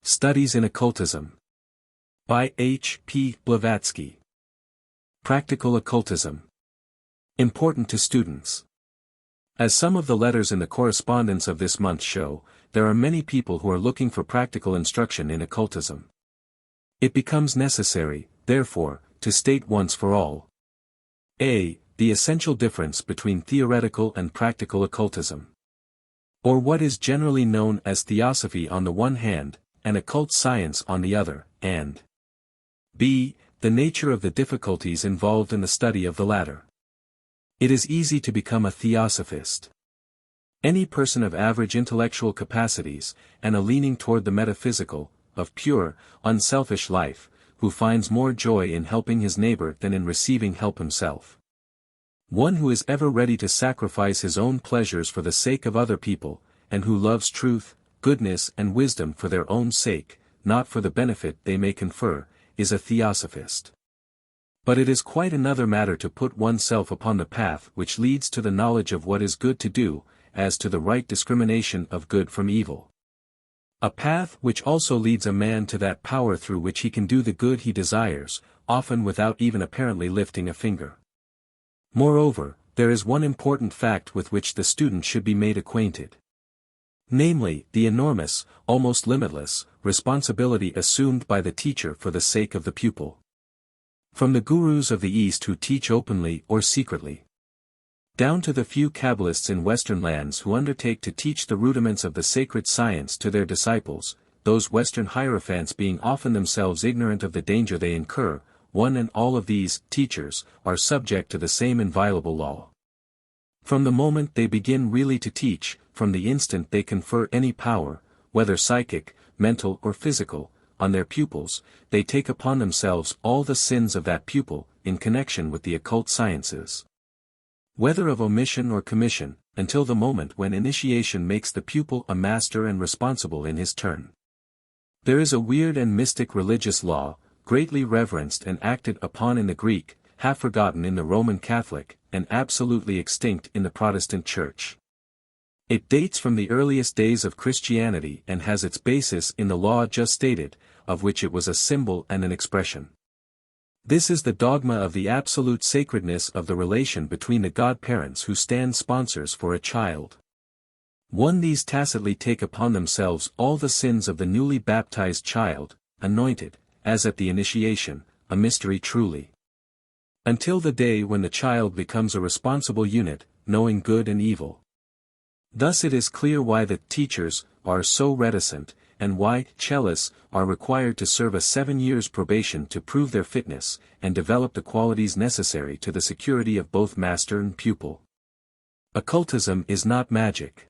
Studies in Occultism. By H. P. Blavatsky. Practical Occultism. Important to students. As some of the letters in the correspondence of this month show, there are many people who are looking for practical instruction in occultism. It becomes necessary, therefore, to state once for all. A. The essential difference between theoretical and practical occultism. Or what is generally known as theosophy on the one hand, and occult science on the other, and B. The nature of the difficulties involved in the study of the latter. It is easy to become a theosophist. Any person of average intellectual capacities, and a leaning toward the metaphysical, of pure, unselfish life, who finds more joy in helping his neighbor than in receiving help himself. One who is ever ready to sacrifice his own pleasures for the sake of other people, and who loves truth, goodness and wisdom for their own sake, not for the benefit they may confer, is a theosophist. But it is quite another matter to put oneself upon the path which leads to the knowledge of what is good to do, as to the right discrimination of good from evil. A path which also leads a man to that power through which he can do the good he desires, often without even apparently lifting a finger. Moreover, there is one important fact with which the student should be made acquainted. Namely, the enormous, almost limitless, responsibility assumed by the teacher for the sake of the pupil. From the gurus of the East who teach openly or secretly, down to the few Kabbalists in Western lands who undertake to teach the rudiments of the sacred science to their disciples, those Western hierophants being often themselves ignorant of the danger they incur, one and all of these teachers are subject to the same inviolable law. From the moment they begin really to teach, from the instant they confer any power, whether psychic, mental or physical, on their pupils, they take upon themselves all the sins of that pupil, in connection with the occult sciences. Whether of omission or commission, until the moment when initiation makes the pupil a master and responsible in his turn. There is a weird and mystic religious law, greatly reverenced and acted upon in the Greek, half forgotten in the Roman Catholic, and absolutely extinct in the Protestant Church. It dates from the earliest days of Christianity and has its basis in the law just stated, of which it was a symbol and an expression. This is the dogma of the absolute sacredness of the relation between the godparents who stand sponsors for a child. These tacitly take upon themselves all the sins of the newly baptized child, anointed, as at the initiation, a mystery truly. Until the day when the child becomes a responsible unit, knowing good and evil. Thus it is clear why the teachers are so reticent, and why cellists are required to serve a 7 years probation to prove their fitness, and develop the qualities necessary to the security of both master and pupil. Occultism is not magic.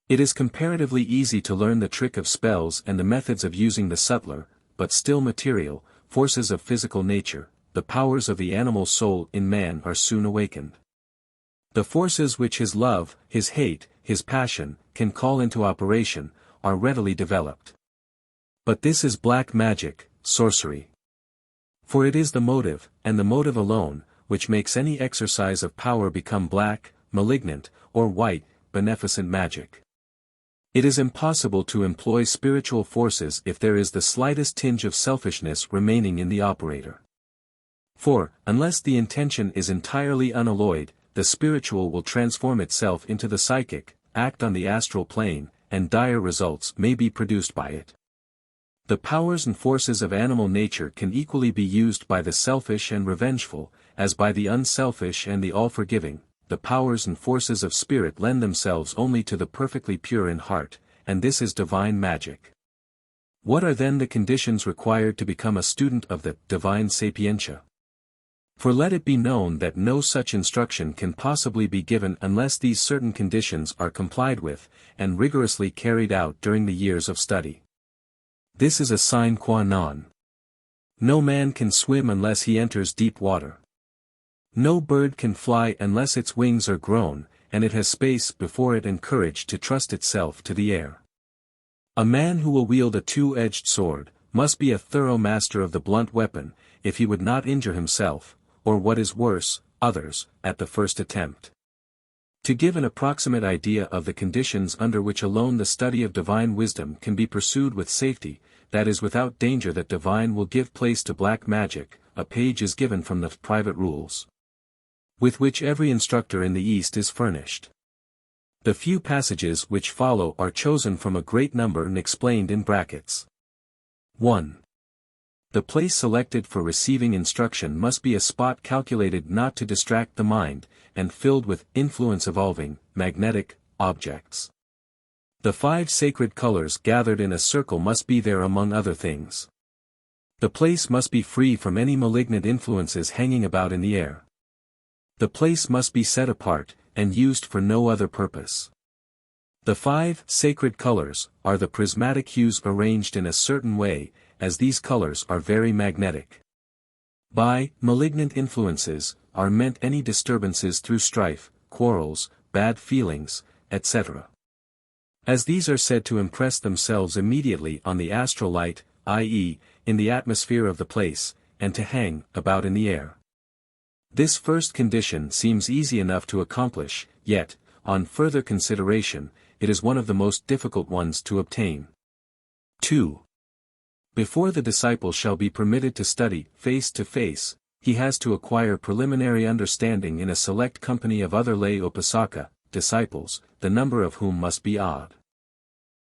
It is comparatively easy to learn the trick of spells and the methods of using the subtler, but still material, forces of physical nature. The powers of the animal soul in man are soon awakened. The forces which his love, his hate, his passion, can call into operation, are readily developed. But this is black magic, sorcery. For it is the motive, and the motive alone, which makes any exercise of power become black, malignant, or white, beneficent magic. It is impossible to employ spiritual forces if there is the slightest tinge of selfishness remaining in the operator. For, unless the intention is entirely unalloyed, the spiritual will transform itself into the psychic, act on the astral plane, and dire results may be produced by it. The powers and forces of animal nature can equally be used by the selfish and revengeful, as by the unselfish and the all-forgiving. The powers and forces of spirit lend themselves only to the perfectly pure in heart, and this is divine magic. What are then the conditions required to become a student of the divine sapientia? For let it be known that no such instruction can possibly be given unless these certain conditions are complied with, and rigorously carried out during the years of study. This is a sine qua non. No man can swim unless he enters deep water. No bird can fly unless its wings are grown, and it has space before it and courage to trust itself to the air. A man who will wield a two-edged sword, must be a thorough master of the blunt weapon, if he would not injure himself, or what is worse, others, at the first attempt. To give an approximate idea of the conditions under which alone the study of divine wisdom can be pursued with safety, that is without danger that divine will give place to black magic, a page is given from the private rules, with which every instructor in the East is furnished. The few passages which follow are chosen from a great number and explained in brackets. 1. The place selected for receiving instruction must be a spot calculated not to distract the mind, and filled with influence evolving, magnetic, objects. The 5 sacred colors gathered in a circle must be there among other things. The place must be free from any malignant influences hanging about in the air. The place must be set apart, and used for no other purpose. The 5 sacred colors are the prismatic hues arranged in a certain way, as these colors are very magnetic. By malignant influences are meant any disturbances through strife, quarrels, bad feelings, etc. As these are said to impress themselves immediately on the astral light, i.e., in the atmosphere of the place, and to hang about in the air. This first condition seems easy enough to accomplish, yet, on further consideration, it is one of the most difficult ones to obtain. 2. Before the disciple shall be permitted to study face to face, he has to acquire preliminary understanding in a select company of other lay upasaka, disciples, the number of whom must be odd.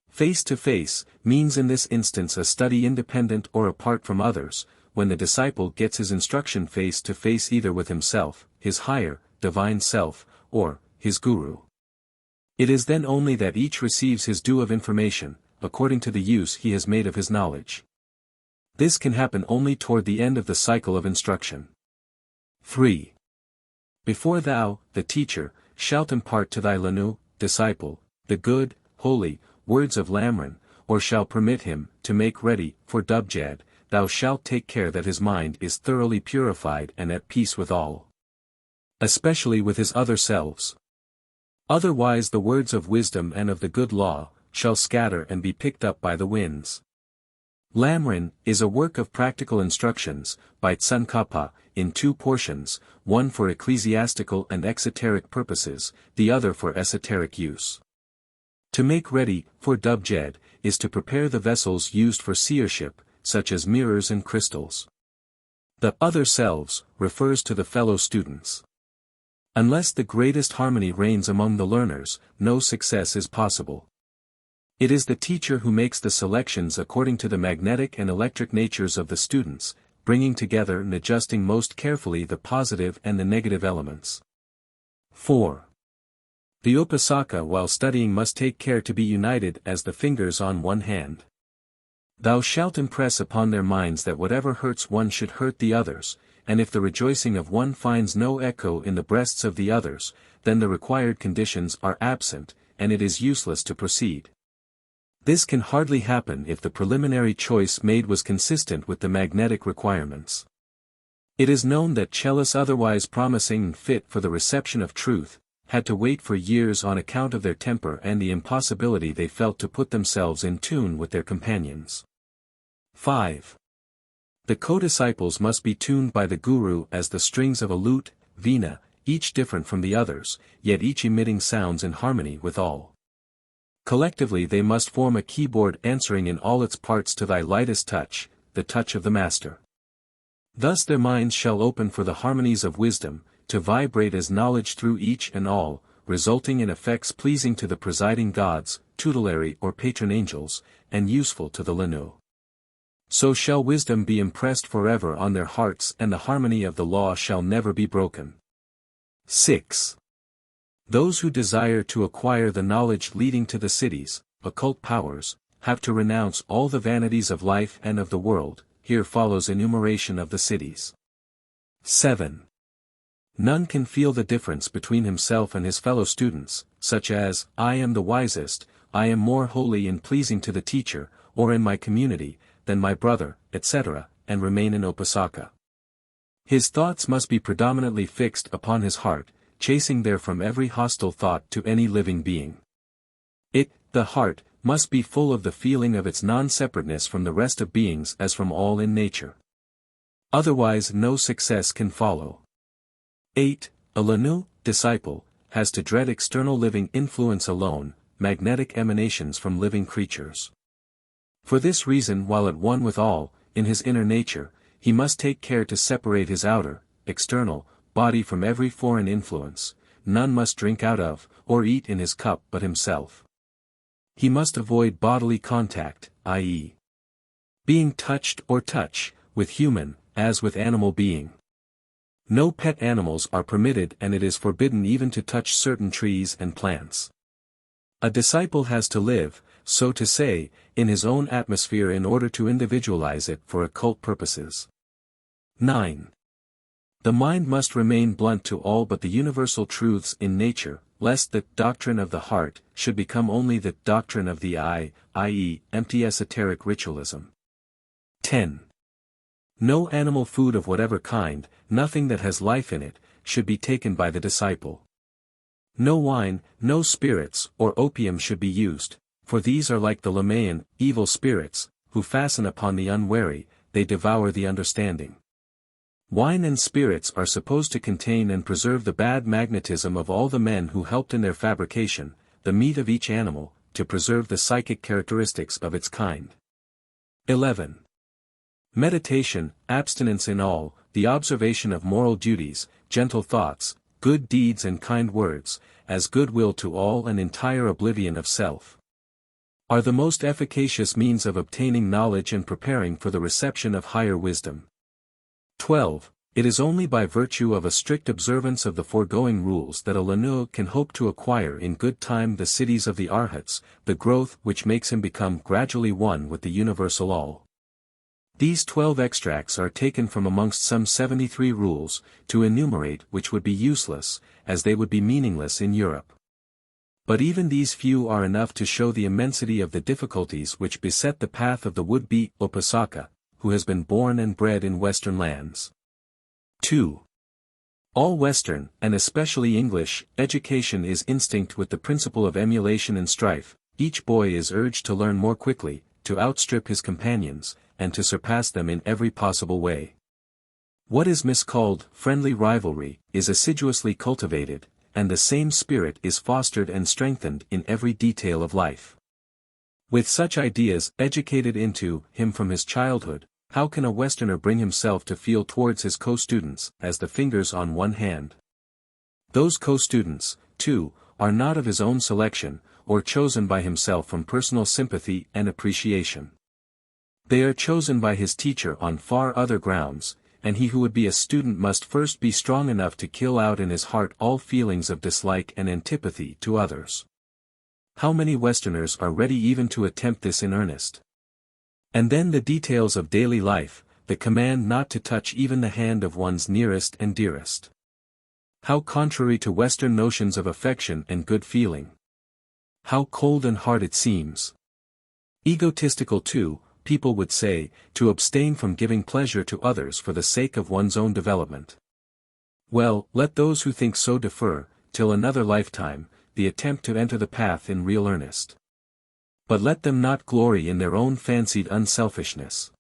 Face to face means in this instance a study independent or apart from others, when the disciple gets his instruction face to face either with himself, his higher, divine self, or his guru. It is then only that each receives his due of information, according to the use he has made of his knowledge. This can happen only toward the end of the cycle of instruction. 3. Before thou, the teacher, shalt impart to thy Lanu, disciple, the good, holy, words of Lamrim, or shall permit him to make ready for Dubjad, thou shalt take care that his mind is thoroughly purified and at peace with all, especially with his other selves. Otherwise the words of wisdom and of the good law shall scatter and be picked up by the winds. Lamrim is a work of practical instructions, by Tsongkhapa, in 2 portions, one for ecclesiastical and exoteric purposes, the other for esoteric use. To make ready for Dubjad is to prepare the vessels used for seership, such as mirrors and crystals. The other selves refers to the fellow students. Unless the greatest harmony reigns among the learners, no success is possible. It is the teacher who makes the selections according to the magnetic and electric natures of the students, bringing together and adjusting most carefully the positive and the negative elements. 4. The upasaka while studying must take care to be united as the fingers on one hand. Thou shalt impress upon their minds that whatever hurts one should hurt the others, and if the rejoicing of one finds no echo in the breasts of the others, then the required conditions are absent, and it is useless to proceed. This can hardly happen if the preliminary choice made was consistent with the magnetic requirements. It is known that chelists otherwise promising and fit for the reception of truth, had to wait for years on account of their temper and the impossibility they felt to put themselves in tune with their companions. 5. The co-disciples must be tuned by the guru as the strings of a lute, veena, each different from the others, yet each emitting sounds in harmony with all. Collectively they must form a keyboard answering in all its parts to thy lightest touch, the touch of the Master. Thus their minds shall open for the harmonies of wisdom, to vibrate as knowledge through each and all, resulting in effects pleasing to the presiding gods, tutelary or patron angels, and useful to the Lanu. So shall wisdom be impressed forever on their hearts and the harmony of the law shall never be broken. 6. Those who desire to acquire the knowledge leading to the cities, occult powers, have to renounce all the vanities of life and of the world. Here follows enumeration of the cities. 7. None can feel the difference between himself and his fellow students, such as, I am the wisest, I am more holy and pleasing to the teacher, or in my community, than my brother, etc., and remain in upasaka. His thoughts must be predominantly fixed upon his heart, chasing therefrom every hostile thought to any living being. The heart, must be full of the feeling of its non-separateness from the rest of beings as from all in nature. Otherwise no success can follow. 8. A Lanu, disciple, has to dread external living influence alone, magnetic emanations from living creatures. For this reason, while at one with all, in his inner nature, he must take care to separate his outer, external, body from every foreign influence. None must drink out of, or eat in his cup but himself. He must avoid bodily contact, i.e., being touched or touch, with human, as with animal being. No pet animals are permitted, and it is forbidden even to touch certain trees and plants. A disciple has to live, so to say, in his own atmosphere in order to individualize it for occult purposes. 9. The mind must remain blunt to all but the universal truths in nature, lest the doctrine of the heart should become only the doctrine of the eye, i.e., empty esoteric ritualism. 10. No animal food of whatever kind, nothing that has life in it, should be taken by the disciple. No wine, no spirits, or opium should be used, for these are like the Lamaean, evil spirits, who fasten upon the unwary, they devour the understanding. Wine and spirits are supposed to contain and preserve the bad magnetism of all the men who helped in their fabrication, the meat of each animal, to preserve the psychic characteristics of its kind. 11. Meditation, abstinence in all, the observation of moral duties, gentle thoughts, good deeds and kind words, as goodwill to all and entire oblivion of self, are the most efficacious means of obtaining knowledge and preparing for the reception of higher wisdom. 12. It is only by virtue of a strict observance of the foregoing rules that a Lanu can hope to acquire in good time the cities of the Arhats, the growth which makes him become gradually one with the universal all. These 12 extracts are taken from amongst some 73 rules, to enumerate which would be useless, as they would be meaningless in Europe. But even these few are enough to show the immensity of the difficulties which beset the path of the would-be Upasaka, who has been born and bred in Western lands. 2. All Western, and especially English, education is instinct with the principle of emulation and strife. Each boy is urged to learn more quickly, to outstrip his companions, and to surpass them in every possible way. What is miscalled friendly rivalry is assiduously cultivated, and the same spirit is fostered and strengthened in every detail of life. With such ideas educated into him from his childhood, how can a Westerner bring himself to feel towards his co-students as the fingers on one hand? Those co-students, too, are not of his own selection, or chosen by himself from personal sympathy and appreciation. They are chosen by his teacher on far other grounds, and he who would be a student must first be strong enough to kill out in his heart all feelings of dislike and antipathy to others. How many Westerners are ready even to attempt this in earnest? And then the details of daily life, the command not to touch even the hand of one's nearest and dearest. How contrary to Western notions of affection and good feeling. How cold and hard it seems. Egotistical too, people would say, to abstain from giving pleasure to others for the sake of one's own development. Well, let those who think so defer, till another lifetime, the attempt to enter the path in real earnest. But let them not glory in their own fancied unselfishness.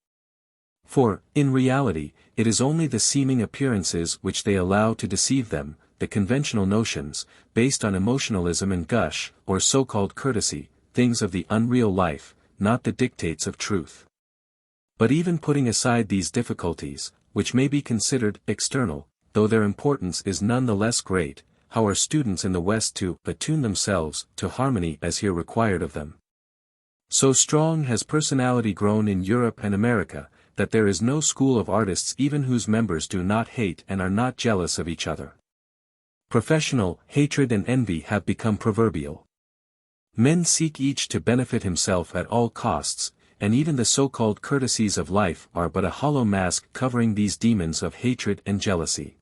For, in reality, it is only the seeming appearances which they allow to deceive them, the conventional notions, based on emotionalism and gush, or so-called courtesy, things of the unreal life, not the dictates of truth. But even putting aside these difficulties, which may be considered external, though their importance is none the less great, how are students in the West to attune themselves to harmony as here required of them? So strong has personality grown in Europe and America, that there is no school of artists even whose members do not hate and are not jealous of each other. Professional hatred and envy have become proverbial. Men seek each to benefit himself at all costs, and even the so-called courtesies of life are but a hollow mask covering these demons of hatred and jealousy.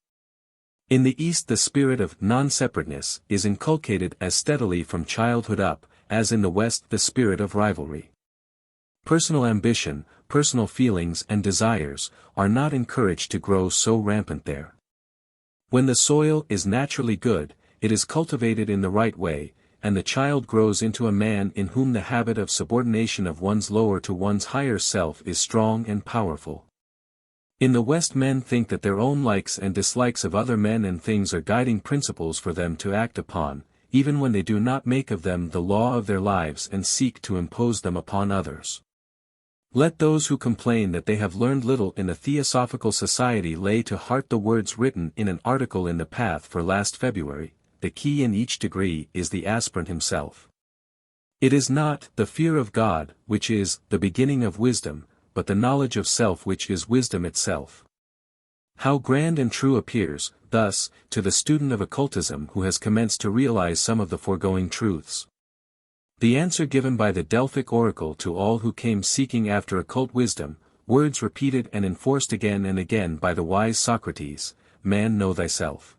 In the East the spirit of non-separateness is inculcated as steadily from childhood up, as in the West the spirit of rivalry. Personal ambition, personal feelings and desires, are not encouraged to grow so rampant there. When the soil is naturally good, it is cultivated in the right way, and the child grows into a man in whom the habit of subordination of one's lower to one's higher self is strong and powerful. In the West, men think that their own likes and dislikes of other men and things are guiding principles for them to act upon, even when they do not make of them the law of their lives and seek to impose them upon others. Let those who complain that they have learned little in the Theosophical Society lay to heart the words written in an article in The Path for last February: the key in each degree is the aspirant himself. It is not the fear of God, which is the beginning of wisdom, but the knowledge of self which is wisdom itself. How grand and true appears, thus, to the student of occultism who has commenced to realize some of the foregoing truths. The answer given by the Delphic oracle to all who came seeking after occult wisdom, words repeated and enforced again and again by the wise Socrates: man, know thyself.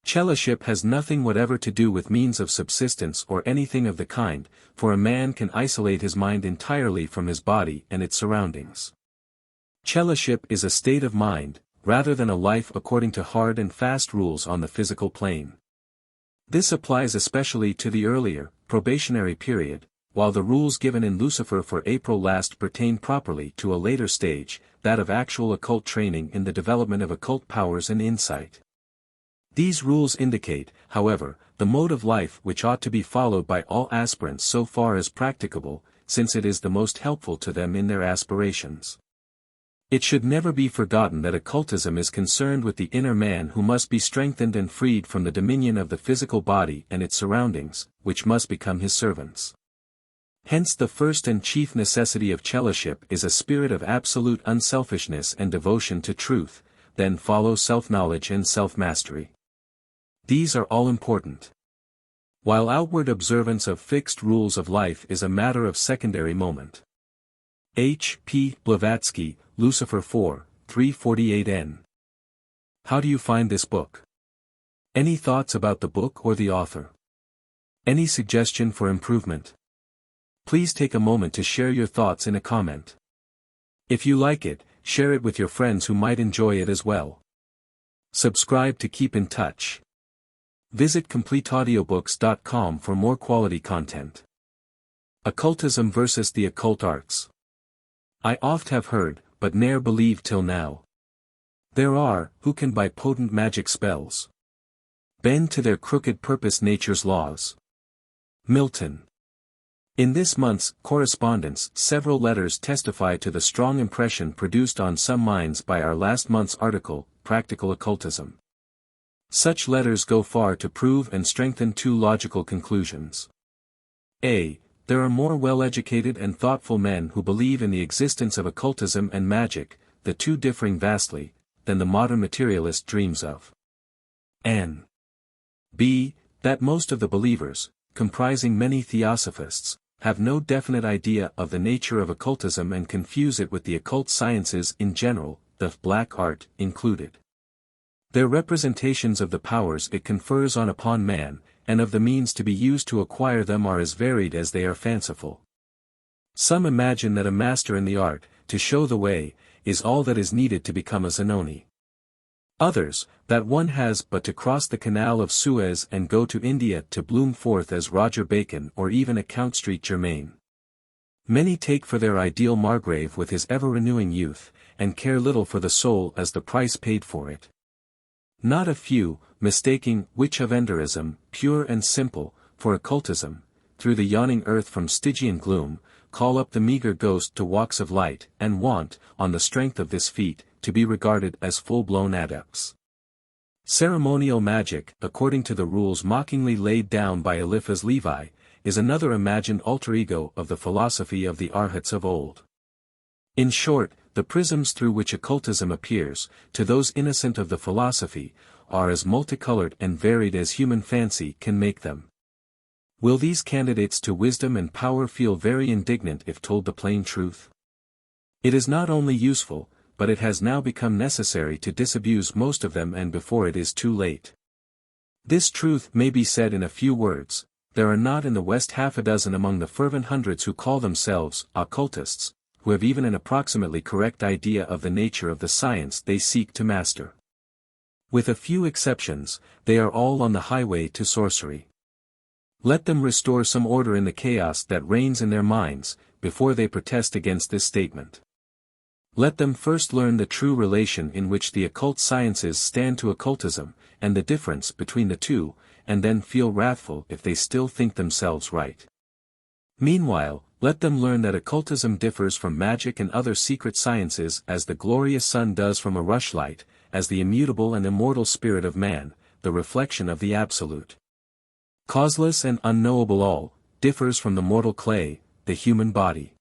Fellowship has nothing whatever to do with means of subsistence or anything of the kind, for a man can isolate his mind entirely from his body and its surroundings. Fellowship is a state of mind, rather than a life according to hard and fast rules on the physical plane. This applies especially to the earlier, probationary period, while the rules given in Lucifer for April last pertain properly to a later stage, that of actual occult training in the development of occult powers and insight. These rules indicate, however, the mode of life which ought to be followed by all aspirants so far as practicable, since it is the most helpful to them in their aspirations. It should never be forgotten that occultism is concerned with the inner man, who must be strengthened and freed from the dominion of the physical body and its surroundings, which must become his servants. Hence the first and chief necessity of fellowship is a spirit of absolute unselfishness and devotion to truth, then follow self-knowledge and self-mastery. These are all important. While outward observance of fixed rules of life is a matter of secondary moment. H. P. Blavatsky, Lucifer 4, 348n. How do you find this book? Any thoughts about the book or the author? Any suggestion for improvement? Please take a moment to share your thoughts in a comment. If you like it, share it with your friends who might enjoy it as well. Subscribe to keep in touch. Visit CompleteAudiobooks.com for more quality content. Occultism versus the occult arts. I oft have heard, but ne'er believed till now. There are, who can by potent magic spells bend to their crooked purpose nature's laws. Milton. In this month's correspondence, several letters testify to the strong impression produced on some minds by our last month's article, Practical Occultism. Such letters go far to prove and strengthen two logical conclusions. A. There are more well-educated and thoughtful men who believe in the existence of occultism and magic, the two differing vastly, than the modern materialist dreams of. And B. That most of the believers, comprising many theosophists, have no definite idea of the nature of occultism and confuse it with the occult sciences in general, the black art included. Their representations of the powers it confers upon man, and of the means to be used to acquire them are as varied as they are fanciful. Some imagine that a master in the art, to show the way, is all that is needed to become a Zanoni. Others, that one has but to cross the Canal of Suez and go to India to bloom forth as Roger Bacon or even a Count St. Germain. Many take for their ideal Margrave with his ever-renewing youth, and care little for the soul as the price paid for it. Not a few, mistaking Witch-Havenderism, pure and simple, for occultism, through the yawning earth from Stygian gloom, call up the meager ghost to walks of light, and want, on the strength of this feat, to be regarded as full-blown adepts. Ceremonial magic, according to the rules mockingly laid down by Eliphaz Levi, is another imagined alter ego of the philosophy of the Arhats of old. In short, the prisms through which occultism appears, to those innocent of the philosophy, are as multicolored and varied as human fancy can make them. Will these candidates to wisdom and power feel very indignant if told the plain truth? It is not only useful, but it has now become necessary to disabuse most of them, and before it is too late. This truth may be said in a few words: there are not in the West half a dozen among the fervent hundreds who call themselves occultists, who have even an approximately correct idea of the nature of the science they seek to master. With a few exceptions, they are all on the highway to sorcery. Let them restore some order in the chaos that reigns in their minds, before they protest against this statement. Let them first learn the true relation in which the occult sciences stand to occultism, and the difference between the two, and then feel wrathful if they still think themselves right. Meanwhile, let them learn that occultism differs from magic and other secret sciences as the glorious sun does from a rushlight, as the immutable and immortal spirit of man, the reflection of the absolute, causeless and unknowable all, differs from the mortal clay, the human body.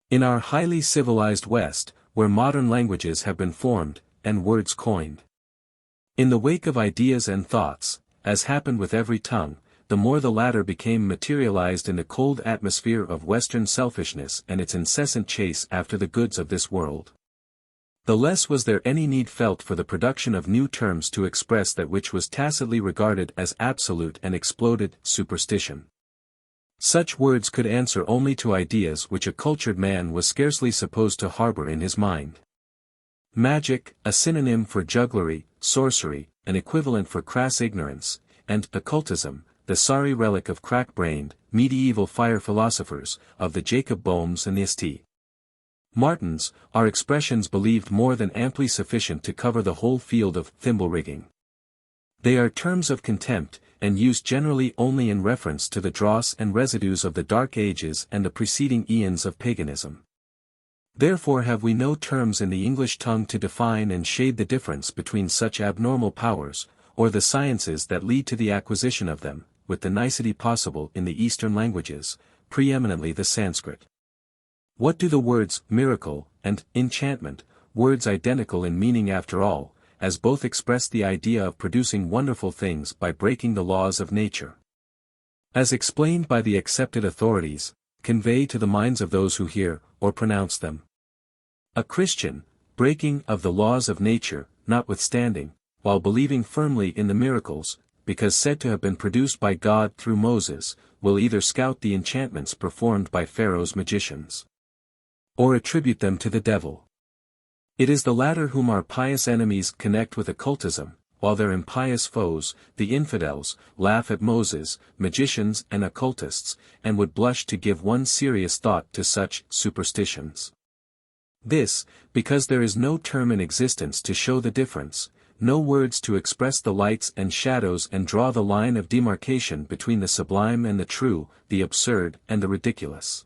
In our highly civilized West, where modern languages have been formed, and words coined, in the wake of ideas and thoughts, as happened with every tongue, the more the latter became materialized in the cold atmosphere of Western selfishness and its incessant chase after the goods of this world, the less was there any need felt for the production of new terms to express that which was tacitly regarded as absolute and exploded superstition. Such words could answer only to ideas which a cultured man was scarcely supposed to harbor in his mind. Magic, a synonym for jugglery, sorcery, an equivalent for crass ignorance, and occultism, the sorry relic of crack-brained, medieval fire philosophers, of the Jacob Boehmes and the St. Martins, are expressions believed more than amply sufficient to cover the whole field of thimble-rigging. They are terms of contempt, and used generally only in reference to the dross and residues of the Dark Ages and the preceding eons of paganism. Therefore have we no terms in the English tongue to define and shade the difference between such abnormal powers, or the sciences that lead to the acquisition of them, with the nicety possible in the Eastern languages, preeminently the Sanskrit. What do the words miracle and enchantment, words identical in meaning after all, as both express the idea of producing wonderful things by breaking the laws of nature, as explained by the accepted authorities, convey to the minds of those who hear, or pronounce them? A Christian, breaking of the laws of nature, notwithstanding, while believing firmly in the miracles, because said to have been produced by God through Moses, will either scout the enchantments performed by Pharaoh's magicians, or attribute them to the devil. It is the latter whom our pious enemies connect with occultism, while their impious foes, the infidels, laugh at Moses, magicians and occultists, and would blush to give one serious thought to such superstitions. This, because there is no term in existence to show the difference, no words to express the lights and shadows and draw the line of demarcation between the sublime and the true, the absurd and the ridiculous.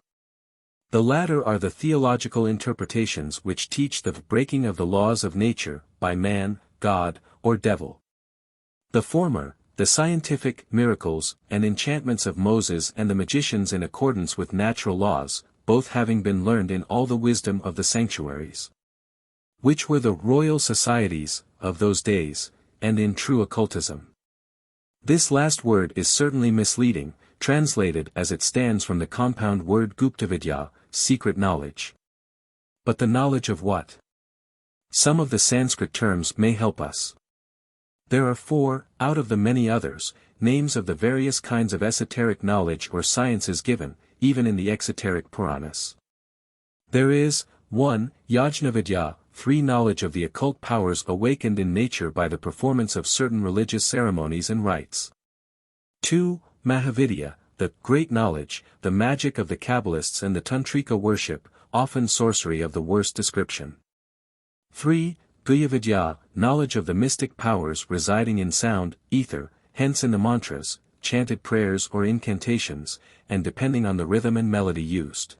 The latter are the theological interpretations which teach the breaking of the laws of nature, by man, God, or devil. The former, the scientific miracles and enchantments of Moses and the magicians in accordance with natural laws, both having been learned in all the wisdom of the sanctuaries, which were the royal societies of those days, and in true occultism. This last word is certainly misleading, translated as it stands from the compound word guptavidya, secret knowledge. But the knowledge of what? Some of the Sanskrit terms may help us. There are 4, out of the many others, names of the various kinds of esoteric knowledge or sciences given, even in the exoteric Puranas. There is, 1. Yajnavidya, 3. Knowledge of the occult powers awakened in nature by the performance of certain religious ceremonies and rites. 2. Mahavidya, the great knowledge, the magic of the Kabbalists and the Tantrika worship, often sorcery of the worst description. 3. Guhyavidya, knowledge of the mystic powers residing in sound, ether, hence in the mantras, chanted prayers or incantations, and depending on the rhythm and melody used.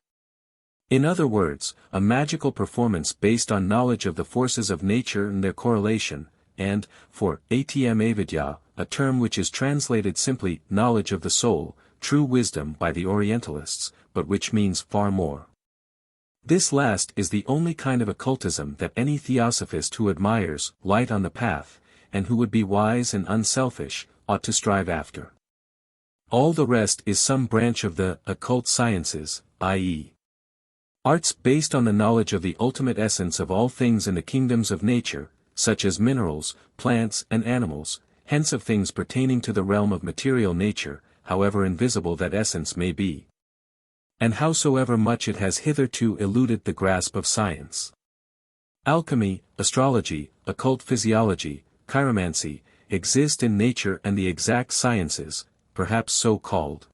In other words, a magical performance based on knowledge of the forces of nature and their correlation, and, for Atmavidya, a term which is translated simply knowledge of the soul, true wisdom by the Orientalists, but which means far more. This last is the only kind of occultism that any theosophist who admires light on the path, and who would be wise and unselfish, ought to strive after. All the rest is some branch of the occult sciences, i.e., arts based on the knowledge of the ultimate essence of all things in the kingdoms of nature, such as minerals, plants and animals, hence of things pertaining to the realm of material nature, however invisible that essence may be, and howsoever much it has hitherto eluded the grasp of science. Alchemy, astrology, occult physiology, chiromancy, exist in nature and the exact sciences, perhaps so called,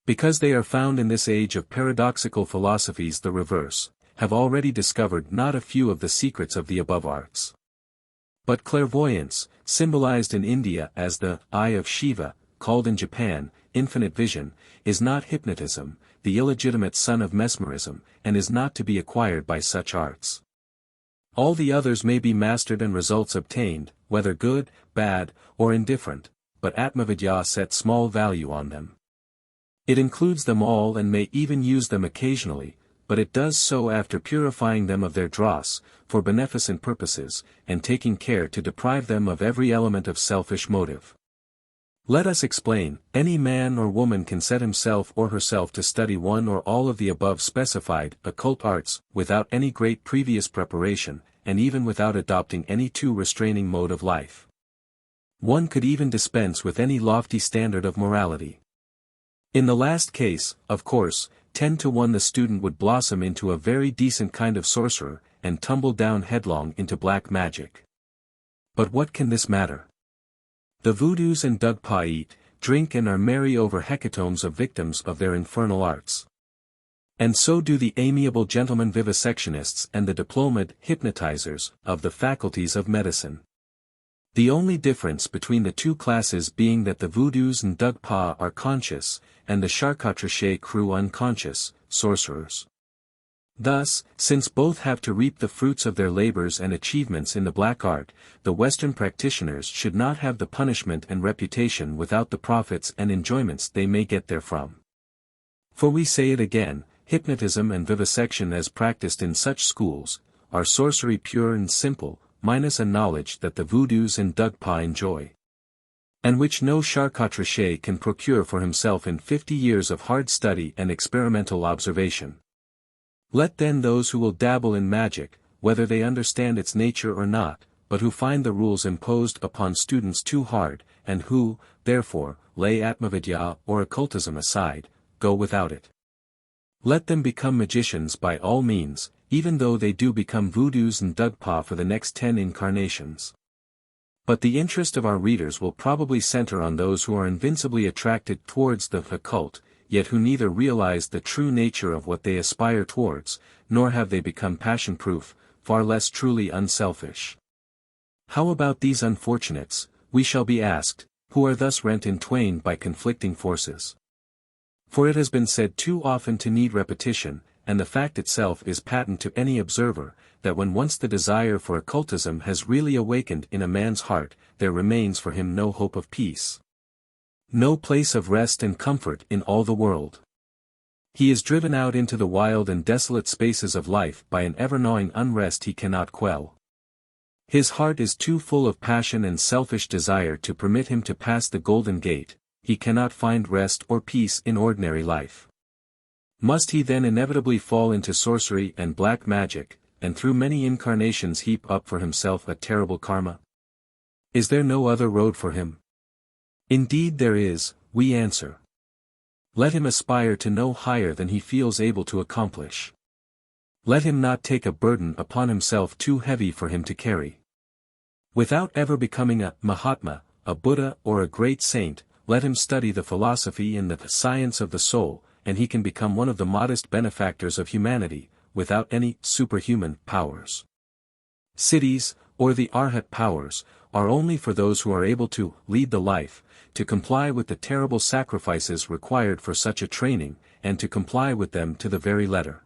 because they are found in this age of paradoxical philosophies the reverse, have already discovered not a few of the secrets of the above arts. But clairvoyance, symbolized in India as the eye of Shiva, called in Japan, infinite vision, is not hypnotism, the illegitimate son of mesmerism, and is not to be acquired by such arts. All the others may be mastered and results obtained, whether good, bad, or indifferent, but Atmavidya sets small value on them. It includes them all and may even use them occasionally, but it does so after purifying them of their dross, for beneficent purposes, and taking care to deprive them of every element of selfish motive. Let us explain. Any man or woman can set himself or herself to study one or all of the above specified occult arts, without any great previous preparation, and even without adopting any too restraining mode of life. One could even dispense with any lofty standard of morality. In the last case, of course, 10 to 1 the student would blossom into a very decent kind of sorcerer, and tumble down headlong into black magic. But what can this matter? The voodoos and dugpa eat, drink and are merry over hecatombs of victims of their infernal arts. And so do the amiable gentlemen vivisectionists and the diplomaed hypnotizers of the faculties of medicine. The only difference between the two classes being that the voodoos and dugpa are conscious, and the charcatrichet crew unconscious, sorcerers. Thus, since both have to reap the fruits of their labors and achievements in the black art, the Western practitioners should not have the punishment and reputation without the profits and enjoyments they may get therefrom. For we say it again, hypnotism and vivisection as practiced in such schools, are sorcery pure and simple, minus a knowledge that the voodoos and dugpa enjoy, and which no charcatrichet can procure for himself in 50 years of hard study and experimental observation. Let then those who will dabble in magic, whether they understand its nature or not, but who find the rules imposed upon students too hard, and who, therefore, lay Atmavidya or occultism aside, go without it. Let them become magicians by all means, even though they do become voodoos and dugpa for the next 10 incarnations. But the interest of our readers will probably center on those who are invincibly attracted towards the occult, yet who neither realize the true nature of what they aspire towards, nor have they become passion-proof, far less truly unselfish. How about these unfortunates, we shall be asked, who are thus rent in twain by conflicting forces? For it has been said too often to need repetition, and the fact itself is patent to any observer, that when once the desire for occultism has really awakened in a man's heart, there remains for him no hope of peace. No place of rest and comfort in all the world. He is driven out into the wild and desolate spaces of life by an ever-gnawing unrest he cannot quell. His heart is too full of passion and selfish desire to permit him to pass the golden gate. He cannot find rest or peace in ordinary life. Must he then inevitably fall into sorcery and black magic, and through many incarnations heap up for himself a terrible karma? Is there no other road for him? Indeed there is, we answer. Let him aspire to no higher than he feels able to accomplish. Let him not take a burden upon himself too heavy for him to carry. Without ever becoming a Mahatma, a Buddha or a great saint, let him study the philosophy and the science of the soul, and he can become one of the modest benefactors of humanity, without any superhuman powers. Siddhis, or the Arhat powers, are only for those who are able to lead the life, to comply with the terrible sacrifices required for such a training, and to comply with them to the very letter.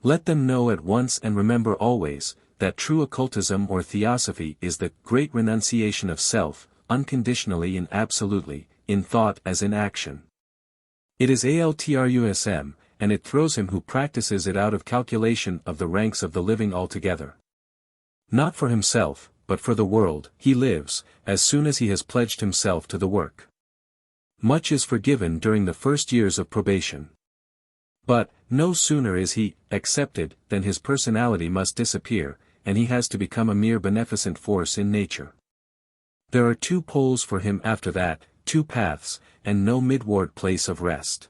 Let them know at once and remember always, that true occultism or theosophy is the great renunciation of self, unconditionally and absolutely, in thought as in action. It is altruism, and it throws him who practices it out of calculation of the ranks of the living altogether. Not for himself, but for the world, he lives, as soon as he has pledged himself to the work. Much is forgiven during the first years of probation. But, no sooner is he accepted than his personality must disappear, and he has to become a mere beneficent force in nature. There are 2 poles for him after that, 2 paths, and no midward place of rest.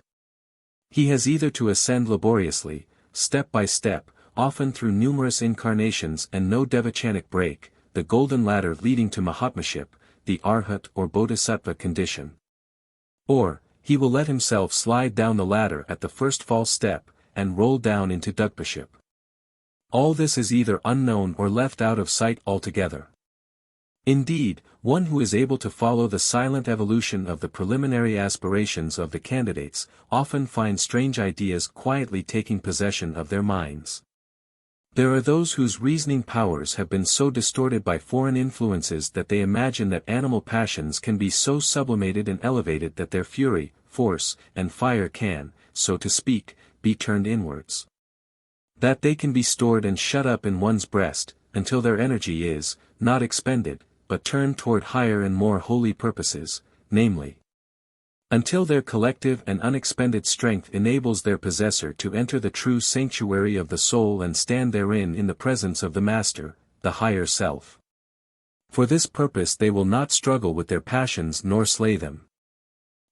He has either to ascend laboriously, step by step, often through numerous incarnations and no devachanic break, the golden ladder leading to Mahatmaship, the Arhat or Bodhisattva condition. Or, he will let himself slide down the ladder at the first false step, and roll down into Dugpaship. All this is either unknown or left out of sight altogether. Indeed, one who is able to follow the silent evolution of the preliminary aspirations of the candidates, often finds strange ideas quietly taking possession of their minds. There are those whose reasoning powers have been so distorted by foreign influences that they imagine that animal passions can be so sublimated and elevated that their fury, force, and fire can, so to speak, be turned inwards. That they can be stored and shut up in one's breast, until their energy is, not expended, but turned toward higher and more holy purposes, namely, until their collective and unexpended strength enables their possessor to enter the true sanctuary of the soul and stand therein in the presence of the Master, the higher self. For this purpose they will not struggle with their passions nor slay them.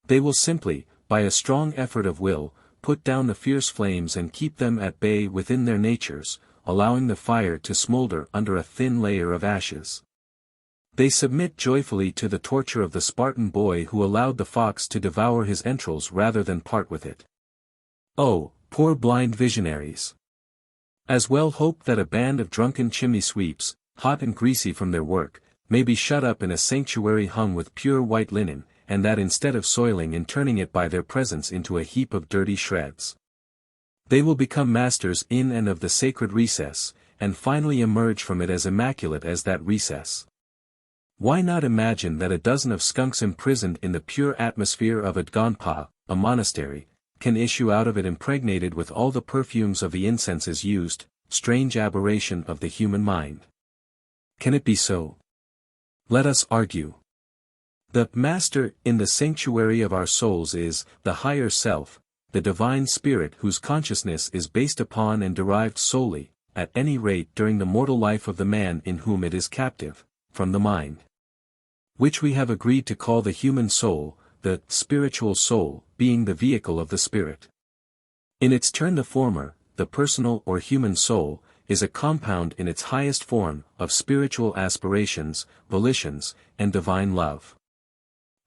They will simply, by a strong effort of will, put down the fierce flames and keep them at bay within their natures, allowing the fire to smolder under a thin layer of ashes. They submit joyfully to the torture of the Spartan boy who allowed the fox to devour his entrails rather than part with it. Oh, poor blind visionaries! As well hope that a band of drunken chimney sweeps, hot and greasy from their work, may be shut up in a sanctuary hung with pure white linen, and that instead of soiling and turning it by their presence into a heap of dirty shreds, they will become masters in and of the sacred recess, and finally emerge from it as immaculate as that recess. Why not imagine that a dozen of skunks imprisoned in the pure atmosphere of a Gonpa, a monastery, can issue out of it impregnated with all the perfumes of the incenses used, strange aberration of the human mind. Can it be so? Let us argue. The Master in the sanctuary of our souls is the higher self, the divine spirit whose consciousness is based upon and derived solely, at any rate during the mortal life of the man in whom it is captive, from the mind, which we have agreed to call the human soul, the spiritual soul, being the vehicle of the spirit. In its turn the former, the personal or human soul, is a compound in its highest form, of spiritual aspirations, volitions, and divine love.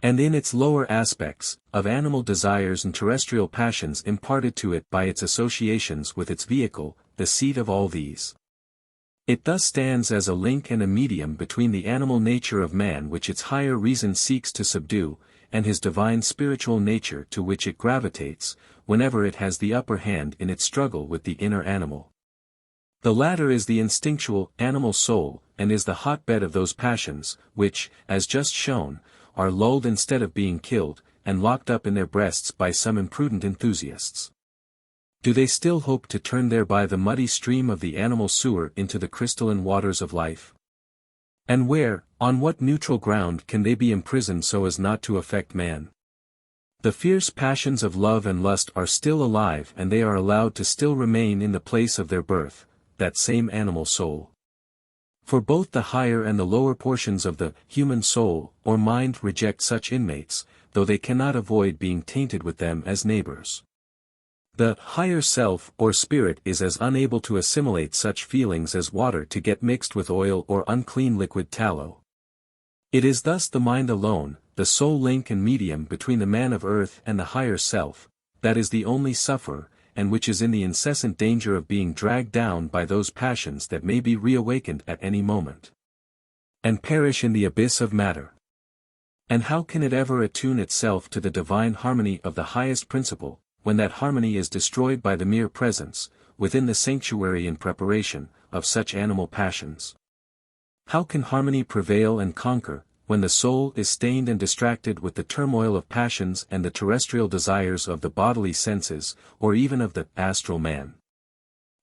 And in its lower aspects, of animal desires and terrestrial passions imparted to it by its associations with its vehicle, the seat of all these. It thus stands as a link and a medium between the animal nature of man which its higher reason seeks to subdue, and his divine spiritual nature to which it gravitates, whenever it has the upper hand in its struggle with the inner animal. The latter is the instinctual, animal soul, and is the hotbed of those passions, which, as just shown, are lulled instead of being killed, and locked up in their breasts by some imprudent enthusiasts. Do they still hope to turn thereby the muddy stream of the animal sewer into the crystalline waters of life? And where, on what neutral ground can they be imprisoned so as not to affect man? The fierce passions of love and lust are still alive and they are allowed to still remain in the place of their birth, that same animal soul. For both the higher and the lower portions of the human soul or mind reject such inmates, though they cannot avoid being tainted with them as neighbors. The higher self or spirit is as unable to assimilate such feelings as water to get mixed with oil or unclean liquid tallow. It is thus the mind alone, the sole link and medium between the man of earth and the higher self, that is the only sufferer, and which is in the incessant danger of being dragged down by those passions that may be reawakened at any moment, and perish in the abyss of matter. And how can it ever attune itself to the divine harmony of the highest principle, when that harmony is destroyed by the mere presence, within the sanctuary in preparation, of such animal passions? How can harmony prevail and conquer, when the soul is stained and distracted with the turmoil of passions and the terrestrial desires of the bodily senses, or even of the astral man?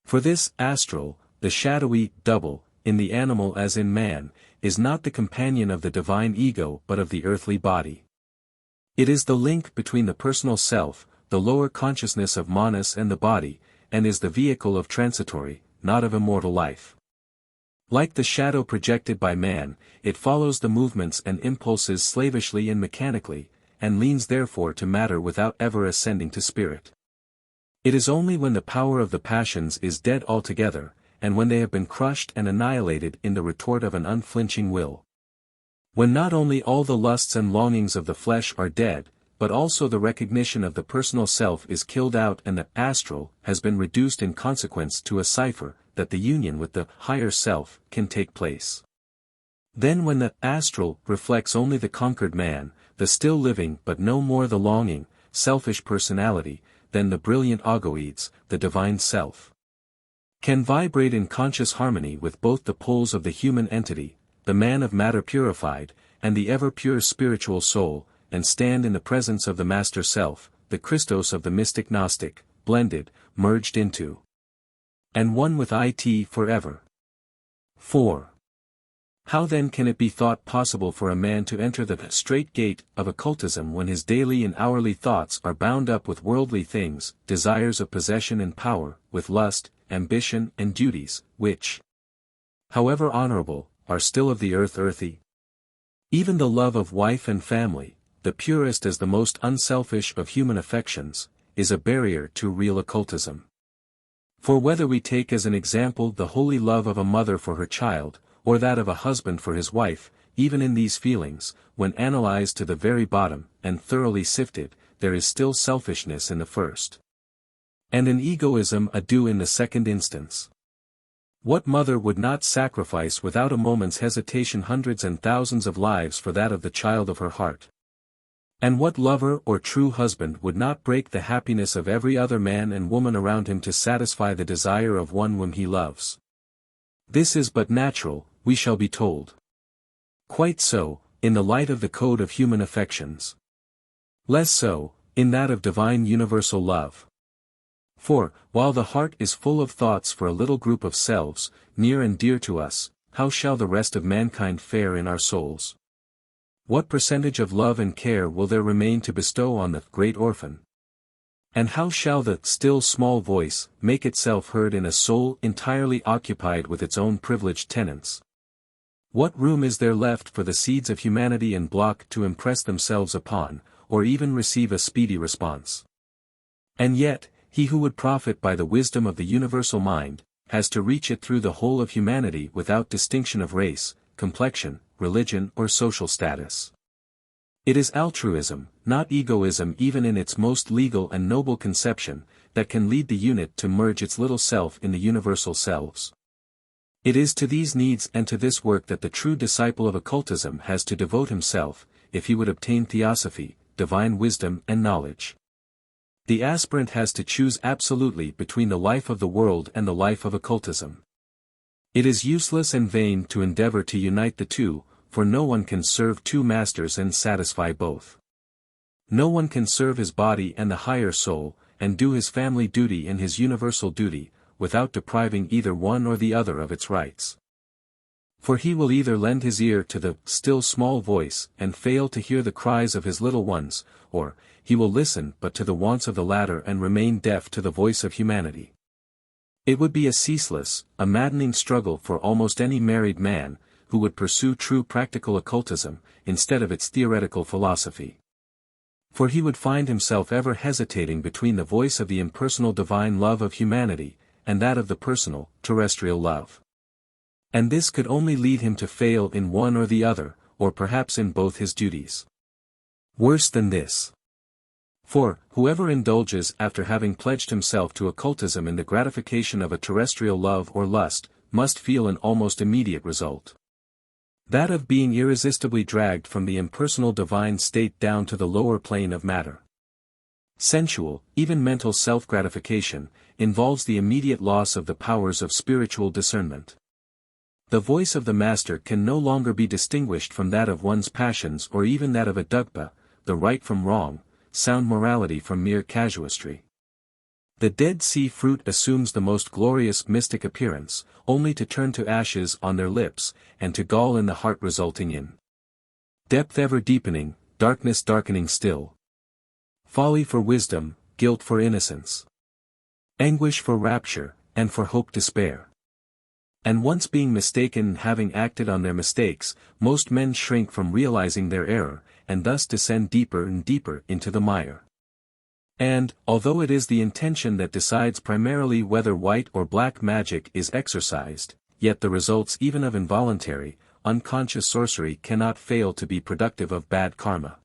For this astral, the shadowy double, in the animal as in man, is not the companion of the divine ego but of the earthly body. It is the link between the personal self, the lower consciousness of Manas and the body, and is the vehicle of transitory, not of immortal life. Like the shadow projected by man, it follows the movements and impulses slavishly and mechanically, and leans therefore to matter without ever ascending to spirit. It is only when the power of the passions is dead altogether, and when they have been crushed and annihilated in the retort of an unflinching will. When not only all the lusts and longings of the flesh are dead, but also the recognition of the personal self is killed out and the astral has been reduced in consequence to a cipher, that the union with the higher self can take place. Then when the astral reflects only the conquered man, the still living but no more the longing, selfish personality, then the brilliant ogoids, the divine self, can vibrate in conscious harmony with both the poles of the human entity, the man of matter purified, and the ever-pure spiritual soul, and stand in the presence of the Master Self, the Christos of the mystic Gnostic, blended, merged into, and one with it forever. 4. How then can it be thought possible for a man to enter the straight gate of occultism when his daily and hourly thoughts are bound up with worldly things, desires of possession and power, with lust, ambition and duties, which, however honorable, are still of the earthy? Even the love of wife and family, the purest as the most unselfish of human affections, is a barrier to real occultism. For whether we take as an example the holy love of a mother for her child, or that of a husband for his wife, even in these feelings, when analyzed to the very bottom, and thoroughly sifted, there is still selfishness in the first, and an egoism ado in the second instance. What mother would not sacrifice without a moment's hesitation hundreds and thousands of lives for that of the child of her heart? And what lover or true husband would not break the happiness of every other man and woman around him to satisfy the desire of one whom he loves? This is but natural, we shall be told. Quite so, in the light of the code of human affections. Less so, in that of divine universal love. For, while the heart is full of thoughts for a little group of selves, near and dear to us, how shall the rest of mankind fare in our souls? What percentage of love and care will there remain to bestow on the great orphan? And how shall the still small voice make itself heard in a soul entirely occupied with its own privileged tenets? What room is there left for the seeds of humanity and block to impress themselves upon, or even receive a speedy response? And yet, he who would profit by the wisdom of the universal mind, has to reach it through the whole of humanity without distinction of race, complexion, religion or social status. It is altruism, not egoism even in its most legal and noble conception, that can lead the unit to merge its little self in the universal selves. It is to these needs and to this work that the true disciple of occultism has to devote himself, if he would obtain theosophy, divine wisdom and knowledge. The aspirant has to choose absolutely between the life of the world and the life of occultism. It is useless and vain to endeavor to unite the two, for no one can serve two masters and satisfy both. No one can serve his body and the higher soul, and do his family duty and his universal duty, without depriving either one or the other of its rights. For he will either lend his ear to the still small voice and fail to hear the cries of his little ones, or he will listen but to the wants of the latter and remain deaf to the voice of humanity. It would be a ceaseless, a maddening struggle for almost any married man, who would pursue true practical occultism, instead of its theoretical philosophy. For he would find himself ever hesitating between the voice of the impersonal divine love of humanity, and that of the personal, terrestrial love. And this could only lead him to fail in one or the other, or perhaps in both his duties. Worse than this. For, whoever indulges after having pledged himself to occultism in the gratification of a terrestrial love or lust, must feel an almost immediate result. That of being irresistibly dragged from the impersonal divine state down to the lower plane of matter. Sensual, even mental self-gratification, involves the immediate loss of the powers of spiritual discernment. The voice of the master can no longer be distinguished from that of one's passions or even that of a dogma, the right from wrong, sound morality from mere casuistry. The Dead Sea fruit assumes the most glorious mystic appearance, only to turn to ashes on their lips, and to gall in the heart resulting in depth ever deepening, darkness darkening still. Folly for wisdom, guilt for innocence. Anguish for rapture, and for hope despair. And once being mistaken and having acted on their mistakes, most men shrink from realizing their error, and thus descend deeper and deeper into the mire. And, although it is the intention that decides primarily whether white or black magic is exercised, yet the results even of involuntary, unconscious sorcery cannot fail to be productive of bad karma.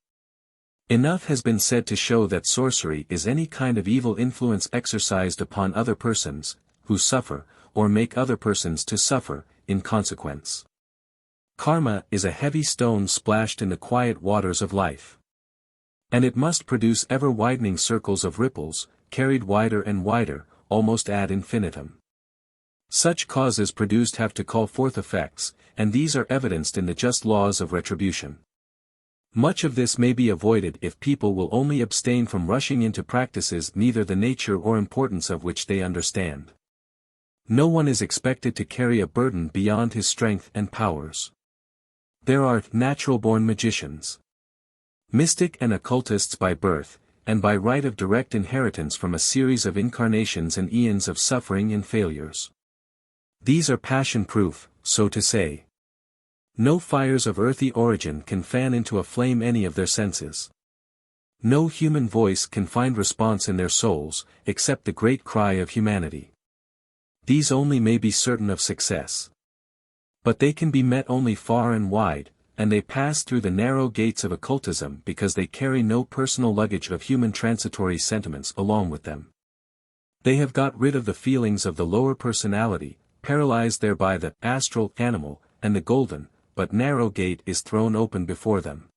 Enough has been said to show that sorcery is any kind of evil influence exercised upon other persons, who suffer, or make other persons to suffer, in consequence. Karma is a heavy stone splashed in the quiet waters of life. And it must produce ever-widening circles of ripples, carried wider and wider, almost ad infinitum. Such causes produced have to call forth effects, and these are evidenced in the just laws of retribution. Much of this may be avoided if people will only abstain from rushing into practices neither the nature or importance of which they understand. No one is expected to carry a burden beyond his strength and powers. There are natural-born magicians, mystic and occultists by birth, and by right of direct inheritance from a series of incarnations and eons of suffering and failures. These are passion-proof, so to say. No fires of earthly origin can fan into a flame any of their senses. No human voice can find response in their souls, except the great cry of humanity. These only may be certain of success. But they can be met only far and wide, and they pass through the narrow gates of occultism because they carry no personal luggage of human transitory sentiments along with them. They have got rid of the feelings of the lower personality, paralyzed thereby the astral animal, and the golden, but narrow gate is thrown open before them.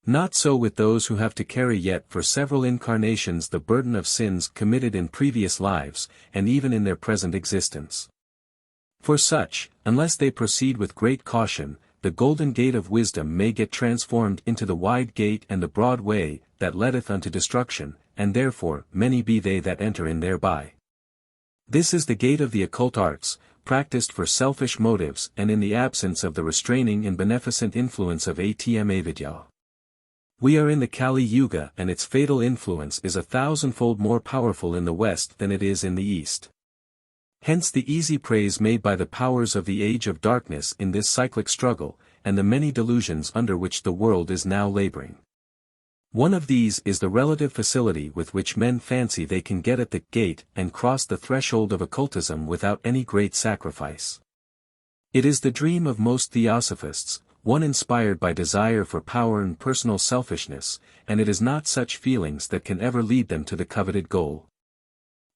Not so with those who have to carry yet for several incarnations the burden of sins committed in previous lives, and even in their present existence. For such, unless they proceed with great caution, the golden gate of wisdom may get transformed into the wide gate and the broad way, that leadeth unto destruction, and therefore many be they that enter in thereby. This is the gate of the occult arts, practiced for selfish motives and in the absence of the restraining and beneficent influence of Atma Vidya. We are in the Kali Yuga and its fatal influence is 1,000-fold more powerful in the West than it is in the East. Hence the easy praise made by the powers of the age of darkness in this cyclic struggle, and the many delusions under which the world is now laboring. One of these is the relative facility with which men fancy they can get at the gate and cross the threshold of occultism without any great sacrifice. It is the dream of most theosophists, one inspired by desire for power and personal selfishness, and it is not such feelings that can ever lead them to the coveted goal.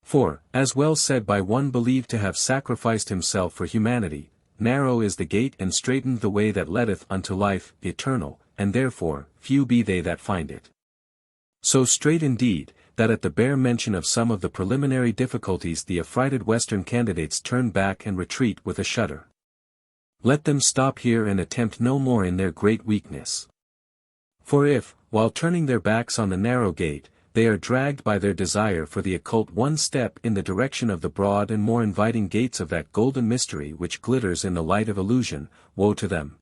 For, as well said by one believed to have sacrificed himself for humanity, narrow is the gate and straitened the way that leadeth unto life eternal, and therefore, few be they that find it. So strait indeed, that at the bare mention of some of the preliminary difficulties the affrighted Western candidates turn back and retreat with a shudder. Let them stop here and attempt no more in their great weakness. For if, while turning their backs on the narrow gate, they are dragged by their desire for the occult one step in the direction of the broad and more inviting gates of that golden mystery which glitters in the light of illusion, woe to them.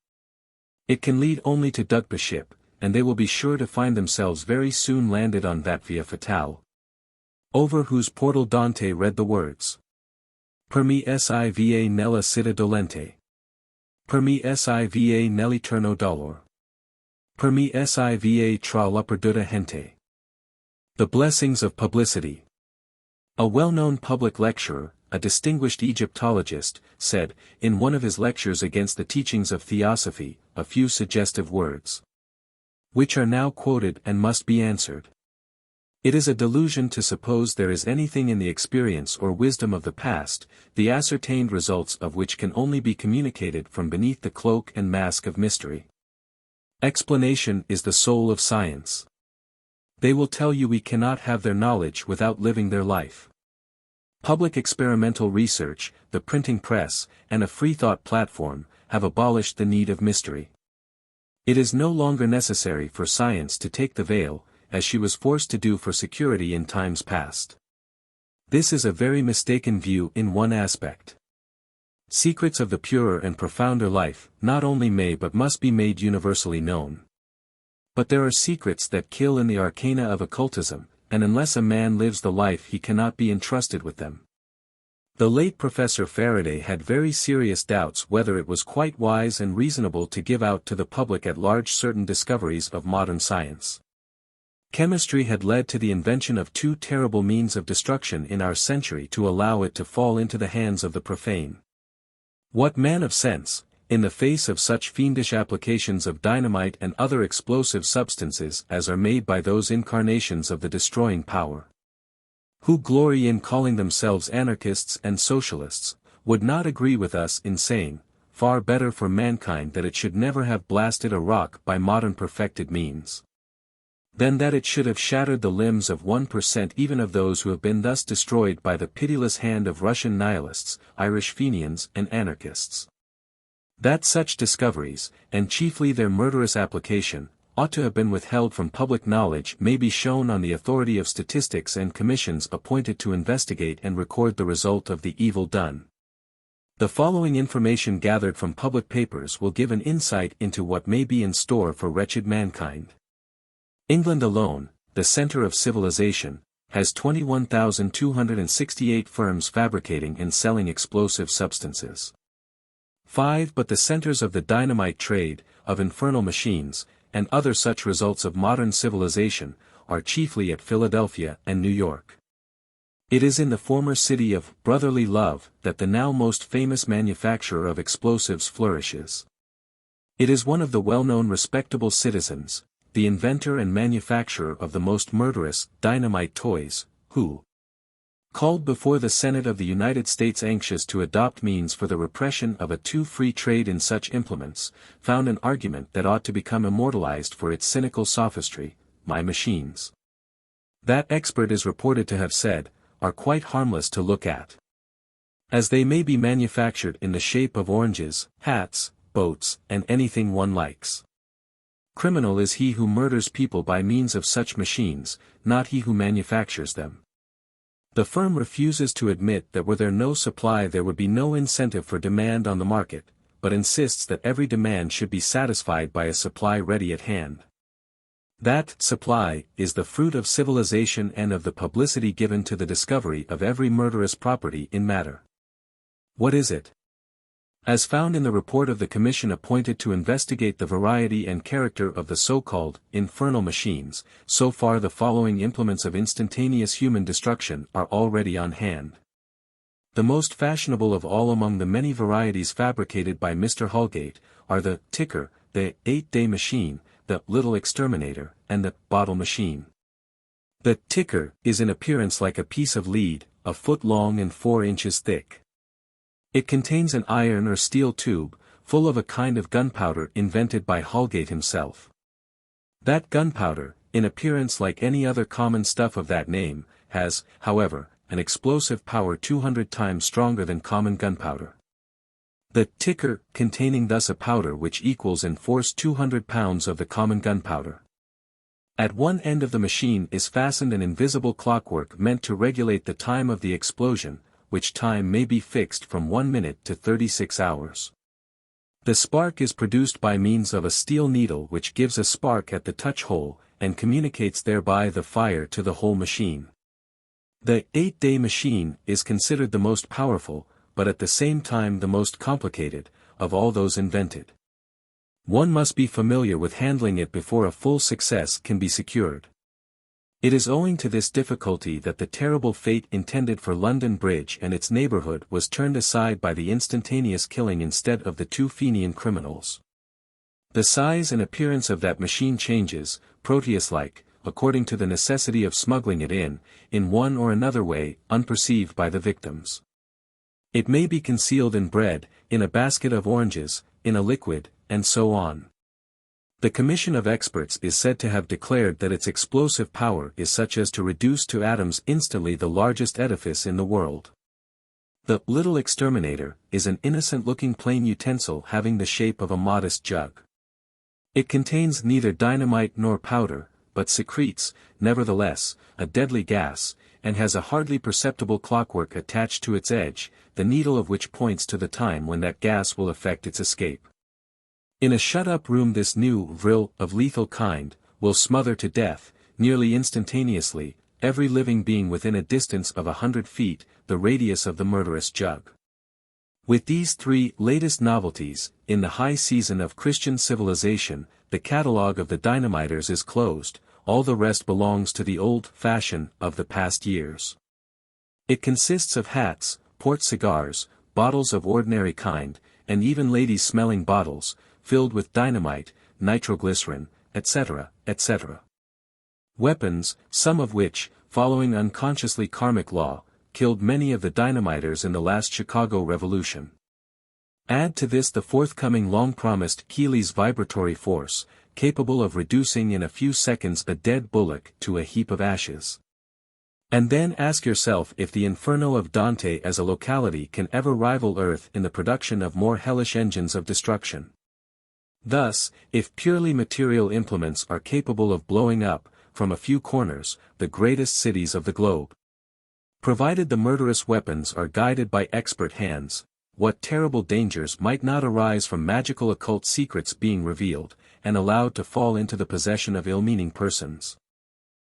It can lead only to Dugpa, and they will be sure to find themselves very soon landed on that via fatale, over whose portal Dante read the words: Per me siva nella città dolente. Per me siva nell'eterno dolor. Per me siva tra la perduta gente. The Blessings of Publicity. A well-known public lecturer, a distinguished Egyptologist, said, in one of his lectures against the teachings of Theosophy, a few suggestive words, which are now quoted and must be answered. It is a delusion to suppose there is anything in the experience or wisdom of the past, the ascertained results of which can only be communicated from beneath the cloak and mask of mystery. Explanation is the soul of science. They will tell you we cannot have their knowledge without living their life. Public experimental research, the printing press, and a free-thought platform, have abolished the need of mystery. It is no longer necessary for science to take the veil, as she was forced to do for security in times past. This is a very mistaken view in one aspect. Secrets of the purer and profounder life, not only may but must be made universally known. But there are secrets that kill in the arcana of occultism, and unless a man lives the life he cannot be entrusted with them. The late Professor Faraday had very serious doubts whether it was quite wise and reasonable to give out to the public at large certain discoveries of modern science. Chemistry had led to the invention of two terrible means of destruction in our century to allow it to fall into the hands of the profane. What man of sense, in the face of such fiendish applications of dynamite and other explosive substances as are made by those incarnations of the destroying power, who glory in calling themselves anarchists and socialists, would not agree with us in saying, far better for mankind that it should never have blasted a rock by modern perfected means, than that it should have shattered the limbs of 1% even of those who have been thus destroyed by the pitiless hand of Russian nihilists, Irish Fenians and anarchists. That such discoveries, and chiefly their murderous application, ought to have been withheld from public knowledge may be shown on the authority of statistics and commissions appointed to investigate and record the result of the evil done. The following information gathered from public papers will give an insight into what may be in store for wretched mankind. England alone, the center of civilization, has 21,268 firms fabricating and selling explosive substances. 5 but the centers of the dynamite trade, of infernal machines, and other such results of modern civilization, are chiefly at Philadelphia and New York. It is in the former city of brotherly love that the now most famous manufacturer of explosives flourishes. It is one of the well-known respectable citizens, the inventor and manufacturer of the most murderous dynamite toys, who called before the Senate of the United States anxious to adopt means for the repression of a too free trade in such implements, found an argument that ought to become immortalized for its cynical sophistry, my machines. That expert is reported to have said, are quite harmless to look at, as they may be manufactured in the shape of oranges, hats, boats, and anything one likes. Criminal is he who murders people by means of such machines, not he who manufactures them. The firm refuses to admit that were there no supply there would be no incentive for demand on the market, but insists that every demand should be satisfied by a supply ready at hand. That supply is the fruit of civilization and of the publicity given to the discovery of every murderous property in matter. What is it? As found in the report of the commission appointed to investigate the variety and character of the so-called infernal machines, so far the following implements of instantaneous human destruction are already on hand. The most fashionable of all among the many varieties fabricated by Mr. Holgate, are the ticker, the 8-day machine, the little exterminator, and the bottle machine. The ticker is in appearance like a piece of lead, a foot long and 4 inches thick. It contains an iron or steel tube, full of a kind of gunpowder invented by Holgate himself. That gunpowder, in appearance like any other common stuff of that name, has, however, an explosive power 200 times stronger than common gunpowder. The ticker containing thus a powder which equals in force 200 pounds of the common gunpowder. At one end of the machine is fastened an invisible clockwork meant to regulate the time of the explosion, which time may be fixed from 1 minute to 36 hours. The spark is produced by means of a steel needle which gives a spark at the touch hole, and communicates thereby the fire to the whole machine. The 8-day machine is considered the most powerful, but at the same time the most complicated, of all those invented. One must be familiar with handling it before a full success can be secured. It is owing to this difficulty that the terrible fate intended for London Bridge and its neighborhood was turned aside by the instantaneous killing instead of the 2 Fenian criminals. The size and appearance of that machine changes, Proteus-like, according to the necessity of smuggling it in one or another way, unperceived by the victims. It may be concealed in bread, in a basket of oranges, in a liquid, and so on. The commission of experts is said to have declared that its explosive power is such as to reduce to atoms instantly the largest edifice in the world. The little exterminator is an innocent-looking plain utensil having the shape of a modest jug. It contains neither dynamite nor powder, but secretes, nevertheless, a deadly gas, and has a hardly perceptible clockwork attached to its edge, the needle of which points to the time when that gas will effect its escape. In a shut-up room this new vril of lethal kind will smother to death, nearly instantaneously, every living being within a distance of 100 feet, the radius of the murderous jug. With these 3 latest novelties, in the high season of Christian civilization, the catalogue of the dynamiters is closed, all the rest belongs to the old fashion of the past years. It consists of hats, port cigars, bottles of ordinary kind, and even ladies' smelling bottles, filled with dynamite, nitroglycerin, etc., etc. Weapons, some of which, following unconsciously karmic law, killed many of the dynamiters in the last Chicago Revolution. Add to this the forthcoming long-promised Keely's vibratory force, capable of reducing in a few seconds a dead bullock to a heap of ashes. And then ask yourself if the Inferno of Dante as a locality can ever rival Earth in the production of more hellish engines of destruction. Thus, if purely material implements are capable of blowing up, from a few corners, the greatest cities of the globe. Provided the murderous weapons are guided by expert hands, what terrible dangers might not arise from magical occult secrets being revealed, and allowed to fall into the possession of ill-meaning persons.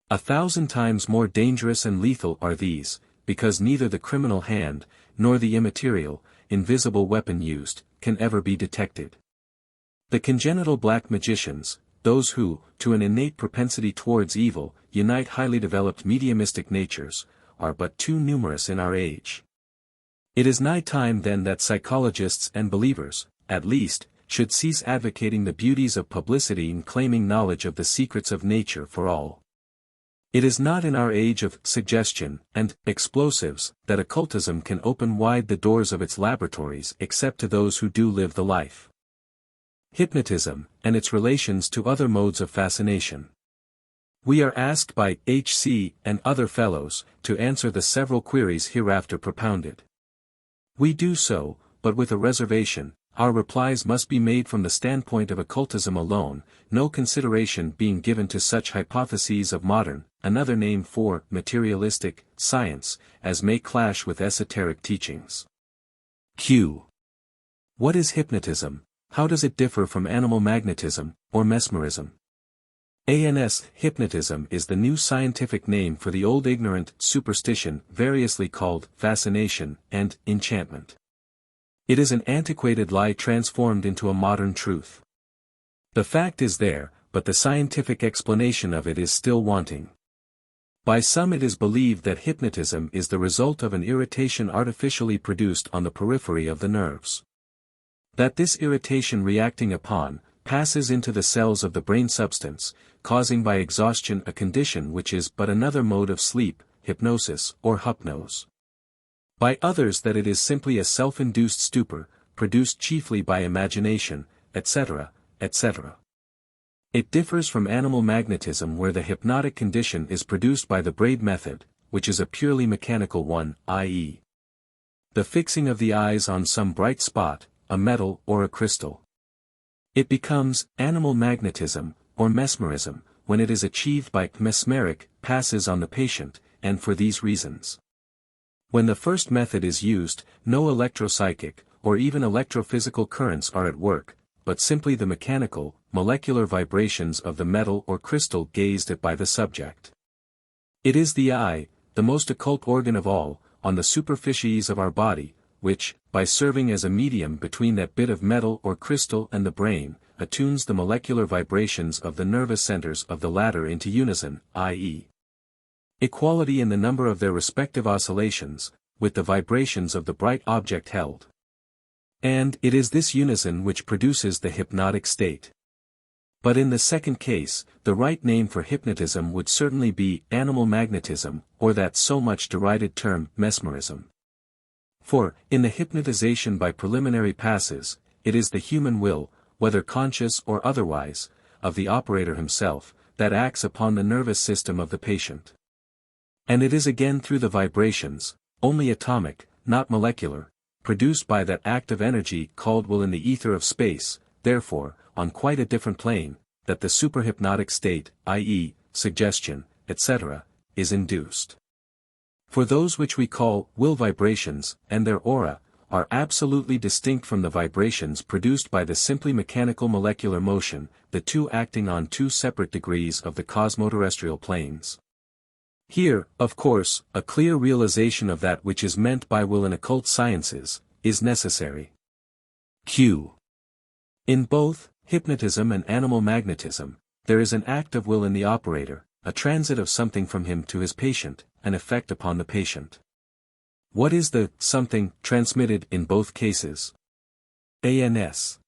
1,000 times more dangerous and lethal are these, because neither the criminal hand, nor the immaterial, invisible weapon used, can ever be detected. The congenital black magicians, those who, to an innate propensity towards evil, unite highly developed mediumistic natures, are but too numerous in our age. It is nigh time then that psychologists and believers, at least, should cease advocating the beauties of publicity and claiming knowledge of the secrets of nature for all. It is not in our age of suggestion and explosives that occultism can open wide the doors of its laboratories except to those who do live the life. Hypnotism, and its relations to other modes of fascination. We are asked by H.C. and other fellows to answer the several queries hereafter propounded. We do so, but with a reservation. Our replies must be made from the standpoint of occultism alone, no consideration being given to such hypotheses of modern, another name for materialistic, science, as may clash with esoteric teachings. Q. What is hypnotism? How does it differ from animal magnetism, or mesmerism? Hypnotism is the new scientific name for the old ignorant superstition variously called fascination and enchantment. It is an antiquated lie transformed into a modern truth. The fact is there, but the scientific explanation of it is still wanting. By some it is believed that hypnotism is the result of an irritation artificially produced on the periphery of the nerves. That this irritation reacting upon, passes into the cells of the brain substance, causing by exhaustion a condition which is but another mode of sleep, hypnosis or hypnose. By others that it is simply a self-induced stupor, produced chiefly by imagination, etc., etc. It differs from animal magnetism where the hypnotic condition is produced by the braid method, which is a purely mechanical one, i.e. the fixing of the eyes on some bright spot, a metal or a crystal. It becomes animal magnetism, or mesmerism, when it is achieved by mesmeric passes on the patient, and for these reasons. When the first method is used, no electropsychic, or even electrophysical currents are at work, but simply the mechanical, molecular vibrations of the metal or crystal gazed at by the subject. It is the eye, the most occult organ of all, on the superficies of our body, which, by serving as a medium between that bit of metal or crystal and the brain, attunes the molecular vibrations of the nervous centers of the latter into unison, i.e. equality in the number of their respective oscillations, with the vibrations of the bright object held. And it is this unison which produces the hypnotic state. But in the second case, the right name for hypnotism would certainly be animal magnetism, or that so much derided term mesmerism. For, in the hypnotization by preliminary passes, it is the human will, whether conscious or otherwise, of the operator himself, that acts upon the nervous system of the patient. And it is again through the vibrations, only atomic, not molecular, produced by that active energy called will in the ether of space, therefore, on quite a different plane, that the superhypnotic state, i.e., suggestion, etc., is induced. For those which we call will vibrations, and their aura, are absolutely distinct from the vibrations produced by the simply mechanical molecular motion, the two acting on two separate degrees of the cosmoterrestrial planes. Here, of course, a clear realization of that which is meant by will in occult sciences, is necessary. Q. In both, hypnotism and animal magnetism, there is an act of will in the operator, a transit of something from him to his patient, an effect upon the patient. What is the something transmitted in both cases? ANS.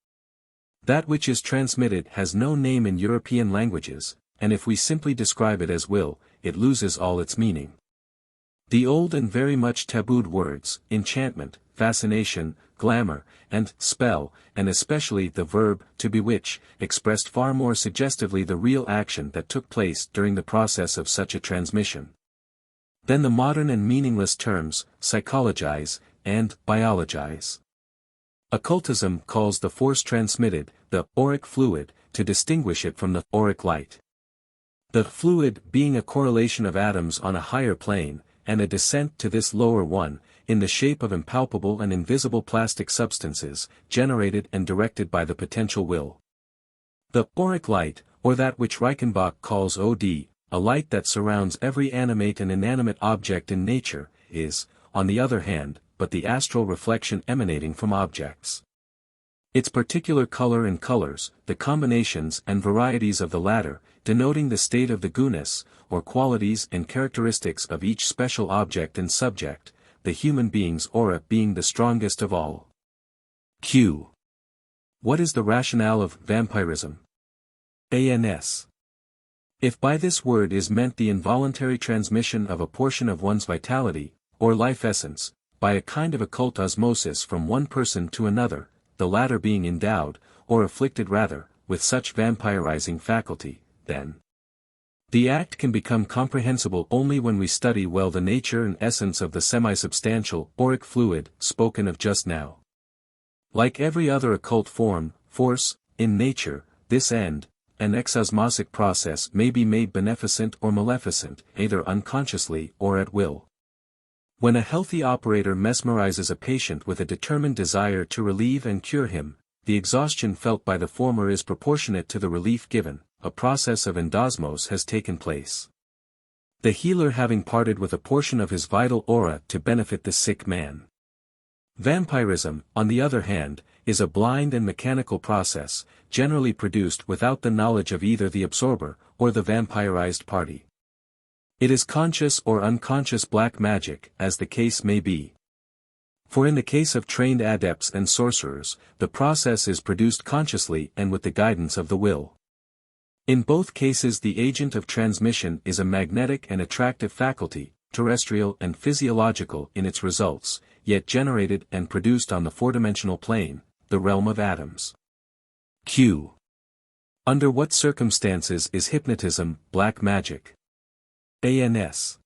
That which is transmitted has no name in European languages, and if we simply describe it as will, it loses all its meaning. The old and very much tabooed words, enchantment, fascination, glamour, and spell, and especially the verb, to bewitch, expressed far more suggestively the real action that took place during the process of such a transmission than the modern and meaningless terms, psychologize, and biologize. Occultism calls the force transmitted, the auric fluid, to distinguish it from the auric light. The fluid being a correlation of atoms on a higher plane, and a descent to this lower one, in the shape of impalpable and invisible plastic substances, generated and directed by the potential will. The auric light, or that which Reichenbach calls OD, a light that surrounds every animate and inanimate object in nature, is, on the other hand, but the astral reflection emanating from objects. Its particular color and colors, the combinations and varieties of the latter, denoting the state of the gunas, or qualities and characteristics of each special object and subject, the human being's aura being the strongest of all. Q. What is the rationale of vampirism? ANS. If by this word is meant the involuntary transmission of a portion of one's vitality, or life essence, by a kind of occult osmosis from one person to another, the latter being endowed, or afflicted rather, with such vampirizing faculty, then the act can become comprehensible only when we study well the nature and essence of the semi-substantial auric fluid spoken of just now. Like every other occult force, in nature, this end, an exosmosic process may be made beneficent or maleficent, either unconsciously or at will. When a healthy operator mesmerizes a patient with a determined desire to relieve and cure him, the exhaustion felt by the former is proportionate to the relief given. A process of endosmos has taken place, the healer having parted with a portion of his vital aura to benefit the sick man. Vampirism, on the other hand, is a blind and mechanical process, generally produced without the knowledge of either the absorber or the vampirized party. It is conscious or unconscious black magic, as the case may be. For in the case of trained adepts and sorcerers, the process is produced consciously and with the guidance of the will. In both cases the agent of transmission is a magnetic and attractive faculty, terrestrial and physiological in its results, yet generated and produced on the four-dimensional plane, the realm of atoms. Q. Under what circumstances is hypnotism black magic? ANS.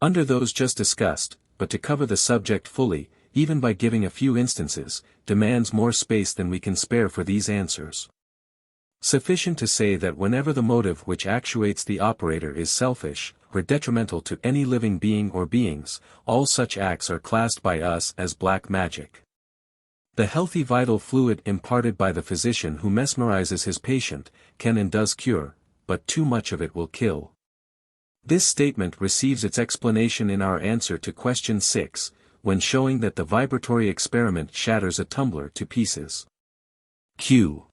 Under those just discussed, but to cover the subject fully, even by giving a few instances, demands more space than we can spare for these answers. Sufficient to say that whenever the motive which actuates the operator is selfish, or detrimental to any living being or beings, all such acts are classed by us as black magic. The healthy vital fluid imparted by the physician who mesmerizes his patient, can and does cure, but too much of it will kill. This statement receives its explanation in our answer to question 6, when showing that the vibratory experiment shatters a tumbler to pieces. Q.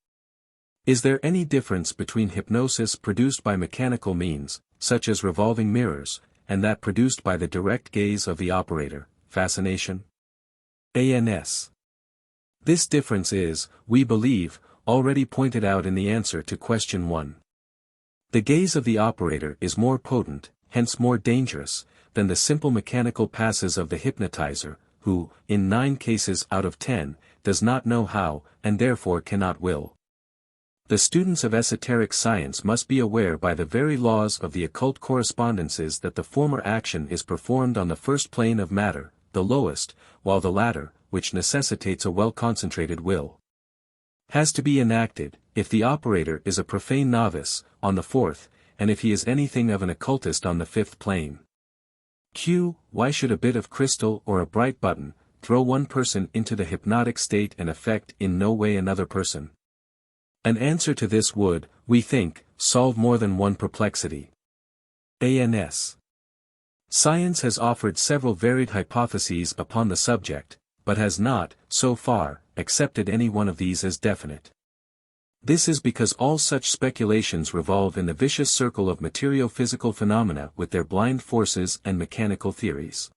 Is there any difference between hypnosis produced by mechanical means, such as revolving mirrors, and that produced by the direct gaze of the operator, fascination? ANS. This difference is, we believe, already pointed out in the answer to question 1. The gaze of the operator is more potent, hence more dangerous, than the simple mechanical passes of the hypnotizer, who, in 9 cases out of 10, does not know how, and therefore cannot will. The students of esoteric science must be aware by the very laws of the occult correspondences that the former action is performed on the first plane of matter, the lowest, while the latter, which necessitates a well-concentrated will, has to be enacted, if the operator is a profane novice, on the fourth, and if he is anything of an occultist on the fifth plane. Q. Why should a bit of crystal or a bright button throw one person into the hypnotic state and affect in no way another person? An answer to this would, we think, solve more than one perplexity. ANS. Science has offered several varied hypotheses upon the subject, but has not, so far, accepted any one of these as definite. This is because all such speculations revolve in the vicious circle of material-physical phenomena with their blind forces and mechanical theories.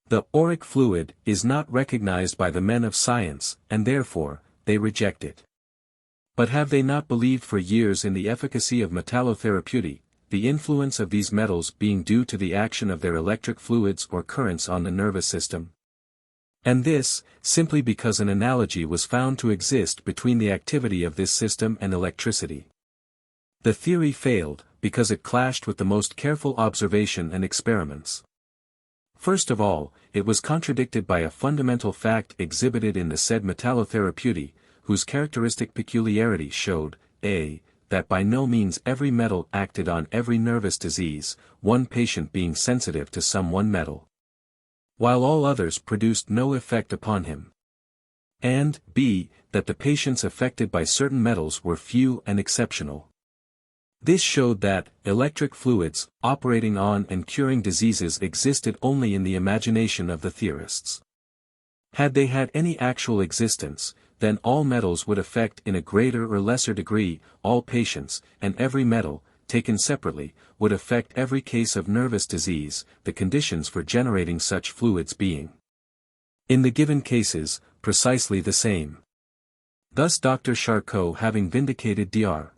The auric fluid is not recognized by the men of science, and therefore, they reject it. But have they not believed for years in the efficacy of metallotherapeutic, the influence of these metals being due to the action of their electric fluids or currents on the nervous system? And this, simply because an analogy was found to exist between the activity of this system and electricity. The theory failed, because it clashed with the most careful observation and experiments. First of all, it was contradicted by a fundamental fact exhibited in the said metallotherapeutic, whose characteristic peculiarity showed, a. that by no means every metal acted on every nervous disease, one patient being sensitive to some one metal, while all others produced no effect upon him. And, b. that the patients affected by certain metals were few and exceptional. This showed that, electric fluids, operating on and curing diseases existed only in the imagination of the theorists. Had they had any actual existence, then all metals would affect in a greater or lesser degree, all patients, and every metal, taken separately, would affect every case of nervous disease, the conditions for generating such fluids being, in the given cases, precisely the same. Thus Dr. Charcot having vindicated Dr.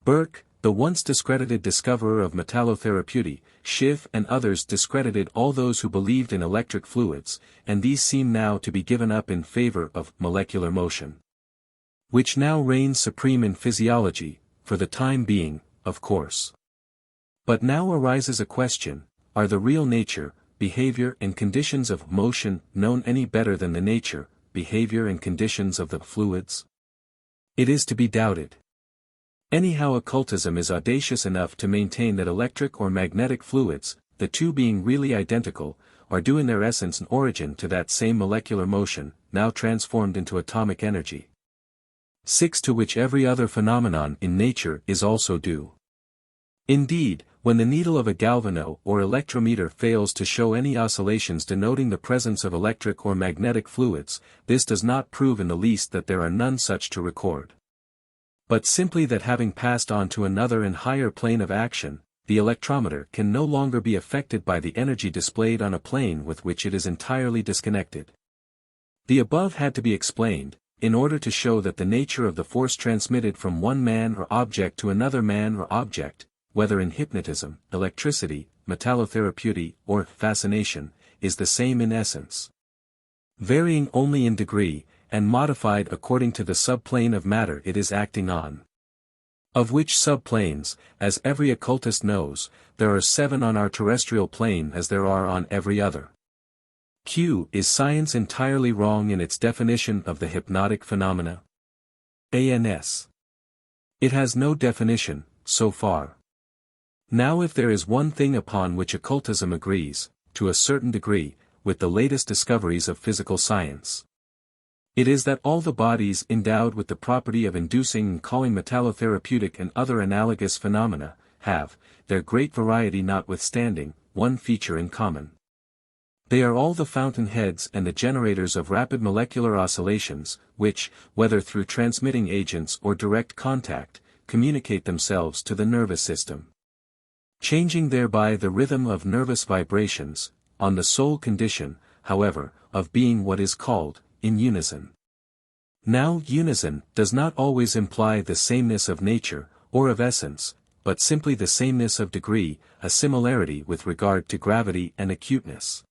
Burke, the once discredited discoverer of metallotherapeutic, Schiff and others discredited all those who believed in electric fluids, and these seem now to be given up in favor of molecular motion, which now reigns supreme in physiology, for the time being, of course. But now arises a question: are the real nature, behavior and conditions of motion known any better than the nature, behavior and conditions of the fluids? It is to be doubted. Anyhow, occultism is audacious enough to maintain that electric or magnetic fluids, the two being really identical, are due in their essence and origin to that same molecular motion, now transformed into atomic energy. 6 To which every other phenomenon in nature is also due. Indeed, when the needle of a galvano or electrometer fails to show any oscillations denoting the presence of electric or magnetic fluids, this does not prove in the least that there are none such to record, but simply that having passed on to another and higher plane of action, the electrometer can no longer be affected by the energy displayed on a plane with which it is entirely disconnected. The above had to be explained, in order to show that the nature of the force transmitted from one man or object to another man or object, whether in hypnotism, electricity, metallotherapeutic, or fascination, is the same in essence, varying only in degree, and modified according to the subplane of matter it is acting on. Of which subplanes, as every occultist knows, there are 7 on our terrestrial plane as there are on every other. Q. Is science entirely wrong in its definition of the hypnotic phenomena? ANS. It has no definition, so far. Now if there is one thing upon which occultism agrees, to a certain degree, with the latest discoveries of physical science, it is that all the bodies endowed with the property of inducing and calling metallotherapeutic and other analogous phenomena, have, their great variety notwithstanding, one feature in common. They are all the fountain heads and the generators of rapid molecular oscillations, which, whether through transmitting agents or direct contact, communicate themselves to the nervous system, changing thereby the rhythm of nervous vibrations, on the sole condition, however, of being what is called, in unison. Now unison does not always imply the sameness of nature, or of essence, but simply the sameness of degree, a similarity with regard to gravity and acuteness,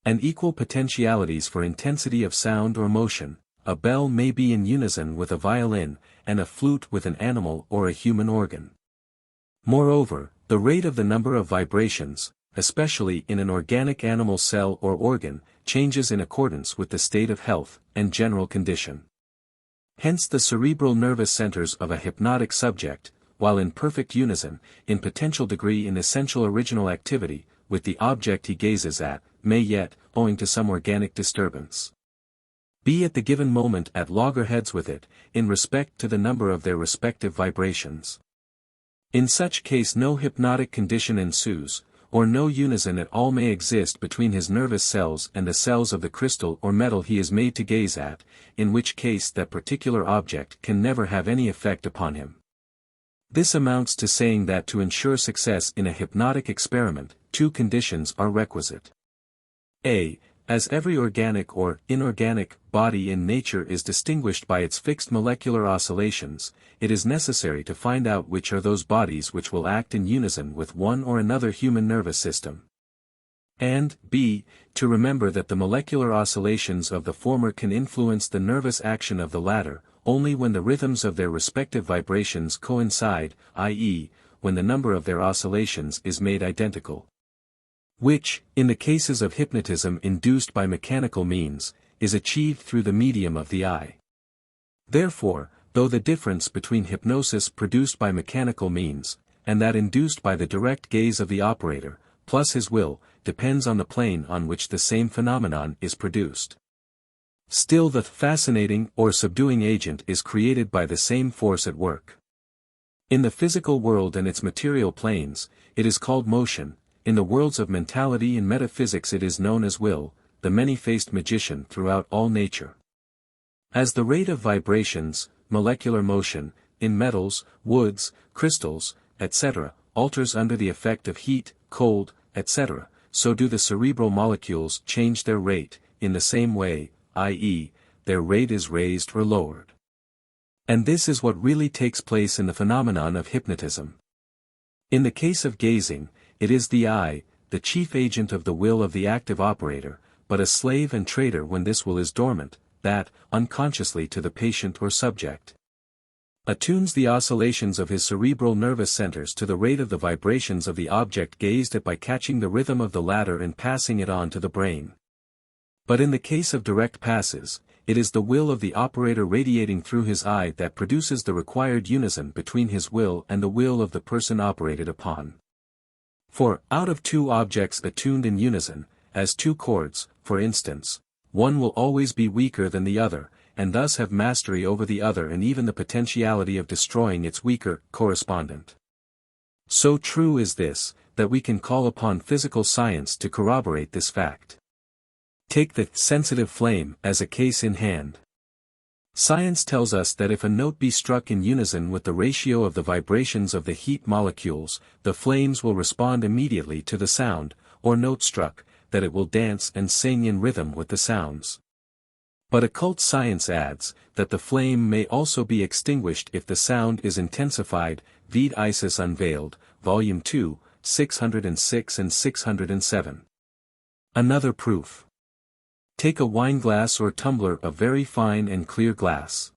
and equal potentialities for intensity of sound or motion. A bell may be in unison with a violin, and a flute with an animal or a human organ. Moreover, the rate of the number of vibrations, especially in an organic animal cell or organ, changes in accordance with the state of health and general condition. Hence the cerebral nervous centers of a hypnotic subject, while in perfect unison, in potential degree in essential original activity, with the object he gazes at, may yet, owing to some organic disturbance, be at the given moment at loggerheads with it, in respect to the number of their respective vibrations. In such case no hypnotic condition ensues, or no unison at all may exist between his nervous cells and the cells of the crystal or metal he is made to gaze at, in which case that particular object can never have any effect upon him. This amounts to saying that to ensure success in a hypnotic experiment, 2 conditions are requisite. A. As every organic or inorganic body in nature is distinguished by its fixed molecular oscillations, it is necessary to find out which are those bodies which will act in unison with one or another human nervous system. And, B. To remember that the molecular oscillations of the former can influence the nervous action of the latter, only when the rhythms of their respective vibrations coincide, i.e., when the number of their oscillations is made identical. Which, in the cases of hypnotism induced by mechanical means, is achieved through the medium of the eye. Therefore, though the difference between hypnosis produced by mechanical means, and that induced by the direct gaze of the operator, plus his will, depends on the plane on which the same phenomenon is produced, still the fascinating or subduing agent is created by the same force at work. In the physical world and its material planes, it is called motion. In the worlds of mentality and metaphysics it is known as will, the many-faced magician throughout all nature. As the rate of vibrations, molecular motion, in metals, woods, crystals, etc., alters under the effect of heat, cold, etc., so do the cerebral molecules change their rate, in the same way, i.e., their rate is raised or lowered. And this is what really takes place in the phenomenon of hypnotism. In the case of gazing, it is the eye, the chief agent of the will of the active operator, but a slave and traitor when this will is dormant, that, unconsciously to the patient or subject, attunes the oscillations of his cerebral nervous centers to the rate of the vibrations of the object gazed at by catching the rhythm of the latter and passing it on to the brain. But in the case of direct passes, it is the will of the operator radiating through his eye that produces the required unison between his will and the will of the person operated upon. For, out of two objects attuned in unison, as two chords, for instance, one will always be weaker than the other, and thus have mastery over the other and even the potentiality of destroying its weaker correspondent. So true is this, that we can call upon physical science to corroborate this fact. Take the sensitive flame as a case in hand. Science tells us that if a note be struck in unison with the ratio of the vibrations of the heat molecules, the flames will respond immediately to the sound, or note struck, that it will dance and sing in rhythm with the sounds. But occult science adds, that the flame may also be extinguished if the sound is intensified, vide Isis Unveiled, Volume 2, 606 and 607. Another proof. Take a wineglass or tumbler of very fine and clear glass.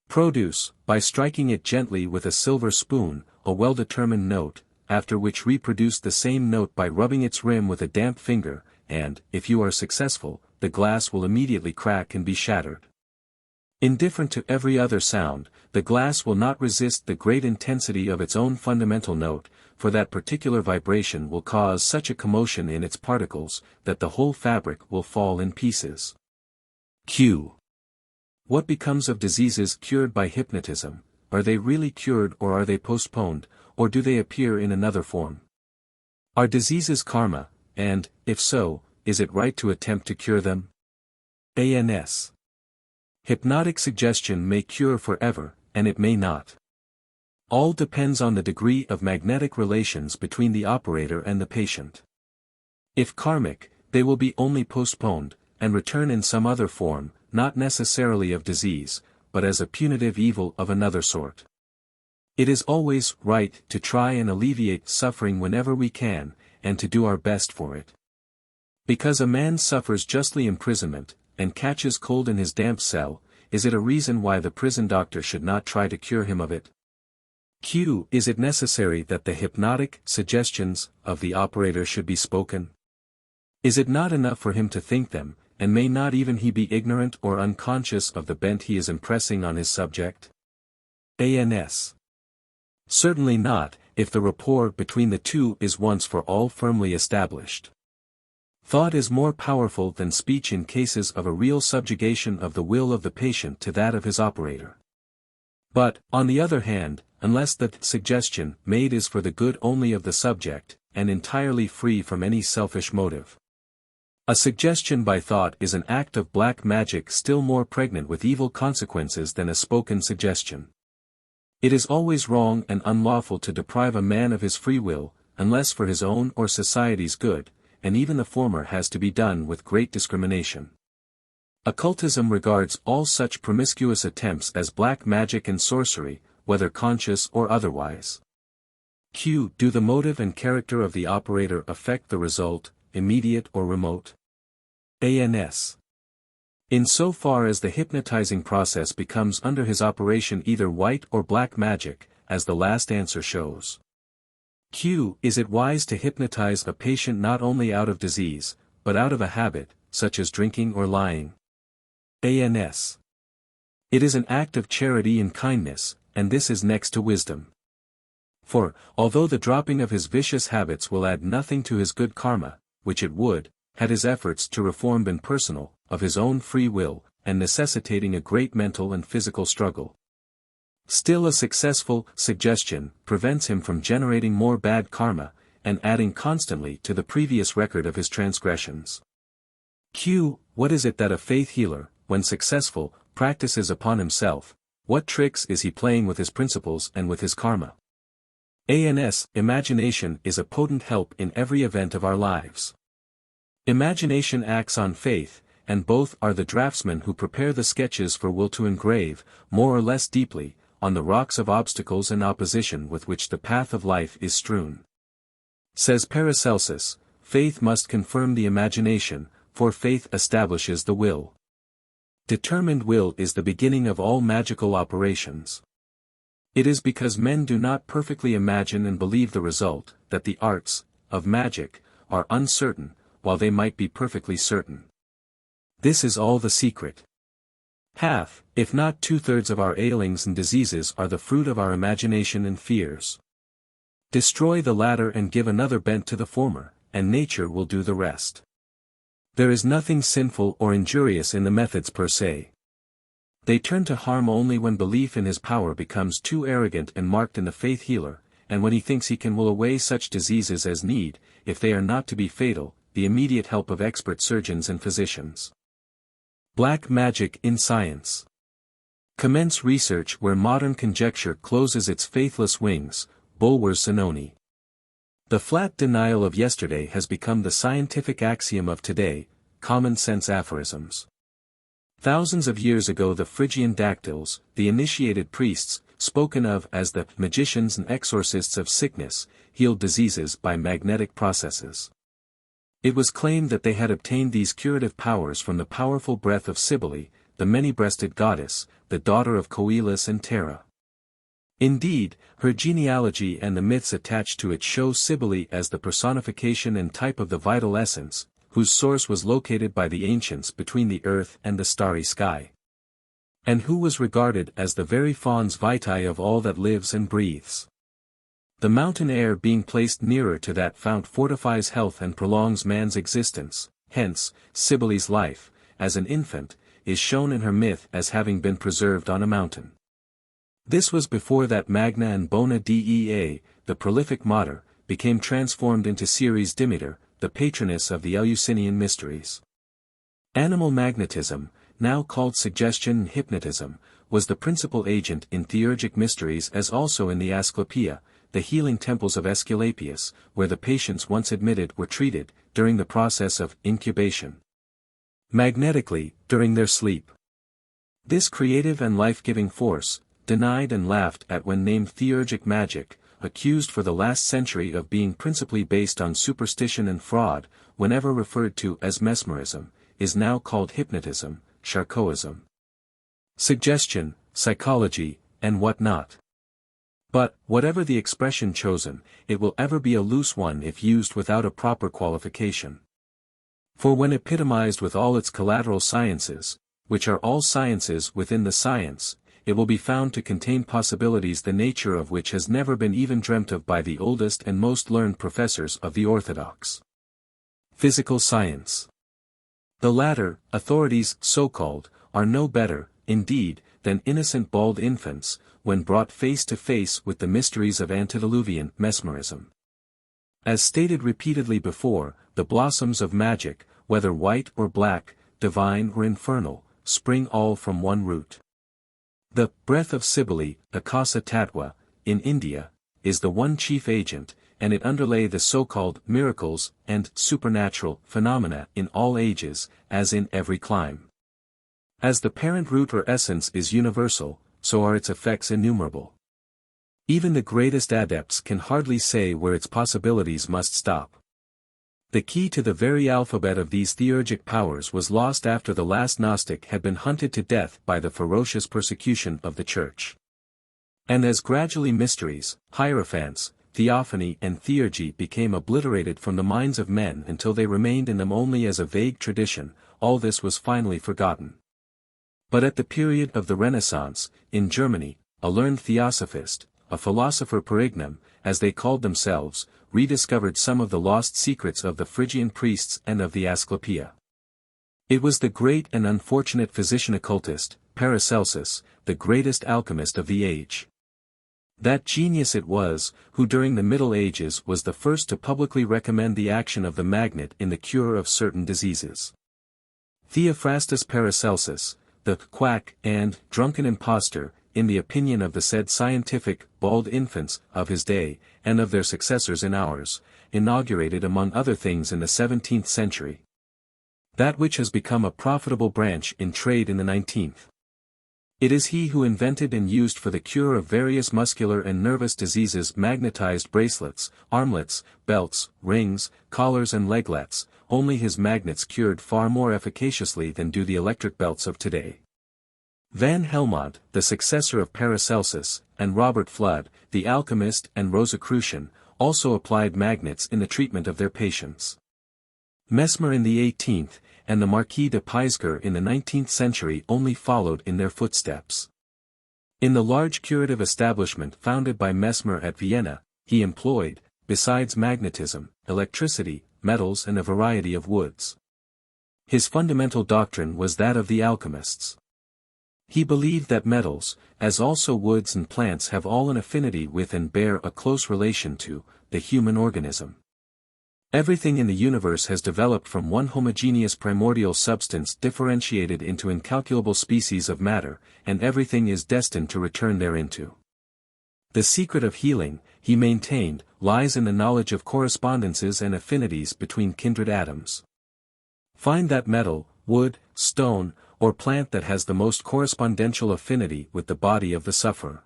Produce, by striking it gently with a silver spoon, a well-determined note, after which reproduce the same note by rubbing its rim with a damp finger, and, if you are successful, the glass will immediately crack and be shattered. Indifferent to every other sound, the glass will not resist the great intensity of its own fundamental note, for that particular vibration will cause such a commotion in its particles, that the whole fabric will fall in pieces. Q. What becomes of diseases cured by hypnotism? Are they really cured or are they postponed, or do they appear in another form? Are diseases karma, and, if so, is it right to attempt to cure them? ANS. Hypnotic suggestion may cure forever, and it may not. All depends on the degree of magnetic relations between the operator and the patient. If karmic, they will be only postponed, and return in some other form, not necessarily of disease, but as a punitive evil of another sort. It is always right to try and alleviate suffering whenever we can, and to do our best for it. Because a man suffers justly imprisonment, and catches cold in his damp cell, is it a reason why the prison doctor should not try to cure him of it? Q. Is it necessary that the hypnotic suggestions of the operator should be spoken? Is it not enough for him to think them, and may not even he be ignorant or unconscious of the bent he is impressing on his subject? ANS. Certainly not, if the rapport between the two is once for all firmly established. Thought is more powerful than speech in cases of a real subjugation of the will of the patient to that of his operator. But, on the other hand, unless the suggestion made is for the good only of the subject, and entirely free from any selfish motive. A suggestion by thought is an act of black magic still more pregnant with evil consequences than a spoken suggestion. It is always wrong and unlawful to deprive a man of his free will, unless for his own or society's good, and even the former has to be done with great discrimination. Occultism regards all such promiscuous attempts as black magic and sorcery, whether conscious or otherwise. Q. Do the motive and character of the operator affect the result, immediate or remote? ANS. In so far as the hypnotizing process becomes under his operation either white or black magic, as the last answer shows. Q. Is it wise to hypnotize a patient not only out of disease, but out of a habit, such as drinking or lying? ANS. It is an act of charity and kindness, and this is next to wisdom. For, although the dropping of his vicious habits will add nothing to his good karma, which it would, had his efforts to reform been personal, of his own free will, and necessitating a great mental and physical struggle, still a successful suggestion prevents him from generating more bad karma, and adding constantly to the previous record of his transgressions. Q. What is it that a faith healer, when successful, practices upon himself? What tricks is he playing with his principles and with his karma? ANS. Imagination is a potent help in every event of our lives. Imagination acts on faith, and both are the draftsmen who prepare the sketches for will to engrave, more or less deeply, on the rocks of obstacles and opposition with which the path of life is strewn. Says Paracelsus, faith must confirm the imagination, for faith establishes the will. Determined will is the beginning of all magical operations. It is because men do not perfectly imagine and believe the result, that the arts of magic are uncertain, while they might be perfectly certain. This is all the secret. Half, if not 2/3 of our ailings and diseases are the fruit of our imagination and fears. Destroy the latter and give another bent to the former, and nature will do the rest. There is nothing sinful or injurious in the methods per se. They turn to harm only when belief in his power becomes too arrogant and marked in the faith healer, and when he thinks he can will away such diseases as need, if they are not to be fatal, the immediate help of expert surgeons and physicians. Black magic in science. Commence research where modern conjecture closes its faithless wings, Bulwer's Zanoni. The flat denial of yesterday has become the scientific axiom of today, common sense aphorisms. Thousands of years ago the Phrygian dactyls, the initiated priests, spoken of as the magicians and exorcists of sickness, healed diseases by magnetic processes. It was claimed that they had obtained these curative powers from the powerful breath of Cybele, the many-breasted goddess, the daughter of Coelus and Terra. Indeed, her genealogy and the myths attached to it show Cybele as the personification and type of the vital essence, whose source was located by the ancients between the earth and the starry sky, and who was regarded as the very fons vitae of all that lives and breathes. The mountain air being placed nearer to that fount fortifies health and prolongs man's existence, hence, Cybele's life, as an infant, is shown in her myth as having been preserved on a mountain. This was before that Magna and Bona Dea, the prolific Mater, became transformed into Ceres Demeter, the patroness of the Eleusinian mysteries. Animal magnetism, now called suggestion and hypnotism, was the principal agent in theurgic mysteries as also in the Asclepiae, the healing temples of Aesculapius, where the patients once admitted were treated, during the process of incubation, magnetically, during their sleep. This creative and life-giving force, denied and laughed at when named theurgic magic, accused for the last century of being principally based on superstition and fraud, whenever referred to as mesmerism, is now called hypnotism, Charcotism, suggestion, psychology, and what not. But, whatever the expression chosen, it will ever be a loose one if used without a proper qualification. For when epitomized with all its collateral sciences, which are all sciences within the science, it will be found to contain possibilities the nature of which has never been even dreamt of by the oldest and most learned professors of the orthodox physical science. The latter, authorities, so-called, are no better, indeed, than innocent bald infants, when brought face to face with the mysteries of antediluvian mesmerism. As stated repeatedly before, the blossoms of magic, whether white or black, divine or infernal, spring all from one root. The breath of Cybele, Akasa Tattva, in India, is the one chief agent, and it underlay the so-called miracles and supernatural phenomena in all ages, as in every clime. As the parent root or essence is universal, so are its effects innumerable. Even the greatest adepts can hardly say where its possibilities must stop. The key to the very alphabet of these theurgic powers was lost after the last Gnostic had been hunted to death by the ferocious persecution of the Church. And as gradually mysteries, hierophants, theophany and theurgy became obliterated from the minds of men until they remained in them only as a vague tradition, all this was finally forgotten. But at the period of the Renaissance, in Germany, a learned theosophist, a philosopher per ignem, as they called themselves, rediscovered some of the lost secrets of the Phrygian priests and of the Asclepia. It was the great and unfortunate physician occultist, Paracelsus, the greatest alchemist of the age. That genius it was, who during the Middle Ages was the first to publicly recommend the action of the magnet in the cure of certain diseases. Theophrastus Paracelsus, the quack and drunken impostor, in the opinion of the said scientific, bald infants of his day, and of their successors in ours, inaugurated among other things in the 17th century that which has become a profitable branch in trade in the 19th. It is he who invented and used for the cure of various muscular and nervous diseases magnetized bracelets, armlets, belts, rings, collars and leglets. Only his magnets cured far more efficaciously than do the electric belts of today. Van Helmont, the successor of Paracelsus, and Robert Fludd, the alchemist and Rosicrucian, also applied magnets in the treatment of their patients. Mesmer in the 18th, and the Marquis de Peisker in the 19th century only followed in their footsteps. In the large curative establishment founded by Mesmer at Vienna, he employed, besides magnetism, electricity, metals and a variety of woods. His fundamental doctrine was that of the alchemists. He believed that metals, as also woods and plants have all an affinity with and bear a close relation to, the human organism. Everything in the universe has developed from one homogeneous primordial substance differentiated into incalculable species of matter, and everything is destined to return thereinto. The secret of healing, he maintained, lies in the knowledge of correspondences and affinities between kindred atoms. Find that metal, wood, stone, or plant that has the most correspondential affinity with the body of the sufferer.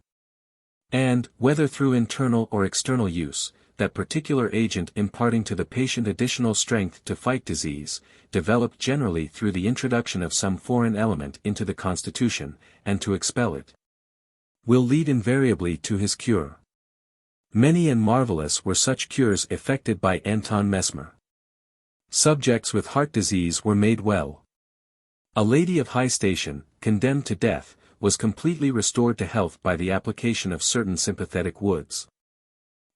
And, whether through internal or external use, that particular agent imparting to the patient additional strength to fight disease, developed generally through the introduction of some foreign element into the constitution, and to expel it, will lead invariably to his cure. Many and marvelous were such cures effected by Anton Mesmer. Subjects with heart disease were made well. A lady of high station, condemned to death, was completely restored to health by the application of certain sympathetic woods.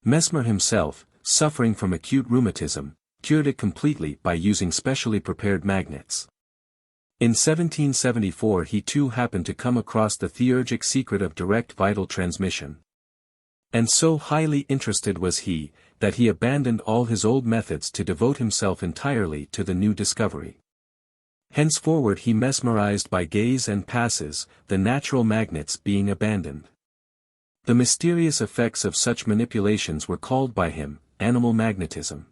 Mesmer himself, suffering from acute rheumatism, cured it completely by using specially prepared magnets. In 1774 he too happened to come across the theurgic secret of direct vital transmission. And so highly interested was he, that he abandoned all his old methods to devote himself entirely to the new discovery. Henceforward he mesmerized by gaze and passes, the natural magnets being abandoned. The mysterious effects of such manipulations were called by him, animal magnetism.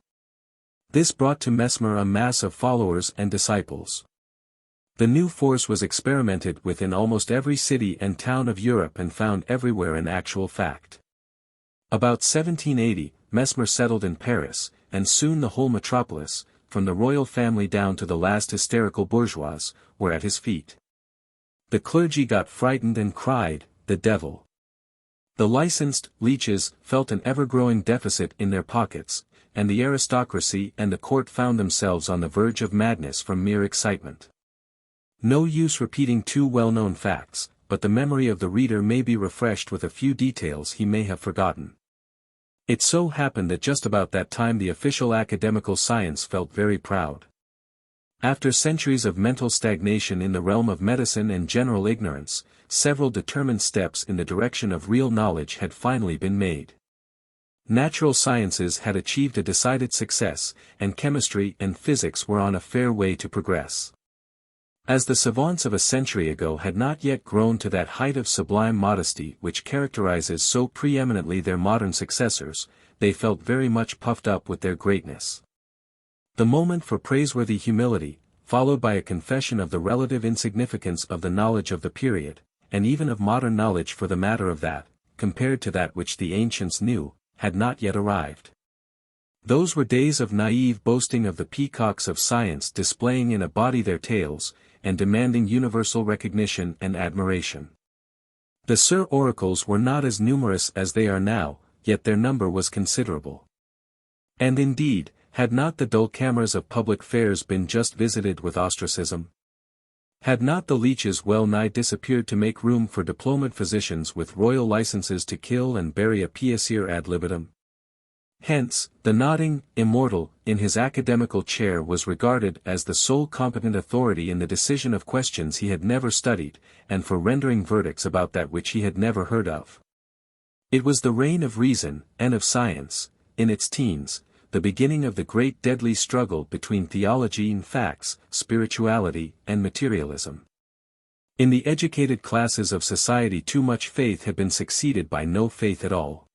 This brought to Mesmer a mass of followers and disciples. The new force was experimented with in almost every city and town of Europe and found everywhere an actual fact. About 1780, Mesmer settled in Paris, and soon the whole metropolis, from the royal family down to the last hysterical bourgeois, were at his feet. The clergy got frightened and cried, "The devil!" The licensed leeches felt an ever-growing deficit in their pockets, and the aristocracy and the court found themselves on the verge of madness from mere excitement. No use repeating two well-known facts, but the memory of the reader may be refreshed with a few details he may have forgotten. It so happened that just about that time the official academical science felt very proud. After centuries of mental stagnation in the realm of medicine and general ignorance, several determined steps in the direction of real knowledge had finally been made. Natural sciences had achieved a decided success, and chemistry and physics were on a fair way to progress. As the savants of a century ago had not yet grown to that height of sublime modesty which characterizes so preeminently their modern successors, they felt very much puffed up with their greatness. The moment for praiseworthy humility, followed by a confession of the relative insignificance of the knowledge of the period, and even of modern knowledge for the matter of that, compared to that which the ancients knew, had not yet arrived. Those were days of naive boasting of the peacocks of science displaying in a body their tails, and demanding universal recognition and admiration. The Sir Oracles were not as numerous as they are now, yet their number was considerable. And indeed, had not the dull cameras of public fairs been just visited with ostracism? Had not the leeches well nigh disappeared to make room for diplomaed physicians with royal licenses to kill and bury a piacer ad libitum? Hence, the nodding immortal in his academical chair was regarded as the sole competent authority in the decision of questions he had never studied, and for rendering verdicts about that which he had never heard of. It was the reign of reason, and of science, in its teens, the beginning of the great deadly struggle between theology and facts, spirituality and materialism. In the educated classes of society too much faith had been succeeded by no faith at all.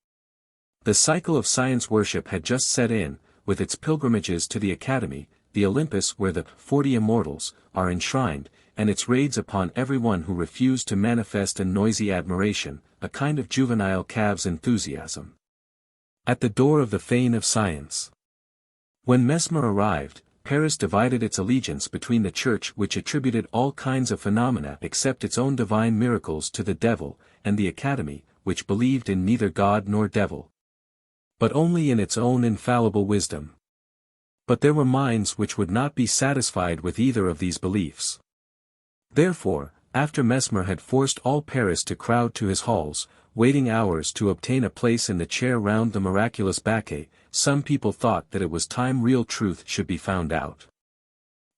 The cycle of science worship had just set in, with its pilgrimages to the Academy, the Olympus where the 40 immortals are enshrined, and its raids upon everyone who refused to manifest a noisy admiration, a kind of juvenile calves enthusiasm. At the door of the fane of science. When Mesmer arrived, Paris divided its allegiance between the Church which attributed all kinds of phenomena except its own divine miracles to the devil, and the Academy, which believed in neither God nor devil, but only in its own infallible wisdom. But there were minds which would not be satisfied with either of these beliefs. Therefore, after Mesmer had forced all Paris to crowd to his halls, waiting hours to obtain a place in the chair round the miraculous Bacchae, some people thought that it was time real truth should be found out.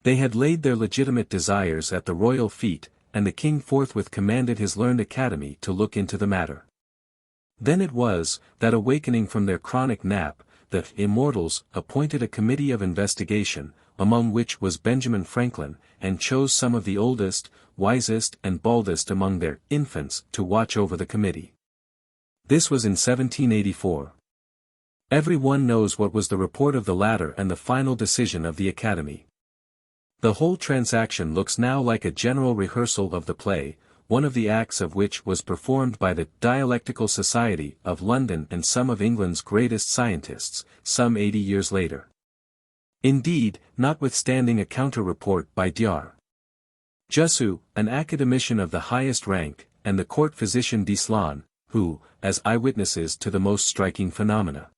They had laid their legitimate desires at the royal feet, and the king forthwith commanded his learned Academy to look into the matter. Then it was, that awakening from their chronic nap, the immortals appointed a committee of investigation, among which was Benjamin Franklin, and chose some of the oldest, wisest and baldest among their infants to watch over the committee. This was in 1784. Every one knows what was the report of the latter and the final decision of the Academy. The whole transaction looks now like a general rehearsal of the play, one of the acts of which was performed by the Dialectical Society of London and some of England's greatest scientists, some 80 years later. Indeed, notwithstanding a counter-report by Dr. Jussieu, an academician of the highest rank, and the court physician D'Islan, who, as eyewitnesses to the most striking phenomena,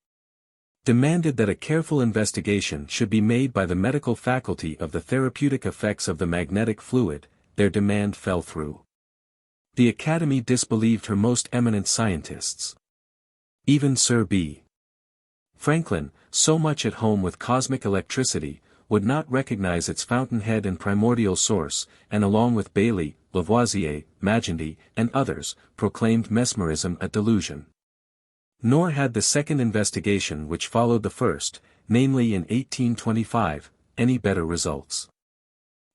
demanded that a careful investigation should be made by the medical faculty of the therapeutic effects of the magnetic fluid, their demand fell through. The Academy disbelieved her most eminent scientists. Even Sir B. Franklin, so much at home with cosmic electricity, would not recognize its fountainhead and primordial source, and along with Bailly, Lavoisier, Magendie, and others, proclaimed mesmerism a delusion. Nor had the second investigation which followed the first, namely in 1825, any better results.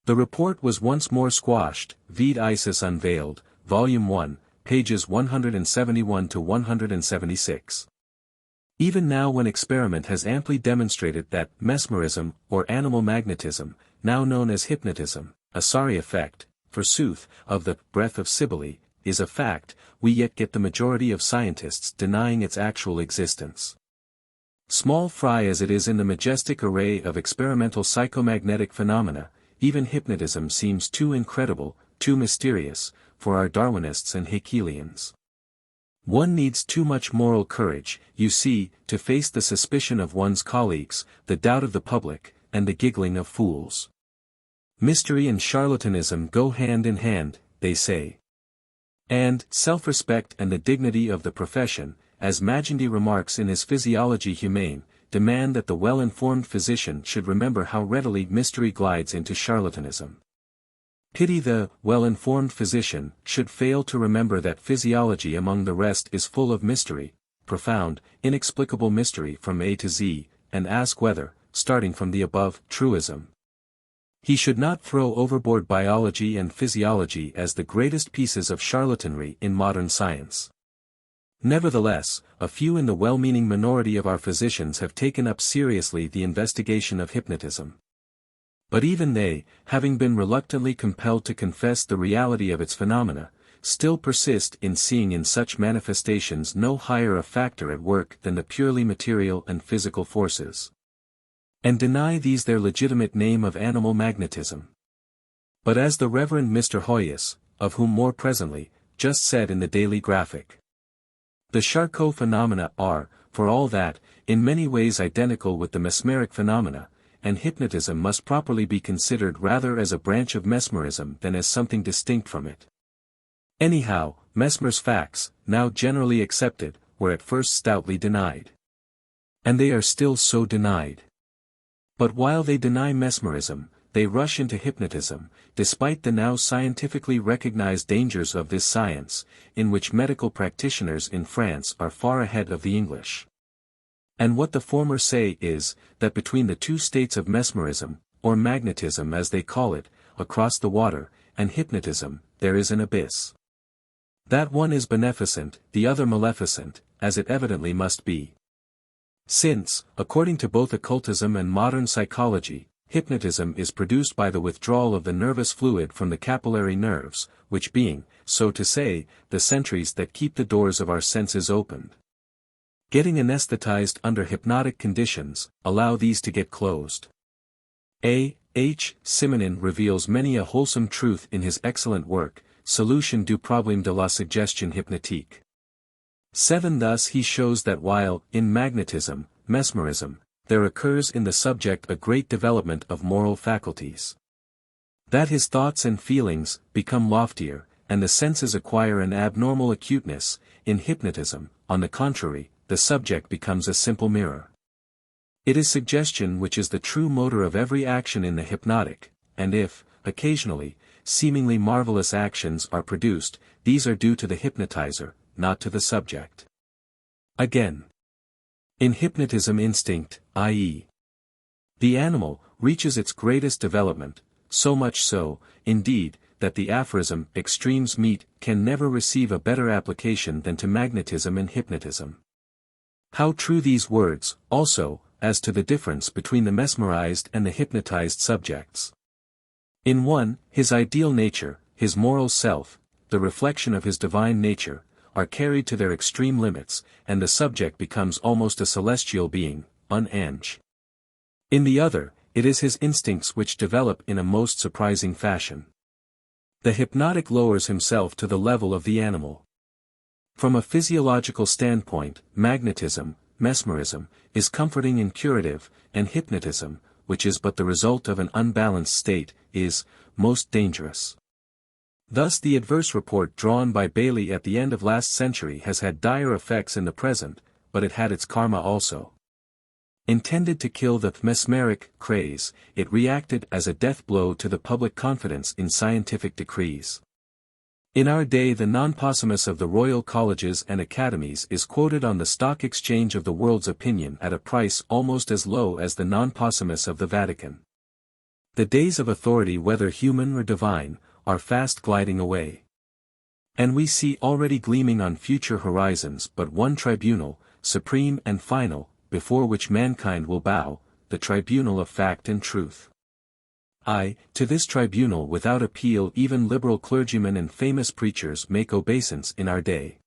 The report was once more squashed, vide Isis Unveiled, Volume 1, pages 171 to 176. Even now when experiment has amply demonstrated that mesmerism, or animal magnetism, now known as hypnotism, a sorry effect, forsooth, of the breath of Cybele, is a fact, we yet get the majority of scientists denying its actual existence. Small fry as it is in the majestic array of experimental psychomagnetic phenomena, even hypnotism seems too incredible, too mysterious, for our Darwinists and Hegelians. One needs too much moral courage, you see, to face the suspicion of one's colleagues, the doubt of the public, and the giggling of fools. Mystery and charlatanism go hand in hand, they say. And self-respect and the dignity of the profession, as Magendie remarks in his Physiologie Humaine, demand that the well-informed physician should remember how readily mystery glides into charlatanism. Pity the well-informed physician should fail to remember that physiology among the rest is full of mystery, profound, inexplicable mystery from A to Z, and ask whether, starting from the above truism, he should not throw overboard biology and physiology as the greatest pieces of charlatanry in modern science. Nevertheless, a few in the well-meaning minority of our physicians have taken up seriously the investigation of hypnotism. But even they, having been reluctantly compelled to confess the reality of its phenomena, still persist in seeing in such manifestations no higher a factor at work than the purely material and physical forces, and deny these their legitimate name of animal magnetism. But as the Reverend Mr. Hoyes, of whom more presently, just said in the Daily Graphic, the Charcot phenomena are, for all that, in many ways identical with the mesmeric phenomena, and hypnotism must properly be considered rather as a branch of mesmerism than as something distinct from it. Anyhow, Mesmer's facts, now generally accepted, were at first stoutly denied. And they are still so denied. But while they deny mesmerism, they rush into hypnotism, despite the now scientifically recognized dangers of this science, in which medical practitioners in France are far ahead of the English. And what the former say is, that between the two states of mesmerism, or magnetism as they call it, across the water, and hypnotism, there is an abyss. That one is beneficent, the other maleficent, as it evidently must be. Since, according to both occultism and modern psychology, hypnotism is produced by the withdrawal of the nervous fluid from the capillary nerves, which being, so to say, the sentries that keep the doors of our senses opened. Getting anesthetized under hypnotic conditions, allow these to get closed. A. H. Simonin reveals many a wholesome truth in his excellent work, Solution du problème de la suggestion hypnotique. 7. Thus he shows that while, in magnetism, mesmerism, there occurs in the subject a great development of moral faculties, that his thoughts and feelings become loftier, and the senses acquire an abnormal acuteness. In hypnotism, on the contrary, the subject becomes a simple mirror. It is suggestion which is the true motor of every action in the hypnotic, and if, occasionally, seemingly marvelous actions are produced, these are due to the hypnotizer, not to the subject. Again, in hypnotism instinct, i.e., the animal, reaches its greatest development, so much so, indeed, that the aphorism extremes meet can never receive a better application than to magnetism and hypnotism. How true these words, also, as to the difference between the mesmerized and the hypnotized subjects. In one, his ideal nature, his moral self, the reflection of his divine nature, are carried to their extreme limits, and the subject becomes almost a celestial being, un ange. In the other, it is his instincts which develop in a most surprising fashion. The hypnotic lowers himself to the level of the animal. From a physiological standpoint, magnetism, mesmerism, is comforting and curative, and hypnotism, which is but the result of an unbalanced state, is most dangerous. Thus the adverse report drawn by Bailey at the end of last century has had dire effects in the present, but it had its karma also. Intended to kill the mesmeric craze, it reacted as a death blow to the public confidence in scientific decrees. In our day the non-possumus of the Royal Colleges and Academies is quoted on the stock exchange of the world's opinion at a price almost as low as the non-possumus of the Vatican. The days of authority, whether human or divine, are fast gliding away. And we see already gleaming on future horizons but one tribunal, supreme and final, before which mankind will bow, the tribunal of fact and truth. To this tribunal without appeal even liberal clergymen and famous preachers make obeisance in our day.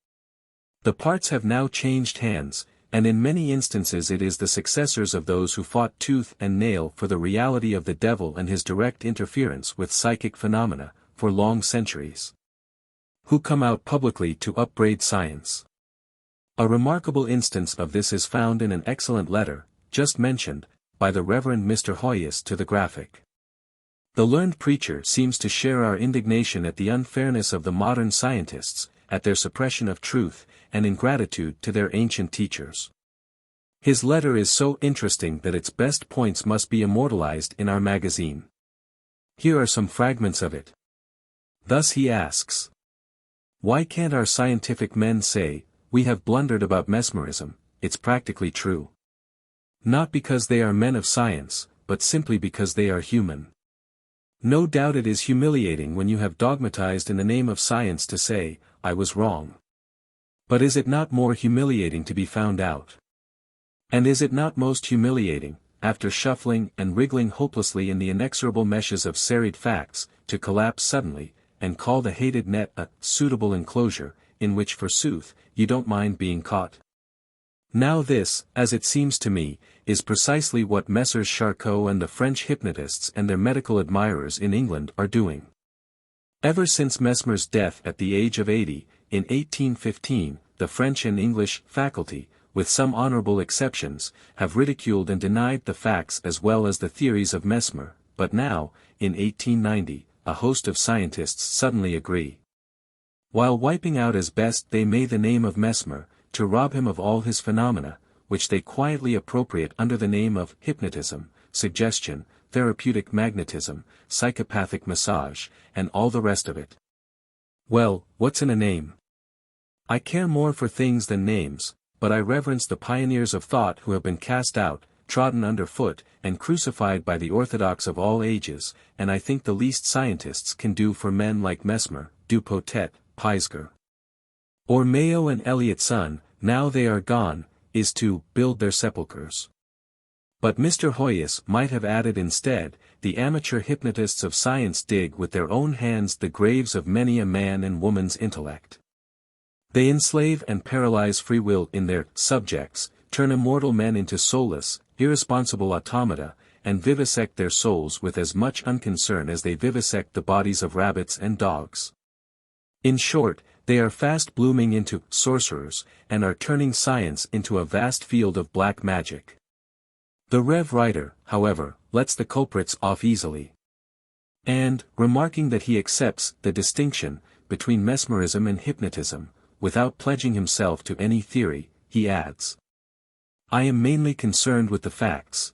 The parts have now changed hands, and in many instances it is the successors of those who fought tooth and nail for the reality of the devil and his direct interference with psychic phenomena, for long centuries, who come out publicly to upbraid science. A remarkable instance of this is found in an excellent letter, just mentioned, by the Reverend Mr. Hoyes to the Graphic. The learned preacher seems to share our indignation at the unfairness of the modern scientists, at their suppression of truth, and ingratitude to their ancient teachers. His letter is so interesting that its best points must be immortalized in our magazine. Here are some fragments of it. Thus he asks, why can't our scientific men say, we have blundered about mesmerism, it's practically true. Not because they are men of science, but simply because they are human. No doubt it is humiliating when you have dogmatized in the name of science to say, I was wrong. But is it not more humiliating to be found out? And is it not most humiliating, after shuffling and wriggling hopelessly in the inexorable meshes of serried facts, to collapse suddenly, and call the hated net a suitable enclosure, in which forsooth, you don't mind being caught? Now this, as it seems to me, is precisely what Messrs. Charcot and the French hypnotists and their medical admirers in England are doing. Ever since Mesmer's death at the age of 80, in 1815, the French and English faculty, with some honorable exceptions, have ridiculed and denied the facts as well as the theories of Mesmer, but now, in 1890, a host of scientists suddenly agree, while wiping out as best they may the name of Mesmer, to rob him of all his phenomena, which they quietly appropriate under the name of hypnotism, suggestion, therapeutic magnetism, psychopathic massage, and all the rest of it. Well, what's in a name? I care more for things than names, but I reverence the pioneers of thought who have been cast out, trodden underfoot, and crucified by the orthodox of all ages, and I think the least scientists can do for men like Mesmer, Dupotet, Peisger, or Mayo and Eliot's son, now they are gone, is to build their sepulchres. But Mr. Hoyes might have added instead, the amateur hypnotists of science dig with their own hands the graves of many a man and woman's intellect. They enslave and paralyze free will in their subjects, turn immortal men into soulless, irresponsible automata, and vivisect their souls with as much unconcern as they vivisect the bodies of rabbits and dogs. In short, they are fast blooming into sorcerers, and are turning science into a vast field of black magic. The Rev. Writer, however, lets the culprits off easily. And, remarking that he accepts the distinction between mesmerism and hypnotism, without pledging himself to any theory, he adds, I am mainly concerned with the facts.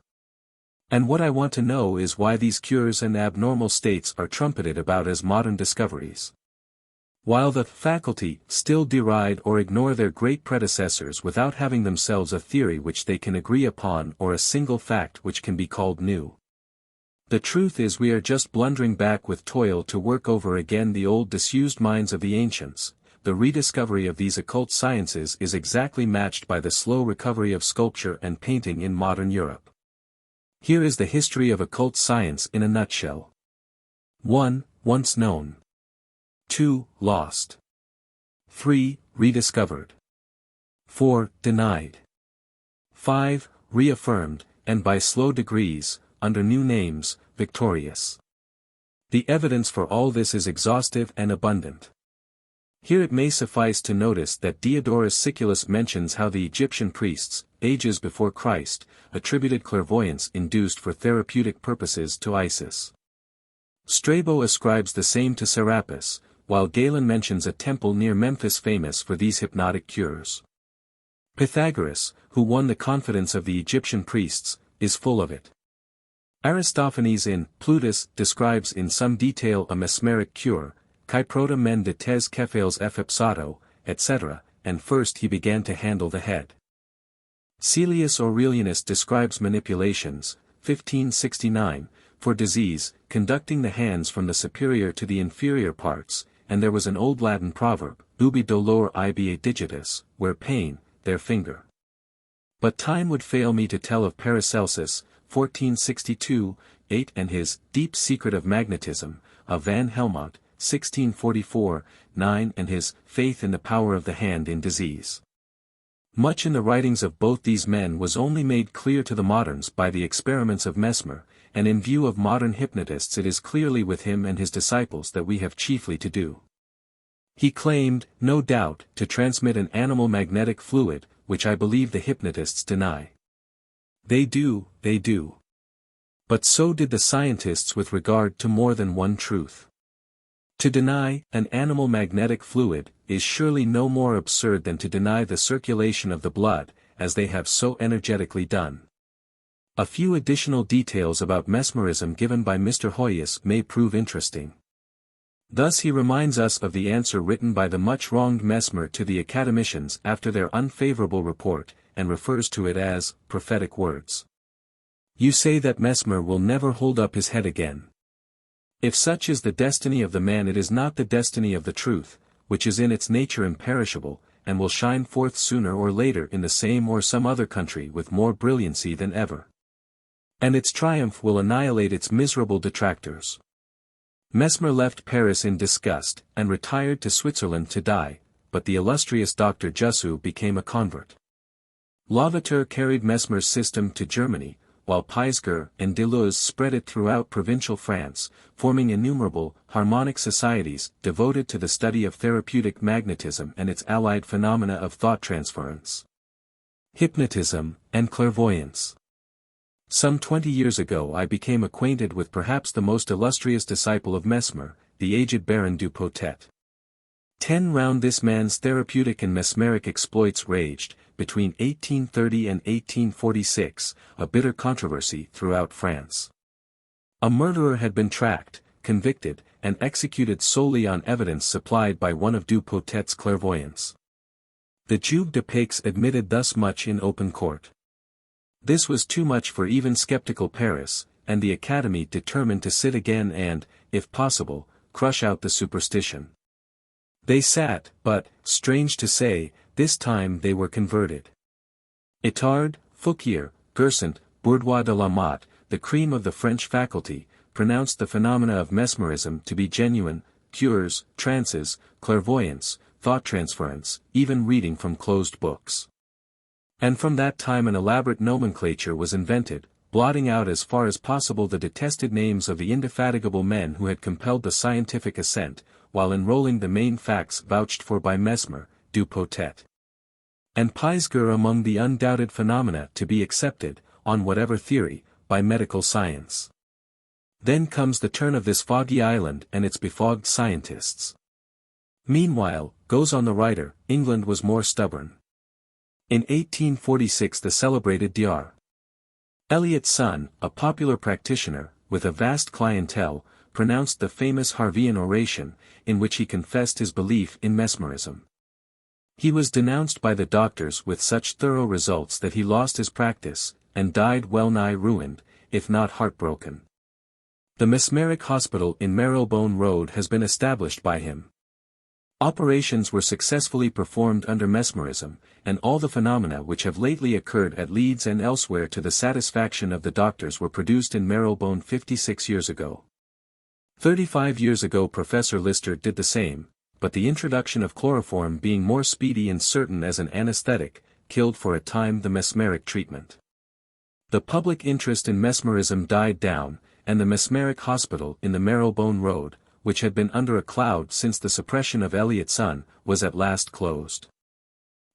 And what I want to know is why these cures and abnormal states are trumpeted about as modern discoveries, while the faculty still deride or ignore their great predecessors without having themselves a theory which they can agree upon or a single fact which can be called new. The truth is we are just blundering back with toil to work over again the old disused minds of the ancients. The rediscovery of these occult sciences is exactly matched by the slow recovery of sculpture and painting in modern Europe. Here is the history of occult science in a nutshell. 1. Once known. 2. Lost. 3. Rediscovered. 4. Denied. 5. Reaffirmed, and by slow degrees, under new names, victorious. The evidence for all this is exhaustive and abundant. Here it may suffice to notice that Diodorus Siculus mentions how the Egyptian priests, ages before Christ, attributed clairvoyance induced for therapeutic purposes to Isis. Strabo ascribes the same to Serapis, while Galen mentions a temple near Memphis famous for these hypnotic cures. Pythagoras, who won the confidence of the Egyptian priests, is full of it. Aristophanes in Plutus describes in some detail a mesmeric cure, Kyprota men de tes kephales ephipsato, etc., and first he began to handle the head. Caelius Aurelianus describes manipulations, 1569, for disease, conducting the hands from the superior to the inferior parts, and there was an old Latin proverb, ubi dolor ibi digitus, where pain, their finger. But time would fail me to tell of Paracelsus, 1462, 8 and his Deep Secret of Magnetism, of Van Helmont, 1644, 9 and his Faith in the Power of the Hand in Disease. Much in the writings of both these men was only made clear to the moderns by the experiments of Mesmer, and in view of modern hypnotists it is clearly with him and his disciples that we have chiefly to do. He claimed, no doubt, to transmit an animal magnetic fluid, which I believe the hypnotists deny. They do. But so did the scientists with regard to more than one truth. To deny an animal magnetic fluid is surely no more absurd than to deny the circulation of the blood, as they have so energetically done. A few additional details about mesmerism given by Mr. Hoyes may prove interesting. Thus he reminds us of the answer written by the much-wronged Mesmer to the academicians after their unfavorable report, and refers to it as prophetic words. You say that Mesmer will never hold up his head again. If such is the destiny of the man, it is not the destiny of the truth, which is in its nature imperishable, and will shine forth sooner or later in the same or some other country with more brilliancy than ever. And its triumph will annihilate its miserable detractors. Mesmer left Paris in disgust, and retired to Switzerland to die, but the illustrious Dr. Jussieu became a convert. Lavater carried Mesmer's system to Germany, while Pisger and Deleuze spread it throughout provincial France, forming innumerable, harmonic societies devoted to the study of therapeutic magnetism and its allied phenomena of thought transference, hypnotism, and clairvoyance. Some 20 years ago I became acquainted with perhaps the most illustrious disciple of Mesmer, the aged Baron du Potet. 10 round this man's therapeutic and mesmeric exploits raged, between 1830 and 1846, a bitter controversy throughout France. A murderer had been tracked, convicted, and executed solely on evidence supplied by one of du Potet's clairvoyants. The Juge de Paix admitted thus much in open court. This was too much for even skeptical Paris, and the Academy determined to sit again and, if possible, crush out the superstition. They sat, but, strange to say, this time they were converted. Itard, Fouquier, Gersant, Bourdois de la Motte, the cream of the French faculty, pronounced the phenomena of mesmerism to be genuine, cures, trances, clairvoyance, thought transference, even reading from closed books. And from that time an elaborate nomenclature was invented, blotting out as far as possible the detested names of the indefatigable men who had compelled the scientific assent, while enrolling the main facts vouched for by Mesmer, du Potet, and Pisger among the undoubted phenomena to be accepted, on whatever theory, by medical science. Then comes the turn of this foggy island and its befogged scientists. Meanwhile, goes on the writer, England was more stubborn. In 1846 the celebrated Dr. Eliot's son, a popular practitioner, with a vast clientele, pronounced the famous Harveian oration, in which he confessed his belief in mesmerism. He was denounced by the doctors with such thorough results that he lost his practice, and died well-nigh ruined, if not heartbroken. The Mesmeric Hospital in Marylebone Road has been established by him. Operations were successfully performed under mesmerism, and all the phenomena which have lately occurred at Leeds and elsewhere to the satisfaction of the doctors were produced in Marylebone 56 years ago. 35 years ago Professor Lister did the same, but the introduction of chloroform being more speedy and certain as an anesthetic, killed for a time the mesmeric treatment. The public interest in mesmerism died down, and the Mesmeric Hospital in the Marylebone Road, which had been under a cloud since the suppression of Eliot's son, was at last closed.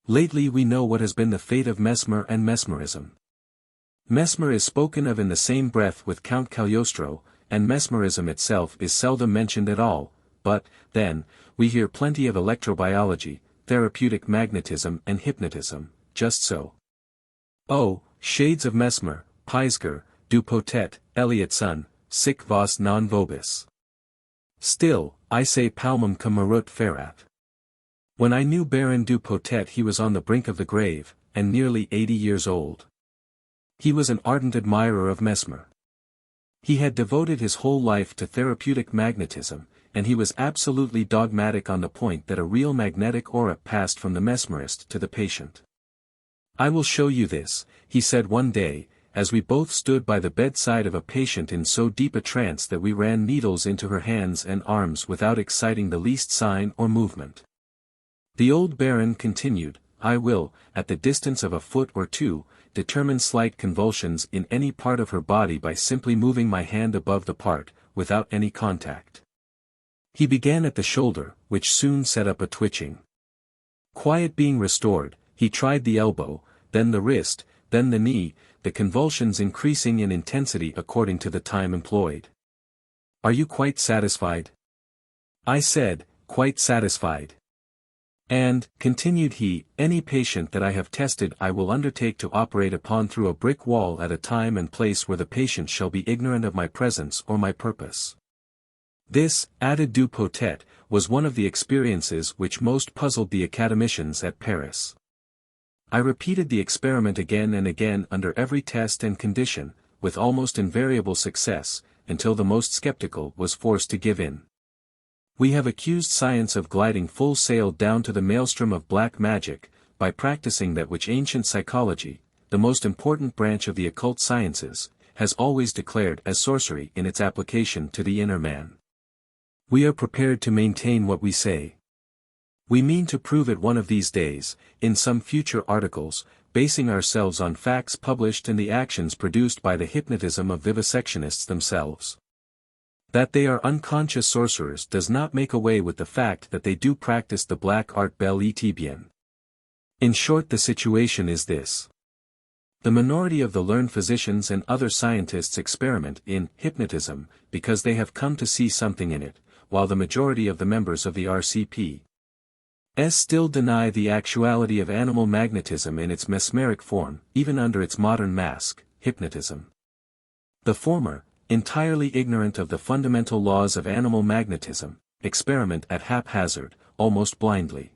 Lately we know what has been the fate of Mesmer and mesmerism. Mesmer is spoken of in the same breath with Count Cagliostro, and mesmerism itself is seldom mentioned at all, but, then, we hear plenty of electrobiology, therapeutic magnetism and hypnotism, just so. Oh, shades of Mesmer, Pisger, du Potet, Eliot's son, sic vos non vobis. Still, I say palmum cum marut ferat. When I knew Baron du Potet he was on the brink of the grave, and nearly 80 years old. He was an ardent admirer of Mesmer. He had devoted his whole life to therapeutic magnetism, and he was absolutely dogmatic on the point that a real magnetic aura passed from the mesmerist to the patient. I will show you this, he said one day, as we both stood by the bedside of a patient in so deep a trance that we ran needles into her hands and arms without exciting the least sign or movement. The old Baron continued, I will, at the distance of a foot or two, determine slight convulsions in any part of her body by simply moving my hand above the part, without any contact. He began at the shoulder, which soon set up a twitching. Quiet being restored, he tried the elbow, then the wrist, then the knee, the convulsions increasing in intensity according to the time employed. Are you quite satisfied? I said, quite satisfied. And, continued he, any patient that I have tested I will undertake to operate upon through a brick wall at a time and place where the patient shall be ignorant of my presence or my purpose. This, added du Potet, was one of the experiences which most puzzled the academicians at Paris. I repeated the experiment again and again under every test and condition, with almost invariable success, until the most skeptical was forced to give in. We have accused science of gliding full sail down to the maelstrom of black magic, by practicing that which ancient psychology, the most important branch of the occult sciences, has always declared as sorcery in its application to the inner man. We are prepared to maintain what we say. We mean to prove it one of these days, in some future articles, basing ourselves on facts published and the actions produced by the hypnotism of vivisectionists themselves. That they are unconscious sorcerers does not make away with the fact that they do practice the black art bel et bien. In short, the situation is this. The minority of the learned physicians and other scientists experiment in hypnotism because they have come to see something in it, while the majority of the members of the RCP still deny the actuality of animal magnetism in its mesmeric form, even under its modern mask, hypnotism. The former, entirely ignorant of the fundamental laws of animal magnetism, experiment at haphazard, almost blindly.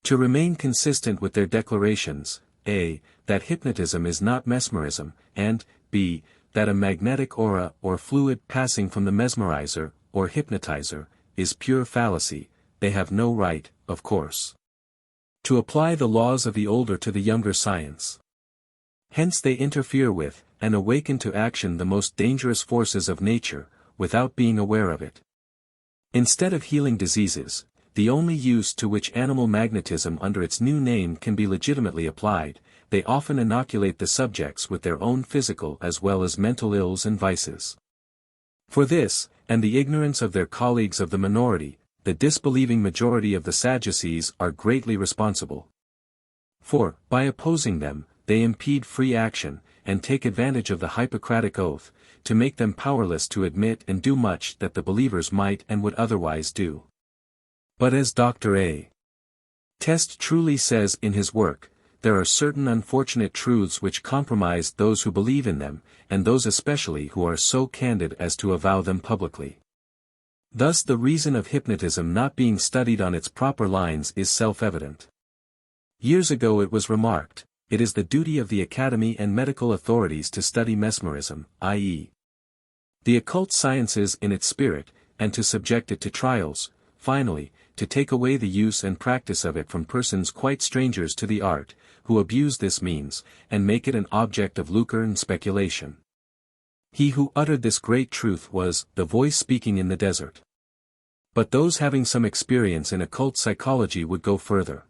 To remain consistent with their declarations, a. that hypnotism is not mesmerism, and b. that a magnetic aura or fluid passing from the mesmerizer, or hypnotizer, is pure fallacy, they have no right, of course, to apply the laws of the older to the younger science. Hence they interfere with, and awaken to action the most dangerous forces of nature, without being aware of it. Instead of healing diseases, the only use to which animal magnetism under its new name can be legitimately applied, they often inoculate the subjects with their own physical as well as mental ills and vices. For this, and the ignorance of their colleagues of the minority, the disbelieving majority of the Sadducees are greatly responsible. For, by opposing them, they impede free action, and take advantage of the Hippocratic oath, to make them powerless to admit and do much that the believers might and would otherwise do. But as Dr. A. Test truly says in his work, there are certain unfortunate truths which compromise those who believe in them, and those especially who are so candid as to avow them publicly. Thus the reason of hypnotism not being studied on its proper lines is self-evident. Years ago it was remarked, it is the duty of the academy and medical authorities to study mesmerism, i.e. the occult sciences in its spirit, and to subject it to trials, finally, to take away the use and practice of it from persons quite strangers to the art, who abuse this means, and make it an object of lucre and speculation. He who uttered this great truth was the voice speaking in the desert. But those having some experience in occult psychology would go further.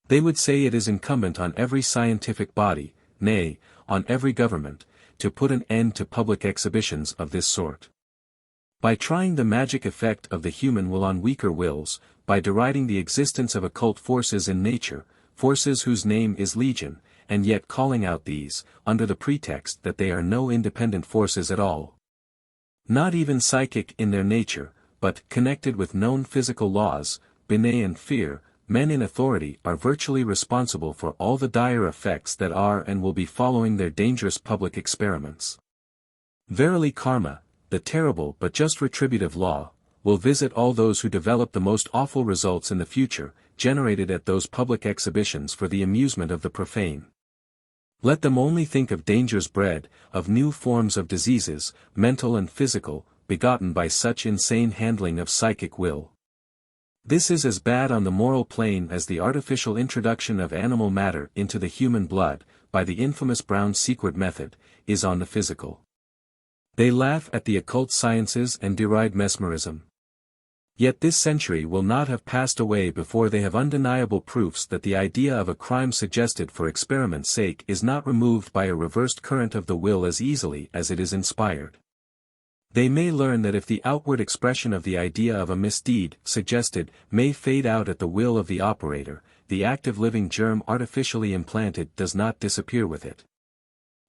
They would say it is incumbent on every scientific body, nay, on every government, to put an end to public exhibitions of this sort. By trying the magic effect of the human will on weaker wills, by deriding the existence of occult forces in nature, forces whose name is legion, and yet calling out these, under the pretext that they are no independent forces at all. Not even psychic in their nature, but connected with known physical laws, Binet and fear, men in authority are virtually responsible for all the dire effects that are and will be following their dangerous public experiments. Verily karma, the terrible but just retributive law, will visit all those who develop the most awful results in the future, generated at those public exhibitions for the amusement of the profane. Let them only think of dangers bred, of new forms of diseases, mental and physical, begotten by such insane handling of psychic will. This is as bad on the moral plane as the artificial introduction of animal matter into the human blood, by the infamous Brown Sequard method, is on the physical. They laugh at the occult sciences and deride mesmerism. Yet this century will not have passed away before they have undeniable proofs that the idea of a crime suggested for experiment's sake is not removed by a reversed current of the will as easily as it is inspired. They may learn that if the outward expression of the idea of a misdeed, suggested, may fade out at the will of the operator, the active living germ artificially implanted does not disappear with it.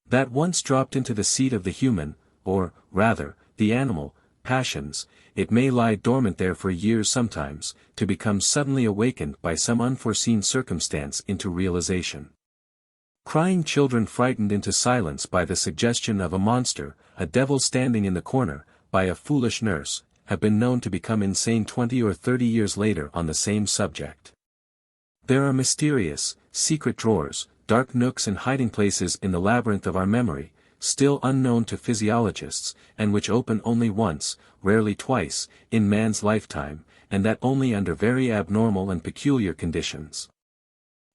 That once dropped into the seat of the human, or, rather, the animal, passions, it may lie dormant there for years sometimes, to become suddenly awakened by some unforeseen circumstance into realization. Crying children frightened into silence by the suggestion of a monster, a devil standing in the corner, by a foolish nurse, have been known to become insane 20 or 30 years later on the same subject. There are mysterious, secret drawers, dark nooks and hiding places in the labyrinth of our memory, still unknown to physiologists, and which open only once, rarely twice, in man's lifetime, and that only under very abnormal and peculiar conditions.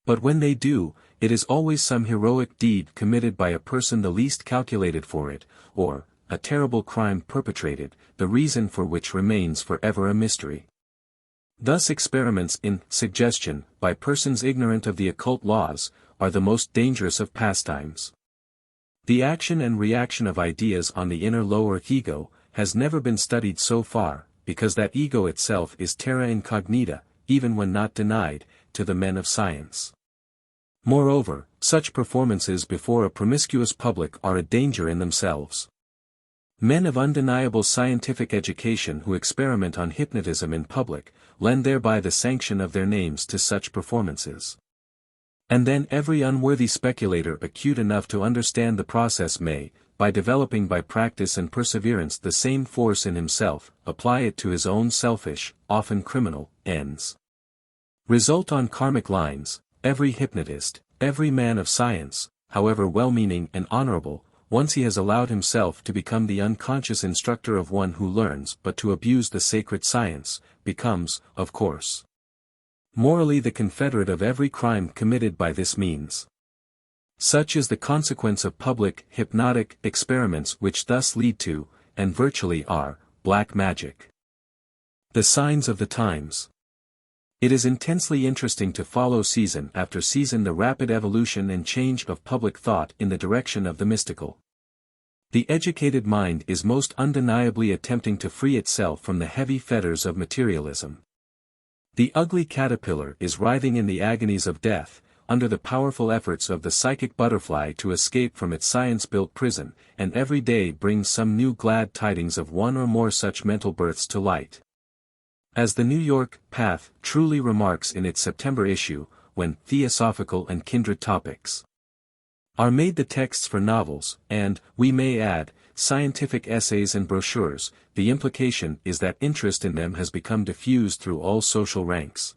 But when they do, it is always some heroic deed committed by a person the least calculated for it, or a terrible crime perpetrated, the reason for which remains forever a mystery. Thus experiments in suggestion, by persons ignorant of the occult laws, are the most dangerous of pastimes. The action and reaction of ideas on the inner lower ego has never been studied so far, because that ego itself is terra incognita, even when not denied, to the men of science. Moreover, such performances before a promiscuous public are a danger in themselves. Men of undeniable scientific education who experiment on hypnotism in public, lend thereby the sanction of their names to such performances. And then every unworthy speculator acute enough to understand the process may, by developing by practice and perseverance the same force in himself, apply it to his own selfish, often criminal, ends. Result on karmic lines, every hypnotist, every man of science, however well-meaning and honorable, once he has allowed himself to become the unconscious instructor of one who learns but to abuse the sacred science, becomes, of course, morally the confederate of every crime committed by this means. Such is the consequence of public, hypnotic experiments which thus lead to, and virtually are, black magic. The signs of the times. It is intensely interesting to follow season after season the rapid evolution and change of public thought in the direction of the mystical. The educated mind is most undeniably attempting to free itself from the heavy fetters of materialism. The ugly caterpillar is writhing in the agonies of death, under the powerful efforts of the psychic butterfly to escape from its science-built prison, and every day brings some new glad tidings of one or more such mental births to light. As the New York Path truly remarks in its September issue, when theosophical and kindred topics are made the texts for novels, and, we may add, scientific essays and brochures, the implication is that interest in them has become diffused through all social ranks.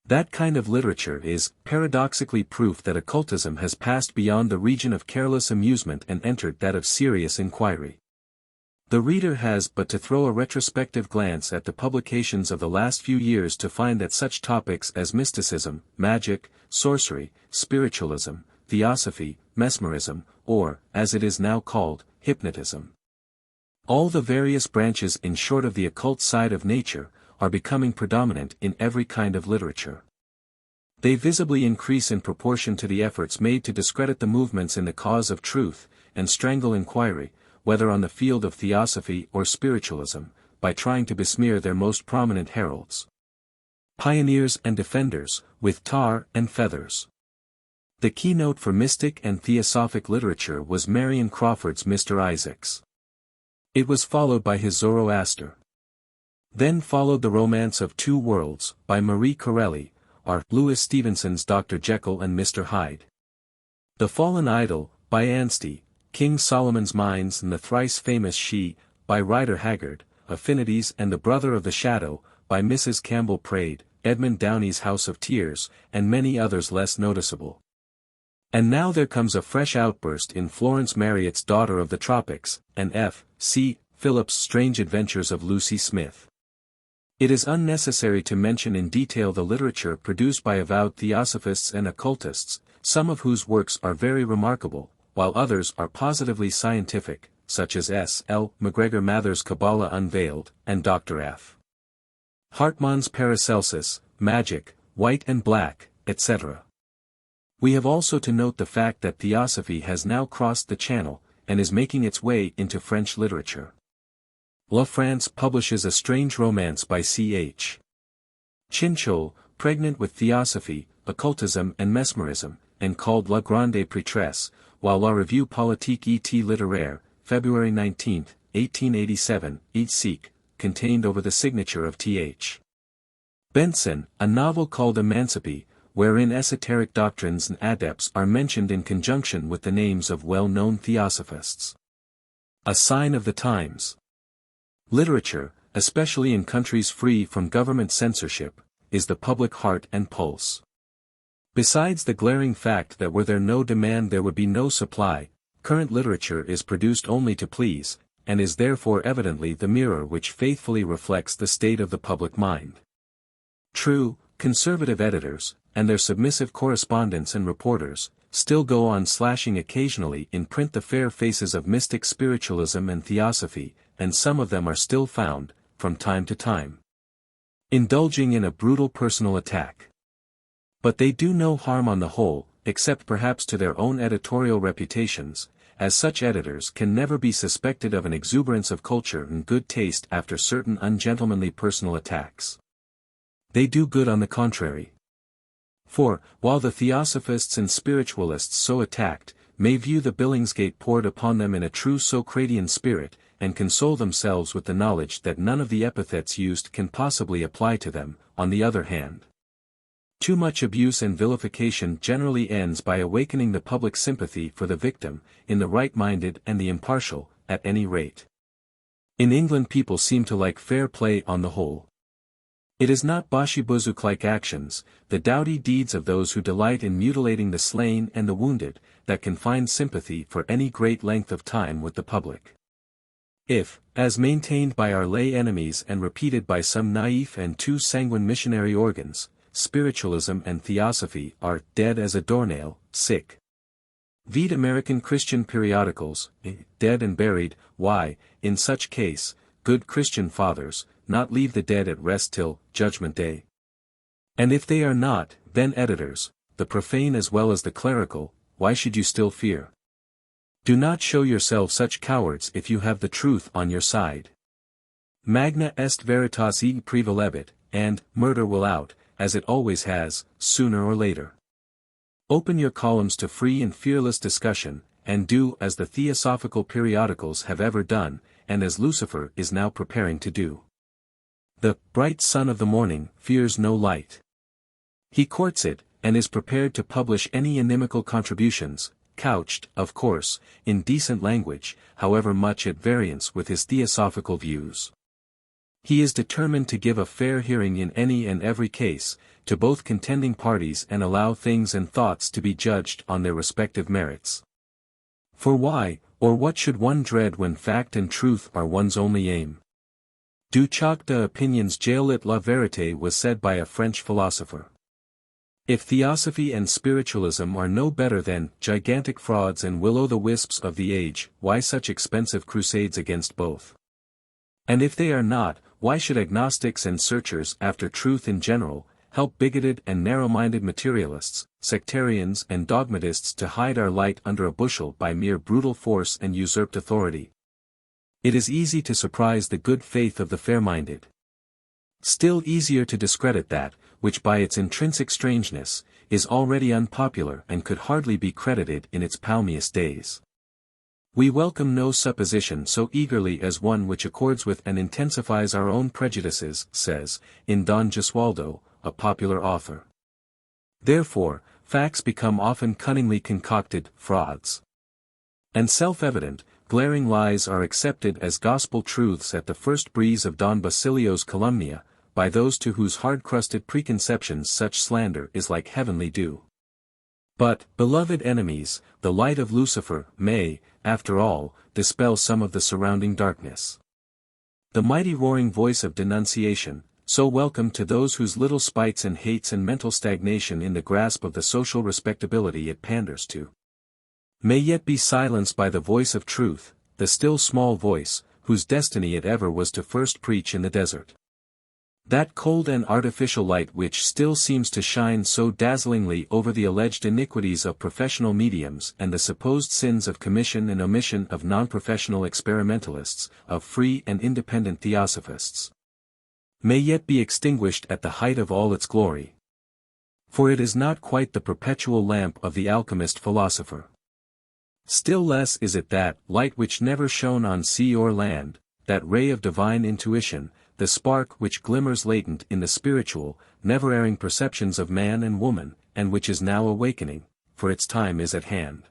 That kind of literature is, paradoxically, proof that occultism has passed beyond the region of careless amusement and entered that of serious inquiry. The reader has but to throw a retrospective glance at the publications of the last few years to find that such topics as mysticism, magic, sorcery, spiritualism, theosophy, mesmerism, or, as it is now called, hypnotism. All the various branches in short of the occult side of nature, are becoming predominant in every kind of literature. They visibly increase in proportion to the efforts made to discredit the movements in the cause of truth, and strangle inquiry, whether on the field of theosophy or spiritualism, by trying to besmear their most prominent heralds, pioneers and defenders, with tar and feathers. The keynote for mystic and theosophic literature was Marion Crawford's Mr. Isaacs. It was followed by his Zoroaster. Then followed The Romance of Two Worlds, by Marie Corelli, or Louis Stevenson's Dr. Jekyll and Mr. Hyde. The Fallen Idol, by Anstey, King Solomon's Mines and the Thrice Famous She, by Rider Haggard, Affinities and the Brother of the Shadow, by Mrs. Campbell Praed, Edmund Downey's House of Tears, and many others less noticeable. And now there comes a fresh outburst in Florence Marriott's Daughter of the Tropics, and F. C. Phillips' Strange Adventures of Lucy Smith. It is unnecessary to mention in detail the literature produced by avowed theosophists and occultists, some of whose works are very remarkable, while others are positively scientific, such as S. L. MacGregor Mather's Kabbalah Unveiled, and Dr. F. Hartmann's Paracelsus, Magic, White and Black, etc. We have also to note the fact that theosophy has now crossed the Channel, and is making its way into French literature. La France publishes A Strange Romance by C.H. Chinchol, pregnant with theosophy, occultism and mesmerism, and called La Grande Prêtresse, while La Revue Politique et Littéraire, February 19, 1887, Seek, contained over the signature of Th. Benson, a novel called Emancipé, wherein esoteric doctrines and adepts are mentioned in conjunction with the names of well-known theosophists. A Sign of the Times. Literature, especially in countries free from government censorship, is the public heart and pulse. Besides the glaring fact that were there no demand there would be no supply, current literature is produced only to please, and is therefore evidently the mirror which faithfully reflects the state of the public mind. True, conservative editors, and their submissive correspondents and reporters, still go on slashing occasionally in print the fair faces of mystic spiritualism and theosophy, and some of them are still found, from time to time, indulging in a brutal personal attack. But they do no harm on the whole, except perhaps to their own editorial reputations, as such editors can never be suspected of an exuberance of culture and good taste after certain ungentlemanly personal attacks. They do good on the contrary. For, while the theosophists and spiritualists so attacked, may view the Billingsgate poured upon them in a true Socratian spirit, and console themselves with the knowledge that none of the epithets used can possibly apply to them, on the other hand, too much abuse and vilification generally ends by awakening the public sympathy for the victim, in the right-minded and the impartial, at any rate. In England people seem to like fair play on the whole. It is not Boshibuzuk-like actions, the doughty deeds of those who delight in mutilating the slain and the wounded, that can find sympathy for any great length of time with the public. If, as maintained by our lay enemies and repeated by some naïf and too sanguine missionary organs, spiritualism and theosophy are dead as a doornail, sick. Vide American Christian periodicals, dead and buried, why, in such case, good Christian fathers, not leave the dead at rest till Judgment Day? And if they are not, then editors, the profane as well as the clerical, why should you still fear? Do not show yourselves such cowards if you have the truth on your side. Magna est veritas ea prevalebit, and murder will out, as it always has, sooner or later. Open your columns to free and fearless discussion, and do as the theosophical periodicals have ever done, and as Lucifer is now preparing to do. The bright sun of the morning fears no light. He courts it, and is prepared to publish any inimical contributions, couched, of course, in decent language, however much at variance with his theosophical views. He is determined to give a fair hearing in any and every case, to both contending parties and allow things and thoughts to be judged on their respective merits. For why, or what should one dread when fact and truth are one's only aim? Du choc de opinions jaillit la vérité was said by a French philosopher. If theosophy and spiritualism are no better than gigantic frauds and will-o'-the-wisps of the age, why such expensive crusades against both? And if they are not, why should agnostics and searchers after truth in general, help bigoted and narrow-minded materialists, sectarians and dogmatists to hide our light under a bushel by mere brutal force and usurped authority? It is easy to surprise the good faith of the fair-minded. Still easier to discredit that, which by its intrinsic strangeness, is already unpopular and could hardly be credited in its palmiest days. We welcome no supposition so eagerly as one which accords with and intensifies our own prejudices, says, in Don Gesualdo, a popular author. Therefore, facts become often cunningly concocted frauds. And self-evident, glaring lies are accepted as gospel truths at the first breeze of Don Basilio's calumnia, by those to whose hard-crusted preconceptions such slander is like heavenly dew. But, beloved enemies, the light of Lucifer may, after all, dispel some of the surrounding darkness. The mighty roaring voice of denunciation, so welcome to those whose little spites and hates and mental stagnation in the grasp of the social respectability it panders to, may yet be silenced by the voice of truth, the still small voice, whose destiny it ever was to first preach in the desert. That cold and artificial light which still seems to shine so dazzlingly over the alleged iniquities of professional mediums and the supposed sins of commission and omission of non-professional experimentalists, of free and independent theosophists, may yet be extinguished at the height of all its glory. For it is not quite the perpetual lamp of the alchemist philosopher. Still less is it that light which never shone on sea or land, that ray of divine intuition, the spark which glimmers latent in the spiritual, never-erring perceptions of man and woman, and which is now awakening, for its time is at hand.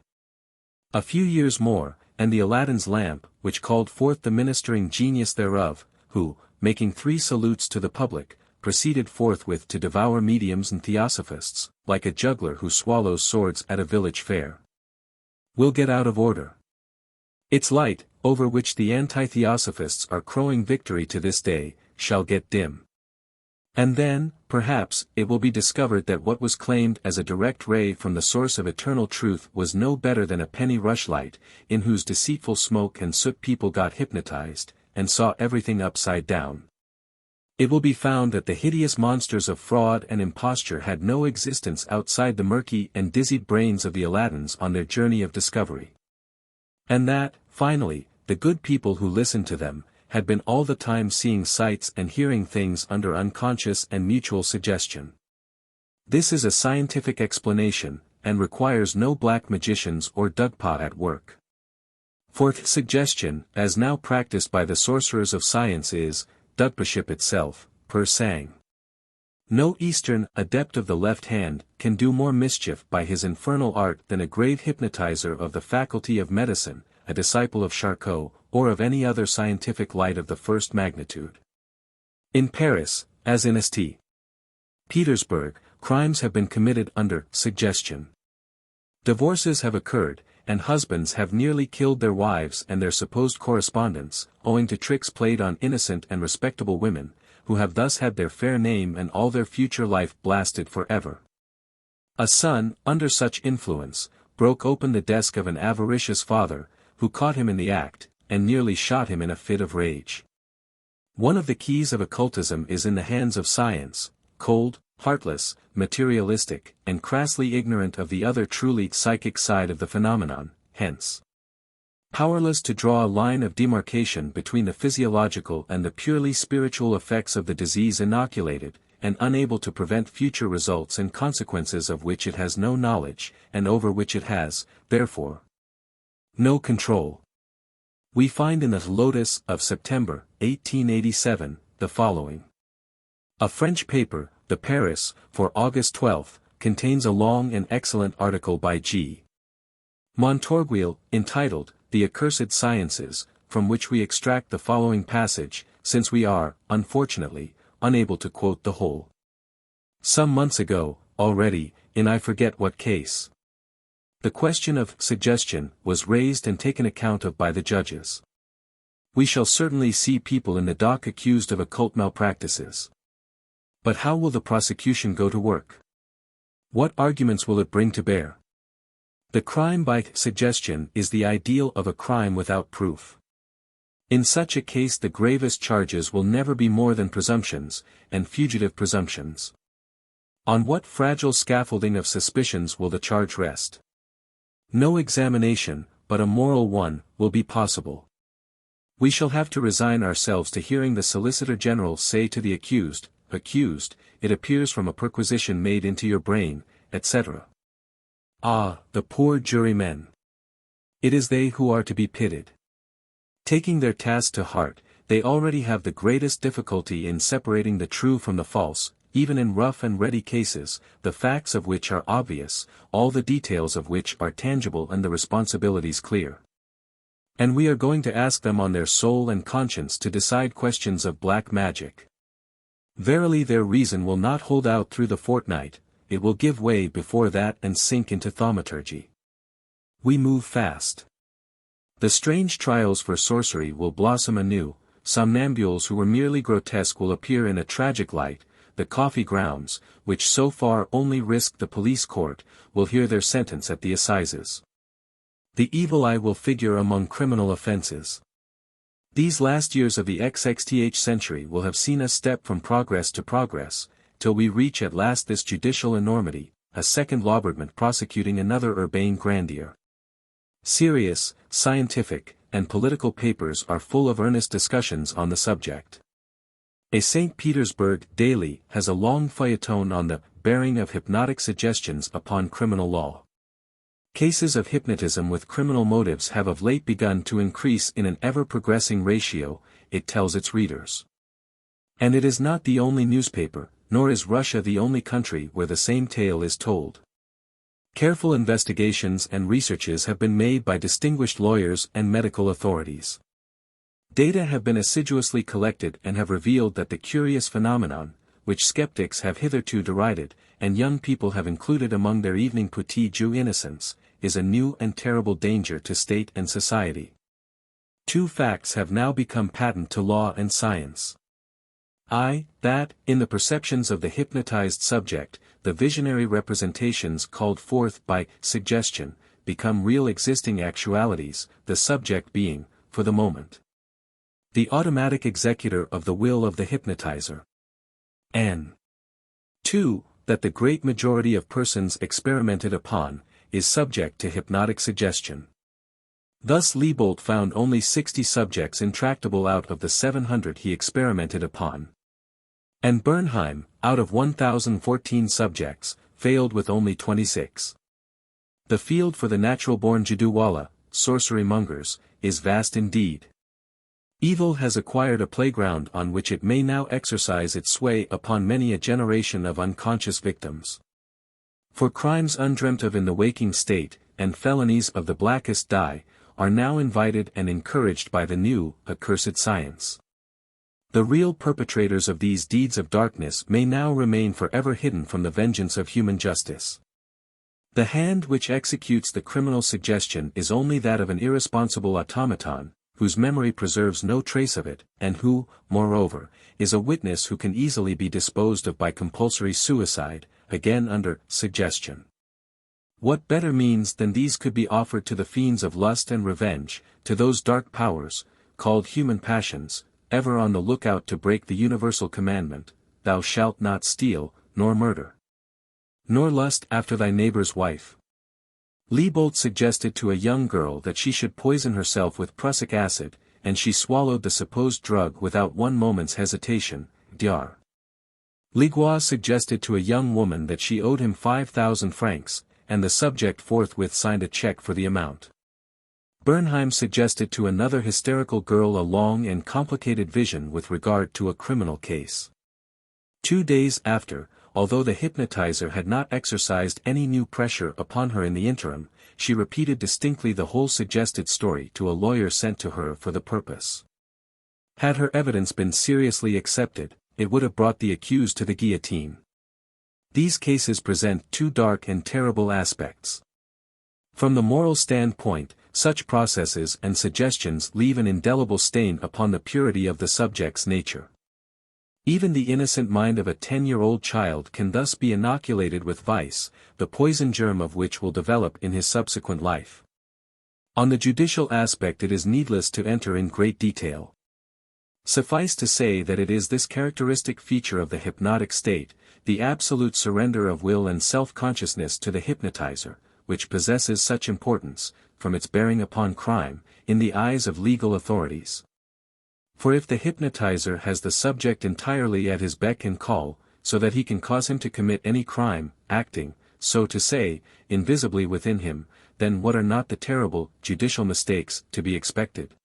A few years more, and the Aladdin's lamp, which called forth the ministering genius thereof, who, making 3 salutes to the public, proceeded forthwith to devour mediums and theosophists, like a juggler who swallows swords at a village fair, will get out of order. Its light, over which the anti-theosophists are crowing victory to this day, shall get dim. And then, perhaps, it will be discovered that what was claimed as a direct ray from the source of eternal truth was no better than a penny rushlight, in whose deceitful smoke and soot people got hypnotized, and saw everything upside down. It will be found that the hideous monsters of fraud and imposture had no existence outside the murky and dizzied brains of the Aladdins on their journey of discovery. And that, finally, the good people who listened to them, had been all the time seeing sights and hearing things under unconscious and mutual suggestion. This is a scientific explanation, and requires no black magicians or dugpa at work. For suggestion, as now practiced by the sorcerers of science is, dugpaship itself, per sang. No Eastern adept of the left hand can do more mischief by his infernal art than a grave hypnotizer of the faculty of medicine, a disciple of Charcot, or of any other scientific light of the first magnitude. In Paris, as in St. Petersburg, crimes have been committed under suggestion. Divorces have occurred, and husbands have nearly killed their wives and their supposed correspondents, owing to tricks played on innocent and respectable women, who have thus had their fair name and all their future life blasted forever. A son, under such influence, broke open the desk of an avaricious father, who caught him in the act, and nearly shot him in a fit of rage. One of the keys of occultism is in the hands of science, cold, heartless, materialistic, and crassly ignorant of the other truly psychic side of the phenomenon, hence powerless to draw a line of demarcation between the physiological and the purely spiritual effects of the disease inoculated, and unable to prevent future results and consequences of which it has no knowledge, and over which it has, therefore, no control. We find in the Lotus of September, 1887, the following. A French paper, the Paris, for August 12, contains a long and excellent article by G. Montorgueil, entitled, The Accursed Sciences, from which we extract the following passage, since we are, unfortunately, unable to quote the whole. Some months ago, already, in I forget what case, the question of suggestion was raised and taken account of by the judges. We shall certainly see people in the dock accused of occult malpractices. But how will the prosecution go to work? What arguments will it bring to bear? The crime by suggestion is the ideal of a crime without proof. In such a case the gravest charges will never be more than presumptions, and fugitive presumptions. On what fragile scaffolding of suspicions will the charge rest? No examination, but a moral one, will be possible. We shall have to resign ourselves to hearing the Solicitor General say to the accused, "Accused, it appears from a perquisition made into your brain," etc. Ah, the poor jurymen! It is they who are to be pitied. Taking their task to heart, they already have the greatest difficulty in separating the true from the false, even in rough and ready cases, the facts of which are obvious, all the details of which are tangible and the responsibilities clear. And we are going to ask them on their soul and conscience to decide questions of black magic. Verily their reason will not hold out through the fortnight, it will give way before that and sink into thaumaturgy. We move fast. The strange trials for sorcery will blossom anew, somnambules who were merely grotesque will appear in a tragic light, the coffee grounds, which so far only risked the police court, will hear their sentence at the assizes. The evil eye will figure among criminal offenses. These last years of the XXth century will have seen us step from progress to progress, till we reach at last this judicial enormity, a second Laubardement prosecuting another urbane grandeur. Serious, scientific, and political papers are full of earnest discussions on the subject. A St. Petersburg daily has a long feuilleton on the bearing of hypnotic suggestions upon criminal law. Cases of hypnotism with criminal motives have of late begun to increase in an ever-progressing ratio, it tells its readers. And it is not the only newspaper, nor is Russia the only country where the same tale is told. Careful investigations and researches have been made by distinguished lawyers and medical authorities. Data have been assiduously collected and have revealed that the curious phenomenon, which skeptics have hitherto derided, and young people have included among their evening petit jeu innocence, is a new and terrible danger to state and society. Two facts have now become patent to law and science. That, in the perceptions of the hypnotized subject, the visionary representations called forth by suggestion, become real existing actualities, the subject being, for the moment, the automatic executor of the will of the hypnotizer. And 2. That the great majority of persons experimented upon, is subject to hypnotic suggestion. Thus Liebold found only 60 subjects intractable out of the 700 he experimented upon. And Bernheim, out of 1,014 subjects, failed with only 26. The field for the natural-born Jadoowala, sorcery-mongers, is vast indeed. Evil has acquired a playground on which it may now exercise its sway upon many a generation of unconscious victims. For crimes undreamt of in the waking state, and felonies of the blackest dye, are now invited and encouraged by the new, accursed science. The real perpetrators of these deeds of darkness may now remain forever hidden from the vengeance of human justice. The hand which executes the criminal suggestion is only that of an irresponsible automaton, whose memory preserves no trace of it, and who, moreover, is a witness who can easily be disposed of by compulsory suicide, again under suggestion. What better means than these could be offered to the fiends of lust and revenge, to those dark powers, called human passions, ever on the lookout to break the universal commandment, thou shalt not steal, nor murder, nor lust after thy neighbor's wife. Liebold suggested to a young girl that she should poison herself with prussic acid, and she swallowed the supposed drug without one moment's hesitation. Dr. Liguois suggested to a young woman that she owed him 5,000 francs, and the subject forthwith signed a check for the amount. Bernheim suggested to another hysterical girl a long and complicated vision with regard to a criminal case. 2 days after, although the hypnotizer had not exercised any new pressure upon her in the interim, she repeated distinctly the whole suggested story to a lawyer sent to her for the purpose. Had her evidence been seriously accepted, it would have brought the accused to the guillotine. These cases present two dark and terrible aspects. From the moral standpoint, such processes and suggestions leave an indelible stain upon the purity of the subject's nature. Even the innocent mind of a 10-year-old child can thus be inoculated with vice, the poison germ of which will develop in his subsequent life. On the judicial aspect it is needless to enter in great detail. Suffice to say that it is this characteristic feature of the hypnotic state, the absolute surrender of will and self-consciousness to the hypnotizer, which possesses such importance, from its bearing upon crime, in the eyes of legal authorities. For if the hypnotizer has the subject entirely at his beck and call, so that he can cause him to commit any crime, acting, so to say, invisibly within him, then what are not the terrible, judicial mistakes, to be expected?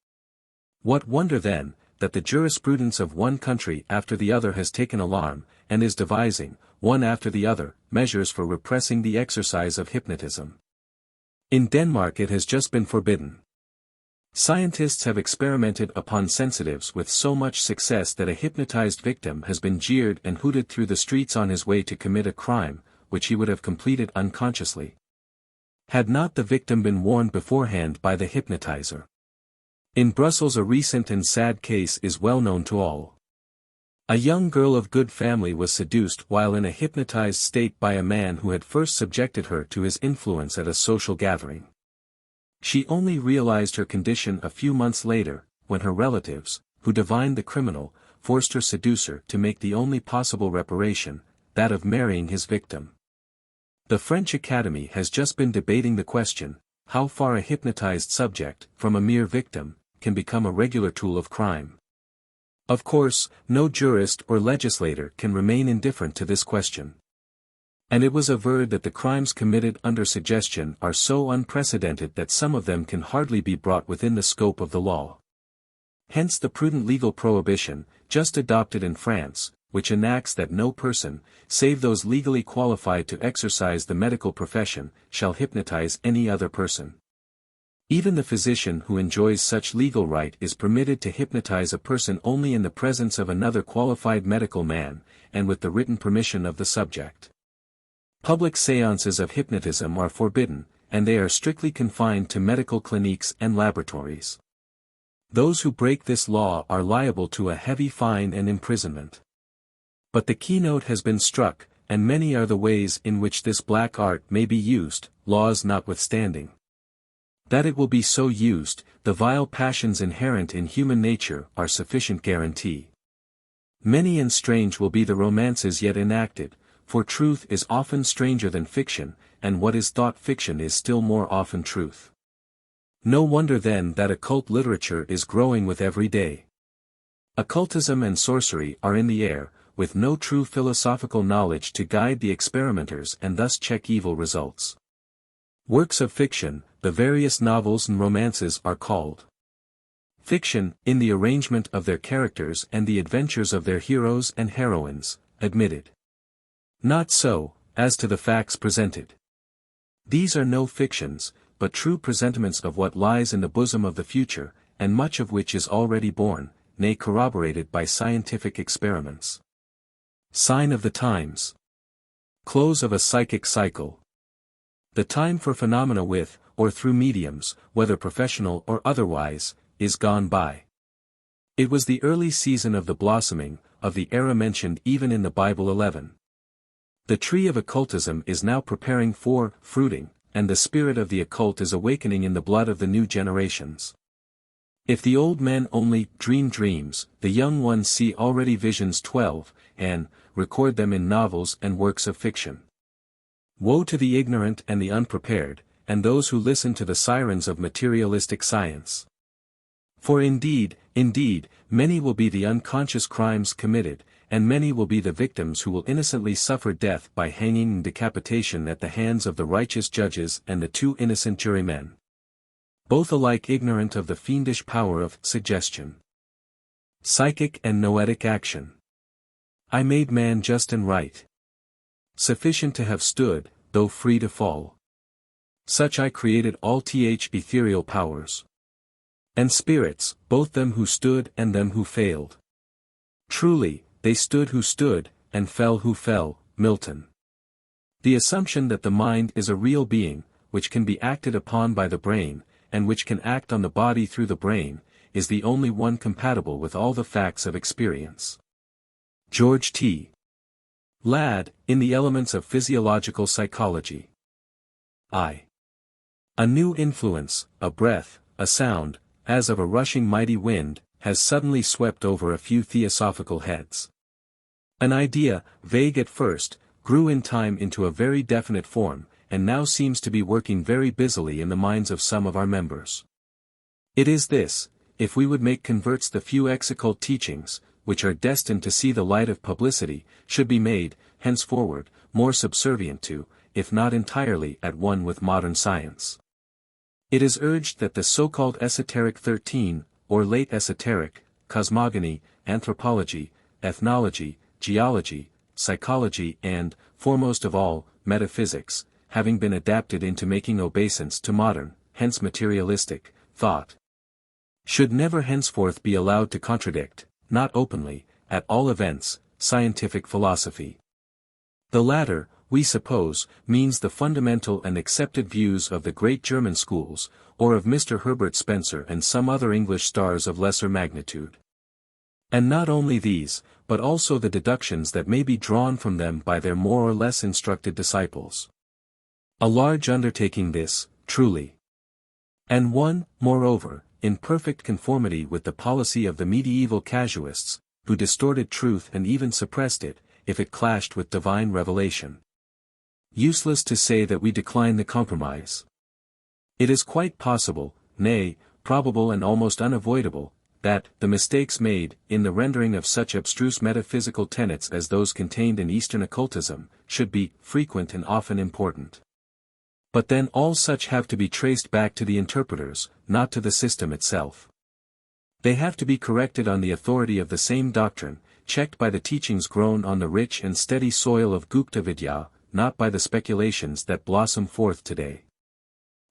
What wonder then, that the jurisprudence of one country after the other has taken alarm, and is devising, one after the other, measures for repressing the exercise of hypnotism. In Denmark it has just been forbidden. Scientists have experimented upon sensitives with so much success that a hypnotized victim has been jeered and hooted through the streets on his way to commit a crime, which he would have completed unconsciously, had not the victim been warned beforehand by the hypnotizer. In Brussels a recent and sad case is well known to all. A young girl of good family was seduced while in a hypnotized state by a man who had first subjected her to his influence at a social gathering. She only realized her condition a few months later, when her relatives, who divined the criminal, forced her seducer to make the only possible reparation, that of marrying his victim. The French Academy has just been debating the question, how far a hypnotized subject, from a mere victim, can become a regular tool of crime. Of course, no jurist or legislator can remain indifferent to this question. And it was averred that the crimes committed under suggestion are so unprecedented that some of them can hardly be brought within the scope of the law. Hence the prudent legal prohibition, just adopted in France, which enacts that no person, save those legally qualified to exercise the medical profession, shall hypnotize any other person. Even the physician who enjoys such legal right is permitted to hypnotize a person only in the presence of another qualified medical man, and with the written permission of the subject. Public séances of hypnotism are forbidden, and they are strictly confined to medical cliniques and laboratories. Those who break this law are liable to a heavy fine and imprisonment. But the keynote has been struck, and many are the ways in which this black art may be used, laws notwithstanding. That it will be so used, the vile passions inherent in human nature are sufficient guarantee. Many and strange will be the romances yet enacted, for truth is often stranger than fiction, and what is thought fiction is still more often truth. No wonder then that occult literature is growing with every day. Occultism and sorcery are in the air, with no true philosophical knowledge to guide the experimenters and thus check evil results. Works of fiction, the various novels and romances are called. Fiction, in the arrangement of their characters and the adventures of their heroes and heroines, admitted. Not so, as to the facts presented. These are no fictions, but true presentiments of what lies in the bosom of the future, and much of which is already born, nay corroborated by scientific experiments. Sign of the times. Close of a psychic cycle. The time for phenomena with, or through mediums, whether professional or otherwise, is gone by. It was the early season of the blossoming, of the era mentioned even in the Bible 11. The tree of occultism is now preparing for fruiting, and the spirit of the occult is awakening in the blood of the new generations. If the old men only dream dreams, the young ones see already visions 12, and record them in novels and works of fiction. Woe to the ignorant and the unprepared, and those who listen to the sirens of materialistic science. For indeed, many will be the unconscious crimes committed, and many will be the victims who will innocently suffer death by hanging and decapitation at the hands of the righteous judges and the too innocent jurymen. Both alike ignorant of the fiendish power of suggestion. Psychic and Noetic Action. I made man just and right. Sufficient to have stood, though free to fall. Such I created all ethereal powers. And spirits, both them who stood and them who failed. Truly, they stood who stood, and fell who fell. Milton. The assumption that the mind is a real being, which can be acted upon by the brain, and which can act on the body through the brain, is the only one compatible with all the facts of experience. George T. Ladd, in the Elements of Physiological Psychology. I. A new influence, a breath, a sound, as of a rushing mighty wind, has suddenly swept over a few theosophical heads. An idea, vague at first, grew in time into a very definite form, and now seems to be working very busily in the minds of some of our members. It is this: if we would make converts, the few ex-occult teachings, which are destined to see the light of publicity, should be made, henceforward, more subservient to, if not entirely at one with modern science. It is urged that the so-called Esoteric 13, or late esoteric, cosmogony, anthropology, ethnology, geology, psychology and, foremost of all, metaphysics, having been adapted into making obeisance to modern, hence materialistic, thought, should never henceforth be allowed to contradict, not openly, at all events, scientific philosophy. The latter, we suppose, means the fundamental and accepted views of the great German schools, or of Mr. Herbert Spencer and some other English stars of lesser magnitude. And not only these, but also the deductions that may be drawn from them by their more or less instructed disciples. A large undertaking this, truly. And one, moreover, in perfect conformity with the policy of the medieval casuists, who distorted truth and even suppressed it, if it clashed with divine revelation. Useless to say that we decline the compromise. It is quite possible, nay, probable and almost unavoidable, that the mistakes made, in the rendering of such abstruse metaphysical tenets as those contained in Eastern occultism, should be frequent and often important. But then all such have to be traced back to the interpreters, not to the system itself. They have to be corrected on the authority of the same doctrine, checked by the teachings grown on the rich and steady soil of Gupta Vidya, not by the speculations that blossom forth today.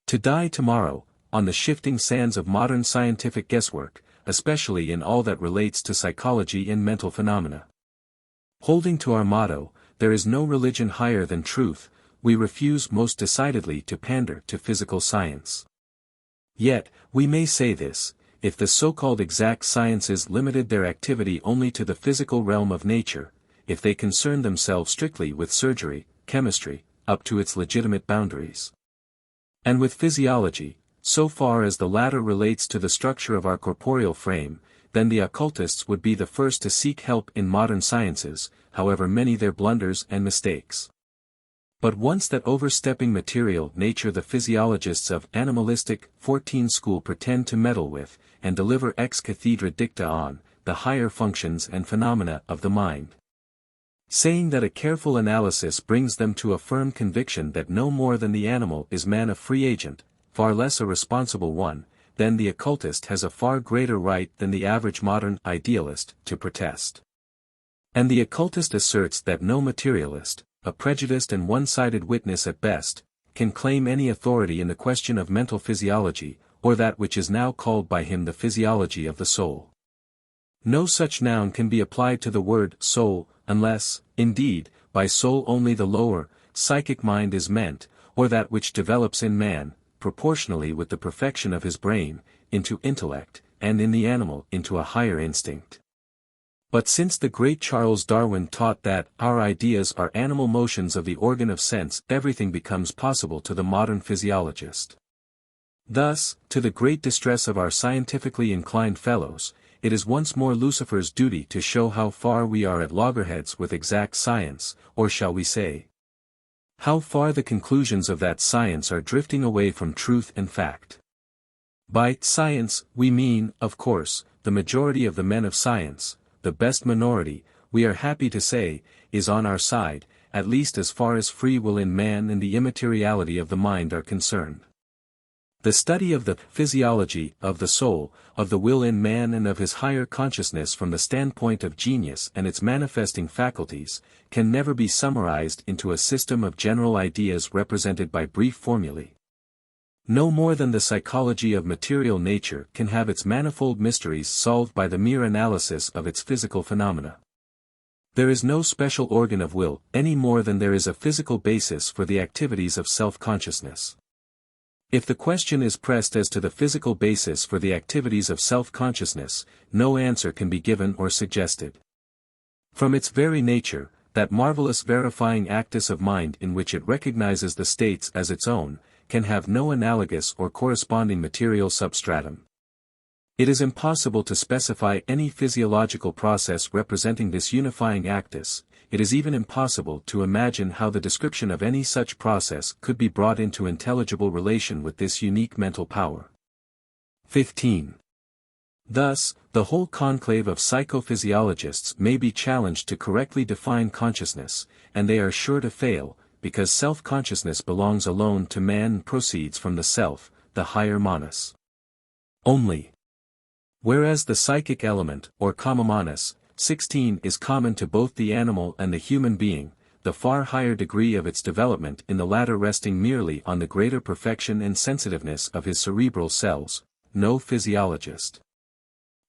To die tomorrow, on the shifting sands of modern scientific guesswork, especially in all that relates to psychology and mental phenomena. Holding to our motto, there is no religion higher than truth, we refuse most decidedly to pander to physical science. Yet, we may say this, if the so-called exact sciences limited their activity only to the physical realm of nature, if they concerned themselves strictly with surgery, chemistry, up to its legitimate boundaries, and with physiology, so far as the latter relates to the structure of our corporeal frame, then the occultists would be the first to seek help in modern sciences, however many their blunders and mistakes. But once that overstepping material nature the physiologists of animalistic 14 school pretend to meddle with, and deliver ex cathedra dicta on, the higher functions and phenomena of the mind, saying that a careful analysis brings them to a firm conviction that no more than the animal is man a free agent, far less a responsible one, then the occultist has a far greater right than the average modern idealist to protest. And the occultist asserts that no materialist, a prejudiced and one-sided witness at best, can claim any authority in the question of mental physiology, or that which is now called by him the physiology of the soul. No such noun can be applied to the word soul, unless, indeed, by soul only the lower, psychic mind is meant, or that which develops in man, proportionally with the perfection of his brain, into intellect, and in the animal into a higher instinct. But since the great Charles Darwin taught that our ideas are animal motions of the organ of sense, everything becomes possible to the modern physiologist. Thus, to the great distress of our scientifically inclined fellows, it is once more Lucifer's duty to show how far we are at loggerheads with exact science, or shall we say, how far the conclusions of that science are drifting away from truth and fact. By science, we mean, of course, the majority of the men of science. The best minority, we are happy to say, is on our side, at least as far as free will in man and the immateriality of the mind are concerned. The study of the physiology of the soul, of the will in man and of his higher consciousness from the standpoint of genius and its manifesting faculties, can never be summarized into a system of general ideas represented by brief formulae. No more than the psychology of material nature can have its manifold mysteries solved by the mere analysis of its physical phenomena. There is no special organ of will, any more than there is a physical basis for the activities of self-consciousness. If the question is pressed as to the physical basis for the activities of self-consciousness, no answer can be given or suggested. From its very nature, that marvelous verifying actus of mind in which it recognizes the states as its own, can have no analogous or corresponding material substratum. It is impossible to specify any physiological process representing this unifying actus. It is even impossible to imagine how the description of any such process could be brought into intelligible relation with this unique mental power. 15. Thus, the whole conclave of psychophysiologists may be challenged to correctly define consciousness, and they are sure to fail, because self-consciousness belongs alone to man and proceeds from the self, the higher manas only. Whereas the psychic element, or kama manas, 16 is common to both the animal and the human being, the far higher degree of its development in the latter resting merely on the greater perfection and sensitiveness of his cerebral cells, no physiologist,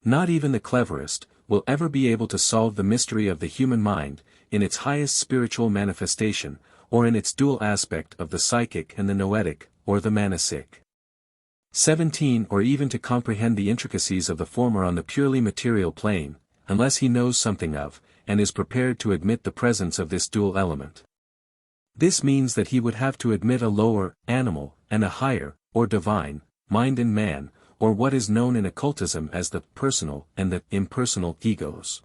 not even the cleverest, will ever be able to solve the mystery of the human mind, in its highest spiritual manifestation, or in its dual aspect of the psychic and the noetic, or the manasic. 17 or even to comprehend the intricacies of the former on the purely material plane, unless he knows something of, and is prepared to admit the presence of this dual element. This means that he would have to admit a lower, animal, and a higher, or divine, mind in man, or what is known in occultism as the personal and the impersonal egos.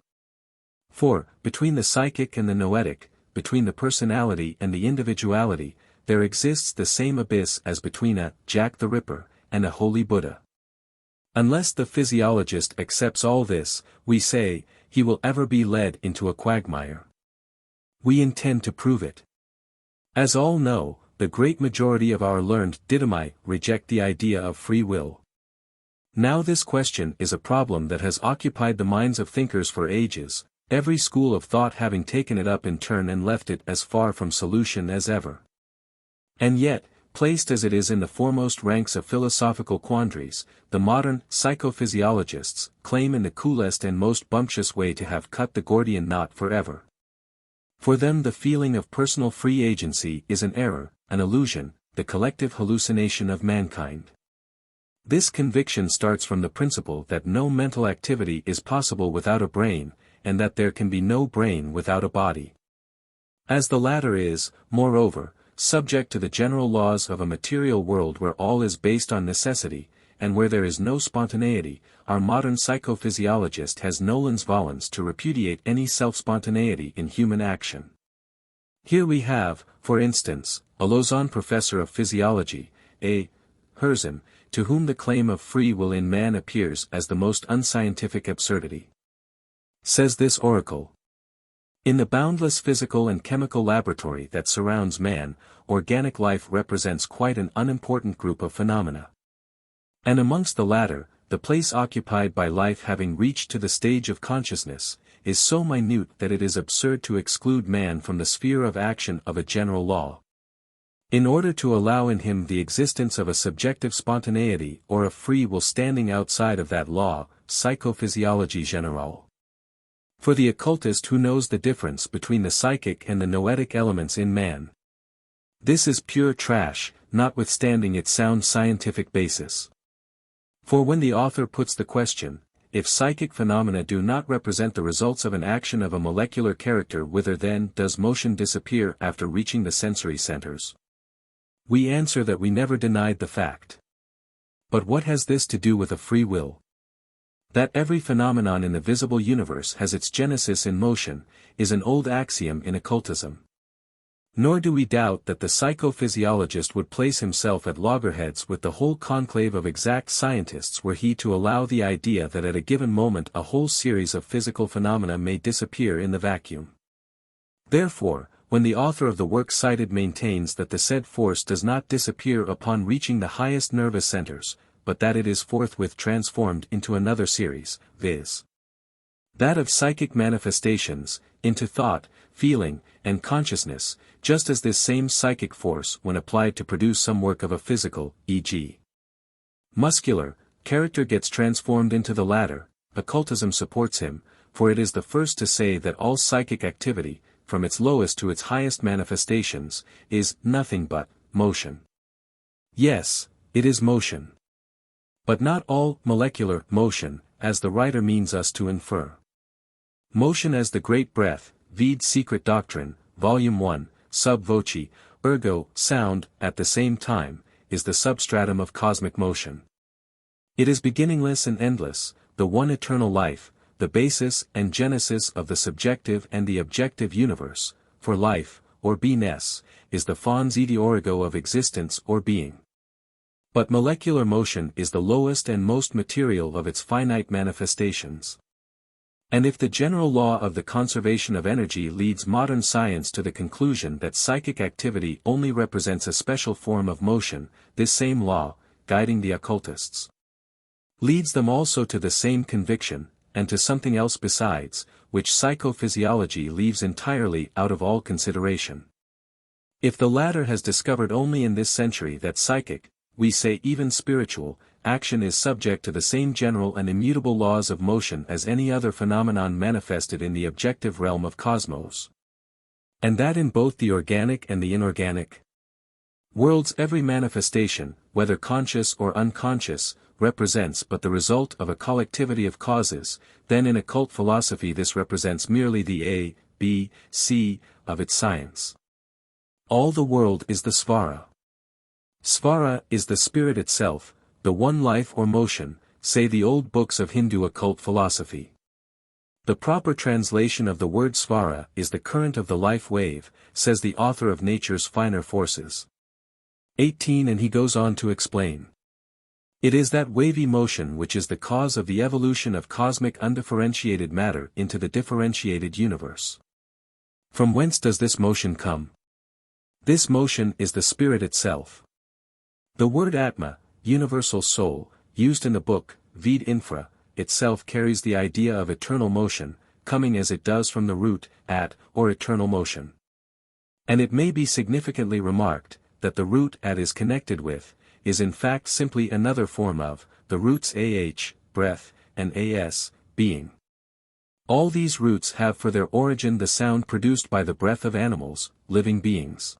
For, between the psychic and the noetic, between the personality and the individuality, there exists the same abyss as between a Jack the Ripper and a holy Buddha. Unless the physiologist accepts all this, we say, he will ever be led into a quagmire. We intend to prove it. As all know, the great majority of our learned didymi reject the idea of free will. Now this question is a problem that has occupied the minds of thinkers for ages, every school of thought having taken it up in turn and left it as far from solution as ever. And yet, placed as it is in the foremost ranks of philosophical quandaries, the modern psychophysiologists claim in the coolest and most bumptious way to have cut the Gordian knot forever. For them the feeling of personal free agency is an error, an illusion, the collective hallucination of mankind. This conviction starts from the principle that no mental activity is possible without a brain, and that there can be no brain without a body. As the latter is, moreover, subject to the general laws of a material world where all is based on necessity, and where there is no spontaneity, our modern psychophysiologist has nolens volens to repudiate any self-spontaneity in human action. Here we have, for instance, a Lausanne professor of physiology, A. Herzen, to whom the claim of free will in man appears as the most unscientific absurdity. Says this oracle: in the boundless physical and chemical laboratory that surrounds man, organic life represents quite an unimportant group of phenomena. And amongst the latter, the place occupied by life having reached to the stage of consciousness, is so minute that it is absurd to exclude man from the sphere of action of a general law, in order to allow in him the existence of a subjective spontaneity or a free will standing outside of that law, psychophysiologie générale. For the occultist who knows the difference between the psychic and the noetic elements in man, this is pure trash, notwithstanding its sound scientific basis. For when the author puts the question, if psychic phenomena do not represent the results of an action of a molecular character, whither then does motion disappear after reaching the sensory centers? We answer that we never denied the fact. But what has this to do with a free will? That every phenomenon in the visible universe has its genesis in motion, is an old axiom in occultism. Nor do we doubt that the psychophysiologist would place himself at loggerheads with the whole conclave of exact scientists were he to allow the idea that at a given moment a whole series of physical phenomena may disappear in the vacuum. Therefore, when the author of the work cited maintains that the said force does not disappear upon reaching the highest nervous centers, but that it is forthwith transformed into another series, viz. that of psychic manifestations, into thought, feeling, and consciousness, just as this same psychic force when applied to produce some work of a physical, e.g. muscular, character gets transformed into the latter, occultism supports him, for it is the first to say that all psychic activity, from its lowest to its highest manifestations, is nothing but motion. Yes, it is motion. But not all molecular motion, as the writer means us to infer. Motion as the great breath, vide Secret Doctrine, Volume 1, Sub Voce, ergo, sound, at the same time, is the substratum of cosmic motion. It is beginningless and endless, the one eternal life, the basis and genesis of the subjective and the objective universe, for life, or beingness, is the fons ideorigo of existence or being. But molecular motion is the lowest and most material of its finite manifestations. And if the general law of the conservation of energy leads modern science to the conclusion that psychic activity only represents a special form of motion, this same law, guiding the occultists, leads them also to the same conviction, and to something else besides, which psychophysiology leaves entirely out of all consideration. If the latter has discovered only in this century that psychic, we say even spiritual, action is subject to the same general and immutable laws of motion as any other phenomenon manifested in the objective realm of cosmos, and that in both the organic and the inorganic worlds every manifestation, whether conscious or unconscious, represents but the result of a collectivity of causes, then in occult philosophy this represents merely the A, B, C, of its science. All the world is the svara. Svara is the spirit itself, the one life or motion, say the old books of Hindu occult philosophy. The proper translation of the word svara is the current of the life wave, says the author of Nature's Finer Forces. 18. And he goes on to explain. It is that wavy motion which is the cause of the evolution of cosmic undifferentiated matter into the differentiated universe. From whence does this motion come? This motion is the spirit itself. The word Atma, universal soul, used in the book, vide infra, itself carries the idea of eternal motion, coming as it does from the root, at, or eternal motion. And it may be significantly remarked, that the root at is connected with, is in fact simply another form of, the roots ah, breath, and as, being. All these roots have for their origin the sound produced by the breath of animals, living beings.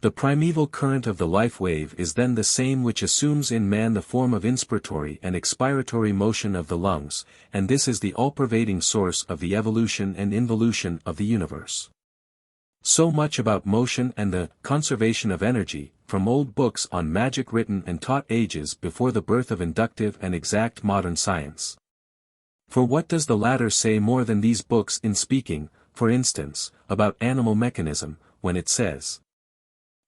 The primeval current of the life wave is then the same which assumes in man the form of inspiratory and expiratory motion of the lungs, and this is the all-pervading source of the evolution and involution of the universe. So much about motion and the conservation of energy, from old books on magic written and taught ages before the birth of inductive and exact modern science. For what does the latter say more than these books in speaking, for instance, about animal mechanism, when it says,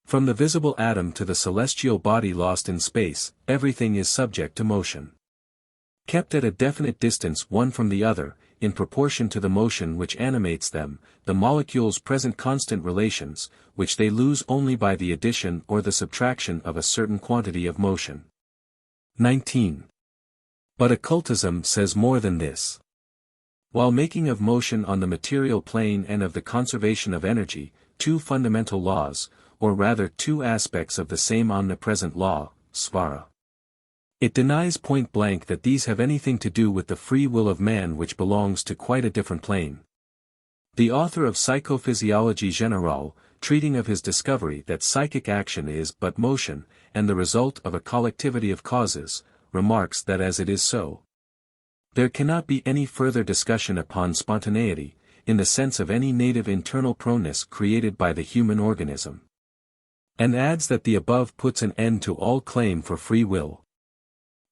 "From the visible atom to the celestial body lost in space, everything is subject to motion. Kept at a definite distance one from the other, in proportion to the motion which animates them, the molecules present constant relations, which they lose only by the addition or the subtraction of a certain quantity of motion." 19. But occultism says more than this. While making of motion on the material plane and of the conservation of energy, two fundamental laws, or rather two aspects of the same omnipresent law, svara. It denies point-blank that these have anything to do with the free will of man, which belongs to quite a different plane. The author of Psychophysiologie Générale, treating of his discovery that psychic action is but motion, and the result of a collectivity of causes, remarks that as it is so, there cannot be any further discussion upon spontaneity, in the sense of any native internal proneness created by the human organism. And adds that the above puts an end to all claim for free will.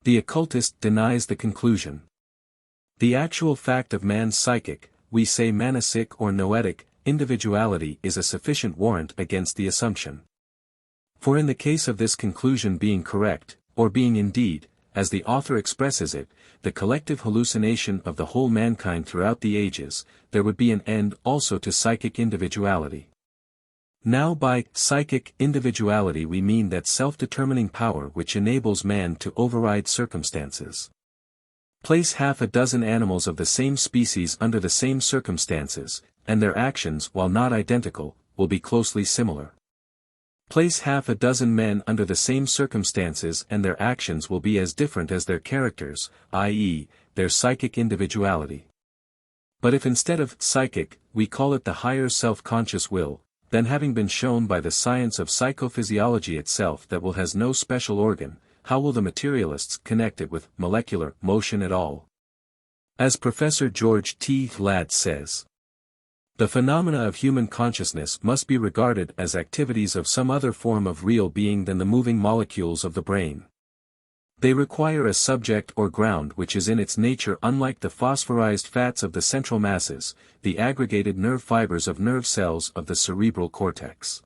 The occultist denies the conclusion. The actual fact of man's psychic, we say manasic or noetic, individuality is a sufficient warrant against the assumption. For in the case of this conclusion being correct, or being indeed, as the author expresses it, the collective hallucination of the whole mankind throughout the ages, there would be an end also to psychic individuality. Now by psychic individuality we mean that self-determining power which enables man to override circumstances. Place half a dozen animals of the same species under the same circumstances, and their actions, while not identical, will be closely similar. Place half a dozen men under the same circumstances and their actions will be as different as their characters, i.e., their psychic individuality. But if instead of psychic, we call it the higher self-conscious will, then having been shown by the science of psychophysiology itself that will has no special organ, how will the materialists connect it with molecular motion at all? As Professor George T. Ladd says, the phenomena of human consciousness must be regarded as activities of some other form of real being than the moving molecules of the brain. They require a subject or ground which is in its nature unlike the phosphorized fats of the central masses, the aggregated nerve fibers of nerve cells of the cerebral cortex.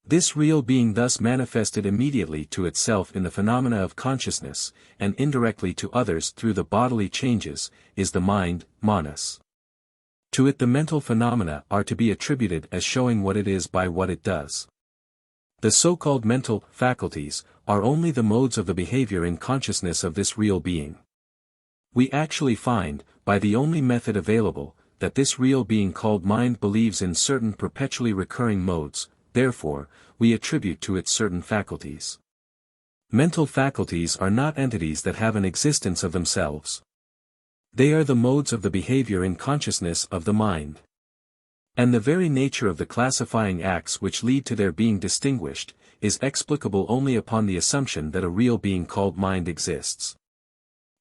This real being thus manifested immediately to itself in the phenomena of consciousness, and indirectly to others through the bodily changes, is the mind, manas. To it the mental phenomena are to be attributed as showing what it is by what it does. The so-called mental faculties are only the modes of the behavior in consciousness of this real being. We actually find, by the only method available, that this real being called mind believes in certain perpetually recurring modes, therefore, we attribute to it certain faculties. Mental faculties are not entities that have an existence of themselves. They are the modes of the behavior in consciousness of the mind. And the very nature of the classifying acts which lead to their being distinguished, is explicable only upon the assumption that a real being called mind exists.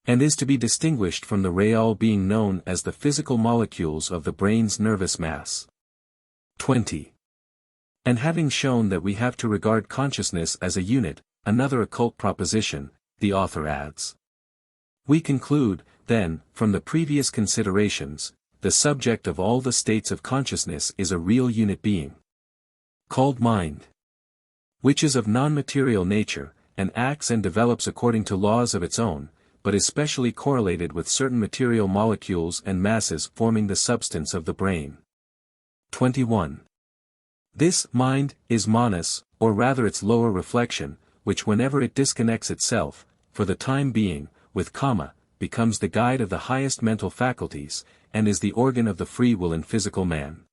And is to be distinguished from the real being known as the physical molecules of the brain's nervous mass. 20. And having shown that we have to regard consciousness as a unit, another occult proposition, the author adds. We conclude, then, from the previous considerations, the subject of all the states of consciousness is a real unit being, called mind, which is of non-material nature, and acts and develops according to laws of its own, but is specially correlated with certain material molecules and masses forming the substance of the brain. 21. This mind is manas, or rather its lower reflection, which whenever it disconnects itself, for the time being, with karma, becomes the guide of the highest mental faculties, and is the organ of the free will in physical man.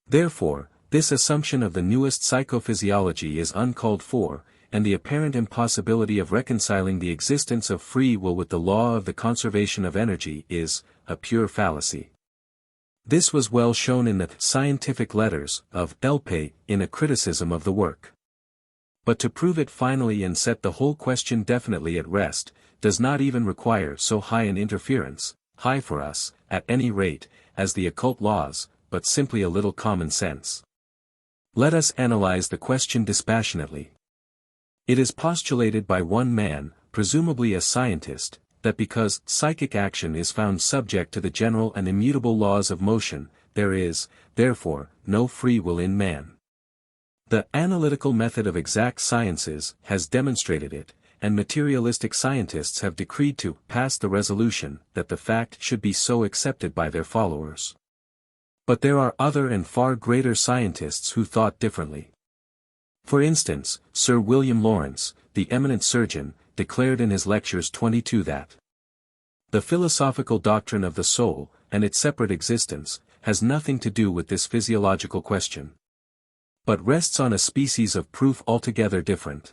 Therefore, this assumption of the newest psychophysiology is uncalled for, and the apparent impossibility of reconciling the existence of free will with the law of the conservation of energy is a pure fallacy. This was well shown in the scientific letters of Elpe in a criticism of the work. But to prove it finally and set the whole question definitely at rest, does not even require so high an interference, high for us, at any rate, as the occult laws, but simply a little common sense. Let us analyze the question dispassionately. It is postulated by one man, presumably a scientist, that because psychic action is found subject to the general and immutable laws of motion, there is, therefore, no free will in man. The analytical method of exact sciences has demonstrated it, and materialistic scientists have decreed to pass the resolution that the fact should be so accepted by their followers. But there are other and far greater scientists who thought differently. For instance, Sir William Lawrence, the eminent surgeon, declared in his Lectures 22 that the philosophical doctrine of the soul, and its separate existence, has nothing to do with this physiological question, but rests on a species of proof altogether different.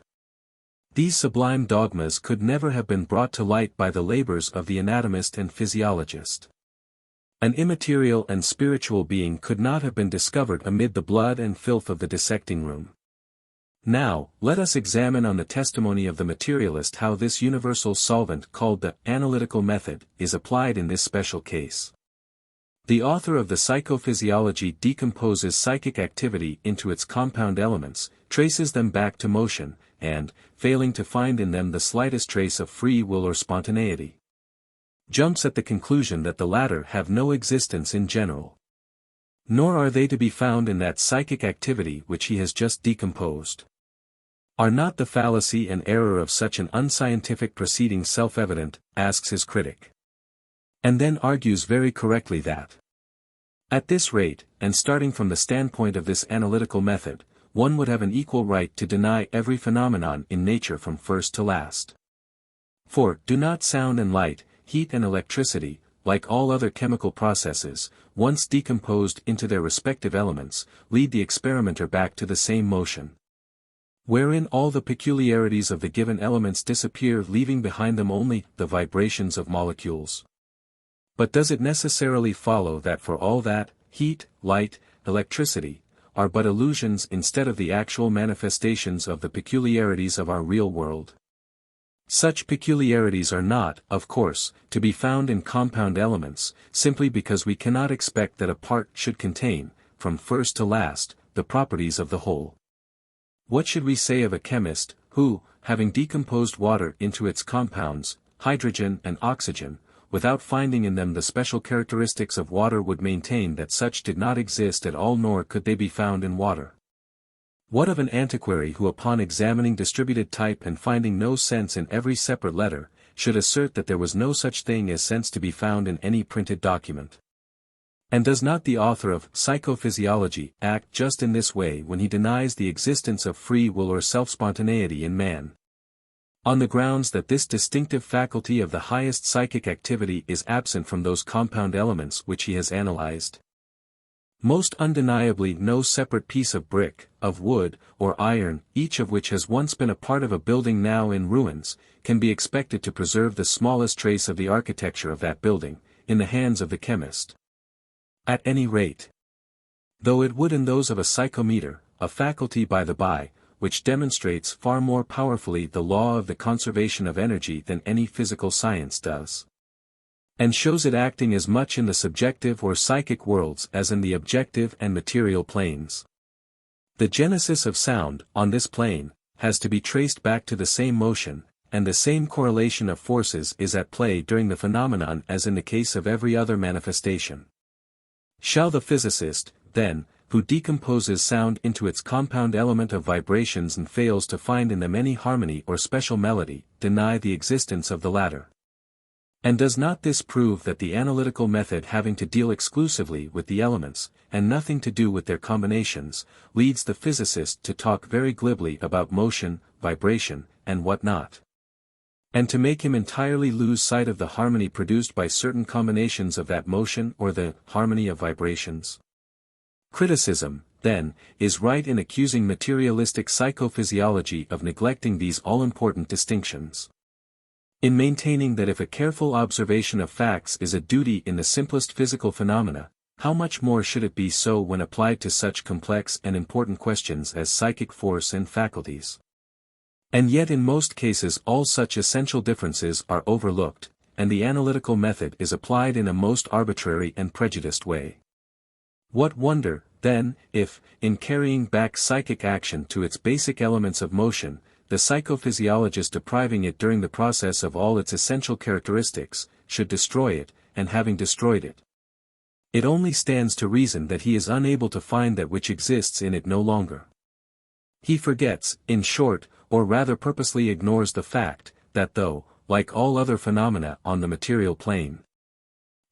These sublime dogmas could never have been brought to light by the labors of the anatomist and physiologist. An immaterial and spiritual being could not have been discovered amid the blood and filth of the dissecting room. Now, let us examine on the testimony of the materialist how this universal solvent called the analytical method is applied in this special case. The author of the Psychophysiology decomposes psychic activity into its compound elements, traces them back to motion, and, failing to find in them the slightest trace of free will or spontaneity, jumps at the conclusion that the latter have no existence in general. Nor are they to be found in that psychic activity which he has just decomposed. Are not the fallacy and error of such an unscientific proceeding self-evident, asks his critic. And then argues very correctly that at this rate, and starting from the standpoint of this analytical method, one would have an equal right to deny every phenomenon in nature from first to last. For, do not sound and light, heat and electricity, like all other chemical processes, once decomposed into their respective elements, lead the experimenter back to the same motion, wherein all the peculiarities of the given elements disappear, leaving behind them only the vibrations of molecules? But does it necessarily follow that for all that, heat, light, electricity, are but illusions instead of the actual manifestations of the peculiarities of our real world? Such peculiarities are not, of course, to be found in compound elements, simply because we cannot expect that a part should contain, from first to last, the properties of the whole. What should we say of a chemist, who, having decomposed water into its compounds, hydrogen and oxygen, without finding in them the special characteristics of water, would maintain that such did not exist at all, nor could they be found in water? What of an antiquary who, upon examining distributed type and finding no sense in every separate letter, should assert that there was no such thing as sense to be found in any printed document? And does not the author of Psychophysiology act just in this way when he denies the existence of free will or self-spontaneity in man, on the grounds that this distinctive faculty of the highest psychic activity is absent from those compound elements which he has analyzed? Most undeniably, no separate piece of brick, of wood, or iron, each of which has once been a part of a building now in ruins, can be expected to preserve the smallest trace of the architecture of that building, in the hands of the chemist. At any rate, though it would in those of a psychometer, a faculty by the by, which demonstrates far more powerfully the law of the conservation of energy than any physical science does, and shows it acting as much in the subjective or psychic worlds as in the objective and material planes. The genesis of sound, on this plane, has to be traced back to the same motion, and the same correlation of forces is at play during the phenomenon as in the case of every other manifestation. Shall the physicist, then, who decomposes sound into its compound element of vibrations and fails to find in them any harmony or special melody, deny the existence of the latter? And does not this prove that the analytical method, having to deal exclusively with the elements, and nothing to do with their combinations, leads the physicist to talk very glibly about motion, vibration, and what not, and to make him entirely lose sight of the harmony produced by certain combinations of that motion or the harmony of vibrations? Criticism, then, is right in accusing materialistic psychophysiology of neglecting these all-important distinctions. In maintaining that if a careful observation of facts is a duty in the simplest physical phenomena, how much more should it be so when applied to such complex and important questions as psychic force and faculties? And yet in most cases all such essential differences are overlooked, and the analytical method is applied in a most arbitrary and prejudiced way. What wonder, then, if, in carrying back psychic action to its basic elements of motion, the psychophysiologist depriving it during the process of all its essential characteristics, should destroy it, and having destroyed it, it only stands to reason that he is unable to find that which exists in it no longer. He forgets, in short, or rather purposely ignores the fact, that though, like all other phenomena on the material plane,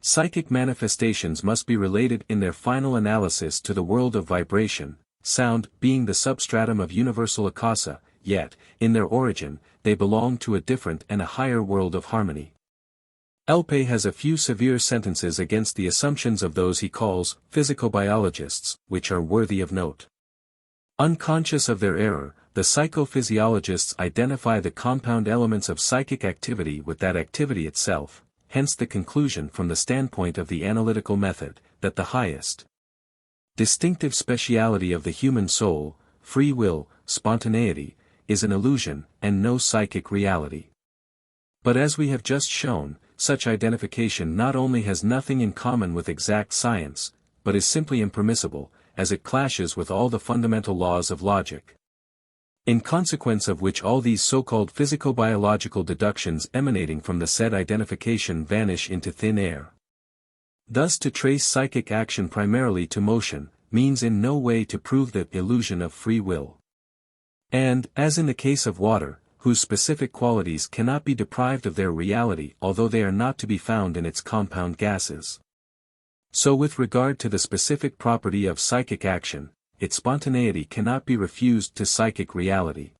psychic manifestations must be related in their final analysis to the world of vibration, sound being the substratum of universal akasa, yet, in their origin, they belong to a different and a higher world of harmony. Elpe has a few severe sentences against the assumptions of those he calls physicobiologists, which are worthy of note. Unconscious of their error, the psychophysiologists identify the compound elements of psychic activity with that activity itself, hence the conclusion from the standpoint of the analytical method, that the highest distinctive speciality of the human soul, free will, spontaneity, is an illusion, and no psychic reality. But as we have just shown, such identification not only has nothing in common with exact science, but is simply impermissible, as it clashes with all the fundamental laws of logic. In consequence of which all these so-called physico-biological deductions emanating from the said identification vanish into thin air. Thus to trace psychic action primarily to motion, means in no way to prove the illusion of free will. And, as in the case of water, whose specific qualities cannot be deprived of their reality although they are not to be found in its compound gases, so with regard to the specific property of psychic action, its spontaneity cannot be refused to psychic reality.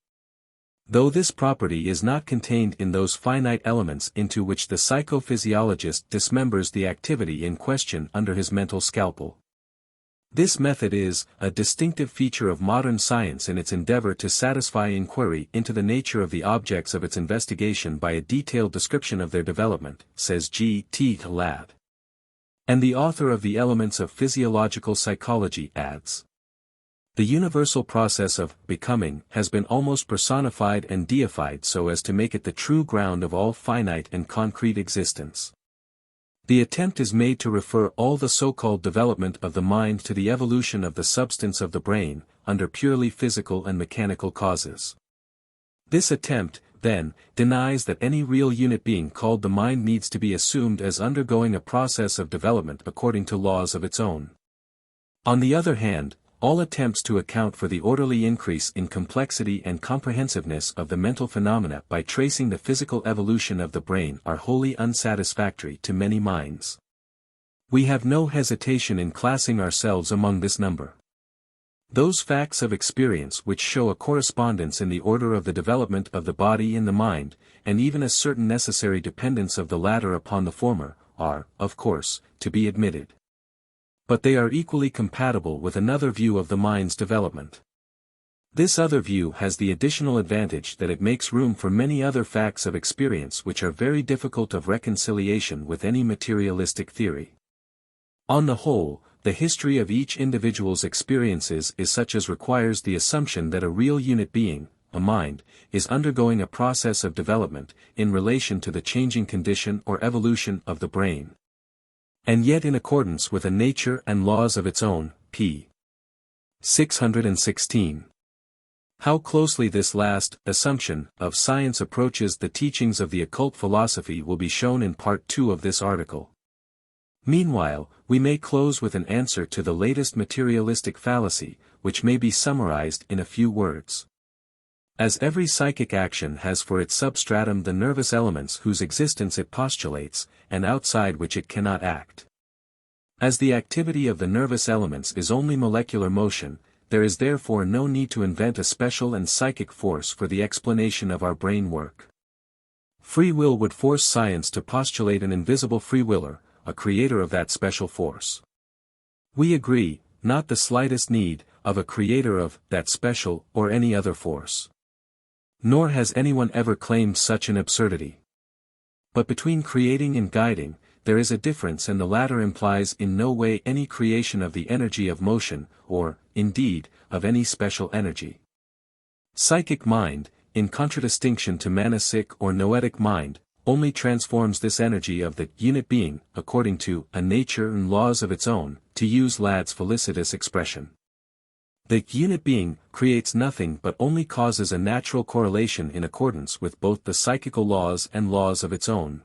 Though this property is not contained in those finite elements into which the psychophysiologist dismembers the activity in question under his mental scalpel. This method is a distinctive feature of modern science in its endeavor to satisfy inquiry into the nature of the objects of its investigation by a detailed description of their development, says G. T. Ladd. And the author of the Elements of Physiological Psychology adds, the universal process of becoming has been almost personified and deified so as to make it the true ground of all finite and concrete existence. The attempt is made to refer all the so-called development of the mind to the evolution of the substance of the brain, under purely physical and mechanical causes. This attempt, then, denies that any real unit being called the mind needs to be assumed as undergoing a process of development according to laws of its own. On the other hand, all attempts to account for the orderly increase in complexity and comprehensiveness of the mental phenomena by tracing the physical evolution of the brain are wholly unsatisfactory to many minds. We have no hesitation in classing ourselves among this number. Those facts of experience which show a correspondence in the order of the development of the body in the mind, and even a certain necessary dependence of the latter upon the former, are, of course, to be admitted. But they are equally compatible with another view of the mind's development. This other view has the additional advantage that it makes room for many other facts of experience which are very difficult of reconciliation with any materialistic theory. On the whole, the history of each individual's experiences is such as requires the assumption that a real unit being, a mind, is undergoing a process of development, in relation to the changing condition or evolution of the brain. And yet in accordance with a nature and laws of its own, p. 616. How closely this last assumption of science approaches the teachings of the occult philosophy will be shown in Part 2 of this article. Meanwhile, we may close with an answer to the latest materialistic fallacy, which may be summarized in a few words. As every psychic action has for its substratum the nervous elements whose existence it postulates, and outside which it cannot act. As the activity of the nervous elements is only molecular motion, there is therefore no need to invent a special and psychic force for the explanation of our brain work. Free will would force science to postulate an invisible freewiller, a creator of that special force. We agree, not the slightest need, of a creator of that special or any other force. Nor has anyone ever claimed such an absurdity. But between creating and guiding, there is a difference, and the latter implies in no way any creation of the energy of motion, or, indeed, of any special energy. Psychic mind, in contradistinction to manasic or noetic mind, only transforms this energy of the unit being, according to a nature and laws of its own, to use Ladd's felicitous expression. The unit being creates nothing but only causes a natural correlation in accordance with both the psychical laws and laws of its own.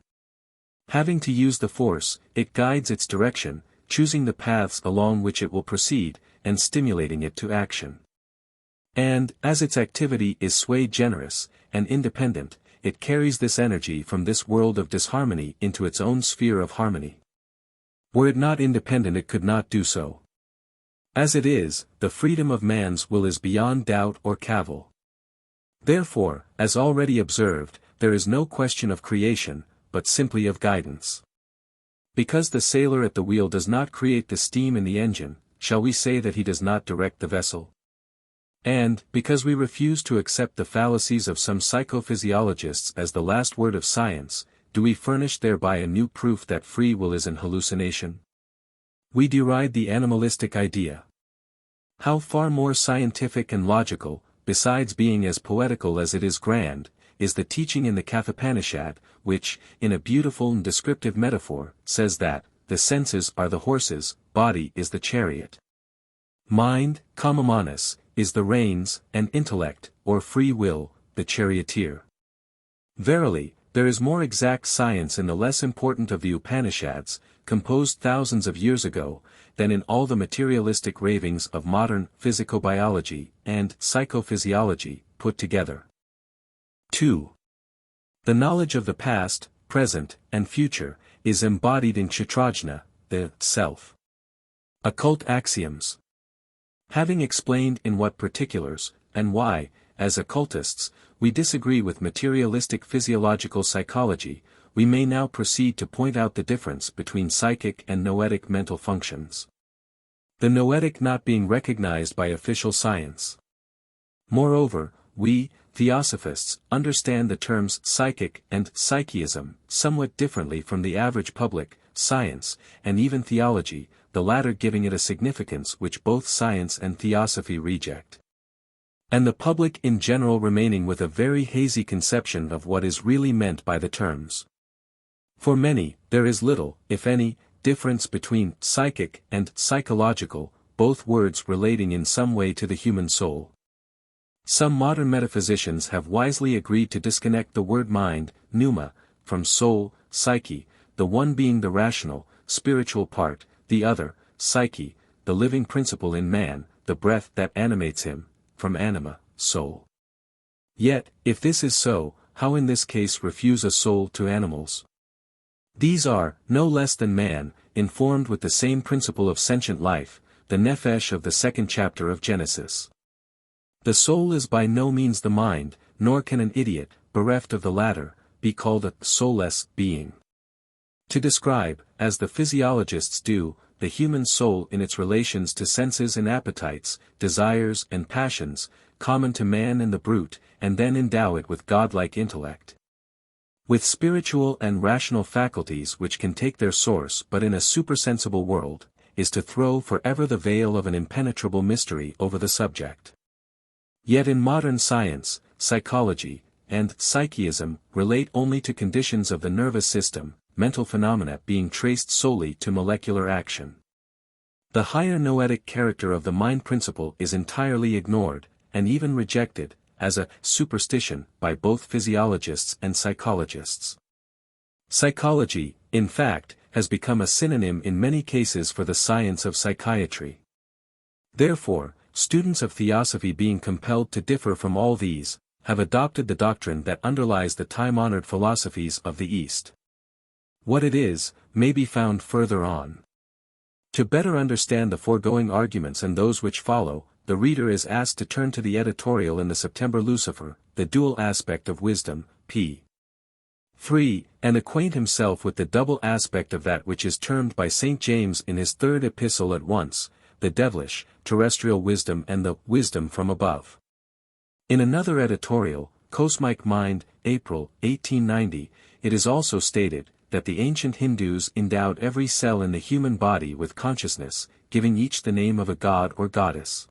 Having to use the force, it guides its direction, choosing the paths along which it will proceed, and stimulating it to action. And, as its activity is sui generis, and independent, it carries this energy from this world of disharmony into its own sphere of harmony. Were it not independent, it could not do so. As it is, the freedom of man's will is beyond doubt or cavil. Therefore, as already observed, there is no question of creation, but simply of guidance. Because the sailor at the wheel does not create the steam in the engine, shall we say that he does not direct the vessel? And, because we refuse to accept the fallacies of some psychophysiologists as the last word of science, do we furnish thereby a new proof that free will is an hallucination? We deride the animalistic idea. How far more scientific and logical, besides being as poetical as it is grand, is the teaching in the Kathopanishad, which, in a beautiful and descriptive metaphor, says that, the senses are the horses, body is the chariot. Mind, manas, is the reins, and intellect, or free will, the charioteer. Verily, there is more exact science in the less important of the Upanishads, composed thousands of years ago, than in all the materialistic ravings of modern physicobiology and psychophysiology put together. 2. The knowledge of the past, present, and future, is embodied in Kshetrajna, the self. Occult axioms. Having explained in what particulars, and why, as occultists, we disagree with materialistic physiological psychology, we may now proceed to point out the difference between psychic and noetic mental functions. The noetic not being recognized by official science. Moreover, we, theosophists, understand the terms psychic and psychism somewhat differently from the average public, science, and even theology, the latter giving it a significance which both science and theosophy reject. And the public in general remaining with a very hazy conception of what is really meant by the terms. For many, there is little, if any, difference between psychic and psychological, both words relating in some way to the human soul. Some modern metaphysicians have wisely agreed to disconnect the word mind, pneuma, from soul, psyche, the one being the rational, spiritual part, the other, psyche, the living principle in man, the breath that animates him, from anima, soul. Yet, if this is so, how in this case refuse a soul to animals? These are, no less than man, informed with the same principle of sentient life, the nephesh of the second chapter of Genesis. The soul is by no means the mind, nor can an idiot, bereft of the latter, be called a soulless being. To describe, as the physiologists do, the human soul in its relations to senses and appetites, desires and passions, common to man and the brute, and then endow it with godlike intellect. With spiritual and rational faculties which can take their source but in a supersensible world, is to throw forever the veil of an impenetrable mystery over the subject. Yet in modern science, psychology, and psychism relate only to conditions of the nervous system, mental phenomena being traced solely to molecular action. The higher noetic character of the mind principle is entirely ignored, and even rejected, as a superstition, by both physiologists and psychologists. Psychology, in fact, has become a synonym in many cases for the science of psychiatry. Therefore, students of theosophy being compelled to differ from all these, have adopted the doctrine that underlies the time-honored philosophies of the East. What it is, may be found further on. To better understand the foregoing arguments and those which follow, the reader is asked to turn to the editorial in the September Lucifer, The Dual Aspect of Wisdom, p. 3, and acquaint himself with the double aspect of that which is termed by St. James in his third epistle at once, the devilish, terrestrial wisdom and the wisdom from above. In another editorial, Kosmic Mind, April, 1890, it is also stated, that the ancient Hindus endowed every cell in the human body with consciousness, giving each the name of a god or goddess.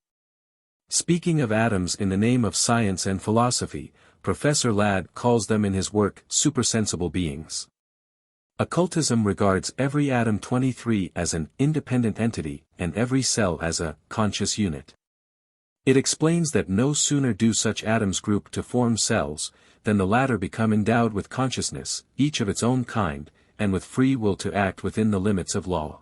Speaking of atoms in the name of science and philosophy, Professor Ladd calls them in his work supersensible beings. Occultism regards every atom 23 as an independent entity, and every cell as a conscious unit. It explains that no sooner do such atoms group to form cells, than the latter become endowed with consciousness, each of its own kind, and with free will to act within the limits of law.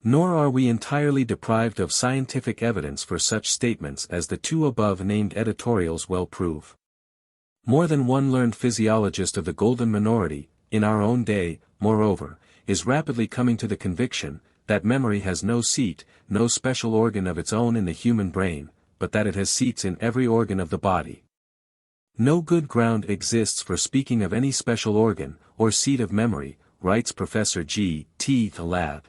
Nor are we entirely deprived of scientific evidence for such statements as the two above-named editorials well prove. More than one learned physiologist of the golden minority, in our own day, moreover, is rapidly coming to the conviction that memory has no seat, no special organ of its own in the human brain, but that it has seats in every organ of the body. No good ground exists for speaking of any special organ, or seat of memory, writes Professor G. T. Ladd.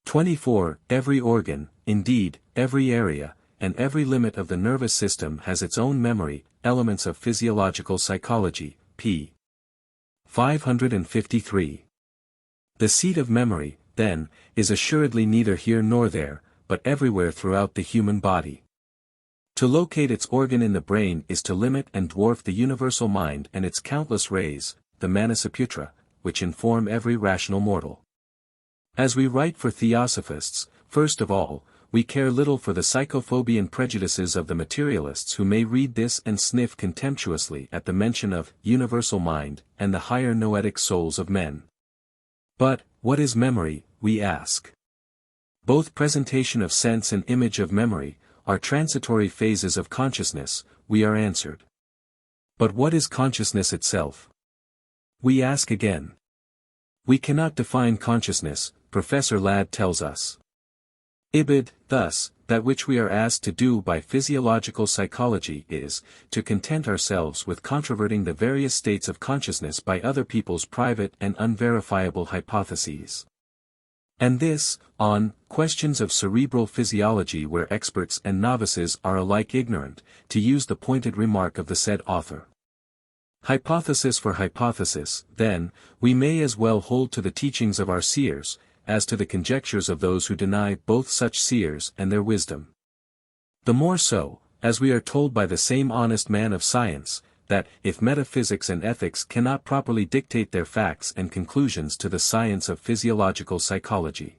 24. Every organ, indeed, every area, and every limit of the nervous system has its own memory, Elements of Physiological Psychology, p. 553. The seat of memory, then, is assuredly neither here nor there, but everywhere throughout the human body. To locate its organ in the brain is to limit and dwarf the universal mind and its countless rays, the Manasaputra, which inform every rational mortal. As we write for Theosophists, first of all, we care little for the psychophobian prejudices of the materialists who may read this and sniff contemptuously at the mention of universal mind and the higher noetic souls of men. But, what is memory, we ask? Both presentation of sense and image of memory are transitory phases of consciousness, we are answered. But what is consciousness itself? We ask again. We cannot define consciousness, Professor Ladd tells us. Ibid, thus, that which we are asked to do by physiological psychology is, to content ourselves with controverting the various states of consciousness by other people's private and unverifiable hypotheses. And this, on questions of cerebral physiology where experts and novices are alike ignorant, to use the pointed remark of the said author. Hypothesis for hypothesis, then, we may as well hold to the teachings of our seers, as to the conjectures of those who deny both such seers and their wisdom. The more so, as we are told by the same honest man of science, that if metaphysics and ethics cannot properly dictate their facts and conclusions to the science of physiological psychology,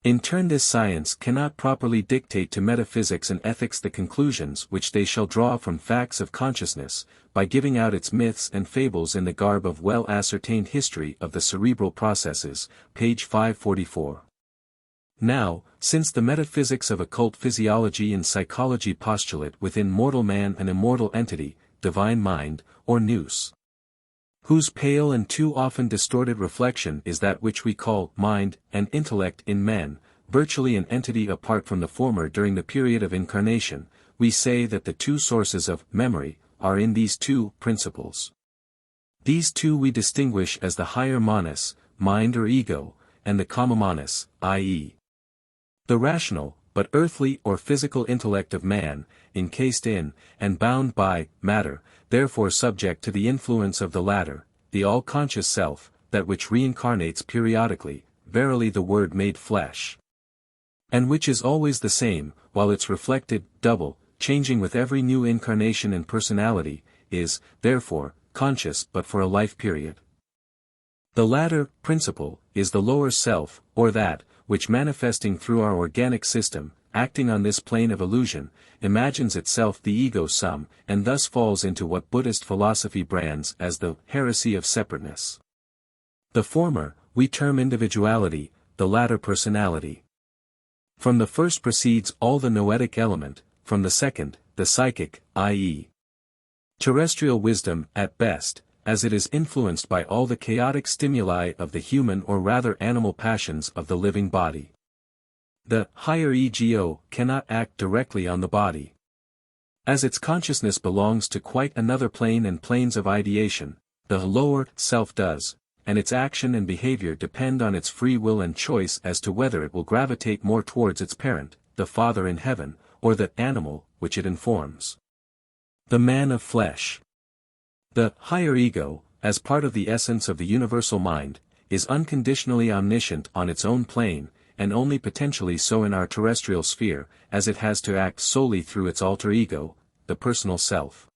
in turn this science cannot properly dictate to metaphysics and ethics the conclusions which they shall draw from facts of consciousness, by giving out its myths and fables in the garb of well-ascertained history of the cerebral processes, page 544. Now, since the metaphysics of occult physiology and psychology postulate within mortal man an immortal entity, divine mind, or nous, whose pale and too often distorted reflection is that which we call mind and intellect in men, virtually an entity apart from the former during the period of incarnation, we say that the two sources of memory are in these two principles. These two we distinguish as the higher manas, mind or ego, and the kama manas, i.e., the rational, but earthly or physical intellect of man, encased in, and bound by, matter, therefore subject to the influence of the latter, the all-conscious self, that which reincarnates periodically, verily the Word made flesh. And which is always the same, while its reflected, double, changing with every new incarnation and personality, is, therefore, conscious but for a life period. The latter, principle, is the lower self, or that, which manifesting through our organic system, acting on this plane of illusion, imagines itself the ego sum, and thus falls into what Buddhist philosophy brands as the heresy of separateness. The former, we term individuality, the latter personality. From the first proceeds all the noetic element, from the second, the psychic, i.e., terrestrial wisdom, at best, as it is influenced by all the chaotic stimuli of the human or rather animal passions of the living body. The higher ego cannot act directly on the body. As its consciousness belongs to quite another plane and planes of ideation, the lower self does, and its action and behavior depend on its free will and choice as to whether it will gravitate more towards its parent, the Father in heaven, or the animal, which it informs. The man of flesh. The higher ego, as part of the essence of the universal mind, is unconditionally omniscient on its own plane, and only potentially so in our terrestrial sphere, as it has to act solely through its alter ego, the personal self.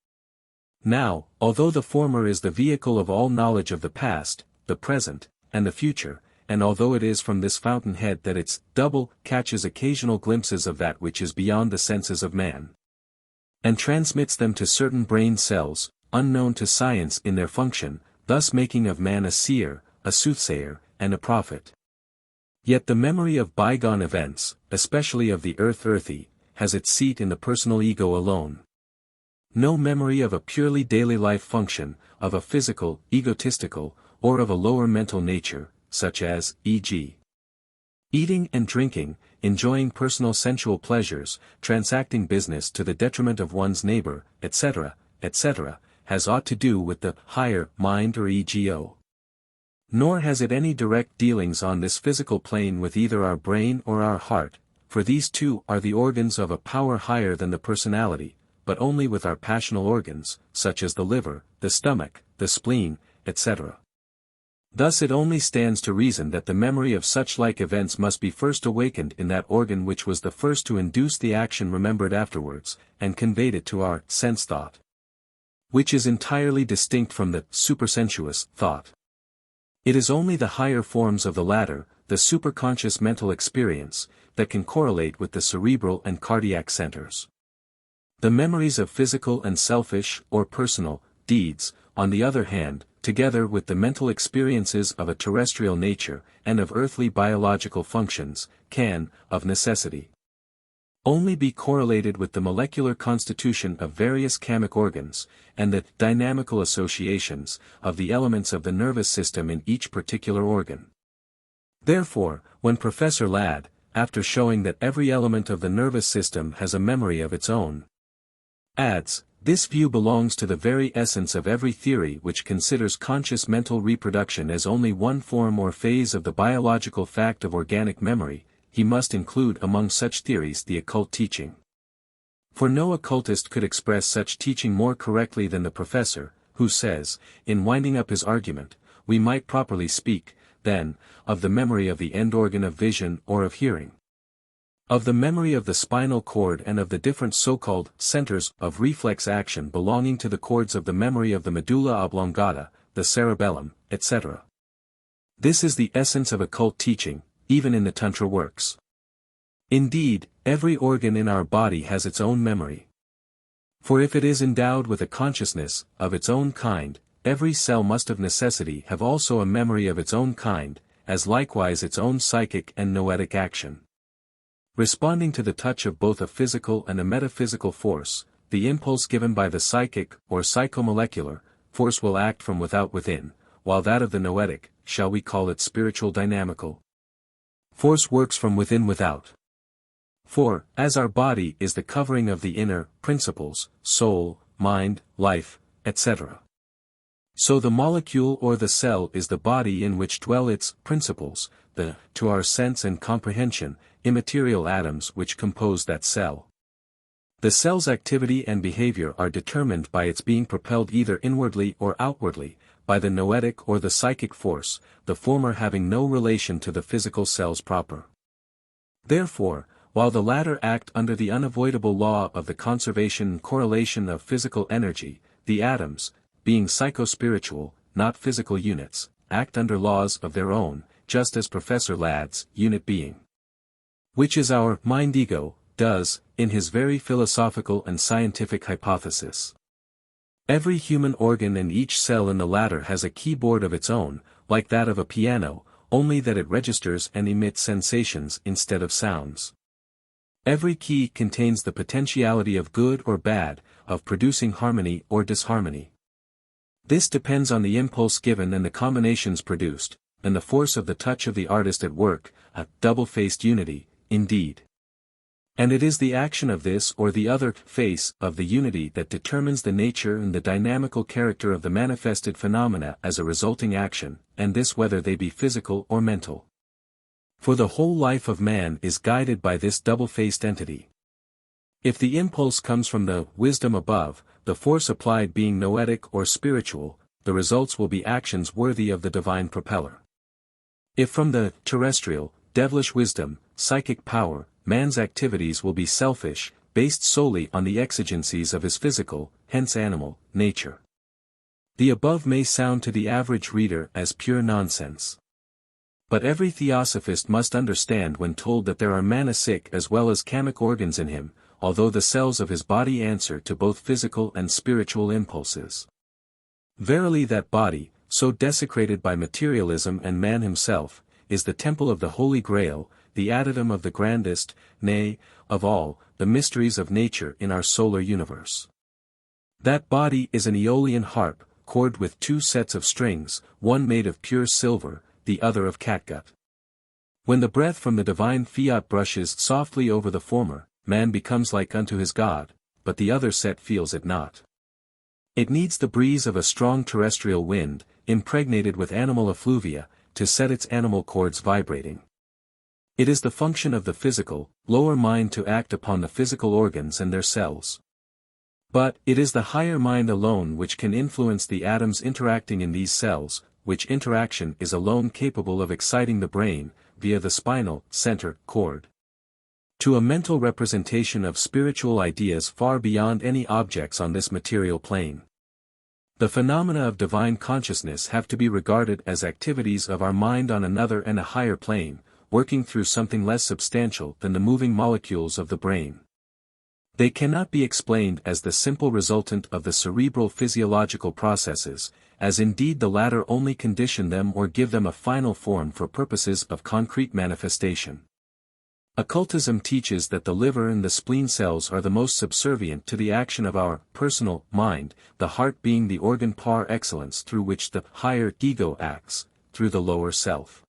Now, although the former is the vehicle of all knowledge of the past, the present, and the future, and although it is from this fountainhead that its double catches occasional glimpses of that which is beyond the senses of man, and transmits them to certain brain cells, unknown to science in their function, thus making of man a seer, a soothsayer, and a prophet. Yet the memory of bygone events, especially of the earthy, has its seat in the personal ego alone. No memory of a purely daily life function, of a physical, egotistical, or of a lower mental nature, such as, e.g., eating and drinking, enjoying personal sensual pleasures, transacting business to the detriment of one's neighbor, etc., etc., has aught to do with the higher mind or ego. Nor has it any direct dealings on this physical plane with either our brain or our heart, for these two are the organs of a power higher than the personality, but only with our passional organs, such as the liver, the stomach, the spleen, etc. Thus it only stands to reason that the memory of such like events must be first awakened in that organ which was the first to induce the action remembered afterwards, and conveyed it to our sense thought, which is entirely distinct from the supersensuous thought. It is only the higher forms of the latter, the superconscious mental experience, that can correlate with the cerebral and cardiac centers. The memories of physical and selfish, or personal, deeds, on the other hand, together with the mental experiences of a terrestrial nature, and of earthly biological functions, can, of necessity, only be correlated with the molecular constitution of various chemic organs, and the dynamical associations of the elements of the nervous system in each particular organ. Therefore, when Professor Ladd, after showing that every element of the nervous system has a memory of its own, adds, this view belongs to the very essence of every theory which considers conscious mental reproduction as only one form or phase of the biological fact of organic memory, he must include among such theories the occult teaching. For no occultist could express such teaching more correctly than the professor, who says, in winding up his argument, we might properly speak, then, of the memory of the end organ of vision or of hearing, of the memory of the spinal cord and of the different so-called centers of reflex action belonging to the cords of the memory of the medulla oblongata, the cerebellum, etc. This is the essence of occult teaching, even in the Tantra works. Indeed, every organ in our body has its own memory. For if it is endowed with a consciousness of its own kind, every cell must of necessity have also a memory of its own kind, as likewise its own psychic and noetic action. Responding to the touch of both a physical and a metaphysical force, the impulse given by the psychic or psychomolecular force will act from without within, while that of the noetic, shall we call it spiritual dynamical force, works from within without. For, as our body is the covering of the inner principles, soul, mind, life, etc., so the molecule or the cell is the body in which dwell its principles, the, to our sense and comprehension, immaterial atoms which compose that cell. The cell's activity and behavior are determined by its being propelled either inwardly or outwardly, by the noetic or the psychic force, the former having no relation to the physical cells proper. Therefore, while the latter act under the unavoidable law of the conservation and correlation of physical energy, the atoms, being psychospiritual, not physical units, act under laws of their own, just as Professor Ladd's unit being, which is our mind-ego, does, in his very philosophical and scientific hypothesis. Every human organ and each cell in the latter has a keyboard of its own, like that of a piano, only that it registers and emits sensations instead of sounds. Every key contains the potentiality of good or bad, of producing harmony or disharmony. This depends on the impulse given and the combinations produced, and the force of the touch of the artist at work, a double-faced unity, indeed. And it is the action of this or the other face of the unity that determines the nature and the dynamical character of the manifested phenomena as a resulting action, and this whether they be physical or mental. For the whole life of man is guided by this double-faced entity. If the impulse comes from the wisdom above, the force applied being noetic or spiritual, the results will be actions worthy of the divine propeller. If from the terrestrial, devilish wisdom, psychic power, man's activities will be selfish, based solely on the exigencies of his physical, hence animal, nature. The above may sound to the average reader as pure nonsense. But every theosophist must understand when told that there are manasic as well as kamic organs in him, although the cells of his body answer to both physical and spiritual impulses. Verily that body, so desecrated by materialism and man himself, is the temple of the Holy Grail, the addendum of the grandest, nay, of all, the mysteries of nature in our solar universe. That body is an Aeolian harp, chorded with 2 sets of strings, one made of pure silver, the other of catgut. When the breath from the divine fiat brushes softly over the former, man becomes like unto his God, but the other set feels it not. It needs the breeze of a strong terrestrial wind, impregnated with animal effluvia, to set its animal chords vibrating. It is the function of the physical, lower mind to act upon the physical organs and their cells. But it is the higher mind alone which can influence the atoms interacting in these cells, which interaction is alone capable of exciting the brain, via the spinal center cord, to a mental representation of spiritual ideas far beyond any objects on this material plane. The phenomena of divine consciousness have to be regarded as activities of our mind on another and a higher plane, working through something less substantial than the moving molecules of the brain. They cannot be explained as the simple resultant of the cerebral physiological processes, as indeed the latter only condition them or give them a final form for purposes of concrete manifestation. Occultism teaches that the liver and the spleen cells are the most subservient to the action of our personal mind, the heart being the organ par excellence through which the higher ego acts, through the lower self.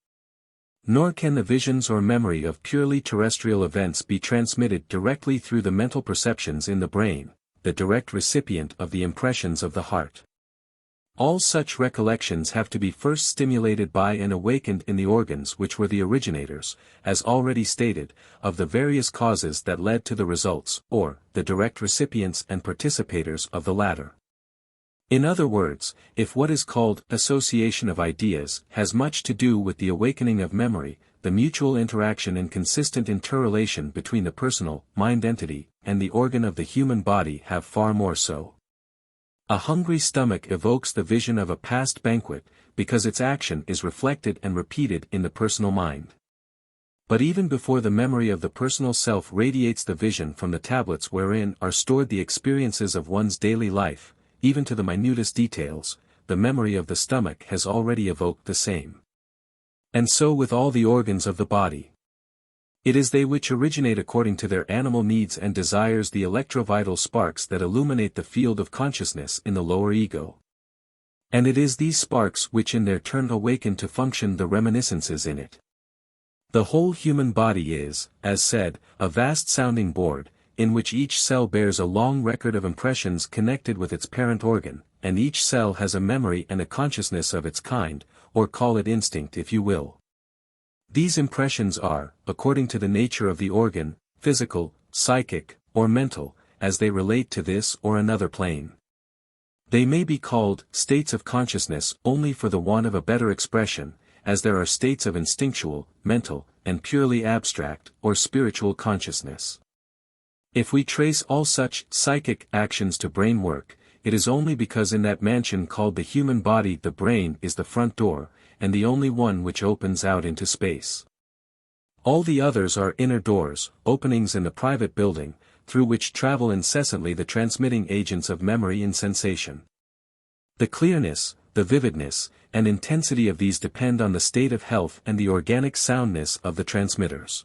Nor can the visions or memory of purely terrestrial events be transmitted directly through the mental perceptions in the brain, the direct recipient of the impressions of the heart. All such recollections have to be first stimulated by and awakened in the organs which were the originators, as already stated, of the various causes that led to the results, or, the direct recipients and participators of the latter. In other words, if what is called association of ideas has much to do with the awakening of memory, the mutual interaction and consistent interrelation between the personal, mind entity, and the organ of the human body have far more so. A hungry stomach evokes the vision of a past banquet, because its action is reflected and repeated in the personal mind. But even before the memory of the personal self radiates the vision from the tablets wherein are stored the experiences of one's daily life, even to the minutest details, the memory of the stomach has already evoked the same. And so with all the organs of the body. It is they which originate according to their animal needs and desires the electrovital sparks that illuminate the field of consciousness in the lower ego. And it is these sparks which in their turn awaken to function the reminiscences in it. The whole human body is, as said, a vast sounding board, in which each cell bears a long record of impressions connected with its parent organ, and each cell has a memory and a consciousness of its kind, or call it instinct if you will. These impressions are, according to the nature of the organ, physical, psychic, or mental, as they relate to this or another plane. They may be called states of consciousness only for the want of a better expression, as there are states of instinctual, mental, and purely abstract, or spiritual consciousness. If we trace all such psychic actions to brain work, it is only because in that mansion called the human body the brain is the front door, and the only one which opens out into space. All the others are inner doors, openings in the private building, through which travel incessantly the transmitting agents of memory and sensation. The clearness, the vividness, and intensity of these depend on the state of health and the organic soundness of the transmitters.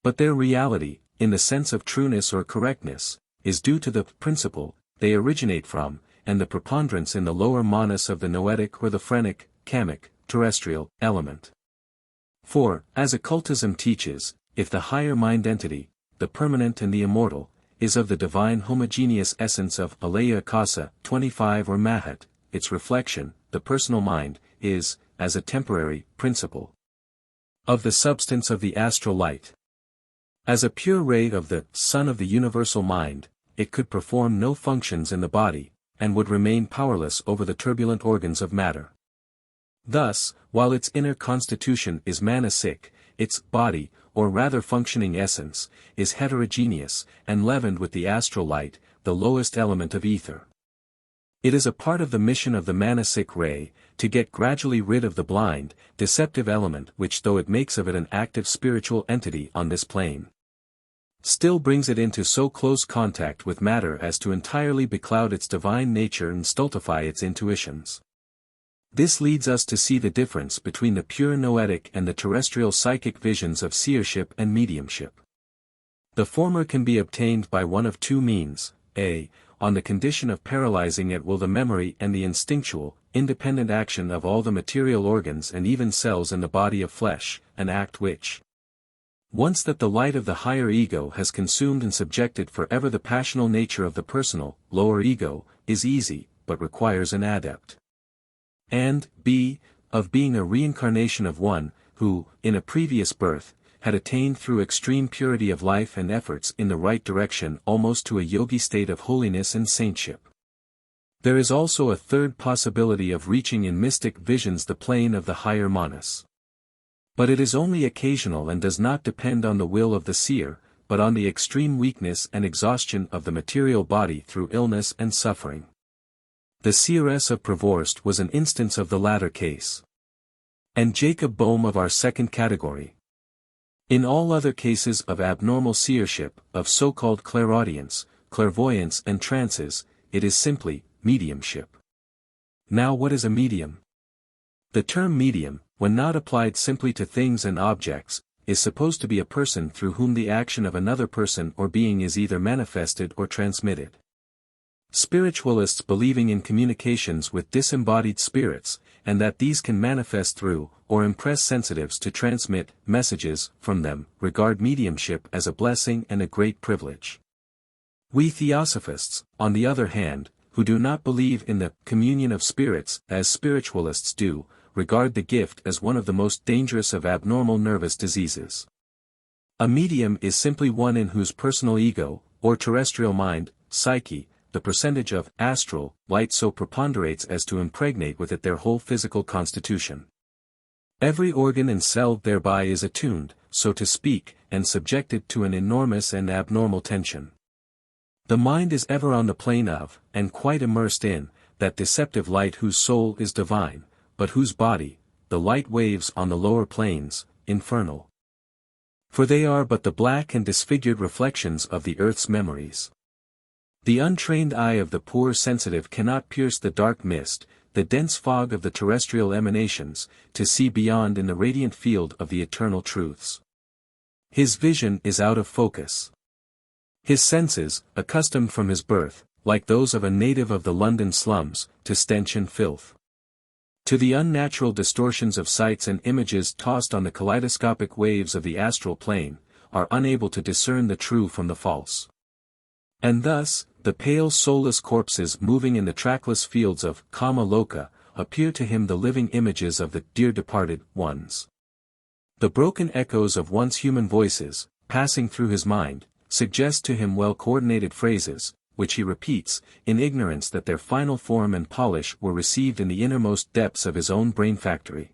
But their reality, in the sense of trueness or correctness, is due to the principle they originate from, and the preponderance in the lower manas of the noetic or the phrenic, kamic, terrestrial, element. For, as occultism teaches, if the higher mind entity, the permanent and the immortal, is of the divine homogeneous essence of Alaya Akasa, 25 or Mahat, its reflection, the personal mind, is, as a temporary principle, of the substance of the astral light. As a pure ray of the sun of the universal mind, it could perform no functions in the body, and would remain powerless over the turbulent organs of matter. Thus, while its inner constitution is manasic, its body, or rather functioning essence, is heterogeneous, and leavened with the astral light, the lowest element of ether. It is a part of the mission of the manasic ray, to get gradually rid of the blind, deceptive element which, though it makes of it an active spiritual entity on this plane, still brings it into so close contact with matter as to entirely becloud its divine nature and stultify its intuitions. This leads us to see the difference between the pure noetic and the terrestrial psychic visions of seership and mediumship. The former can be obtained by one of two means: a, on the condition of paralyzing at will the memory and the instinctual, independent action of all the material organs and even cells in the body of flesh, an act which, once that the light of the higher ego has consumed and subjected forever the passional nature of the personal, lower ego, is easy, but requires an adept. And, b, of being a reincarnation of one, who, in a previous birth, had attained through extreme purity of life and efforts in the right direction almost to a yogi state of holiness and saintship. There is also a third possibility of reaching in mystic visions the plane of the higher manas. But it is only occasional and does not depend on the will of the seer, but on the extreme weakness and exhaustion of the material body through illness and suffering. The seeress of Prevorst was an instance of the latter case. And Jacob Boehm of our second category. In all other cases of abnormal seership, of so-called clairaudience, clairvoyance and trances, it is simply mediumship. Now what is a medium? The term medium, when not applied simply to things and objects, is supposed to be a person through whom the action of another person or being is either manifested or transmitted. Spiritualists believing in communications with disembodied spirits, and that these can manifest through, or impress sensitives to transmit, messages from them, regard mediumship as a blessing and a great privilege. We theosophists, on the other hand, who do not believe in the communion of spirits as spiritualists do, regard the gift as one of the most dangerous of abnormal nervous diseases. A medium is simply one in whose personal ego, or terrestrial mind, psyche, the percentage of astral light so preponderates as to impregnate with it their whole physical constitution. Every organ and cell thereby is attuned, so to speak, and subjected to an enormous and abnormal tension. The mind is ever on the plane of, and quite immersed in, that deceptive light whose soul is divine, but whose body, the light waves on the lower planes, infernal. For they are but the black and disfigured reflections of the earth's memories. The untrained eye of the poor sensitive cannot pierce the dark mist, the dense fog of the terrestrial emanations, to see beyond in the radiant field of the eternal truths. His vision is out of focus. His senses, accustomed from his birth, like those of a native of the London slums, to stench and filth, to the unnatural distortions of sights and images tossed on the kaleidoscopic waves of the astral plane, are unable to discern the true from the false. And thus, the pale soulless corpses moving in the trackless fields of Kama Loka, appear to him the living images of the dear departed ones. The broken echoes of once human voices, passing through his mind, suggest to him well-coordinated phrases, which he repeats, in ignorance that their final form and polish were received in the innermost depths of his own brain factory.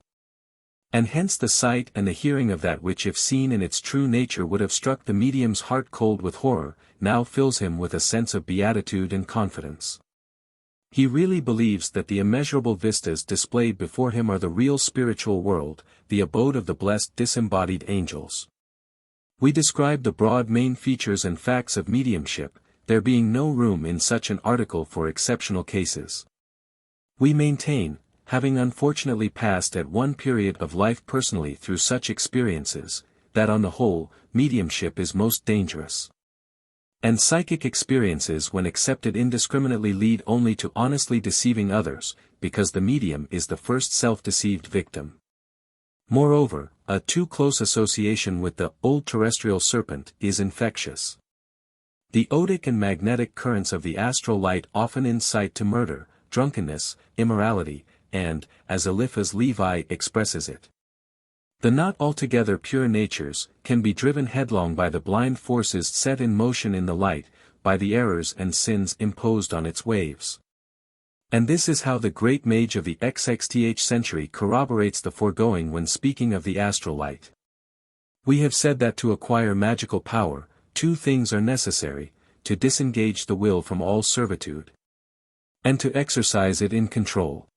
And hence the sight and the hearing of that which if seen in its true nature would have struck the medium's heart cold with horror, now fills him with a sense of beatitude and confidence. He really believes that the immeasurable vistas displayed before him are the real spiritual world, the abode of the blessed disembodied angels. We describe the broad main features and facts of mediumship, there being no room in such an article for exceptional cases. We maintain, having unfortunately passed at one period of life personally through such experiences, that on the whole, mediumship is most dangerous. And psychic experiences when accepted indiscriminately lead only to honestly deceiving others, because the medium is the first self-deceived victim. Moreover, a too close association with the old terrestrial serpent is infectious. The otic and magnetic currents of the astral light often incite to murder, drunkenness, immorality, and, as Eliphaz Levi expresses it, the not altogether pure natures can be driven headlong by the blind forces set in motion in the light, by the errors and sins imposed on its waves. And this is how the great mage of the XXth century corroborates the foregoing when speaking of the astral light. We have said that to acquire magical power, two things are necessary: to disengage the will from all servitude, and to exercise it in control.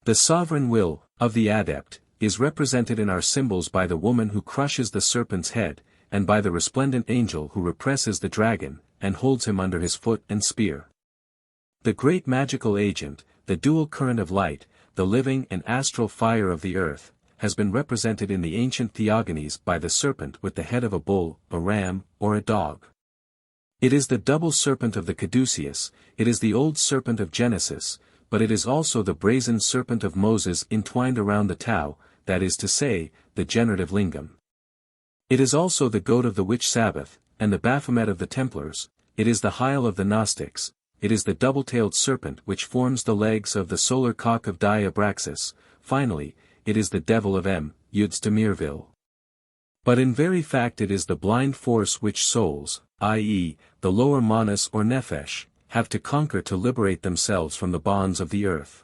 The sovereign will, of the adept, is represented in our symbols by the woman who crushes the serpent's head, and by the resplendent angel who represses the dragon, and holds him under his foot and spear. The great magical agent, the dual current of light, the living and astral fire of the earth, has been represented in the ancient theogonies by the serpent with the head of a bull, a ram, or a dog. It is the double serpent of the caduceus, it is the old serpent of Genesis, but it is also the brazen serpent of Moses entwined around the Tau, that is to say, the generative lingam. It is also the goat of the witch Sabbath, and the Baphomet of the Templars, it is the Hyle of the Gnostics, it is the double-tailed serpent which forms the legs of the solar cock of Diabraxas, finally, it is the devil of Yudes de Mirville. But in very fact it is the blind force which souls, i.e., the lower manas or nephesh, have to conquer to liberate themselves from the bonds of the earth.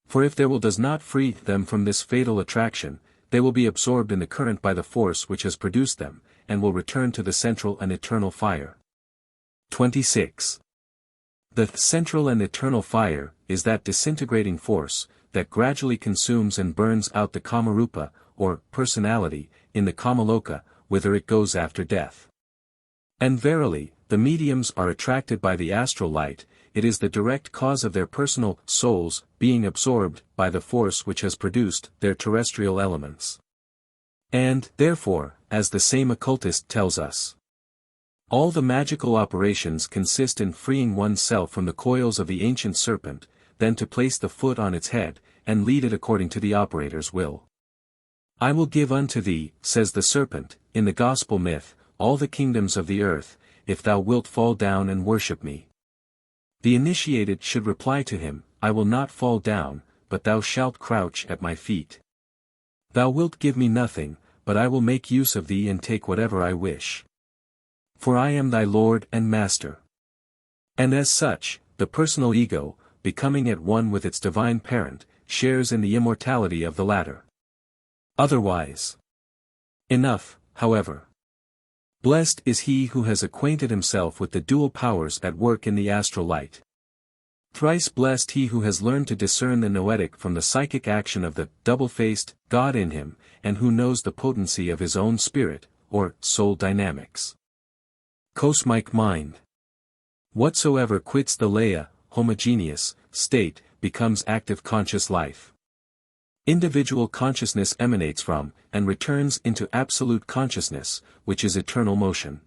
For if their will does not free them from this fatal attraction, they will be absorbed in the current by the force which has produced them, and will return to the central and eternal fire. 26. The central and eternal fire is that disintegrating force, that gradually consumes and burns out the Kamarupa, or personality, in the Kamaloka, whither it goes after death. And verily, the mediums are attracted by the astral light, it is the direct cause of their personal souls being absorbed by the force which has produced their terrestrial elements. And, therefore, as the same occultist tells us, all the magical operations consist in freeing oneself from the coils of the ancient serpent, then to place the foot on its head, and lead it according to the operator's will. I will give unto thee, says the serpent, in the gospel myth, all the kingdoms of the earth, if thou wilt fall down and worship me. The initiated should reply to him, I will not fall down, but thou shalt crouch at my feet. Thou wilt give me nothing, but I will make use of thee and take whatever I wish. For I am thy Lord and Master. And as such, the personal ego, becoming at one with its divine parent, shares in the immortality of the latter. Otherwise. Enough, however. Blessed is he who has acquainted himself with the dual powers at work in the astral light. Thrice blessed he who has learned to discern the noetic from the psychic action of the double-faced God in him, and who knows the potency of his own spirit, or soul dynamics. Kosmic Mind. Whatsoever quits the Leia, homogeneous, state, becomes active conscious life. Individual consciousness emanates from, and returns into absolute consciousness, which is eternal motion.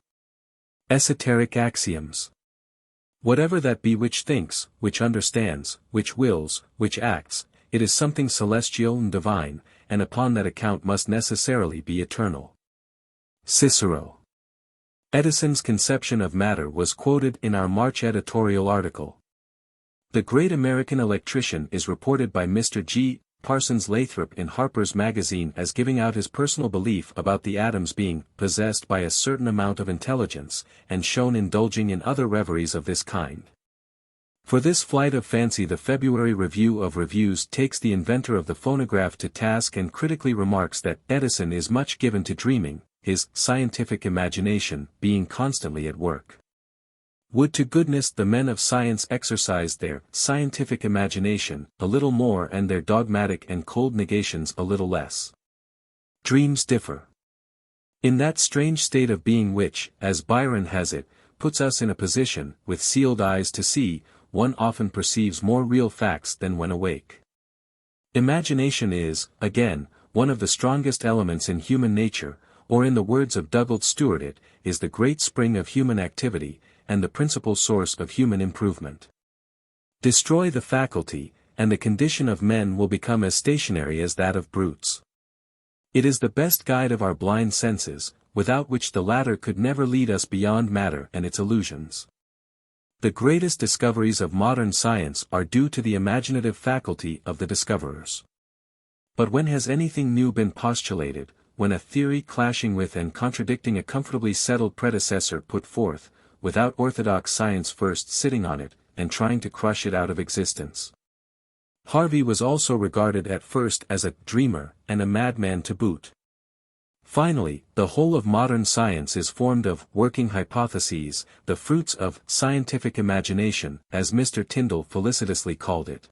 Esoteric axioms. Whatever that be which thinks, which understands, which wills, which acts, it is something celestial and divine, and upon that account must necessarily be eternal. Cicero. Edison's conception of matter was quoted in our March editorial article. The great American electrician is reported by Mr. G. Parsons Lathrop in Harper's Magazine as giving out his personal belief about the atoms being possessed by a certain amount of intelligence, and shown indulging in other reveries of this kind. For this flight of fancy the February Review of Reviews takes the inventor of the phonograph to task and critically remarks that Edison is much given to dreaming, his scientific imagination being constantly at work. Would to goodness the men of science exercised their scientific imagination a little more and their dogmatic and cold negations a little less. Dreams differ. In that strange state of being which, as Byron has it, puts us in a position, with sealed eyes to see, one often perceives more real facts than when awake. Imagination is, again, one of the strongest elements in human nature, or in the words of Douglas Stewart it is the great spring of human activity, and the principal source of human improvement. Destroy the faculty, and the condition of men will become as stationary as that of brutes. It is the best guide of our blind senses, without which the latter could never lead us beyond matter and its illusions. The greatest discoveries of modern science are due to the imaginative faculty of the discoverers. But when has anything new been postulated, when a theory clashing with and contradicting a comfortably settled predecessor put forth, without orthodox science first sitting on it, and trying to crush it out of existence. Harvey was also regarded at first as a dreamer and a madman to boot. Finally, the whole of modern science is formed of working hypotheses, the fruits of scientific imagination, as Mr. Tyndall felicitously called it.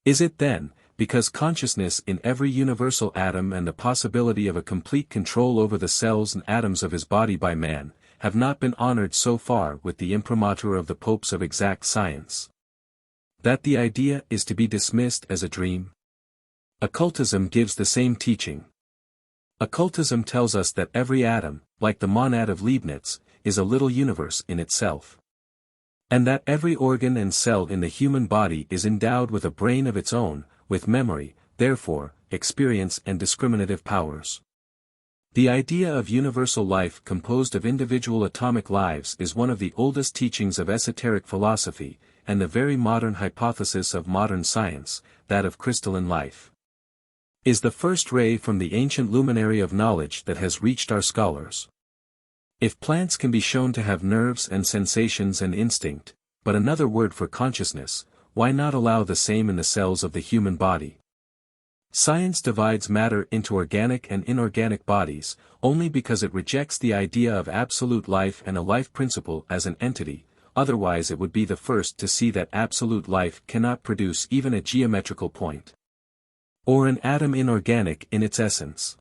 Is it then, because consciousness in every universal atom and the possibility of a complete control over the cells and atoms of his body by man, have not been honored so far with the imprimatur of the popes of exact science, that the idea is to be dismissed as a dream? Occultism gives the same teaching. Occultism tells us that every atom, like the monad of Leibniz, is a little universe in itself. And that every organ and cell in the human body is endowed with a brain of its own, with memory, therefore, experience and discriminative powers. The idea of universal life composed of individual atomic lives is one of the oldest teachings of esoteric philosophy, and the very modern hypothesis of modern science, that of crystalline life, is the first ray from the ancient luminary of knowledge that has reached our scholars. If plants can be shown to have nerves and sensations and instinct, but another word for consciousness, why not allow the same in the cells of the human body? Science divides matter into organic and inorganic bodies, only because it rejects the idea of absolute life and a life principle as an entity, otherwise it would be the first to see that absolute life cannot produce even a geometrical point, or an atom inorganic in its essence.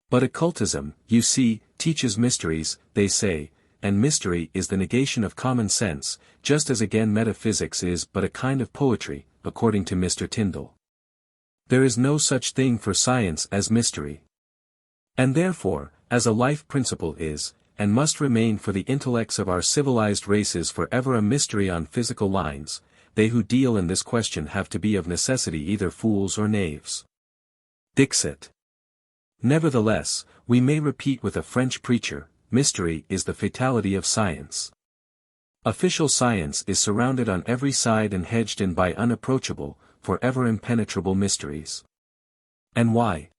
But occultism, you see, teaches mysteries, they say, and mystery is the negation of common sense, just as again metaphysics is but a kind of poetry, according to Mr. Tyndall. There is no such thing for science as mystery. And therefore, as a life principle is, and must remain for the intellects of our civilized races forever a mystery on physical lines, they who deal in this question have to be of necessity either fools or knaves. Dixit. Nevertheless, we may repeat with a French preacher, mystery is the fatality of science. Official science is surrounded on every side and hedged in by unapproachable, forever impenetrable mysteries. And why?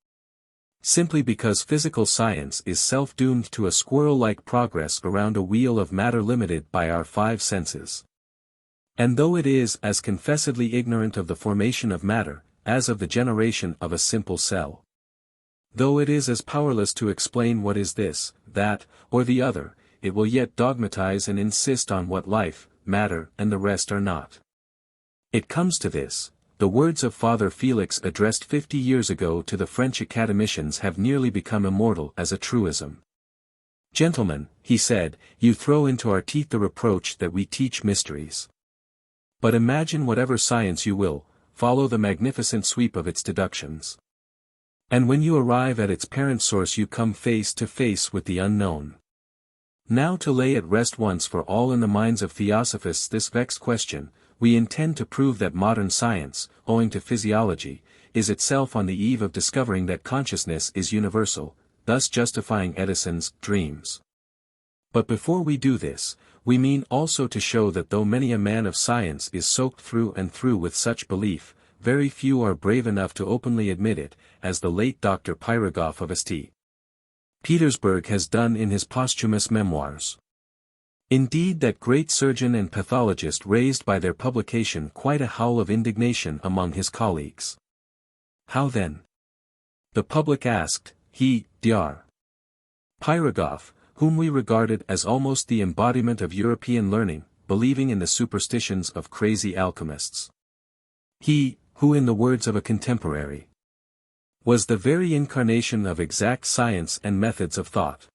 Simply because physical science is self-doomed to a squirrel-like progress around a wheel of matter limited by our five senses. And though it is as confessedly ignorant of the formation of matter, as of the generation of a simple cell, though it is as powerless to explain what is this, that, or the other, it will yet dogmatize and insist on what life, matter and the rest are not. It comes to this. The words of Father Felix addressed 50 years ago to the French academicians have nearly become immortal as a truism. Gentlemen, he said, you throw into our teeth the reproach that we teach mysteries. But imagine whatever science you will, follow the magnificent sweep of its deductions. And when you arrive at its parent source you come face to face with the unknown. Now to lay at rest once for all in the minds of theosophists this vexed question, we intend to prove that modern science, owing to physiology, is itself on the eve of discovering that consciousness is universal, thus justifying Edison's dreams. But before we do this, we mean also to show that though many a man of science is soaked through and through with such belief, very few are brave enough to openly admit it, as the late Dr. Pyrogoff of St. Petersburg has done in his posthumous memoirs. Indeed, that great surgeon and pathologist raised by their publication quite a howl of indignation among his colleagues. How then? The public asked, he, Dr. Pyrogoff, whom we regarded as almost the embodiment of European learning, believing in the superstitions of crazy alchemists. He, who in the words of a contemporary, was the very incarnation of exact science and methods of thought,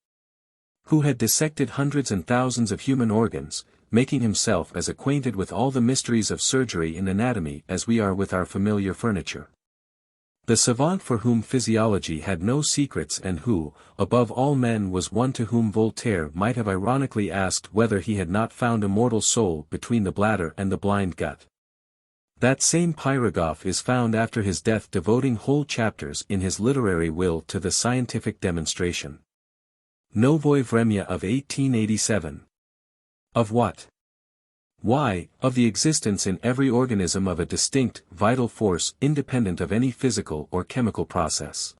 who had dissected hundreds and thousands of human organs, making himself as acquainted with all the mysteries of surgery and anatomy as we are with our familiar furniture. The savant for whom physiology had no secrets and who, above all men was one to whom Voltaire might have ironically asked whether he had not found a mortal soul between the bladder and the blind gut. That same Pyrogoff is found after his death devoting whole chapters in his literary will to the scientific demonstration. Novoe Vremya of 1887. Of what? Why, of the existence in every organism of a distinct, vital force independent of any physical or chemical process.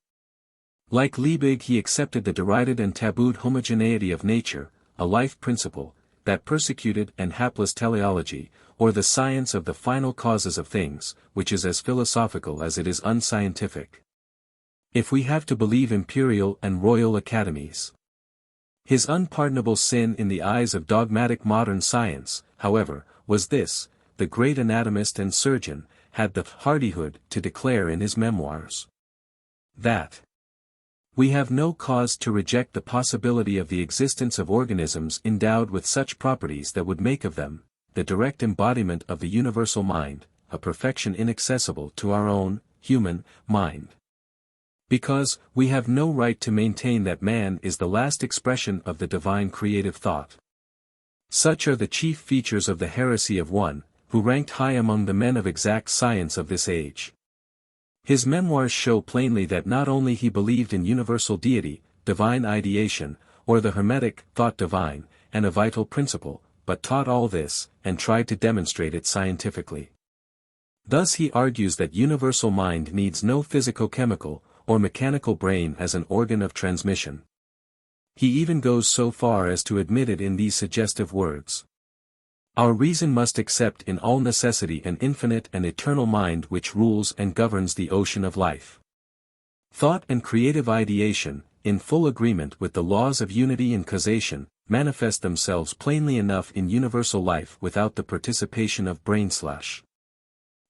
Like Liebig he accepted the derided and tabooed homogeneity of nature, a life principle, that persecuted and hapless teleology, or the science of the final causes of things, which is as philosophical as it is unscientific. If we have to believe imperial and royal academies. His unpardonable sin in the eyes of dogmatic modern science, however, was this: the great anatomist and surgeon had the hardihood to declare in his memoirs that we have no cause to reject the possibility of the existence of organisms endowed with such properties that would make of them the direct embodiment of the universal mind, a perfection inaccessible to our own human mind. Because we have no right to maintain that man is the last expression of the divine creative thought. Such are the chief features of the heresy of one who ranked high among the men of exact science of this age. His memoirs show plainly that not only he believed in universal deity, divine ideation, or the Hermetic thought divine, and a vital principle, but taught all this, and tried to demonstrate it scientifically. Thus he argues that universal mind needs no physico-chemical, or mechanical brain as an organ of transmission. He even goes so far as to admit it in these suggestive words. Our reason must accept in all necessity an infinite and eternal mind which rules and governs the ocean of life. Thought and creative ideation, in full agreement with the laws of unity and causation, manifest themselves plainly enough in universal life without the participation of brain slush.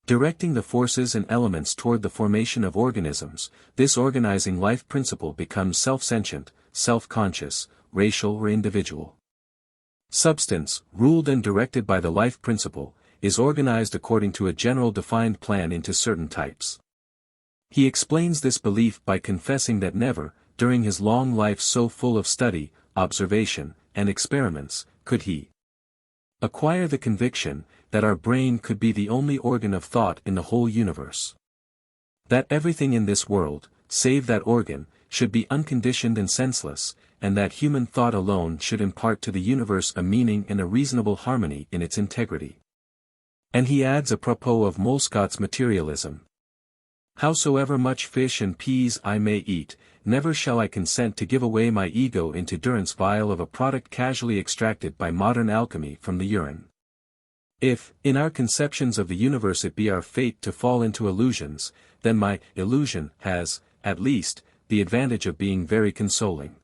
Directing the forces and elements toward the formation of organisms, this organizing life principle becomes self-sentient, self-conscious, racial or individual. Substance, ruled and directed by the life principle, is organized according to a general defined plan into certain types. He explains this belief by confessing that never, during his long life so full of study, observation, and experiments, could he acquire the conviction that our brain could be the only organ of thought in the whole universe. That everything in this world, save that organ, should be unconditioned and senseless, and that human thought alone should impart to the universe a meaning and a reasonable harmony in its integrity. And he adds apropos of Molescott's materialism: howsoever much fish and peas I may eat, never shall I consent to give away my ego into durance vile of a product casually extracted by modern alchemy from the urine. If, in our conceptions of the universe it be our fate to fall into illusions, then my illusion has, at least, the advantage of being very consoling.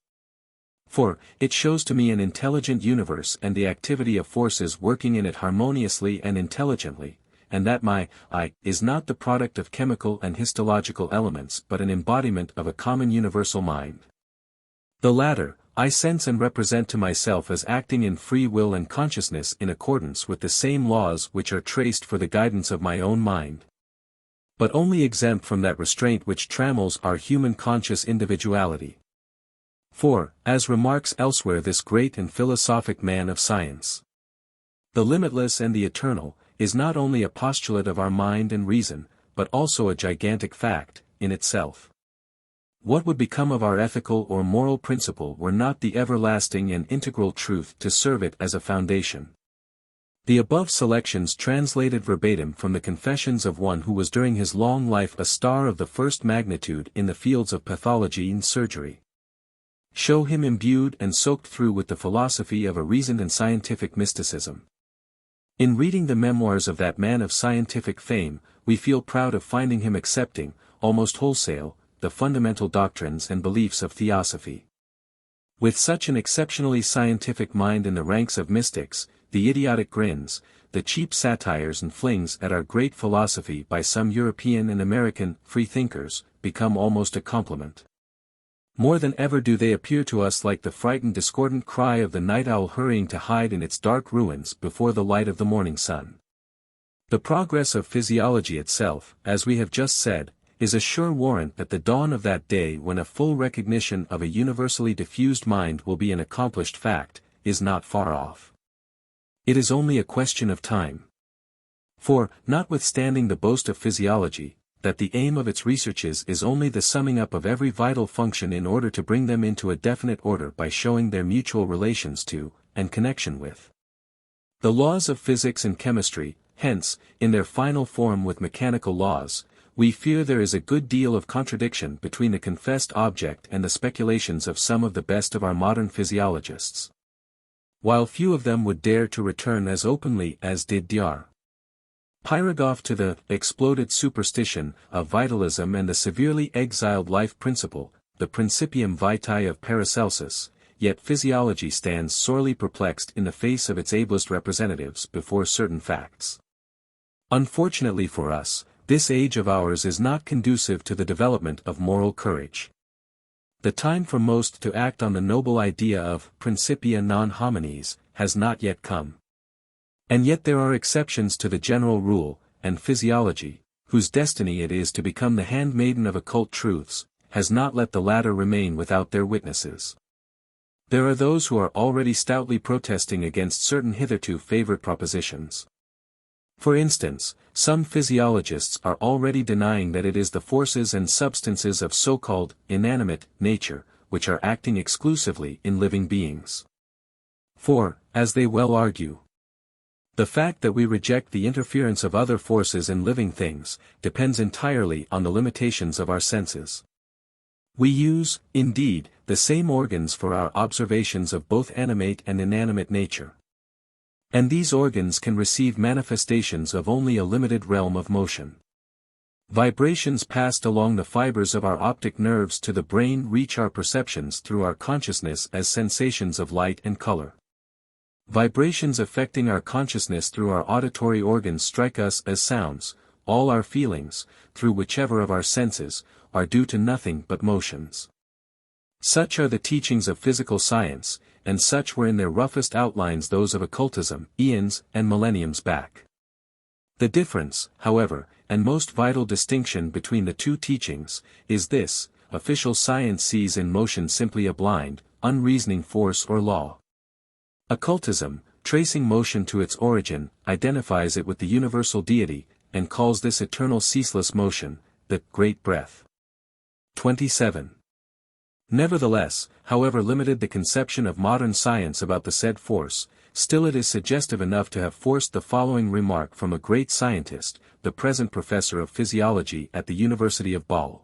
For, it shows to me an intelligent universe and the activity of forces working in it harmoniously and intelligently, and that my I is not the product of chemical and histological elements but an embodiment of a common universal mind. The latter, I sense and represent to myself as acting in free will and consciousness in accordance with the same laws which are traced for the guidance of my own mind, but only exempt from that restraint which trammels our human conscious individuality. For, as remarks elsewhere this great and philosophic man of science, the limitless and the eternal is not only a postulate of our mind and reason, but also a gigantic fact, in itself. What would become of our ethical or moral principle were not the everlasting and integral truth to serve it as a foundation? The above selections translated verbatim from the confessions of one who was during his long life a star of the first magnitude in the fields of pathology and surgery, show him imbued and soaked through with the philosophy of a reasoned and scientific mysticism. In reading the memoirs of that man of scientific fame, we feel proud of finding him accepting, almost wholesale, the fundamental doctrines and beliefs of theosophy. With such an exceptionally scientific mind in the ranks of mystics, the idiotic grins, the cheap satires and flings at our great philosophy by some European and American freethinkers, become almost a compliment. More than ever do they appear to us like the frightened discordant cry of the night owl hurrying to hide in its dark ruins before the light of the morning sun. The progress of physiology itself, as we have just said, is a sure warrant that the dawn of that day when a full recognition of a universally diffused mind will be an accomplished fact, is not far off. It is only a question of time. For, notwithstanding the boast of physiology, that the aim of its researches is only the summing up of every vital function in order to bring them into a definite order by showing their mutual relations to, and connection with, the laws of physics and chemistry, hence, in their final form with mechanical laws, we fear there is a good deal of contradiction between the confessed object and the speculations of some of the best of our modern physiologists. While few of them would dare to return as openly as did Dr. Pyragov to the exploded superstition of vitalism and the severely exiled life principle, the Principium Vitae of Paracelsus, yet physiology stands sorely perplexed in the face of its ablest representatives before certain facts. Unfortunately for us, this age of ours is not conducive to the development of moral courage. The time for most to act on the noble idea of principia non homines has not yet come. And yet there are exceptions to the general rule, and physiology, whose destiny it is to become the handmaiden of occult truths, has not let the latter remain without their witnesses. There are those who are already stoutly protesting against certain hitherto favored propositions. For instance, some physiologists are already denying that it is the forces and substances of so-called inanimate nature, which are acting exclusively in living beings. For, as they well argue, the fact that we reject the interference of other forces in living things, depends entirely on the limitations of our senses. We use, indeed, the same organs for our observations of both animate and inanimate nature. And these organs can receive manifestations of only a limited realm of motion. Vibrations passed along the fibers of our optic nerves to the brain reach our perceptions through our consciousness as sensations of light and color. Vibrations affecting our consciousness through our auditory organs strike us as sounds. All our feelings, through whichever of our senses, are due to nothing but motions. Such are the teachings of physical science, and such were in their roughest outlines those of occultism, eons and millenniums back. The difference, however, and most vital distinction between the two teachings, is this: official science sees in motion simply a blind, unreasoning force or law. Occultism, tracing motion to its origin, identifies it with the universal deity, and calls this eternal ceaseless motion, the great breath. 27. Nevertheless, however limited the conception of modern science about the said force, still it is suggestive enough to have forced the following remark from a great scientist, the present professor of physiology at the University of Bâle.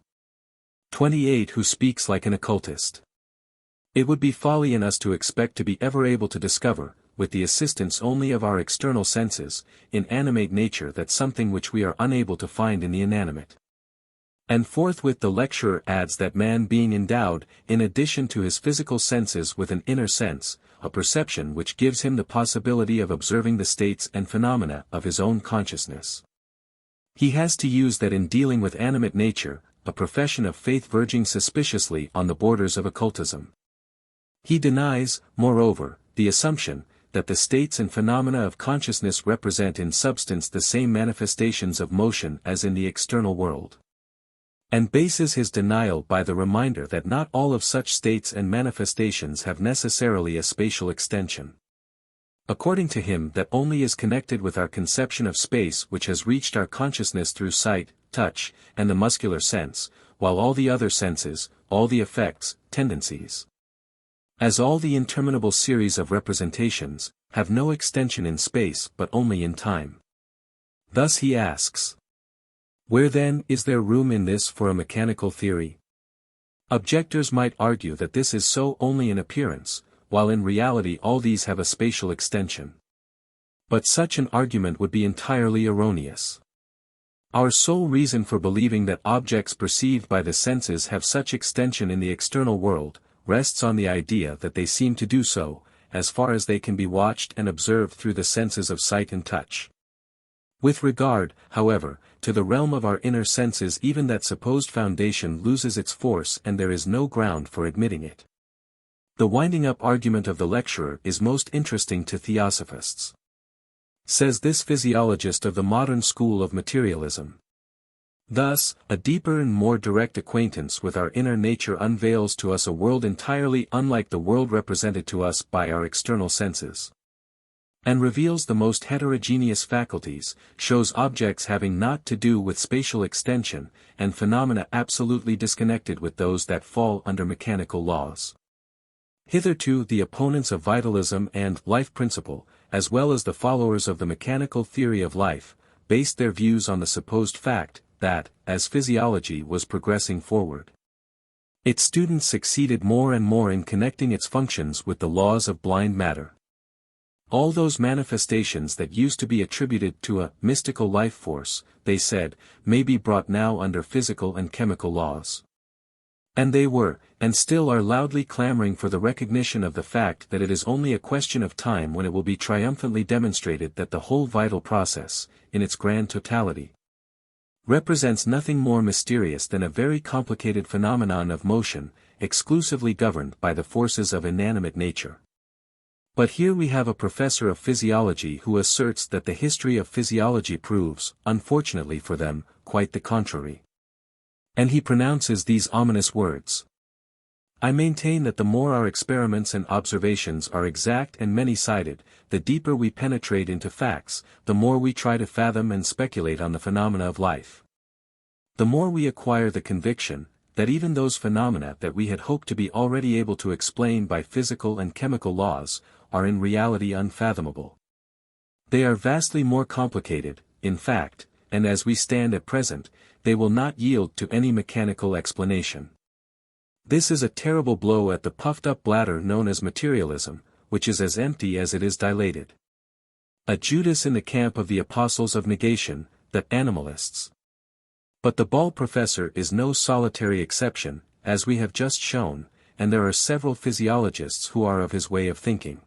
28, who speaks like an occultist. It would be folly in us to expect to be ever able to discover, with the assistance only of our external senses, in animate nature that something which we are unable to find in the inanimate. And forthwith the lecturer adds that man being endowed, in addition to his physical senses with an inner sense, a perception which gives him the possibility of observing the states and phenomena of his own consciousness. He has to use that in dealing with animate nature, a profession of faith verging suspiciously on the borders of occultism. He denies, moreover, the assumption, that the states and phenomena of consciousness represent in substance the same manifestations of motion as in the external world. And bases his denial by the reminder that not all of such states and manifestations have necessarily a spatial extension. According to him, that only is connected with our conception of space which has reached our consciousness through sight, touch, and the muscular sense, while all the other senses, all the effects, tendencies, as all the interminable series of representations, have no extension in space but only in time. Thus he asks, where then is there room in this for a mechanical theory? Objectors might argue that this is so only in appearance, while in reality all these have a spatial extension. But such an argument would be entirely erroneous. Our sole reason for believing that objects perceived by the senses have such extension in the external world, rests on the idea that they seem to do so, as far as they can be watched and observed through the senses of sight and touch. With regard, however, to the realm of our inner senses, even that supposed foundation loses its force and there is no ground for admitting it. The winding-up argument of the lecturer is most interesting to theosophists. Says this physiologist of the modern school of materialism. Thus, a deeper and more direct acquaintance with our inner nature unveils to us a world entirely unlike the world represented to us by our external senses. And reveals the most heterogeneous faculties, shows objects having naught to do with spatial extension, and phenomena absolutely disconnected with those that fall under mechanical laws. Hitherto the opponents of vitalism and life principle, as well as the followers of the mechanical theory of life, based their views on the supposed fact, that, as physiology was progressing forward, its students succeeded more and more in connecting its functions with the laws of blind matter. All those manifestations that used to be attributed to a mystical life force, they said, may be brought now under physical and chemical laws. And they were, and still are loudly clamoring for the recognition of the fact that it is only a question of time when it will be triumphantly demonstrated that the whole vital process, in its grand totality, represents nothing more mysterious than a very complicated phenomenon of motion, exclusively governed by the forces of inanimate nature. But here we have a professor of physiology who asserts that the history of physiology proves, unfortunately for them, quite the contrary. And he pronounces these ominous words. I maintain that the more our experiments and observations are exact and many-sided, the deeper we penetrate into facts, the more we try to fathom and speculate on the phenomena of life. The more we acquire the conviction, that even those phenomena that we had hoped to be already able to explain by physical and chemical laws, are in reality unfathomable. They are vastly more complicated, in fact, and as we stand at present, they will not yield to any mechanical explanation. This is a terrible blow at the puffed-up bladder known as materialism, which is as empty as it is dilated. A Judas in the camp of the apostles of negation, the animalists. But the bald professor is no solitary exception, as we have just shown, and there are several physiologists who are of his way of thinking.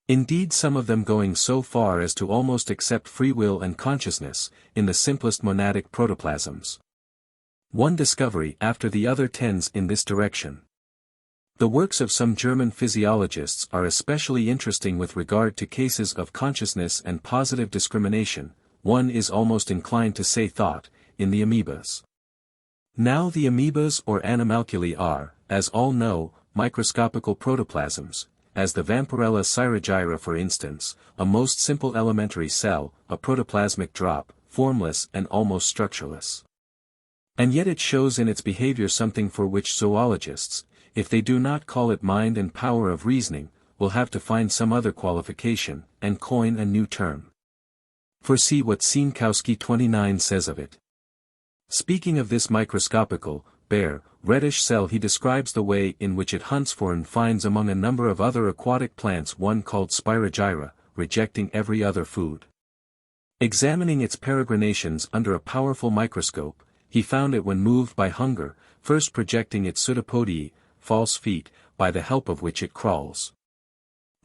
Indeed, some of them going so far as to almost accept free will and consciousness, in the simplest monadic protoplasms. One discovery after the other tends in this direction. The works of some German physiologists are especially interesting with regard to cases of consciousness and positive discrimination, one is almost inclined to say thought, in the amoebas. Now the amoebas or animalculae are, as all know, microscopical protoplasms, as the Vampirella cyrogyra for instance, a most simple elementary cell, a protoplasmic drop, formless and almost structureless. And yet it shows in its behavior something for which zoologists, if they do not call it mind and power of reasoning, will have to find some other qualification, and coin a new term. For see what Sienkowski 29 says of it. Speaking of this microscopical, bare, reddish cell, he describes the way in which it hunts for and finds among a number of other aquatic plants one called Spirogyra, rejecting every other food. Examining its peregrinations under a powerful microscope, he found it when moved by hunger, first projecting its pseudopodii, false feet, by the help of which it crawls.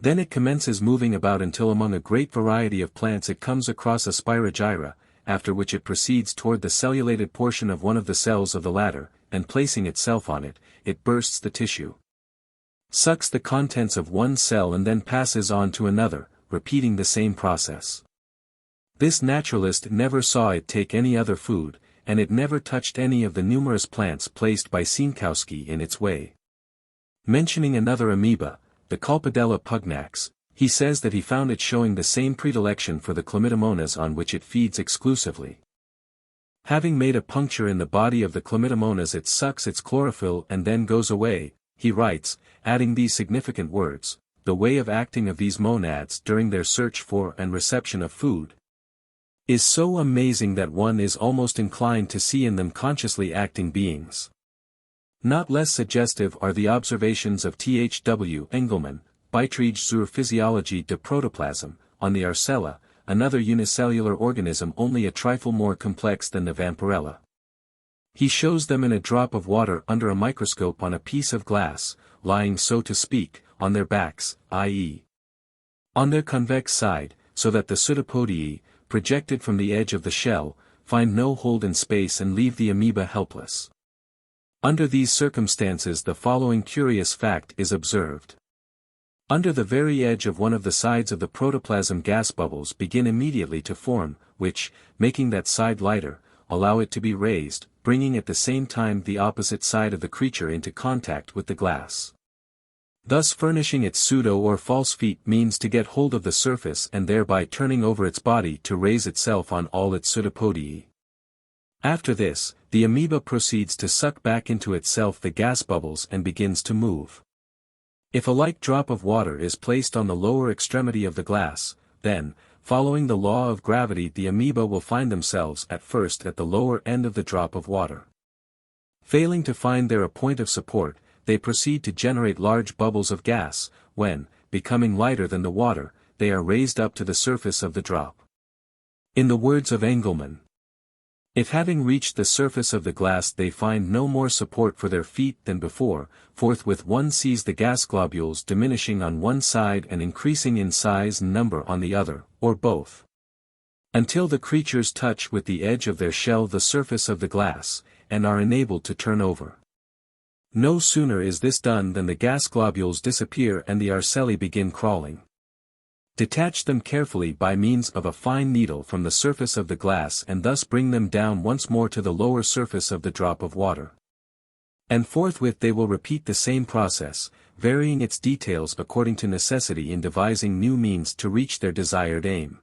Then it commences moving about until among a great variety of plants it comes across a Spirogyra, after which it proceeds toward the cellulated portion of one of the cells of the latter, and placing itself on it, it bursts the tissue, sucks the contents of one cell and then passes on to another, repeating the same process. This naturalist never saw it take any other food, and it never touched any of the numerous plants placed by Sienkowski in its way. Mentioning another amoeba, the Culpidella pugnax, he says that he found it showing the same predilection for the chlamydomonas on which it feeds exclusively. Having made a puncture in the body of the chlamydomonas, it sucks its chlorophyll and then goes away, he writes, adding these significant words, the way of acting of these monads during their search for and reception of food is so amazing that one is almost inclined to see in them consciously acting beings. Not less suggestive are the observations of T.H.W. Engelmann, Beiträge zur Physiologie de Protoplasm, on the Arcella, another unicellular organism only a trifle more complex than the Vampirella. He shows them in a drop of water under a microscope on a piece of glass, lying so to speak, on their backs, i.e. on their convex side, so that the pseudopodii, projected from the edge of the shell, find no hold in space and leave the amoeba helpless. Under these circumstances the following curious fact is observed. Under the very edge of one of the sides of the protoplasm gas bubbles begin immediately to form, which, making that side lighter, allow it to be raised, bringing at the same time the opposite side of the creature into contact with the glass. Thus furnishing its pseudo or false feet means to get hold of the surface and thereby turning over its body to raise itself on all its pseudopodii. After this, the amoeba proceeds to suck back into itself the gas bubbles and begins to move. If a like drop of water is placed on the lower extremity of the glass, then, following the law of gravity, the amoeba will find themselves at first at the lower end of the drop of water. Failing to find there a point of support, they proceed to generate large bubbles of gas, when, becoming lighter than the water, they are raised up to the surface of the drop. In the words of Engelmann, if having reached the surface of the glass they find no more support for their feet than before, forthwith one sees the gas globules diminishing on one side and increasing in size and number on the other, or both, until the creatures touch with the edge of their shell the surface of the glass, and are enabled to turn over. No sooner is this done than the gas globules disappear and the arcelli begin crawling. Detach them carefully by means of a fine needle from the surface of the glass and thus bring them down once more to the lower surface of the drop of water. And forthwith they will repeat the same process, varying its details according to necessity in devising new means to reach their desired aim.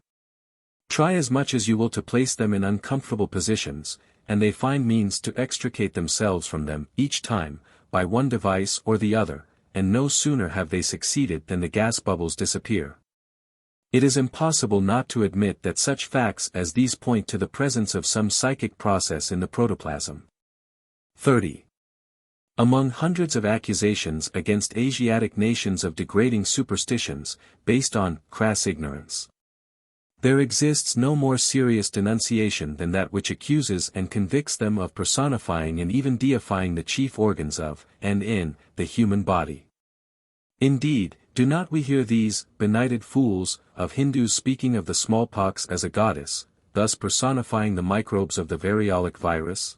Try as much as you will to place them in uncomfortable positions, and they find means to extricate themselves from them each time, by one device or the other, and no sooner have they succeeded than the gas bubbles disappear. It is impossible not to admit that such facts as these point to the presence of some psychic process in the protoplasm. 30. Among hundreds of accusations against Asiatic nations of degrading superstitions, based on crass ignorance, there exists no more serious denunciation than that which accuses and convicts them of personifying and even deifying the chief organs of, and in, the human body. Indeed, do not we hear these benighted fools of Hindus speaking of the smallpox as a goddess, thus personifying the microbes of the variolic virus?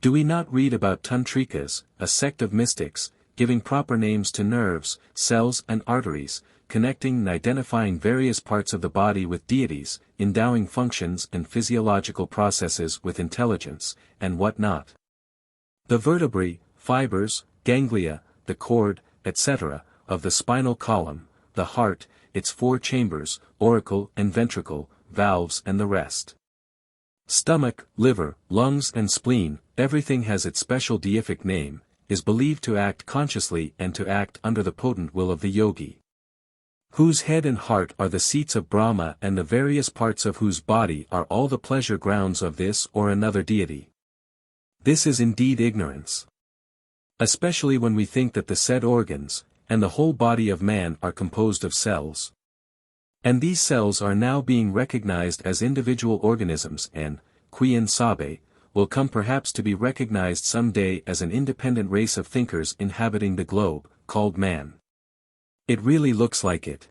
Do we not read about tantrikas, a sect of mystics, giving proper names to nerves, cells and arteries, connecting and identifying various parts of the body with deities, endowing functions and physiological processes with intelligence, and what not? The vertebrae, fibers, ganglia, the cord, etc., of the spinal column, the heart, its four chambers, auricle and ventricle, valves and the rest. Stomach, liver, lungs and spleen, everything has its special deific name, is believed to act consciously and to act under the potent will of the yogi, whose head and heart are the seats of Brahma and the various parts of whose body are all the pleasure grounds of this or another deity. This is indeed ignorance. Especially when we think that the said organs, and the whole body of man are composed of cells. And these cells are now being recognized as individual organisms and, quien sabe, will come perhaps to be recognized some day as an independent race of thinkers inhabiting the globe, called man. It really looks like it.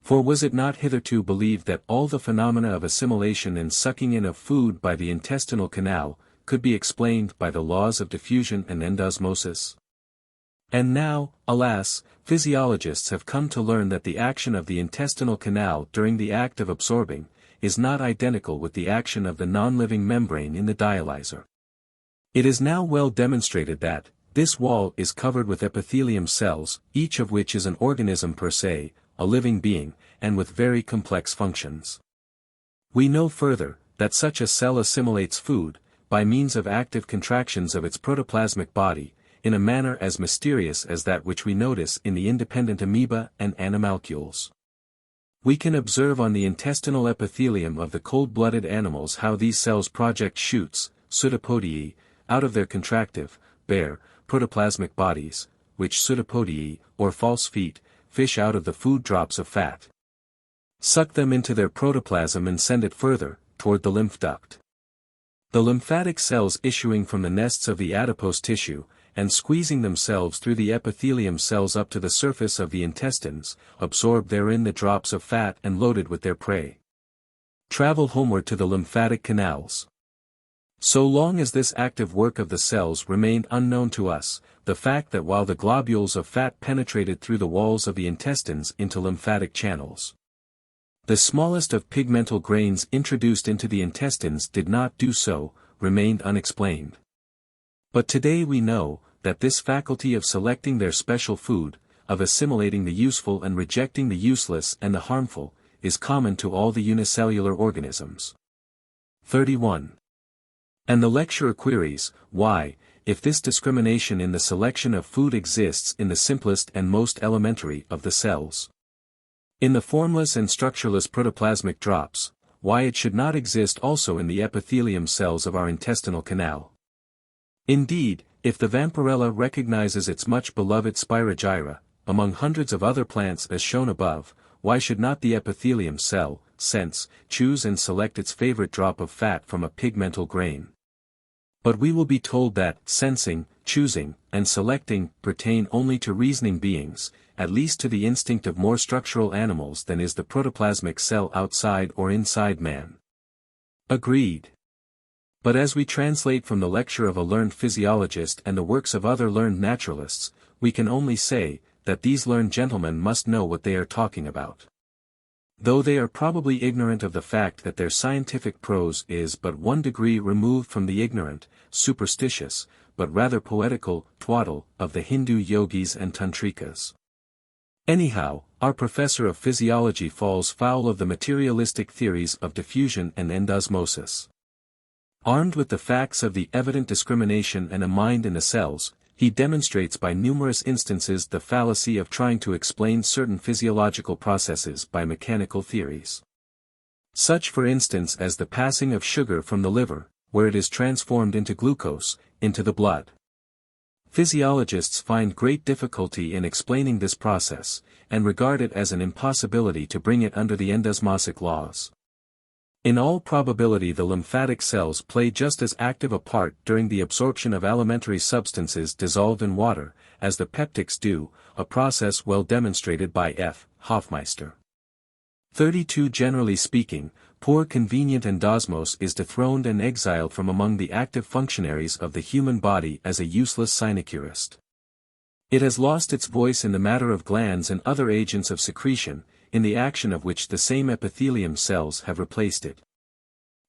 For was it not hitherto believed that all the phenomena of assimilation and sucking in of food by the intestinal canal, could be explained by the laws of diffusion and endosmosis? And now, alas, physiologists have come to learn that the action of the intestinal canal during the act of absorbing, is not identical with the action of the non-living membrane in the dialyzer. It is now well demonstrated that, this wall is covered with epithelium cells, each of which is an organism per se, a living being, and with very complex functions. We know further, that such a cell assimilates food, by means of active contractions of its protoplasmic body, in a manner as mysterious as that which we notice in the independent amoeba and animalcules. We can observe on the intestinal epithelium of the cold-blooded animals how these cells project shoots, pseudopodii, out of their contractive, bare, protoplasmic bodies, which pseudopodii, or false feet, fish out of the food drops of fat, suck them into their protoplasm and send it further, toward the lymph duct. The lymphatic cells issuing from the nests of the adipose tissue, and squeezing themselves through the epithelium cells up to the surface of the intestines, absorb therein the drops of fat and loaded with their prey, travel homeward to the lymphatic canals. So long as this active work of the cells remained unknown to us, the fact that while the globules of fat penetrated through the walls of the intestines into lymphatic channels, the smallest of pigmental grains introduced into the intestines did not do so, remained unexplained. But today we know, that this faculty of selecting their special food, of assimilating the useful and rejecting the useless and the harmful, is common to all the unicellular organisms. 31. And the lecturer queries, why, if this discrimination in the selection of food exists in the simplest and most elementary of the cells, in the formless and structureless protoplasmic drops, why it should not exist also in the epithelium cells of our intestinal canal. Indeed, if the vampirella recognizes its much beloved spirogyra, among hundreds of other plants as shown above, why should not the epithelium cell, sense, choose and select its favorite drop of fat from a pigmental grain? But we will be told that sensing, choosing, and selecting pertain only to reasoning beings, at least to the instinct of more structural animals than is the protoplasmic cell outside or inside man. Agreed. But as we translate from the lecture of a learned physiologist and the works of other learned naturalists, we can only say, that these learned gentlemen must know what they are talking about. Though they are probably ignorant of the fact that their scientific prose is but 1 degree removed from the ignorant, superstitious, but rather poetical, twaddle, of the Hindu yogis and tantrikas. Anyhow, our professor of physiology falls foul of the materialistic theories of diffusion and endosmosis. Armed with the facts of the evident discrimination and a mind in the cells, he demonstrates by numerous instances the fallacy of trying to explain certain physiological processes by mechanical theories. Such for instance as the passing of sugar from the liver, where it is transformed into glucose, into the blood. Physiologists find great difficulty in explaining this process, and regard it as an impossibility to bring it under the endosmosic laws. In all probability the lymphatic cells play just as active a part during the absorption of alimentary substances dissolved in water, as the peptics do, a process well demonstrated by F. Hofmeister. 32 Generally speaking, poor convenient endosmos is dethroned and exiled from among the active functionaries of the human body as a useless sinecurist. It has lost its voice in the matter of glands and other agents of secretion, in the action of which the same epithelium cells have replaced it.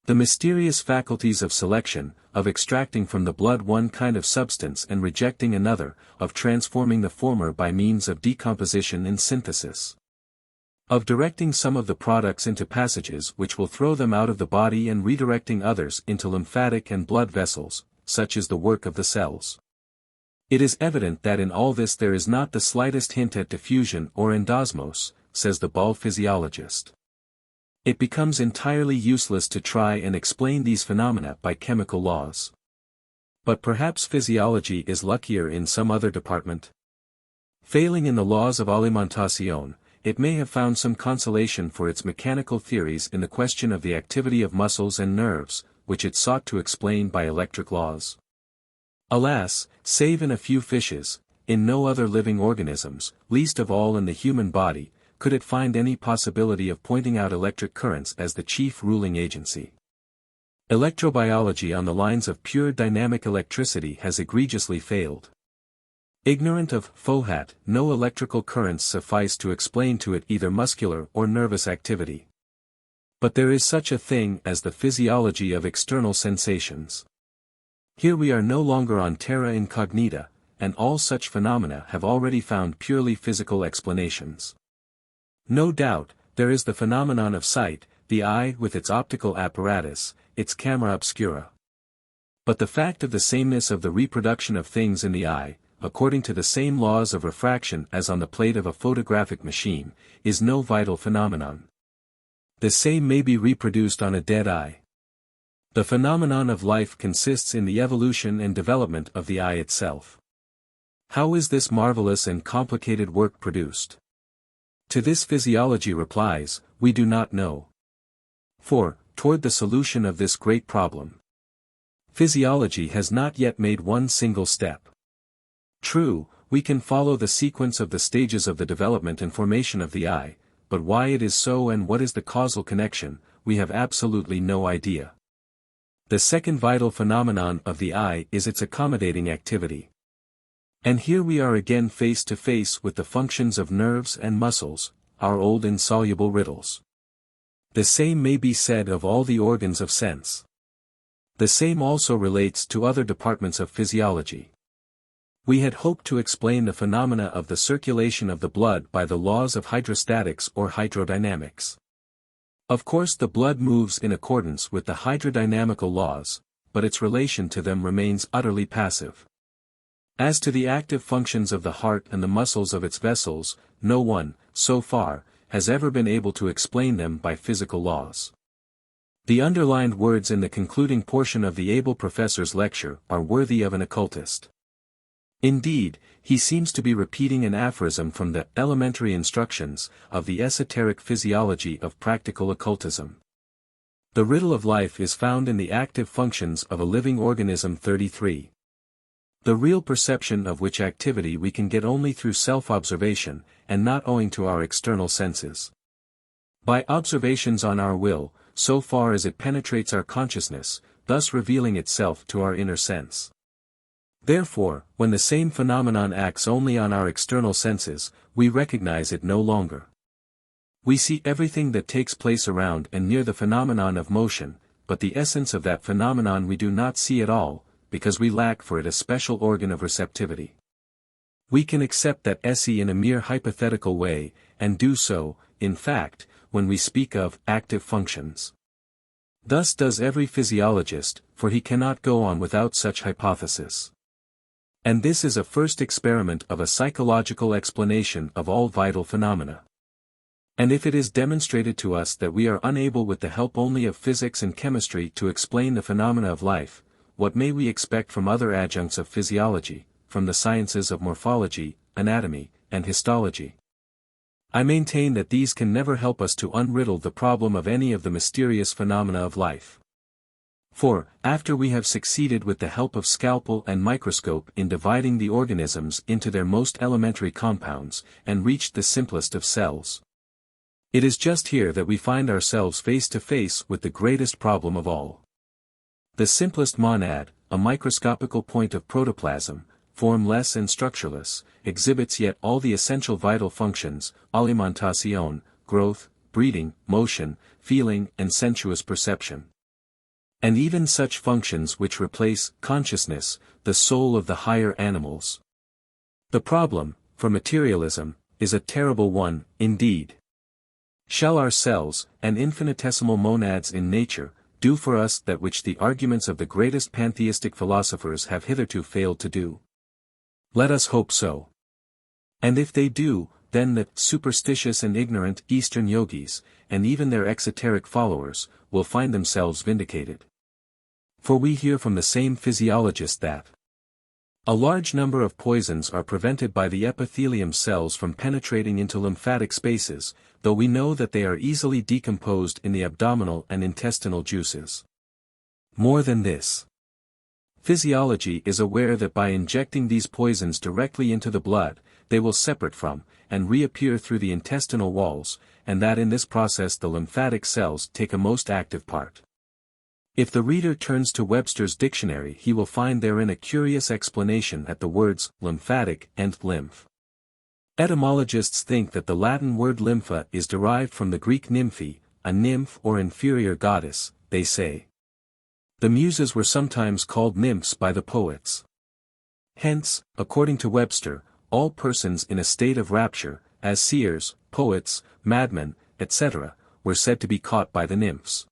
The mysterious faculties of selection, of extracting from the blood one kind of substance and rejecting another, of transforming the former by means of decomposition and synthesis, of directing some of the products into passages which will throw them out of the body and redirecting others into lymphatic and blood vessels, such is the work of the cells. It is evident that in all this there is not the slightest hint at diffusion or endosmos, says the bald physiologist. It becomes entirely useless to try and explain these phenomena by chemical laws. But perhaps physiology is luckier in some other department. Failing in the laws of alimentation, it may have found some consolation for its mechanical theories in the question of the activity of muscles and nerves, which it sought to explain by electric laws. Alas, save in a few fishes, in no other living organisms, least of all in the human body, could it find any possibility of pointing out electric currents as the chief ruling agency. Electrobiology on the lines of pure dynamic electricity has egregiously failed. Ignorant of Fohat, no electrical currents suffice to explain to it either muscular or nervous activity. But there is such a thing as the physiology of external sensations. Here we are no longer on terra incognita, and all such phenomena have already found purely physical explanations. No doubt, there is the phenomenon of sight, the eye with its optical apparatus, its camera obscura. But the fact of the sameness of the reproduction of things in the eye, according to the same laws of refraction as on the plate of a photographic machine, is no vital phenomenon. The same may be reproduced on a dead eye. The phenomenon of life consists in the evolution and development of the eye itself. How is this marvelous and complicated work produced? To this physiology replies, we do not know. For, toward the solution of this great problem, physiology has not yet made one single step. True, we can follow the sequence of the stages of the development and formation of the eye, but why it is so and what is the causal connection, we have absolutely no idea. The second vital phenomenon of the eye is its accommodating activity. And here we are again face to face with the functions of nerves and muscles, our old insoluble riddles. The same may be said of all the organs of sense. The same also relates to other departments of physiology. We had hoped to explain the phenomena of the circulation of the blood by the laws of hydrostatics or hydrodynamics. Of course the blood moves in accordance with the hydrodynamical laws, but its relation to them remains utterly passive. As to the active functions of the heart and the muscles of its vessels, no one, so far, has ever been able to explain them by physical laws. The underlined words in the concluding portion of the able professor's lecture are worthy of an occultist. Indeed, he seems to be repeating an aphorism from the elementary instructions of the esoteric physiology of practical occultism. The riddle of life is found in the active functions of a living organism 33. The real perception of which activity we can get only through self-observation, and not owing to our external senses. By observations on our will, so far as it penetrates our consciousness, thus revealing itself to our inner sense. Therefore, when the same phenomenon acts only on our external senses, we recognize it no longer. We see everything that takes place around and near the phenomenon of motion, but the essence of that phenomenon we do not see at all, because we lack for it a special organ of receptivity. We can accept that esse in a mere hypothetical way, and do so, in fact, when we speak of active functions. Thus does every physiologist, for he cannot go on without such hypothesis. And this is a first experiment of a psychological explanation of all vital phenomena. And if it is demonstrated to us that we are unable with the help only of physics and chemistry to explain the phenomena of life, what may we expect from other adjuncts of physiology, from the sciences of morphology, anatomy, and histology? I maintain that these can never help us to unriddle the problem of any of the mysterious phenomena of life. For, after we have succeeded with the help of scalpel and microscope in dividing the organisms into their most elementary compounds, and reached the simplest of cells, it is just here that we find ourselves face to face with the greatest problem of all. The simplest monad, a microscopical point of protoplasm, formless and structureless, exhibits yet all the essential vital functions, alimentation, growth, breeding, motion, feeling, and sensuous perception. And even such functions which replace consciousness, the soul of the higher animals. The problem, for materialism, is a terrible one, indeed. Shall our cells, and infinitesimal monads in nature, do for us that which the arguments of the greatest pantheistic philosophers have hitherto failed to do? Let us hope so. And if they do, then the superstitious and ignorant Eastern yogis, and even their exoteric followers, will find themselves vindicated. For we hear from the same physiologist that a large number of poisons are prevented by the epithelium cells from penetrating into lymphatic spaces, though we know that they are easily decomposed in the abdominal and intestinal juices. More than this, physiology is aware that by injecting these poisons directly into the blood, they will separate from, and reappear through the intestinal walls, and that in this process the lymphatic cells take a most active part. If the reader turns to Webster's dictionary, he will find therein a curious explanation at the words lymphatic and lymph. Etymologists think that the Latin word lympha is derived from the Greek nymphe, a nymph or inferior goddess, they say. The Muses were sometimes called nymphs by the poets. Hence, according to Webster, all persons in a state of rapture, as seers, poets, madmen, etc., were said to be caught by the nymphs.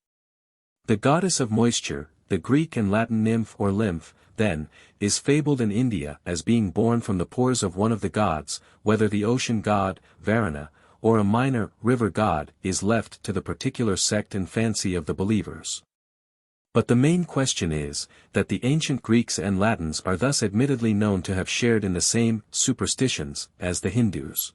The goddess of moisture, the Greek and Latin nymph or lymph, then, is fabled in India as being born from the pores of one of the gods, whether the ocean god, Varuna, or a minor, river god, is left to the particular sect and fancy of the believers. But the main question is, that the ancient Greeks and Latins are thus admittedly known to have shared in the same superstitions as the Hindus.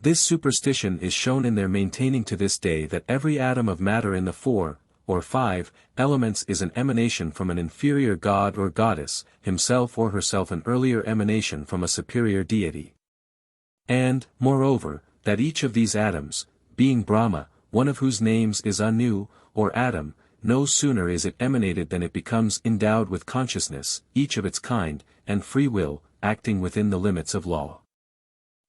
This superstition is shown in their maintaining to this day that every atom of matter in the 4, or 5, elements is an emanation from an inferior god or goddess, himself or herself an earlier emanation from a superior deity. And, moreover, that each of these atoms, being Brahma, one of whose names is Anu, or Atom, no sooner is it emanated than it becomes endowed with consciousness, each of its kind, and free will, acting within the limits of law.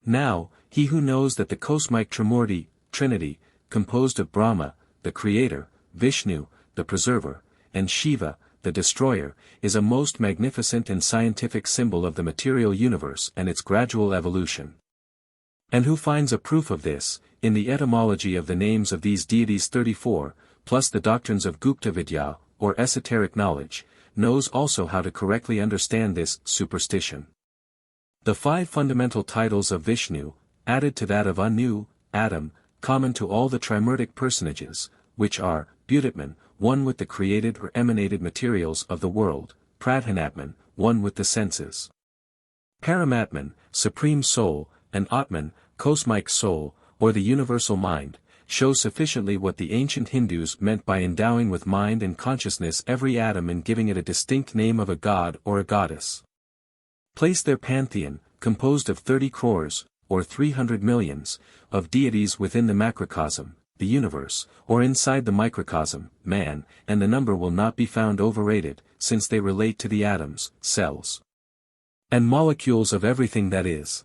Now, he who knows that the Kosmic Trinity, composed of Brahma, the Creator, Vishnu, the Preserver, and Shiva, the Destroyer, is a most magnificent and scientific symbol of the material universe and its gradual evolution. And who finds a proof of this, in the etymology of the names of these deities 34, plus the doctrines of Gupta Vidya, or esoteric knowledge, knows also how to correctly understand this superstition. The 5 fundamental titles of Vishnu, added to that of Anu, Atom, common to all the trimurtic personages, which are, Buddhatman, one with the created or emanated materials of the world, Pradhanatman, one with the senses. Paramatman, Supreme Soul, and Atman, Kosmic Soul, or the Universal Mind, show sufficiently what the ancient Hindus meant by endowing with mind and consciousness every atom and giving it a distinct name of a god or a goddess. Place their pantheon, composed of 30 crores, or 300 millions, of deities within the macrocosm, the universe, or inside the microcosm, man, and the number will not be found overrated, since they relate to the atoms, cells, and molecules of everything that is.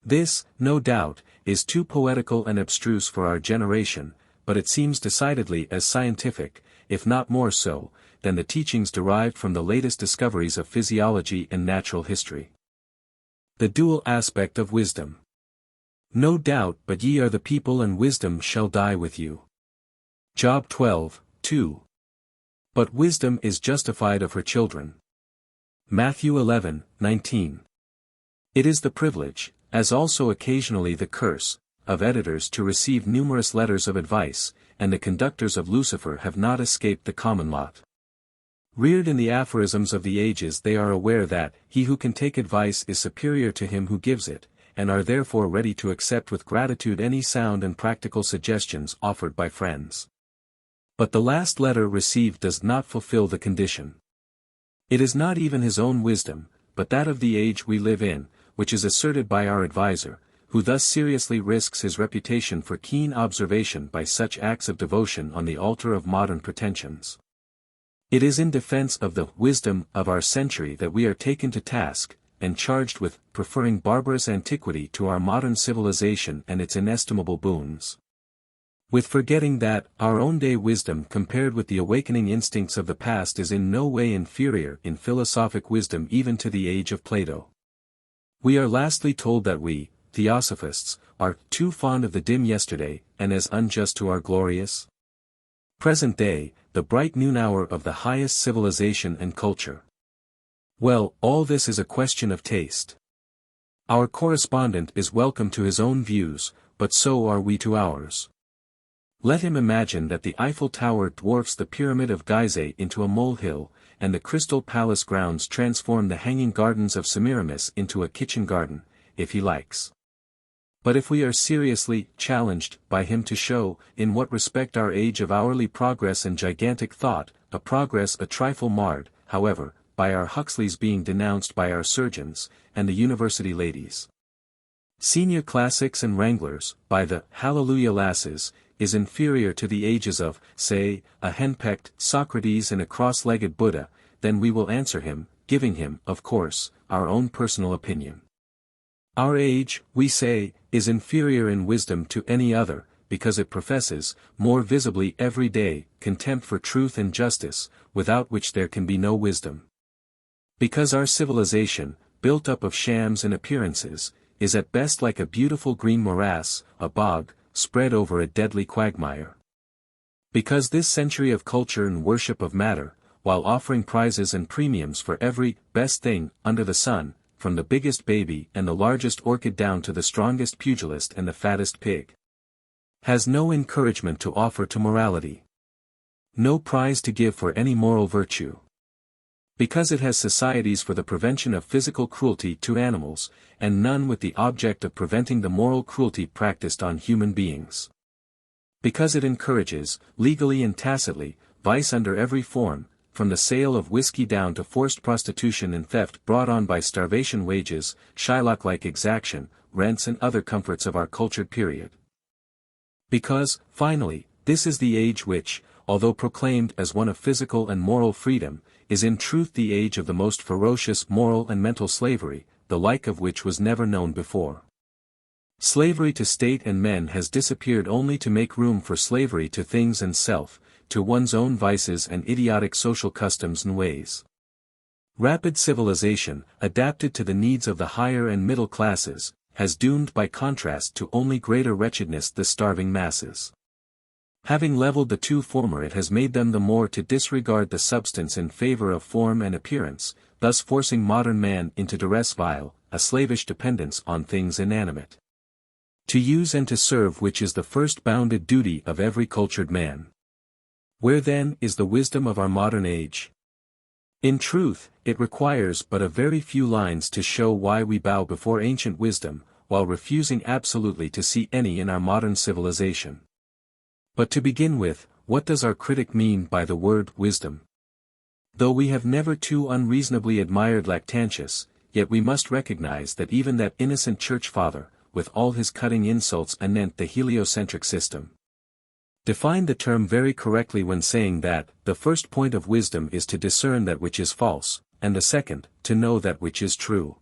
This, no doubt, is too poetical and abstruse for our generation, but it seems decidedly as scientific, if not more so, than the teachings derived from the latest discoveries of physiology and natural history. The dual aspect of wisdom. No doubt but ye are the people and wisdom shall die with you. Job 12, 2. But wisdom is justified of her children. Matthew 11, 19. It is the privilege, as also occasionally the curse, of editors to receive numerous letters of advice, and the conductors of Lucifer have not escaped the common lot. Reared in the aphorisms of the ages, they are aware that he who can take advice is superior to him who gives it, and are therefore ready to accept with gratitude any sound and practical suggestions offered by friends. But the last letter received does not fulfill the condition. It is not even his own wisdom, but that of the age we live in, which is asserted by our advisor, who thus seriously risks his reputation for keen observation by such acts of devotion on the altar of modern pretensions. It is in defense of the wisdom of our century that we are taken to task, and charged with preferring barbarous antiquity to our modern civilization and its inestimable boons. With forgetting that our own day wisdom compared with the awakening instincts of the past is in no way inferior in philosophic wisdom even to the age of Plato. We are lastly told that we, theosophists, are too fond of the dim yesterday, and as unjust to our glorious present day, the bright noon hour of the highest civilization and culture. Well, all this is a question of taste. Our correspondent is welcome to his own views, but so are we to ours. Let him imagine that the Eiffel Tower dwarfs the Pyramid of Gizeh into a molehill, and the Crystal Palace grounds transform the hanging gardens of Semiramis into a kitchen garden, if he likes. But if we are seriously challenged by him to show, in what respect our age of hourly progress and gigantic thought, a progress a trifle marred, however, by our Huxleys being denounced by our surgeons, and the university ladies, senior classics and wranglers, by the Hallelujah lasses, is inferior to the ages of, say, a henpecked Socrates and a cross-legged Buddha, then we will answer him, giving him, of course, our own personal opinion. Our age, we say, is inferior in wisdom to any other, because it professes, more visibly every day, contempt for truth and justice, without which there can be no wisdom. Because our civilization, built up of shams and appearances, is at best like a beautiful green morass, a bog, spread over a deadly quagmire. Because this century of culture and worship of matter, while offering prizes and premiums for every best thing under the sun, from the biggest baby and the largest orchid down to the strongest pugilist and the fattest pig, has no encouragement to offer to morality, no prize to give for any moral virtue. Because it has societies for the prevention of physical cruelty to animals, and none with the object of preventing the moral cruelty practiced on human beings. Because it encourages, legally and tacitly, vice under every form, from the sale of whiskey down to forced prostitution and theft brought on by starvation wages, Shylock-like exaction, rents and other comforts of our cultured period. Because, finally, this is the age which, although proclaimed as one of physical and moral freedom, is in truth the age of the most ferocious moral and mental slavery, the like of which was never known before. Slavery to state and men has disappeared only to make room for slavery to things and self, to one's own vices and idiotic social customs and ways. Rapid civilization, adapted to the needs of the higher and middle classes, has doomed by contrast to only greater wretchedness the starving masses. Having leveled the two former, it has made them the more to disregard the substance in favor of form and appearance, thus forcing modern man into duress vile, a slavish dependence on things inanimate. To use and to serve which is the first bounded duty of every cultured man. Where then is the wisdom of our modern age? In truth, it requires but a very few lines to show why we bow before ancient wisdom, while refusing absolutely to see any in our modern civilization. But to begin with, what does our critic mean by the word wisdom? Though we have never too unreasonably admired Lactantius, yet we must recognize that even that innocent church father, with all his cutting insults anent the heliocentric system, defined the term very correctly when saying that, the first point of wisdom is to discern that which is false, and the second, to know that which is true.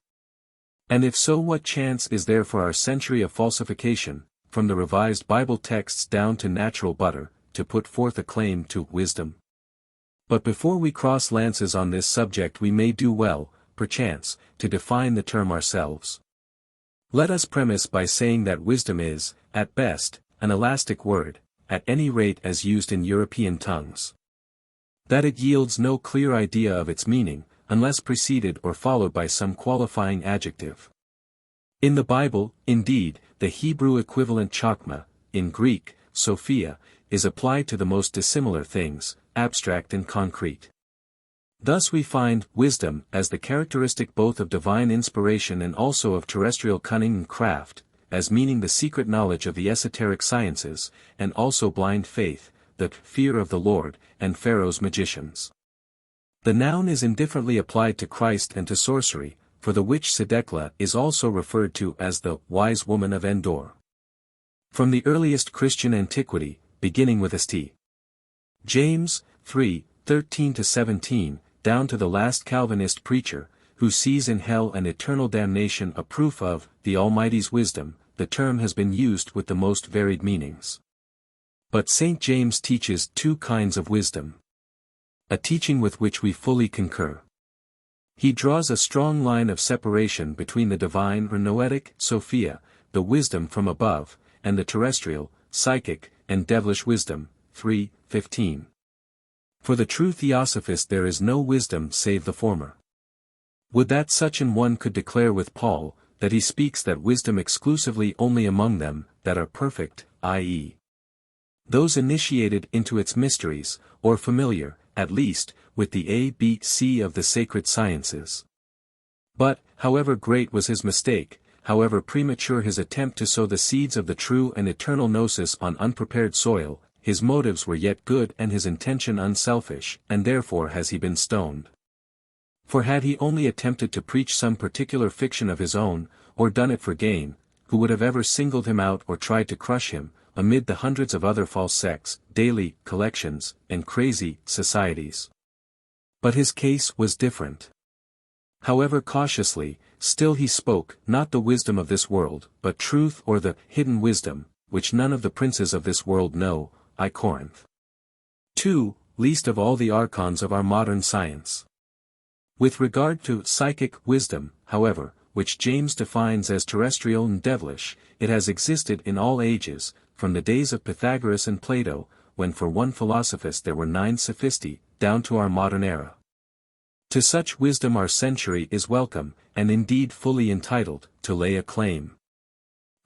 And if so, what chance is there for our century of falsification, from the revised Bible texts down to natural butter, to put forth a claim to wisdom? But before we cross lances on this subject, we may do well, perchance, to define the term ourselves. Let us premise by saying that wisdom is, at best, an elastic word, at any rate as used in European tongues. That it yields no clear idea of its meaning, unless preceded or followed by some qualifying adjective. In the Bible, indeed, the Hebrew equivalent chokmah, in Greek, sophia, is applied to the most dissimilar things, abstract and concrete. Thus we find wisdom as the characteristic both of divine inspiration and also of terrestrial cunning and craft, as meaning the secret knowledge of the esoteric sciences, and also blind faith, the fear of the Lord, and Pharaoh's magicians. The noun is indifferently applied to Christ and to sorcery, for the witch Sedekla is also referred to as the wise woman of Endor. From the earliest Christian antiquity, beginning with St. James 3:13-17, down to the last Calvinist preacher, who sees in hell and eternal damnation a proof of the Almighty's wisdom, the term has been used with the most varied meanings. But St. James teaches two kinds of wisdom, a teaching with which we fully concur. He draws a strong line of separation between the divine or noetic, Sophia, the wisdom from above, and the terrestrial, psychic, and devilish wisdom, 3:15. For the true theosophist there is no wisdom save the former. Would that such an one could declare with Paul, that he speaks that wisdom exclusively only among them that are perfect, i.e., those initiated into its mysteries, or familiar, at least, with the ABC of the sacred sciences. But, however great was his mistake, however premature his attempt to sow the seeds of the true and eternal gnosis on unprepared soil, his motives were yet good and his intention unselfish, and therefore has he been stoned. For had he only attempted to preach some particular fiction of his own, or done it for gain, who would have ever singled him out or tried to crush him, amid the hundreds of other false sects, daily collections, and crazy societies? But his case was different. However cautiously, still he spoke, not the wisdom of this world, but truth or the hidden wisdom, which none of the princes of this world know, I Corinth. 2, least of all the archons of our modern science. With regard to psychic wisdom, however, which James defines as terrestrial and devilish, it has existed in all ages, from the days of Pythagoras and Plato, when for one philosophist there were 9 sophisti, down to our modern era. To such wisdom our century is welcome, and indeed fully entitled, to lay a claim.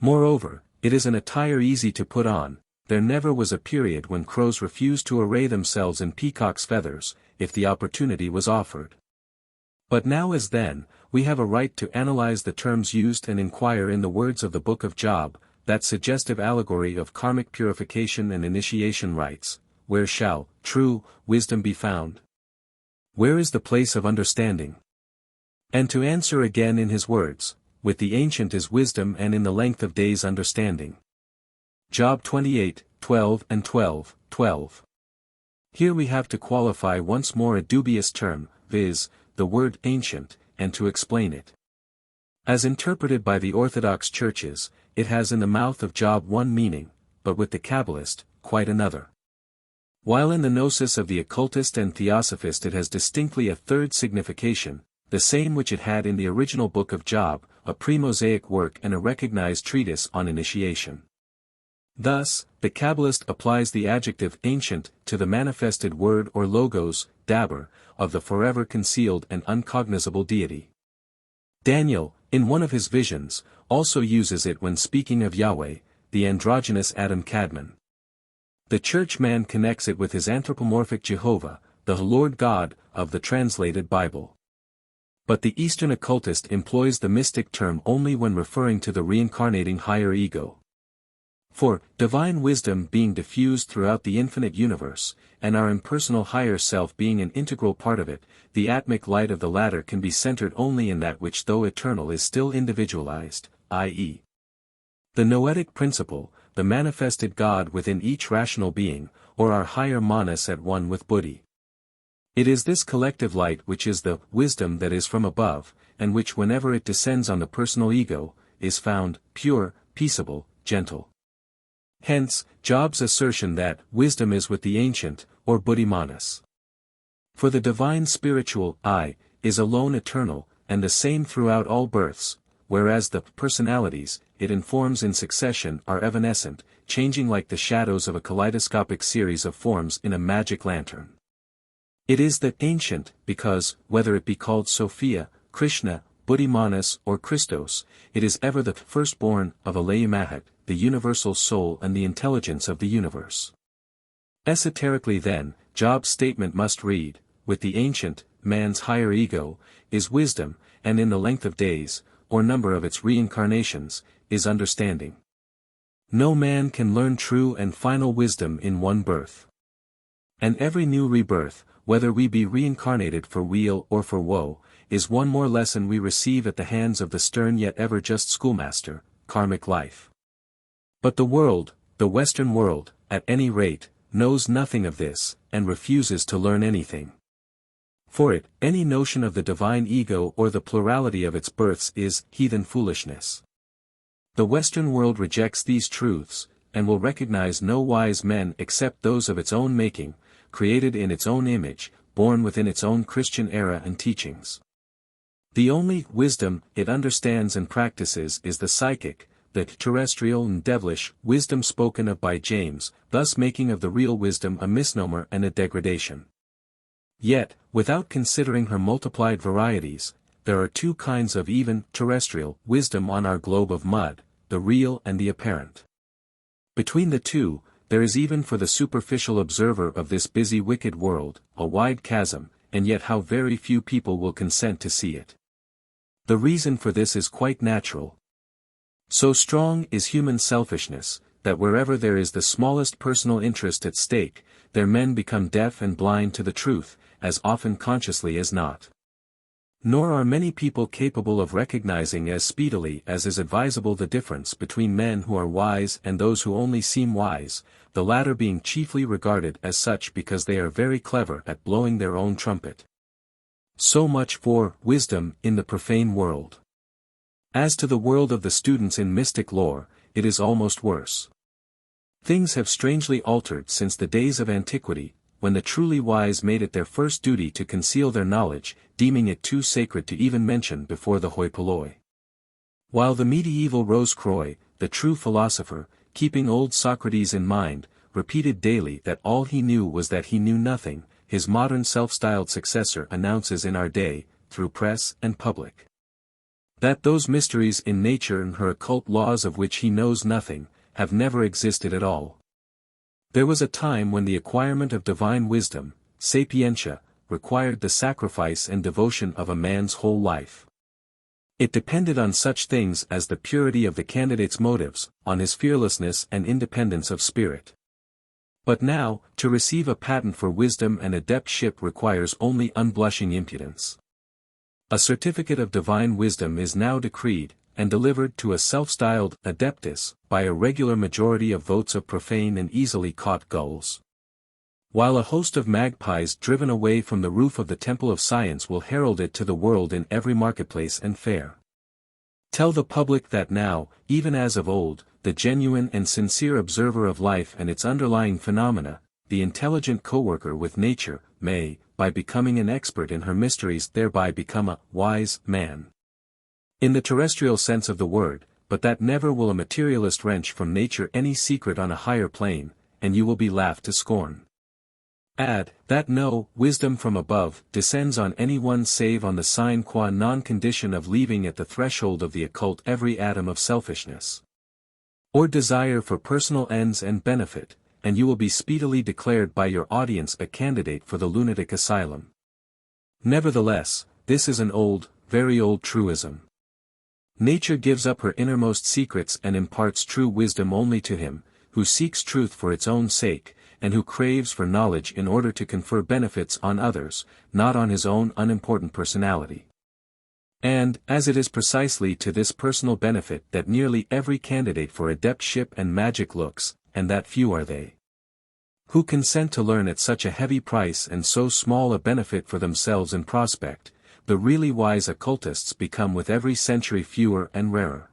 Moreover, it is an attire easy to put on. There never was a period when crows refused to array themselves in peacock's feathers, if the opportunity was offered. But now as then, we have a right to analyze the terms used and inquire in the words of the Book of Job, that suggestive allegory of karmic purification and initiation rites, where shall true wisdom be found? Where is the place of understanding? And to answer again in his words, with the ancient is wisdom and in the length of days understanding. Job 28:12 and 12:12. Here we have to qualify once more a dubious term, viz., the word ancient, and to explain it. As interpreted by the Orthodox churches, it has in the mouth of Job one meaning, but with the Kabbalist, quite another. While in the gnosis of the occultist and theosophist it has distinctly a third signification, the same which it had in the original Book of Job, a pre-Mosaic work and a recognized treatise on initiation. Thus, the Kabbalist applies the adjective ancient to the manifested word or logos, daber, of the forever concealed and uncognizable deity. Daniel, in one of his visions, also uses it when speaking of Yahweh, the androgynous Adam Kadmon. The churchman connects it with his anthropomorphic Jehovah, the Lord God, of the translated Bible. But the Eastern occultist employs the mystic term only when referring to the reincarnating higher ego. For, divine wisdom being diffused throughout the infinite universe, and our impersonal higher self being an integral part of it, the atmic light of the latter can be centered only in that which though eternal is still individualized, i.e. the noetic principle, the manifested God within each rational being, or our higher manas at one with Buddhi. It is this collective light which is the wisdom that is from above, and which whenever it descends on the personal ego, is found pure, peaceable, gentle. Hence, Job's assertion that wisdom is with the ancient, or Buddhi-manas. For the divine spiritual I is alone eternal, and the same throughout all births, whereas the personalities it informs in succession are evanescent, changing like the shadows of a kaleidoscopic series of forms in a magic lantern. It is the ancient because, whether it be called Sophia, Krishna, Buddhi-manas or Christos, it is ever the firstborn of Alaya Mahat, the universal soul and the intelligence of the universe. Esoterically then, Job's statement must read, with the ancient, man's higher ego, is wisdom, and in the length of days, or number of its reincarnations, is understanding. No man can learn true and final wisdom in one birth. And every new rebirth, whether we be reincarnated for weal or for woe, is one more lesson we receive at the hands of the stern yet ever just schoolmaster, karmic life. But the world, the Western world, at any rate, knows nothing of this, and refuses to learn anything. For it, any notion of the divine ego or the plurality of its births is heathen foolishness. The Western world rejects these truths, and will recognize no wise men except those of its own making, created in its own image, born within its own Christian era and teachings. The only wisdom it understands and practices is the psychic, the terrestrial and devilish wisdom spoken of by James, thus making of the real wisdom a misnomer and a degradation. Yet, without considering her multiplied varieties, there are two kinds of even terrestrial wisdom on our globe of mud, the real and the apparent. Between the two, there is even for the superficial observer of this busy wicked world, a wide chasm, and yet how very few people will consent to see it. The reason for this is quite natural. So strong is human selfishness, that wherever there is the smallest personal interest at stake, there men become deaf and blind to the truth, as often consciously as not. Nor are many people capable of recognizing as speedily as is advisable the difference between men who are wise and those who only seem wise, the latter being chiefly regarded as such because they are very clever at blowing their own trumpet. So much for wisdom in the profane world. As to the world of the students in mystic lore, it is almost worse. Things have strangely altered since the days of antiquity, when the truly wise made it their first duty to conceal their knowledge, deeming it too sacred to even mention before the hoi polloi. While the medieval Rose-Croix, the true philosopher, keeping old Socrates in mind, repeated daily that all he knew was that he knew nothing, his modern self-styled successor announces in our day, through press and public, that those mysteries in nature and her occult laws of which he knows nothing, have never existed at all. There was a time when the acquirement of divine wisdom, sapientia, required the sacrifice and devotion of a man's whole life. It depended on such things as the purity of the candidate's motives, on his fearlessness and independence of spirit. But now, to receive a patent for wisdom and adeptship requires only unblushing impudence. A certificate of divine wisdom is now decreed, and delivered to a self-styled adeptus, by a regular majority of votes of profane and easily caught gulls. While a host of magpies driven away from the roof of the Temple of Science will herald it to the world in every marketplace and fair. Tell the public that now, even as of old, the genuine and sincere observer of life and its underlying phenomena, the intelligent co-worker with nature, may, by becoming an expert in her mysteries thereby become a wise man. In the terrestrial sense of the word, but that never will a materialist wrench from nature any secret on a higher plane, and you will be laughed to scorn. Add, that no wisdom from above descends on any one save on the sine qua non condition of leaving at the threshold of the occult every atom of selfishness or desire for personal ends and benefit, and you will be speedily declared by your audience a candidate for the lunatic asylum. Nevertheless, this is an old, very old truism. Nature gives up her innermost secrets and imparts true wisdom only to him, who seeks truth for its own sake, and who craves for knowledge in order to confer benefits on others, not on his own unimportant personality. And, as it is precisely to this personal benefit that nearly every candidate for adeptship and magic looks, and that few are they who consent to learn at such a heavy price and so small a benefit for themselves in prospect, the really wise occultists become with every century fewer and rarer.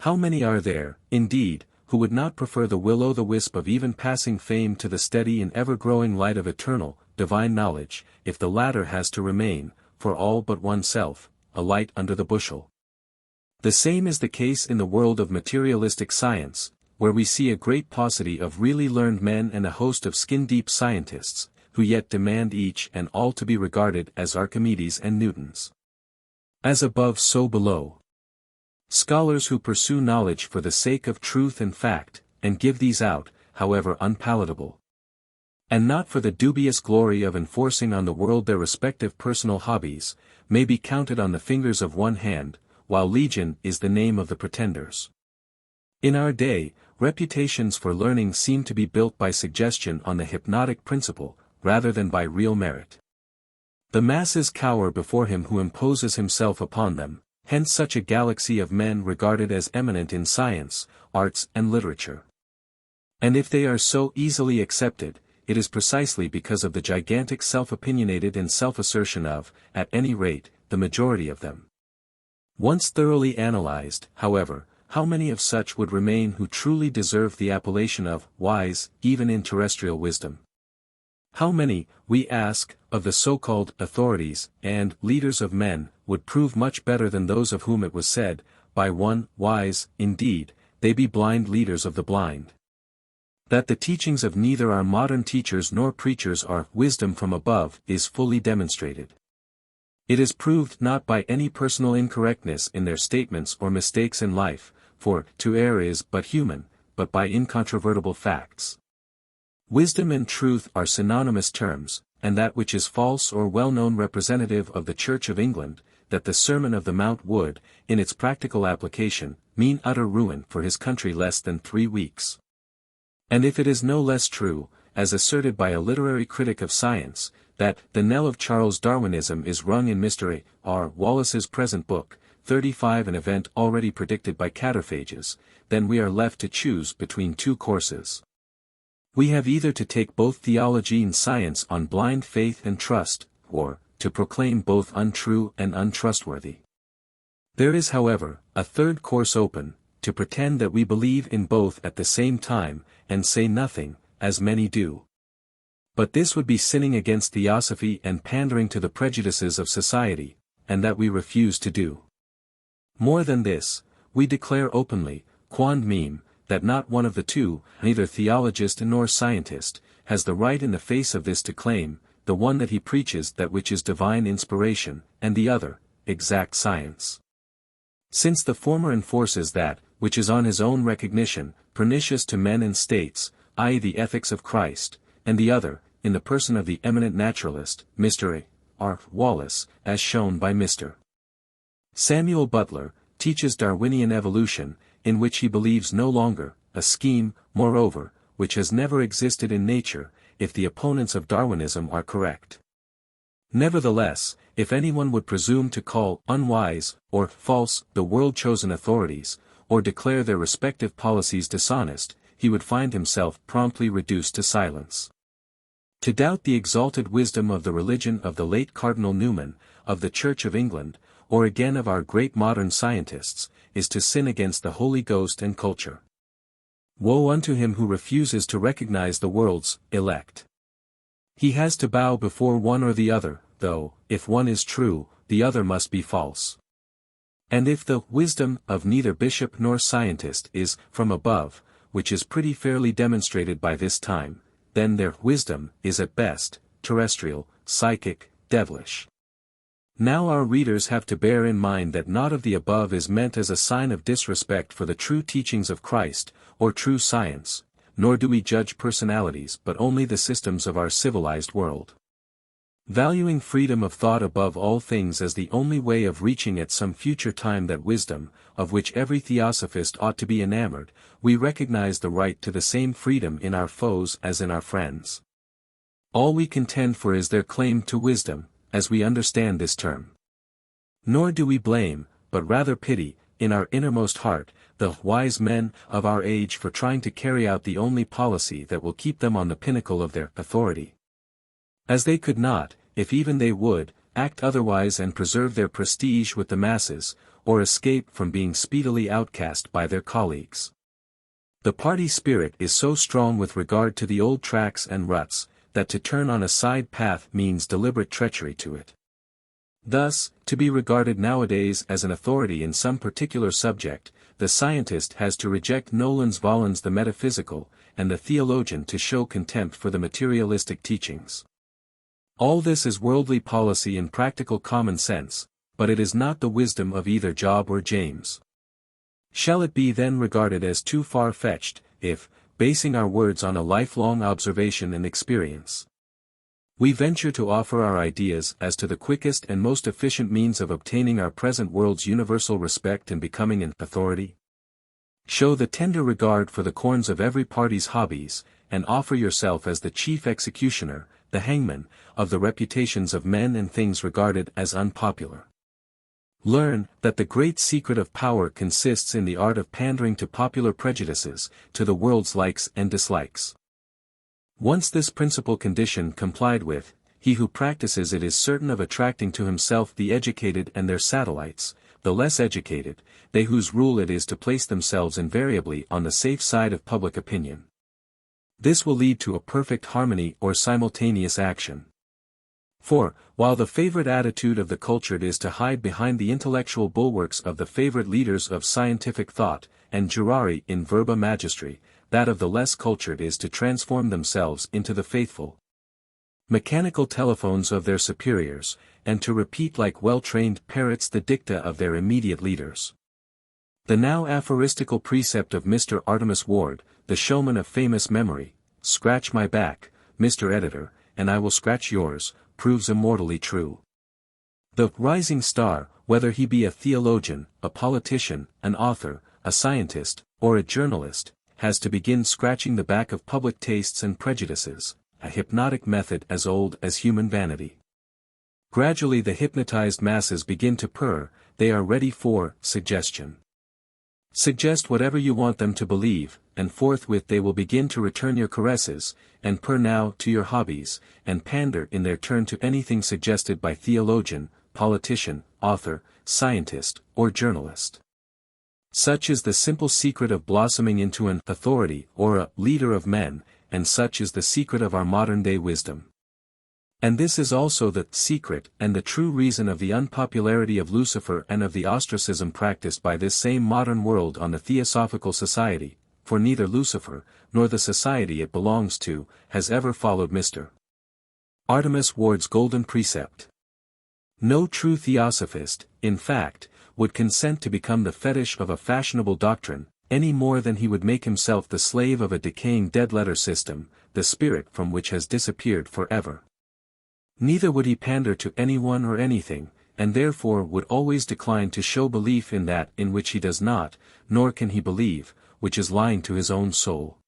How many are there, indeed, who would not prefer the will-o'-the-wisp of even passing fame to the steady and ever-growing light of eternal, divine knowledge, if the latter has to remain, for all but oneself, a light under the bushel? The same is the case in the world of materialistic science, where we see a great paucity of really learned men and a host of skin-deep scientists, who yet demand each and all to be regarded as Archimedes and Newtons. As above so below. Scholars who pursue knowledge for the sake of truth and fact, and give these out, however unpalatable, and not for the dubious glory of enforcing on the world their respective personal hobbies, may be counted on the fingers of one hand, while legion is the name of the pretenders. In our day, reputations for learning seem to be built by suggestion on the hypnotic principle, rather than by real merit. The masses cower before him who imposes himself upon them, hence such a galaxy of men regarded as eminent in science, arts and literature. And if they are so easily accepted, it is precisely because of the gigantic self-opinionated and self-assertion of, at any rate, the majority of them. Once thoroughly analyzed, however, how many of such would remain who truly deserve the appellation of wise, even in terrestrial wisdom? How many, we ask, of the so-called authorities and leaders of men, would prove much better than those of whom it was said, by one, wise, indeed, they be blind leaders of the blind? That the teachings of neither our modern teachers nor preachers are wisdom from above is fully demonstrated. It is proved not by any personal incorrectness in their statements or mistakes in life, for to err is but human, but by incontrovertible facts. Wisdom and truth are synonymous terms, and that which is false or well-known representative of the Church of England, that the Sermon of the Mount would, in its practical application, mean utter ruin for his country less than 3 weeks. And if it is no less true, as asserted by a literary critic of science, that the knell of Charles Darwinism is rung in Mr. R. Wallace's present book, 35, an event already predicted by cataphages, then we are left to choose between two courses. We have either to take both theology and science on blind faith and trust, or to proclaim both untrue and untrustworthy. There is, however, a third course open, to pretend that we believe in both at the same time, and say nothing, as many do. But this would be sinning against theosophy and pandering to the prejudices of society, and that we refuse to do. More than this, we declare openly, quond meme, that not one of the two, neither theologist nor scientist, has the right in the face of this to claim, the one that he preaches that which is divine inspiration, and the other, exact science. Since the former enforces that, which is on his own recognition, pernicious to men and states, i.e. the ethics of Christ, and the other, in the person of the eminent naturalist, Mr. R. Wallace, as shown by Mr. Samuel Butler, teaches Darwinian evolution, in which he believes no longer, a scheme, moreover, which has never existed in nature, if the opponents of Darwinism are correct. Nevertheless, if anyone would presume to call unwise, or false, the world-chosen authorities, or declare their respective policies dishonest, he would find himself promptly reduced to silence. To doubt the exalted wisdom of the religion of the late Cardinal Newman, of the Church of England, or again of our great modern scientists, is to sin against the Holy Ghost and culture. Woe unto him who refuses to recognize the world's elect. He has to bow before one or the other, though, if one is true, the other must be false. And if the wisdom of neither bishop nor scientist is from above, which is pretty fairly demonstrated by this time, then their wisdom is at best terrestrial, psychic, devilish. Now our readers have to bear in mind that naught of the above is meant as a sign of disrespect for the true teachings of Christ, or true science, nor do we judge personalities but only the systems of our civilized world. Valuing freedom of thought above all things as the only way of reaching at some future time that wisdom, of which every theosophist ought to be enamored, we recognize the right to the same freedom in our foes as in our friends. All we contend for is their claim to wisdom, as we understand this term. Nor do we blame, but rather pity, in our innermost heart, the wise men of our age for trying to carry out the only policy that will keep them on the pinnacle of their authority. As they could not, if even they would, act otherwise and preserve their prestige with the masses, or escape from being speedily outcast by their colleagues. The party spirit is so strong with regard to the old tracks and ruts, that to turn on a side path means deliberate treachery to it. Thus, to be regarded nowadays as an authority in some particular subject, the scientist has to reject nolens volens the metaphysical, and the theologian to show contempt for the materialistic teachings. All this is worldly policy and practical common sense, but it is not the wisdom of either Job or James. Shall it be then regarded as too far-fetched, if, basing our words on a lifelong observation and experience, we venture to offer our ideas as to the quickest and most efficient means of obtaining our present world's universal respect and becoming an authority? Show the tender regard for the corns of every party's hobbies, and offer yourself as the chief executioner, the hangman, of the reputations of men and things regarded as unpopular. Learn that the great secret of power consists in the art of pandering to popular prejudices, to the world's likes and dislikes. Once this principal condition complied with, he who practices it is certain of attracting to himself the educated and their satellites, the less educated, they whose rule it is to place themselves invariably on the safe side of public opinion. This will lead to a perfect harmony or simultaneous action. For, while the favorite attitude of the cultured is to hide behind the intellectual bulwarks of the favorite leaders of scientific thought, and jurare in verba magistri, that of the less cultured is to transform themselves into the faithful mechanical telephones of their superiors, and to repeat like well-trained parrots the dicta of their immediate leaders. The now aphoristical precept of Mr. Artemus Ward, the showman of famous memory, "Scratch my back, Mr. Editor, and I will scratch yours," proves immortally true. The rising star, whether he be a theologian, a politician, an author, a scientist, or a journalist, has to begin scratching the back of public tastes and prejudices, a hypnotic method as old as human vanity. Gradually the hypnotized masses begin to purr, they are ready for suggestion. Suggest whatever you want them to believe, and forthwith they will begin to return your caresses, and purr now to your hobbies, and pander in their turn to anything suggested by theologian, politician, author, scientist, or journalist. Such is the simple secret of blossoming into an authority or a leader of men, and such is the secret of our modern-day wisdom. And this is also the secret and the true reason of the unpopularity of Lucifer and of the ostracism practiced by this same modern world on the Theosophical Society, for neither Lucifer, nor the society it belongs to, has ever followed Mr. Artemus Ward's golden precept. No true theosophist, in fact, would consent to become the fetish of a fashionable doctrine, any more than he would make himself the slave of a decaying dead-letter system, the spirit from which has disappeared forever. Neither would he pander to anyone or anything, and therefore would always decline to show belief in that in which he does not, nor can he believe, which is lying to his own soul.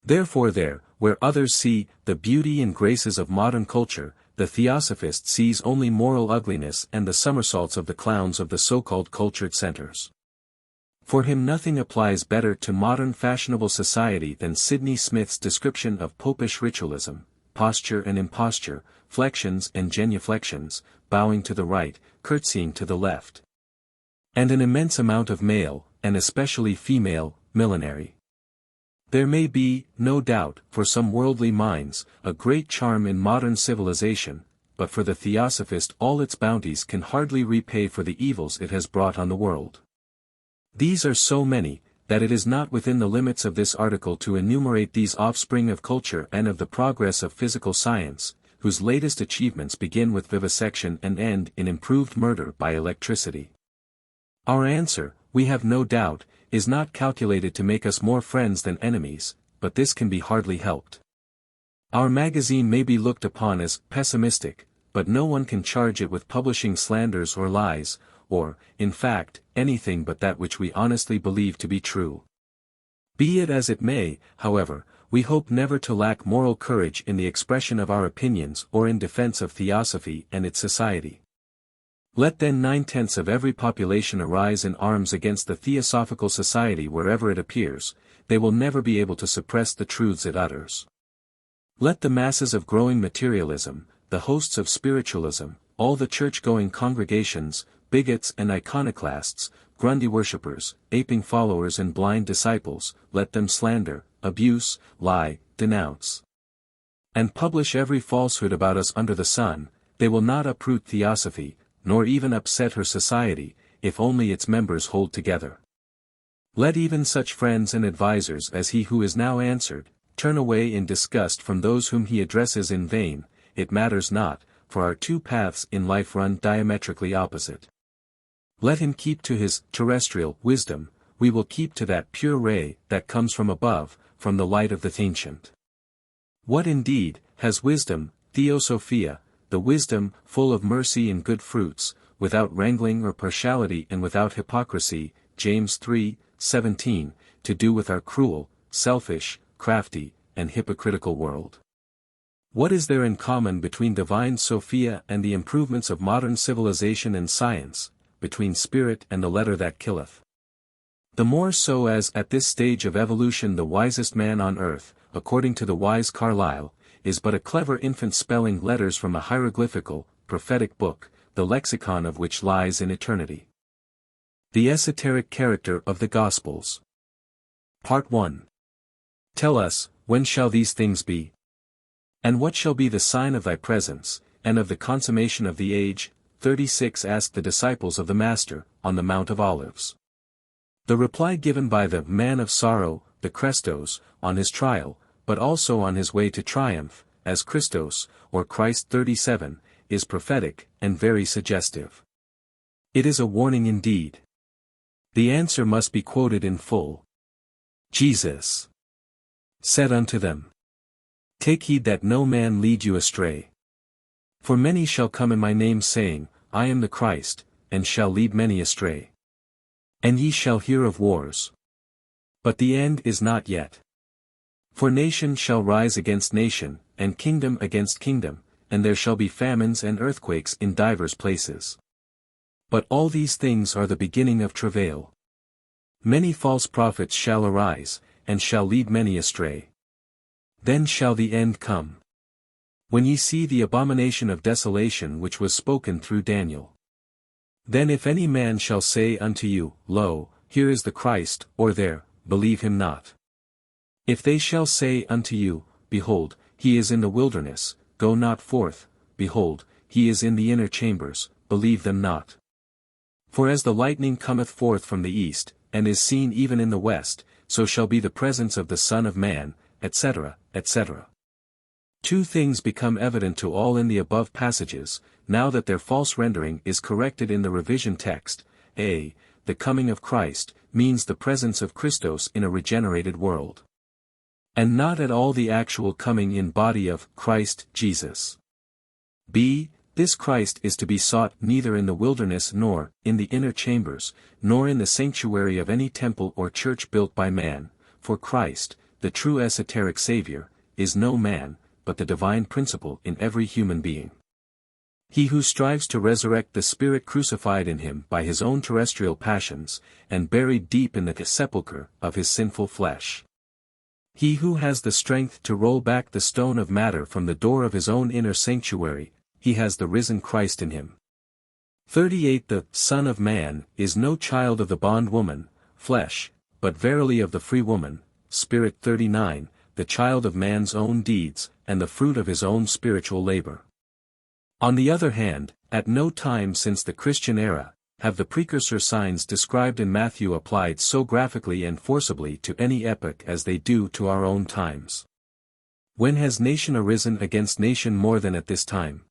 Therefore there, where others see the beauty and graces of modern culture, the theosophist sees only moral ugliness and the somersaults of the clowns of the so-called cultured centers. For him nothing applies better to modern fashionable society than Sidney Smith's description of popish ritualism, posture and imposture, flexions and genuflections, bowing to the right, curtsying to the left. And an immense amount of male, and especially female, millinery. There may be, no doubt, for some worldly minds, a great charm in modern civilization, but for the theosophist all its bounties can hardly repay for the evils it has brought on the world. These are so many, that it is not within the limits of this article to enumerate these offspring of culture and of the progress of physical science, whose latest achievements begin with vivisection and end in improved murder by electricity. Our answer, we have no doubt, is not calculated to make us more friends than enemies, but this can be hardly helped. Our magazine may be looked upon as pessimistic, but no one can charge it with publishing slanders or lies, or, in fact, anything but that which we honestly believe to be true. Be it as it may, however, we hope never to lack moral courage in the expression of our opinions or in defense of theosophy and its society. Let then 9/10 of every population arise in arms against the Theosophical Society wherever it appears, they will never be able to suppress the truths it utters. Let the masses of growing materialism, the hosts of spiritualism, all the church-going congregations, bigots and iconoclasts, Grundy worshippers, aping followers and blind disciples, let them slander, abuse, lie, denounce, and publish every falsehood about us under the sun. They will not uproot theosophy, nor even upset her society, if only its members hold together. Let even such friends and advisers as he who is now answered, turn away in disgust from those whom he addresses in vain. It matters not, for our two paths in life run diametrically opposite. Let him keep to his terrestrial wisdom, we will keep to that pure ray that comes from above, from the light of the ancient. What indeed has wisdom, theosophia, the wisdom, full of mercy and good fruits, without wrangling or partiality and without hypocrisy, James 3:17, to do with our cruel, selfish, crafty, and hypocritical world? What is there in common between divine Sophia and the improvements of modern civilization and science, between spirit and the letter that killeth? The more so as at this stage of evolution the wisest man on earth, according to the wise Carlyle, is but a clever infant spelling letters from a hieroglyphical, prophetic book, the lexicon of which lies in eternity. The Esoteric Character of the Gospels. Part 1. Tell us, when shall these things be? And what shall be the sign of thy presence, and of the consummation of the age? 36 asked the disciples of the Master, on the Mount of Olives. The reply given by the man of sorrow, the Christos, on his trial, but also on his way to triumph, as Christos, or Christ 37, is prophetic, and very suggestive. It is a warning indeed. The answer must be quoted in full. Jesus said unto them, Take heed that no man lead you astray. For many shall come in my name saying, I am the Christ, and shall lead many astray. And ye shall hear of wars. But the end is not yet. For nation shall rise against nation, and kingdom against kingdom, and there shall be famines and earthquakes in divers places. But all these things are the beginning of travail. Many false prophets shall arise, and shall lead many astray. Then shall the end come. When ye see the abomination of desolation which was spoken through Daniel. Then if any man shall say unto you, Lo, here is the Christ, or there, believe him not. If they shall say unto you, Behold, he is in the wilderness, go not forth, behold, he is in the inner chambers, believe them not. For as the lightning cometh forth from the east, and is seen even in the west, so shall be the presence of the Son of Man, etc., etc. Two things become evident to all in the above passages, now that their false rendering is corrected in the revision text. A. The coming of Christ, means the presence of Christos in a regenerated world. And not at all the actual coming in body of Christ Jesus. B. This Christ is to be sought neither in the wilderness nor in the inner chambers, nor in the sanctuary of any temple or church built by man, for Christ, the true esoteric Savior, is no man, but the divine principle in every human being. He who strives to resurrect the spirit crucified in him by his own terrestrial passions, and buried deep in the sepulchre of his sinful flesh. He who has the strength to roll back the stone of matter from the door of his own inner sanctuary, he has the risen Christ in him. 38 The Son of Man is no child of the bondwoman, flesh, but verily of the free woman, spirit. 39 The child of man's own deeds, and the fruit of his own spiritual labor. On the other hand, at no time since the Christian era, have the precursor signs described in Matthew applied so graphically and forcibly to any epoch as they do to our own times. When has nation arisen against nation more than at this time?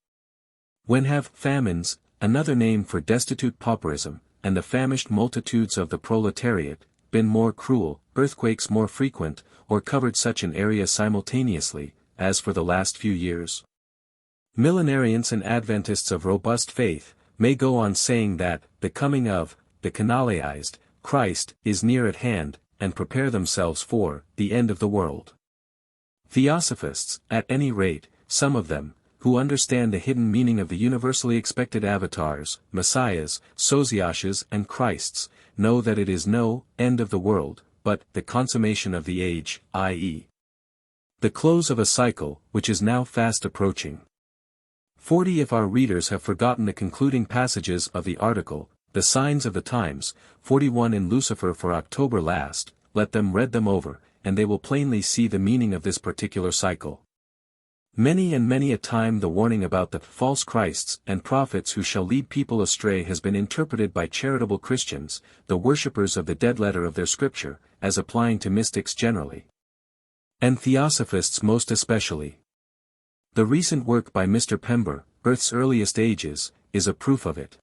When have famines, another name for destitute pauperism, and the famished multitudes of the proletariat, been more cruel, earthquakes more frequent, or covered such an area simultaneously, as for the last few years? Millenarians and Adventists of robust faith may go on saying that the coming of the canalized Christ is near at hand, and prepare themselves for the end of the world. Theosophists, at any rate, some of them, who understand the hidden meaning of the universally expected avatars, messiahs, Sosiashes and Christs, know that it is no end of the world, but the consummation of the age, i.e., the close of a cycle, which is now fast approaching. 40. If our readers have forgotten the concluding passages of the article, The Signs of the Times, 41 in Lucifer for October last, let them read them over, and they will plainly see the meaning of this particular cycle. Many and many a time the warning about the false Christs and prophets who shall lead people astray has been interpreted by charitable Christians, the worshippers of the dead letter of their scripture, as applying to mystics generally, and Theosophists most especially. The recent work by Mr. Pember, Earth's Earliest Ages, is a proof of it.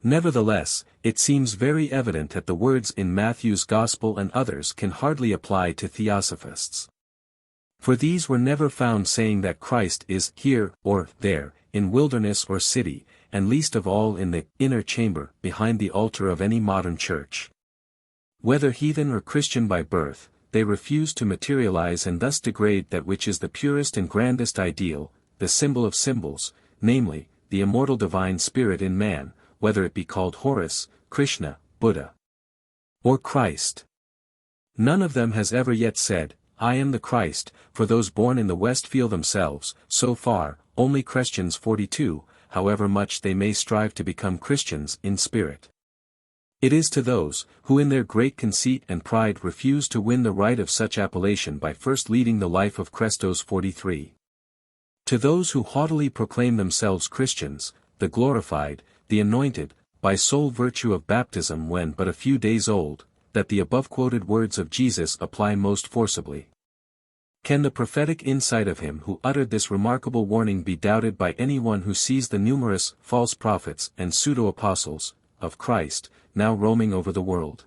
Nevertheless, it seems very evident that the words in Matthew's Gospel and others can hardly apply to Theosophists. For these were never found saying that Christ is here or there, in wilderness or city, and least of all in the inner chamber behind the altar of any modern church. Whether heathen or Christian by birth, they refuse to materialize and thus degrade that which is the purest and grandest ideal, the symbol of symbols, namely, the immortal divine spirit in man, whether it be called Horus, Krishna, Buddha, or Christ. None of them has ever yet said, I am the Christ, for those born in the West feel themselves, so far, only Christians 42, however much they may strive to become Christians in spirit. It is to those, who in their great conceit and pride refuse to win the right of such appellation by first leading the life of Christos 43. To those who haughtily proclaim themselves Christians, the glorified, the anointed, by sole virtue of baptism when but a few days old, that the above-quoted words of Jesus apply most forcibly. Can the prophetic insight of him who uttered this remarkable warning be doubted by anyone who sees the numerous false prophets and pseudo-apostles of Christ now roaming over the world?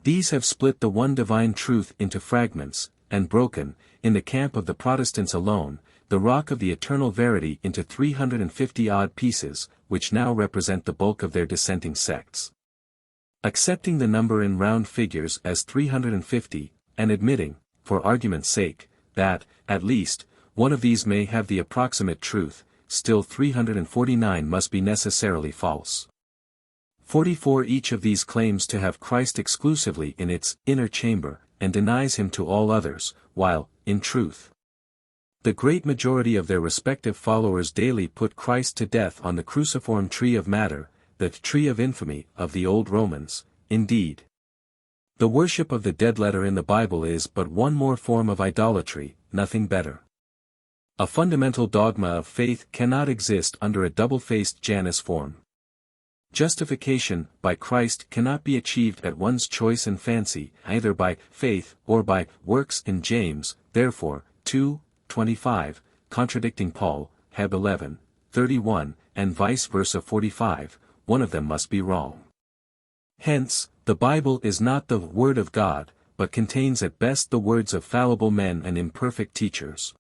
These have split the one divine truth into fragments, and broken, in the camp of the Protestants alone, the rock of the eternal verity into 350-odd pieces, which now represent the bulk of their dissenting sects. Accepting the number in round figures as 350, and admitting, for argument's sake, that, at least, one of these may have the approximate truth, still 349 must be necessarily false. 44. Each of these claims to have Christ exclusively in its inner chamber, and denies him to all others, while, in truth, the great majority of their respective followers daily put Christ to death on the cruciform tree of matter, the tree of infamy of the old Romans. Indeed, the worship of the dead letter in the Bible is but one more form of idolatry, nothing better. A fundamental dogma of faith cannot exist under a double-faced Janus form. Justification by Christ cannot be achieved at one's choice and fancy, either by faith or by works in James, therefore, 2:25, contradicting Paul, Heb 11:31, and vice versa 45, one of them must be wrong. Hence, the Bible is not the Word of God, but contains at best the words of fallible men and imperfect teachers.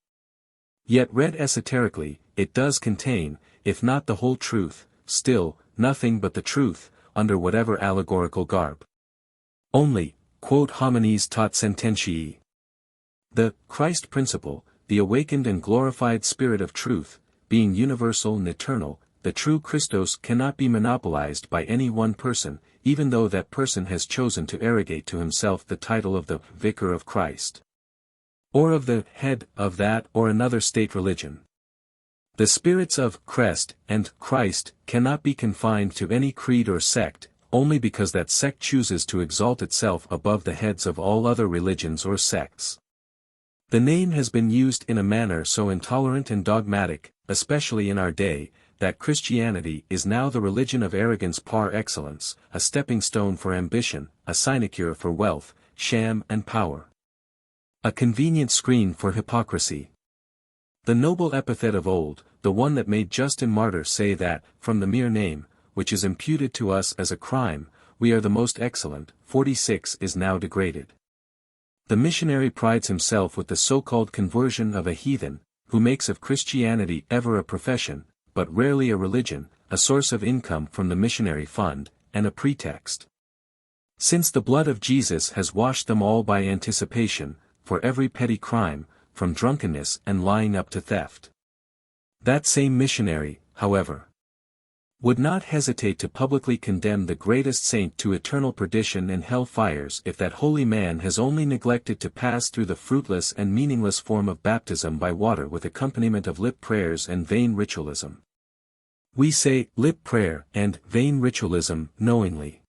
Yet read esoterically, it does contain, if not the whole truth, still, nothing but the truth, under whatever allegorical garb. Only, quod homines tot sententiae. The Christ principle, the awakened and glorified Spirit of truth, being universal and eternal, the true Christos cannot be monopolized by any one person, even though that person has chosen to arrogate to himself the title of the Vicar of Christ, or of the head of that or another state religion. The spirits of Christ and Christ cannot be confined to any creed or sect, only because that sect chooses to exalt itself above the heads of all other religions or sects. The name has been used in a manner so intolerant and dogmatic, especially in our day, that Christianity is now the religion of arrogance par excellence, a stepping stone for ambition, a sinecure for wealth, sham and power, a convenient screen for hypocrisy. The noble epithet of old, the one that made Justin Martyr say that, from the mere name, which is imputed to us as a crime, we are the most excellent. 46 is now degraded. The missionary prides himself with the so-called conversion of a heathen, who makes of Christianity ever a profession, but rarely a religion, a source of income from the missionary fund, and a pretext. Since the blood of Jesus has washed them all by anticipation, for every petty crime, from drunkenness and lying up to theft. That same missionary, however, would not hesitate to publicly condemn the greatest saint to eternal perdition and hell fires if that holy man has only neglected to pass through the fruitless and meaningless form of baptism by water with accompaniment of lip prayers and vain ritualism. We say lip prayer and vain ritualism knowingly.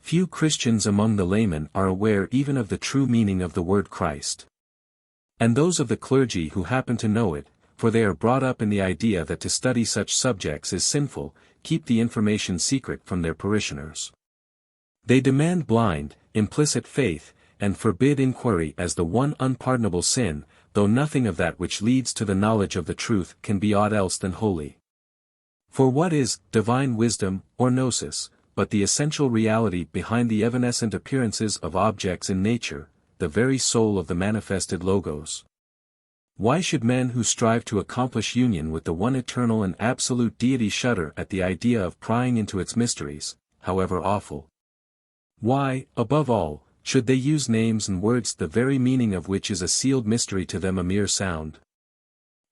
Few Christians among the laymen are aware even of the true meaning of the word Christ. And those of the clergy who happen to know it, for they are brought up in the idea that to study such subjects is sinful, keep the information secret from their parishioners. They demand blind, implicit faith, and forbid inquiry as the one unpardonable sin, though nothing of that which leads to the knowledge of the truth can be aught else than holy. For what is divine wisdom, or gnosis, but the essential reality behind the evanescent appearances of objects in nature, the very soul of the manifested logos? Why should men who strive to accomplish union with the one eternal and absolute deity shudder at the idea of prying into its mysteries, however awful? Why, above all, should they use names and words the very meaning of which is a sealed mystery to them, a mere sound?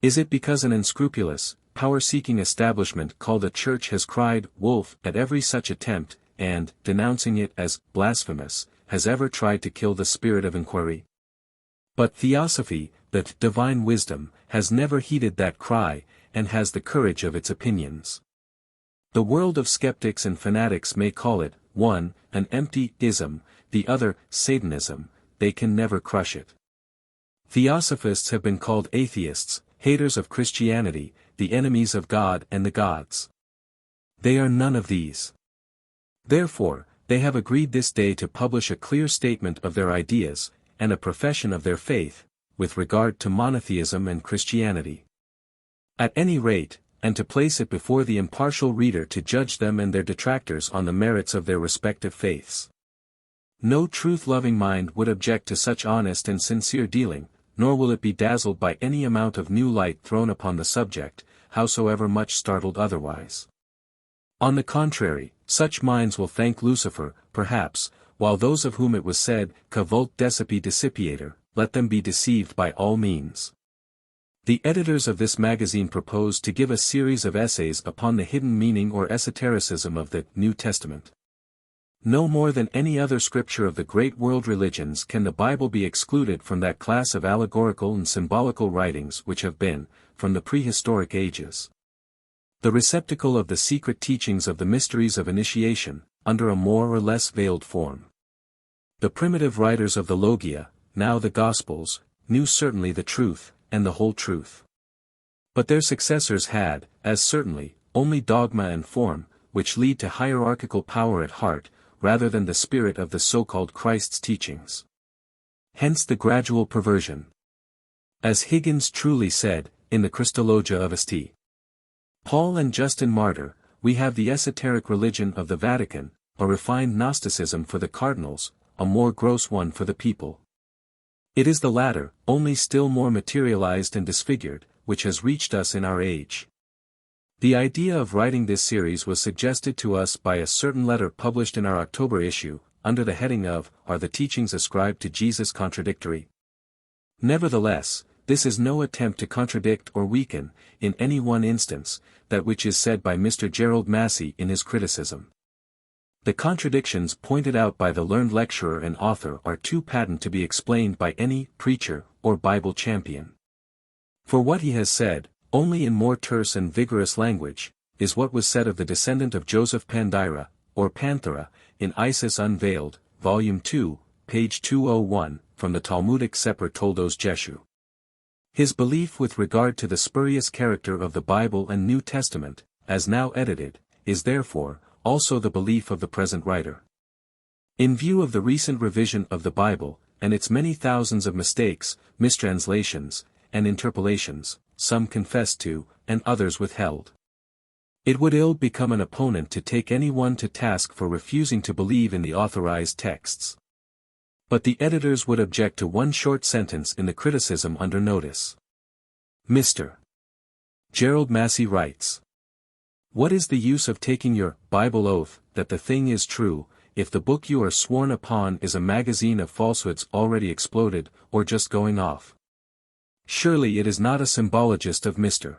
Is it because an unscrupulous, power-seeking establishment called a church has cried wolf at every such attempt, and, denouncing it as blasphemous, has ever tried to kill the spirit of inquiry? But theosophy, that divine wisdom, has never heeded that cry, and has the courage of its opinions. The world of skeptics and fanatics may call it, one, an empty ism, the other, Satanism, they can never crush it. Theosophists have been called atheists, haters of Christianity, the enemies of God and the gods. They are none of these. Therefore, they have agreed this day to publish a clear statement of their ideas, and a profession of their faith, with regard to monotheism and Christianity. At any rate, and to place it before the impartial reader to judge them and their detractors on the merits of their respective faiths. No truth-loving mind would object to such honest and sincere dealing, nor will it be dazzled by any amount of new light thrown upon the subject, howsoever much startled otherwise. On the contrary, such minds will thank Lucifer, perhaps, while those of whom it was said, "Ca vult decipi decipiator," let them be deceived by all means. The editors of this magazine propose to give a series of essays upon the hidden meaning or esotericism of the New Testament. No more than any other scripture of the great world religions can the Bible be excluded from that class of allegorical and symbolical writings which have been, from the prehistoric ages, the receptacle of the secret teachings of the mysteries of initiation, under a more or less veiled form. The primitive writers of the Logia, now the Gospels, knew certainly the truth, and the whole truth. But their successors had, as certainly, only dogma and form, which lead to hierarchical power at heart, rather than the spirit of the so-called Christ's teachings. Hence the gradual perversion. As Higgins truly said, in the Christologia of St. Paul and Justin Martyr, we have the esoteric religion of the Vatican, a refined Gnosticism for the cardinals, a more gross one for the people. It is the latter, only still more materialized and disfigured, which has reached us in our age. The idea of writing this series was suggested to us by a certain letter published in our October issue, under the heading of, "Are the Teachings Ascribed to Jesus Contradictory?" Nevertheless, this is no attempt to contradict or weaken, in any one instance, that which is said by Mr. Gerald Massey in his criticism. The contradictions pointed out by the learned lecturer and author are too patent to be explained by any preacher or Bible champion. For what he has said, only in more terse and vigorous language, is what was said of the descendant of Joseph Pandira, or Panthera, in Isis Unveiled, Volume 2, page 201, from the Talmudic Sefer Toldos Jeshu. His belief with regard to the spurious character of the Bible and New Testament, as now edited, is therefore, also the belief of the present writer. In view of the recent revision of the Bible, and its many thousands of mistakes, mistranslations, and interpolations, some confessed to, and others withheld, It would ill become an opponent to take anyone to task for refusing to believe in the authorized texts. But the editors would object to one short sentence in the criticism under notice. Mr. Gerald Massey writes, "What is the use of taking your Bible oath that the thing is true, if the book you are sworn upon is a magazine of falsehoods already exploded, or just going off? Surely it is not a symbologist of Mr.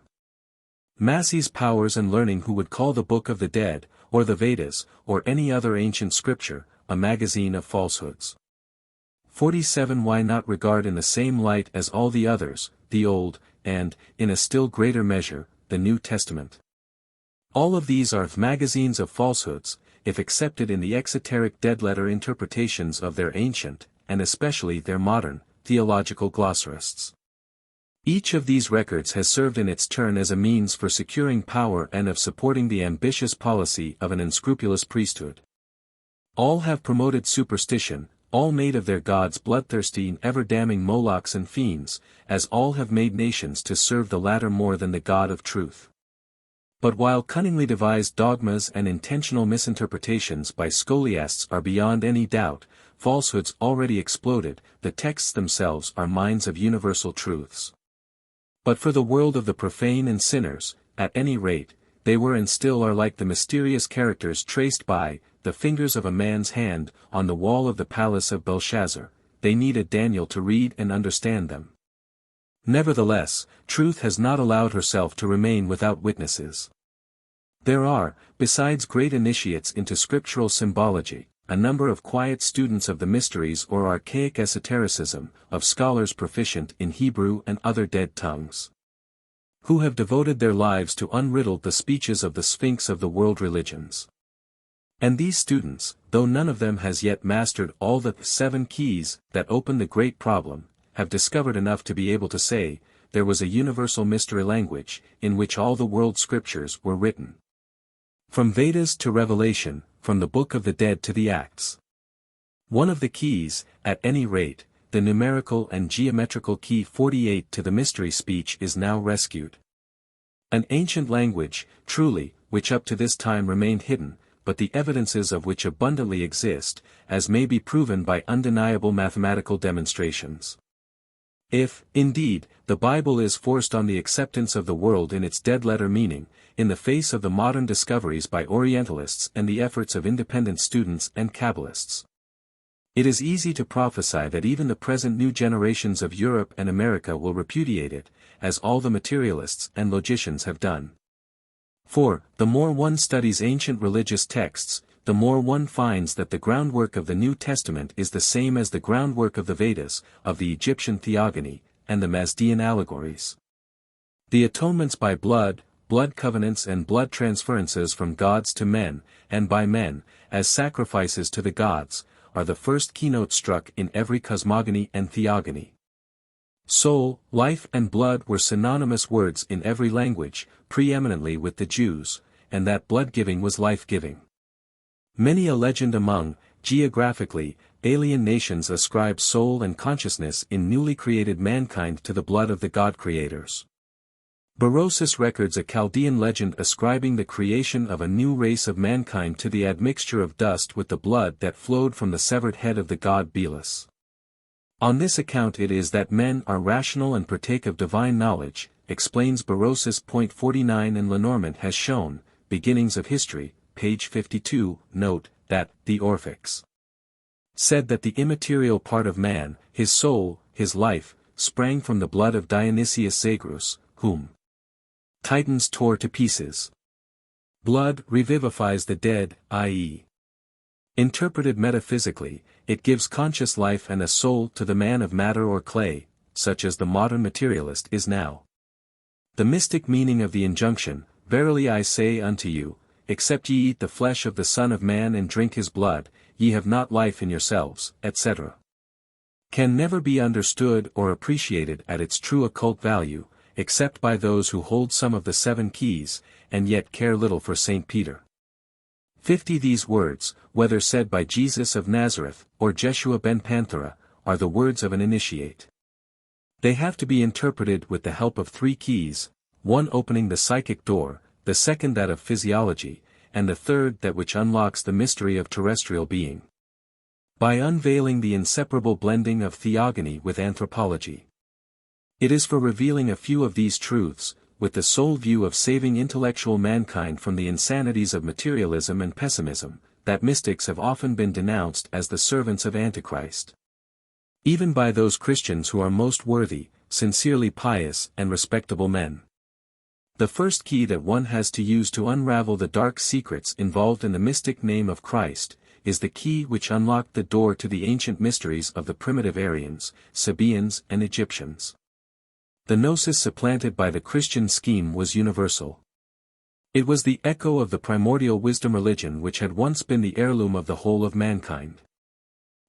Massey's powers and learning who would call the Book of the Dead, or the Vedas, or any other ancient scripture, a magazine of falsehoods. 47. Why not regard in the same light as all the others, the Old, and, in a still greater measure, the New Testament? All of these are magazines of falsehoods, if accepted in the exoteric dead-letter interpretations of their ancient, and especially their modern, theological glossarists. Each of these records has served in its turn as a means for securing power and of supporting the ambitious policy of an unscrupulous priesthood. All have promoted superstition, all made of their gods bloodthirsty and ever-damning Molochs and fiends, as all have made nations to serve the latter more than the God of truth. But while cunningly devised dogmas and intentional misinterpretations by scholiasts are beyond any doubt, falsehoods already exploded, the texts themselves are mines of universal truths. But for the world of the profane and sinners, at any rate, they were and still are like the mysterious characters traced by the fingers of a man's hand on the wall of the palace of Belshazzar. They need a Daniel to read and understand them. Nevertheless, truth has not allowed herself to remain without witnesses. There are, besides great initiates into scriptural symbology, a number of quiet students of the mysteries or archaic esotericism, of scholars proficient in Hebrew and other dead tongues, who have devoted their lives to unriddle the speeches of the Sphinx of the world religions. And these students, though none of them has yet mastered all the 7 keys that open the great problem, have discovered enough to be able to say, there was a universal mystery language, in which all the world scriptures were written. From Vedas to Revelation, from the Book of the Dead to the Acts. One of the keys, at any rate, the numerical and geometrical key 48 to the mystery speech is now rescued. An ancient language, truly, which up to this time remained hidden, but the evidences of which abundantly exist, as may be proven by undeniable mathematical demonstrations. If, indeed, the Bible is forced on the acceptance of the world in its dead-letter meaning, in the face of the modern discoveries by Orientalists and the efforts of independent students and Kabbalists, it is easy to prophesy that even the present new generations of Europe and America will repudiate it, as all the materialists and logicians have done. For, the more one studies ancient religious texts, the more one finds that the groundwork of the New Testament is the same as the groundwork of the Vedas, of the Egyptian theogony, and the Mazdean allegories. The atonements by blood, blood covenants and blood transferences from gods to men, and by men, as sacrifices to the gods, are the first keynote struck in every cosmogony and theogony. Soul, life and blood were synonymous words in every language, preeminently with the Jews, and that blood-giving was life-giving. Many a legend among, geographically, alien nations ascribe soul and consciousness in newly created mankind to the blood of the god-creators. Berosus records a Chaldean legend ascribing the creation of a new race of mankind to the admixture of dust with the blood that flowed from the severed head of the god Belus. On this account it is that men are rational and partake of divine knowledge, explains Berosus. 49 and Lenormand has shown, Beginnings of History, page 52, note, that, the Orphics said that the immaterial part of man, his soul, his life, sprang from the blood of Dionysius Zagreus, whom Titans tore to pieces. Blood revivifies the dead, i.e. interpreted metaphysically, it gives conscious life and a soul to the man of matter or clay, such as the modern materialist is now. The mystic meaning of the injunction, verily I say unto you, except ye eat the flesh of the Son of Man and drink his blood, ye have not life in yourselves, etc., can never be understood or appreciated at its true occult value, except by those who hold some of the 7 keys, and yet care little for St. Peter. 50. These words, whether said by Jesus of Nazareth, or Jeshua ben Panthera, are the words of an initiate. They have to be interpreted with the help of 3 keys, one opening the psychic door, the second that of physiology, and the third that which unlocks the mystery of terrestrial being. By unveiling the inseparable blending of theogony with anthropology. It is for revealing a few of these truths, with the sole view of saving intellectual mankind from the insanities of materialism and pessimism, that mystics have often been denounced as the servants of Antichrist. Even by those Christians who are most worthy, sincerely pious and respectable men. The first key that one has to use to unravel the dark secrets involved in the mystic name of Christ, is the key which unlocked the door to the ancient mysteries of the primitive Aryans, Sabaeans and Egyptians. The gnosis supplanted by the Christian scheme was universal. It was the echo of the primordial wisdom religion which had once been the heirloom of the whole of mankind.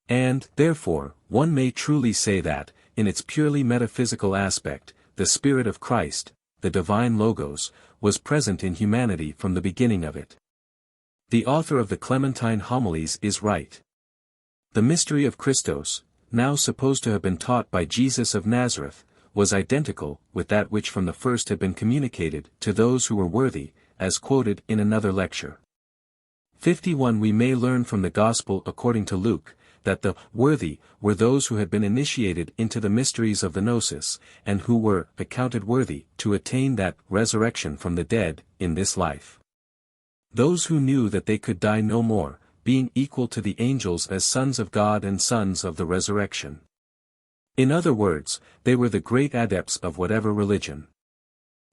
And, therefore, one may truly say that, in its purely metaphysical aspect, the Spirit of Christ, the divine Logos, was present in humanity from the beginning of it. The author of the Clementine Homilies is right. The mystery of Christos, now supposed to have been taught by Jesus of Nazareth, was identical with that which from the first had been communicated to those who were worthy, as quoted in another lecture. 51. We may learn from the Gospel according to Luke, that the worthy were those who had been initiated into the mysteries of the Gnosis, and who were accounted worthy to attain that resurrection from the dead in this life. Those who knew that they could die no more, being equal to the angels as sons of God and sons of the resurrection. In other words, they were the great adepts of whatever religion.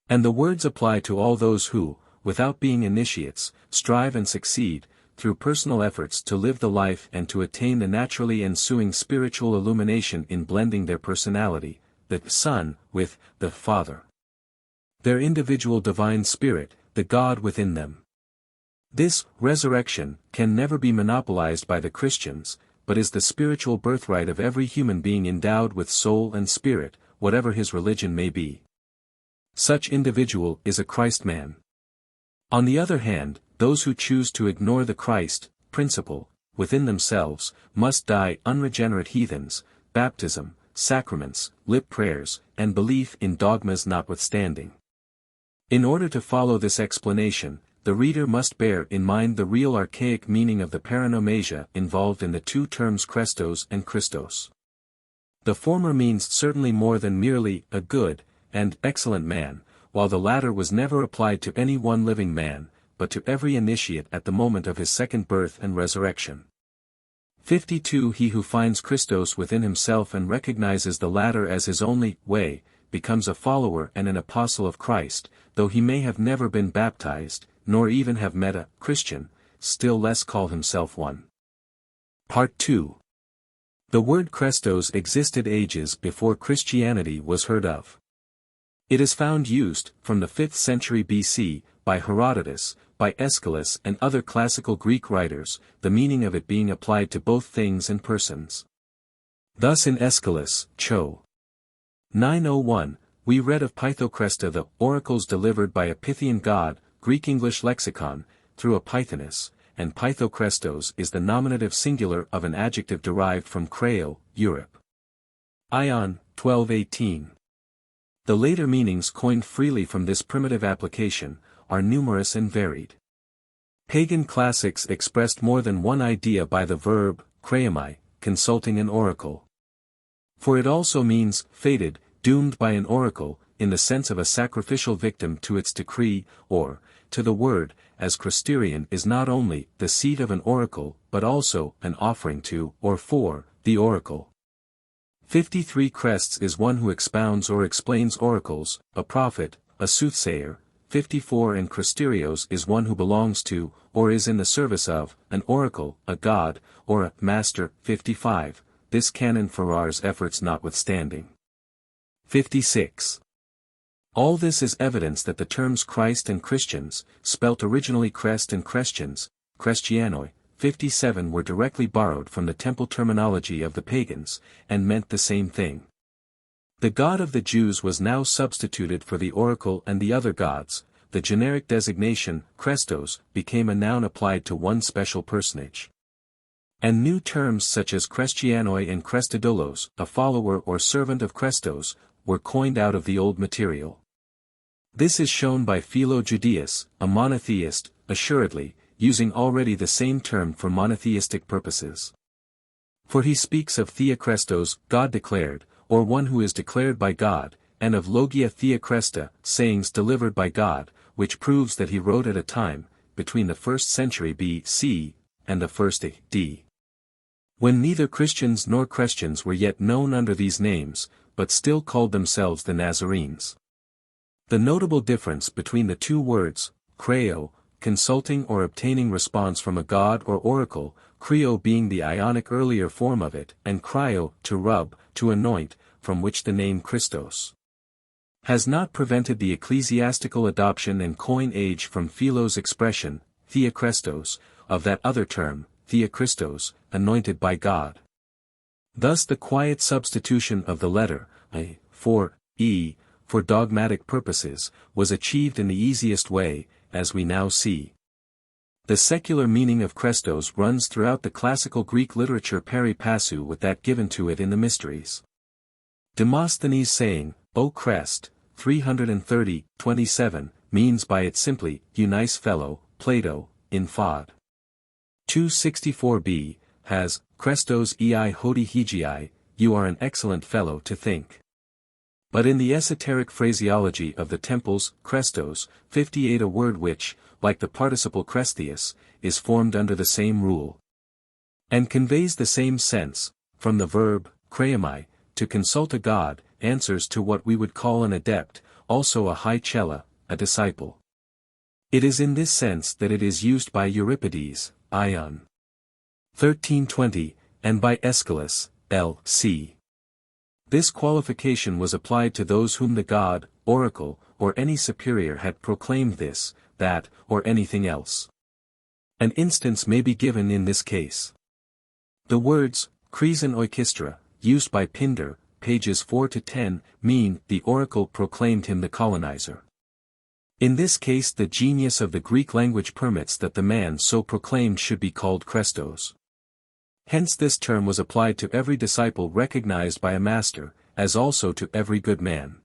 And the words apply to all those who, without being initiates, strive and succeed, through personal efforts to live the life and to attain the naturally ensuing spiritual illumination in blending their personality, the Son, with the Father. Their individual divine spirit, the God within them. This resurrection can never be monopolized by the Christians, but is the spiritual birthright of every human being endowed with soul and spirit, whatever his religion may be. Such individual is a Christ man. On the other hand, those who choose to ignore the Christ principle within themselves must die unregenerate heathens, baptism, sacraments, lip prayers, and belief in dogmas notwithstanding. In order to follow this explanation, the reader must bear in mind the real archaic meaning of the paranomasia involved in the two terms Christos and Christos. The former means certainly more than merely a good and excellent man, while the latter was never applied to any one living man, but to every initiate at the moment of his second birth and resurrection. 52. He who finds Christos within himself and recognizes the latter as his only way, becomes a follower and an apostle of Christ, though he may have never been baptized, nor even have met a Christian, still less call himself one. Part 2. The word Christos existed ages before Christianity was heard of. It is found used, from the 5th century BC, by Herodotus, by Aeschylus and other classical Greek writers, the meaning of it being applied to both things and persons. Thus in Aeschylus, Cho. 901, we read of Pythocresta, the oracles delivered by a Pythian god, Greek-English lexicon, through a Pythoness, and Pythocrestos is the nominative singular of an adjective derived from Creo, Europe. Ion, 1218. The later meanings coined freely from this primitive application, are numerous and varied. Pagan classics expressed more than one idea by the verb, kreomai, consulting an oracle. For it also means, fated, doomed by an oracle, in the sense of a sacrificial victim to its decree, or, to the word, as Christerion is not only the seat of an oracle but also an offering to, or for, the oracle. 53. Crests is one who expounds or explains oracles, a prophet, a soothsayer. 54. And Christerios is one who belongs to, or is in the service of, an oracle, a god, or a master. 55. This canon Farrar's efforts notwithstanding. 56. All this is evidence that the terms Christ and Christians, spelt originally Crest and Christians, Christianoi, 57 were directly borrowed from the temple terminology of the pagans, and meant the same thing. The God of the Jews was now substituted for the oracle and the other gods. The generic designation, Christos, became a noun applied to one special personage. And new terms such as Christianoi and Christodoulos, a follower or servant of Christos, were coined out of the old material. This is shown by Philo Judaeus, a monotheist, assuredly, using already the same term for monotheistic purposes. For he speaks of Theokrestos, God declared, or one who is declared by God, and of Logia Theokresta, sayings delivered by God, which proves that he wrote at a time, between the 1st century B.C., and the 1st A.D. when neither Christians nor Christians were yet known under these names, but still called themselves the Nazarenes. The notable difference between the two words, kreo, consulting or obtaining response from a god or oracle, kreo being the Ionic earlier form of it, and cryo, to rub, to anoint, from which the name Christos, has not prevented the ecclesiastical adoption and coin age from Philo's expression, Theokrestos, of that other term, Theokristos, anointed by God. Thus the quiet substitution of the letter, a, for, e, for dogmatic purposes, was achieved in the easiest way, as we now see. The secular meaning of Krestos runs throughout the classical Greek literature pari passu with that given to it in the Mysteries. Demosthenes' saying, O Crest, 330:27, means by it simply, you nice fellow, Plato, in Phod. 264b, has, Krestos ei hodi hegii, you are an excellent fellow to think. But in the esoteric phraseology of the temples, Krestos, 58 a word which, like the participle Krestius, is formed under the same rule, and conveys the same sense, from the verb, kreomai, to consult a god, answers to what we would call an adept, also a high chela, a disciple. It is in this sense that it is used by Euripides, Ion. 1320, and by Aeschylus, L.C. This qualification was applied to those whom the god, oracle, or any superior had proclaimed this, that, or anything else. An instance may be given in this case. The words, Kresin oikistra, used by Pindar, pages 4-10, mean, the oracle proclaimed him the colonizer. In this case the genius of the Greek language permits that the man so proclaimed should be called Krestos. Hence this term was applied to every disciple recognized by a master, as also to every good man.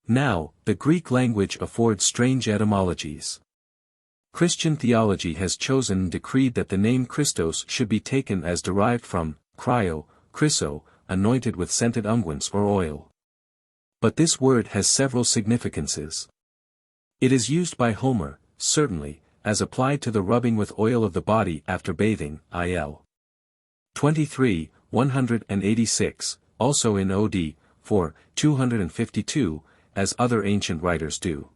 Now, the Greek language affords strange etymologies. Christian theology has chosen and decreed that the name Christos should be taken as derived from, cryo, chryso, anointed with scented unguents or oil. But this word has several significances. It is used by Homer, certainly, as applied to the rubbing with oil of the body after bathing, il. 23, 186, also in Od. 4, 252, as other ancient writers do.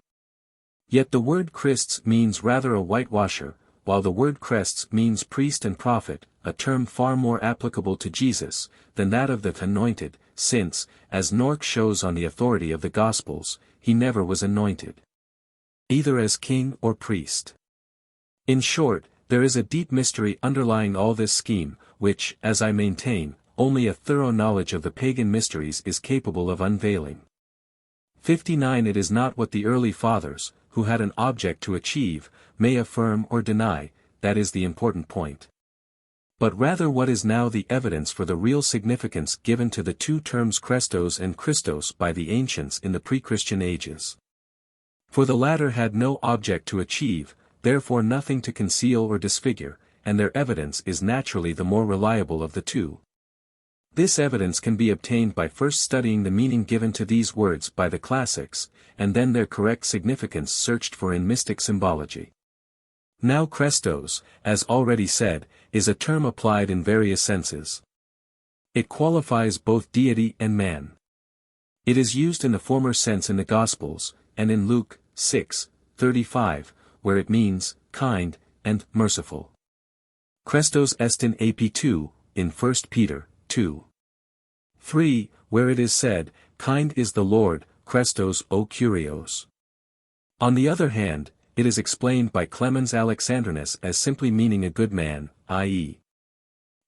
Yet the word Christs means rather a whitewasher, while the word crests means priest and prophet, a term far more applicable to Jesus, than that of the anointed, since, as Nork shows on the authority of the Gospels, he never was anointed, either as king or priest. In short, there is a deep mystery underlying all this scheme, which, as I maintain, only a thorough knowledge of the pagan mysteries is capable of unveiling. 59 It is not what the early fathers, who had an object to achieve, may affirm or deny, that is the important point. But rather what is now the evidence for the real significance given to the two terms Krestos and Christos by the ancients in the pre-Christian ages. For the latter had no object to achieve, therefore nothing to conceal or disfigure, and their evidence is naturally the more reliable of the two. This evidence can be obtained by first studying the meaning given to these words by the classics, and then their correct significance searched for in mystic symbology. Now Krestos, as already said, is a term applied in various senses. It qualifies both deity and man. It is used in the former sense in the Gospels, and in Luke 6:35, where it means, kind, and merciful. Krestos est in ap2, in 1 Peter 2:3, where it is said, kind is the Lord, Krestos o Kyrios. On the other hand, it is explained by Clemens Alexandrinus as simply meaning a good man, i.e.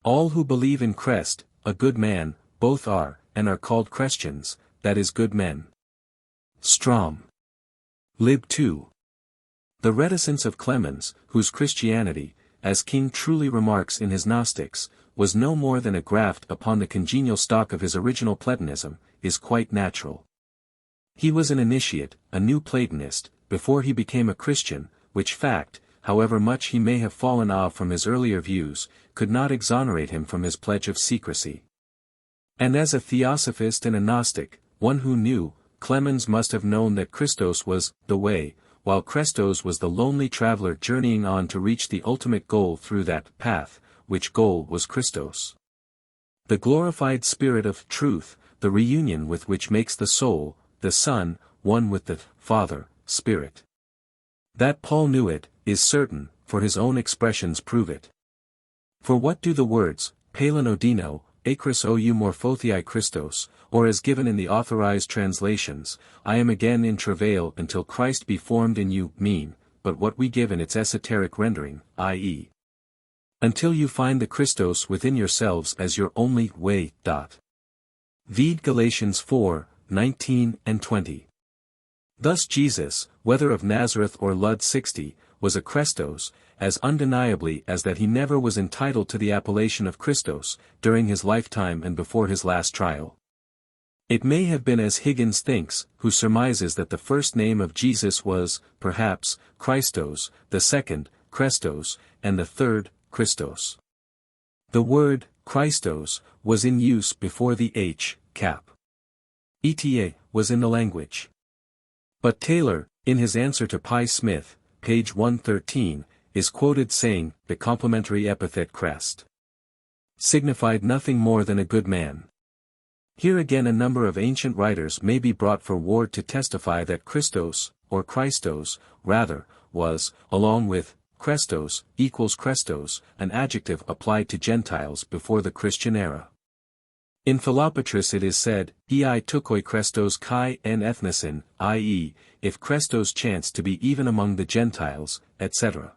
all who believe in Christ, a good man, both are, and are called Christians, that is good men. Strom. Lib 2. The reticence of Clemens, whose Christianity, as King truly remarks in his Gnostics, was no more than a graft upon the congenial stock of his original Platonism, is quite natural. He was an initiate, a new Platonist, before he became a Christian, which fact, however much he may have fallen off from his earlier views, could not exonerate him from his pledge of secrecy. And as a theosophist and a Gnostic, one who knew, Clemens must have known that Christos was the way, while Christos was the lonely traveler journeying on to reach the ultimate goal through that path, which goal was Christos. The glorified spirit of truth, the reunion with which makes the soul, the Son, one with the Father, Spirit. That Paul knew it, is certain, for his own expressions prove it. For what do the words, Palinodino, Akris ou morphothei Christos, or as given in the authorized translations, I am again in travail until Christ be formed in you, mean, but what we give in its esoteric rendering, i.e. until you find the Christos within yourselves as your only way. Vide Galatians 4, 19 and 20. Thus Jesus, whether of Nazareth or Lud 60, was a Christos, as undeniably as that he never was entitled to the appellation of Christos, during his lifetime and before his last trial. It may have been as Higgins thinks, who surmises that the first name of Jesus was, perhaps, Christos, the second, Christos, and the third, Christos. The word, Christos, was in use before the eta was in the language. But Taylor, in his answer to Pye Smith, page 113, is quoted saying, the complementary epithet Christ signified nothing more than a good man. Here again a number of ancient writers may be brought forward to testify that Christos, or Christos, rather, was, along with Christos, equals Christos, an adjective applied to Gentiles before the Christian era. In Philopatris it is said, ei tukoi Christos kai en ethnicin, i.e., if Christos chanced to be even among the Gentiles, etc.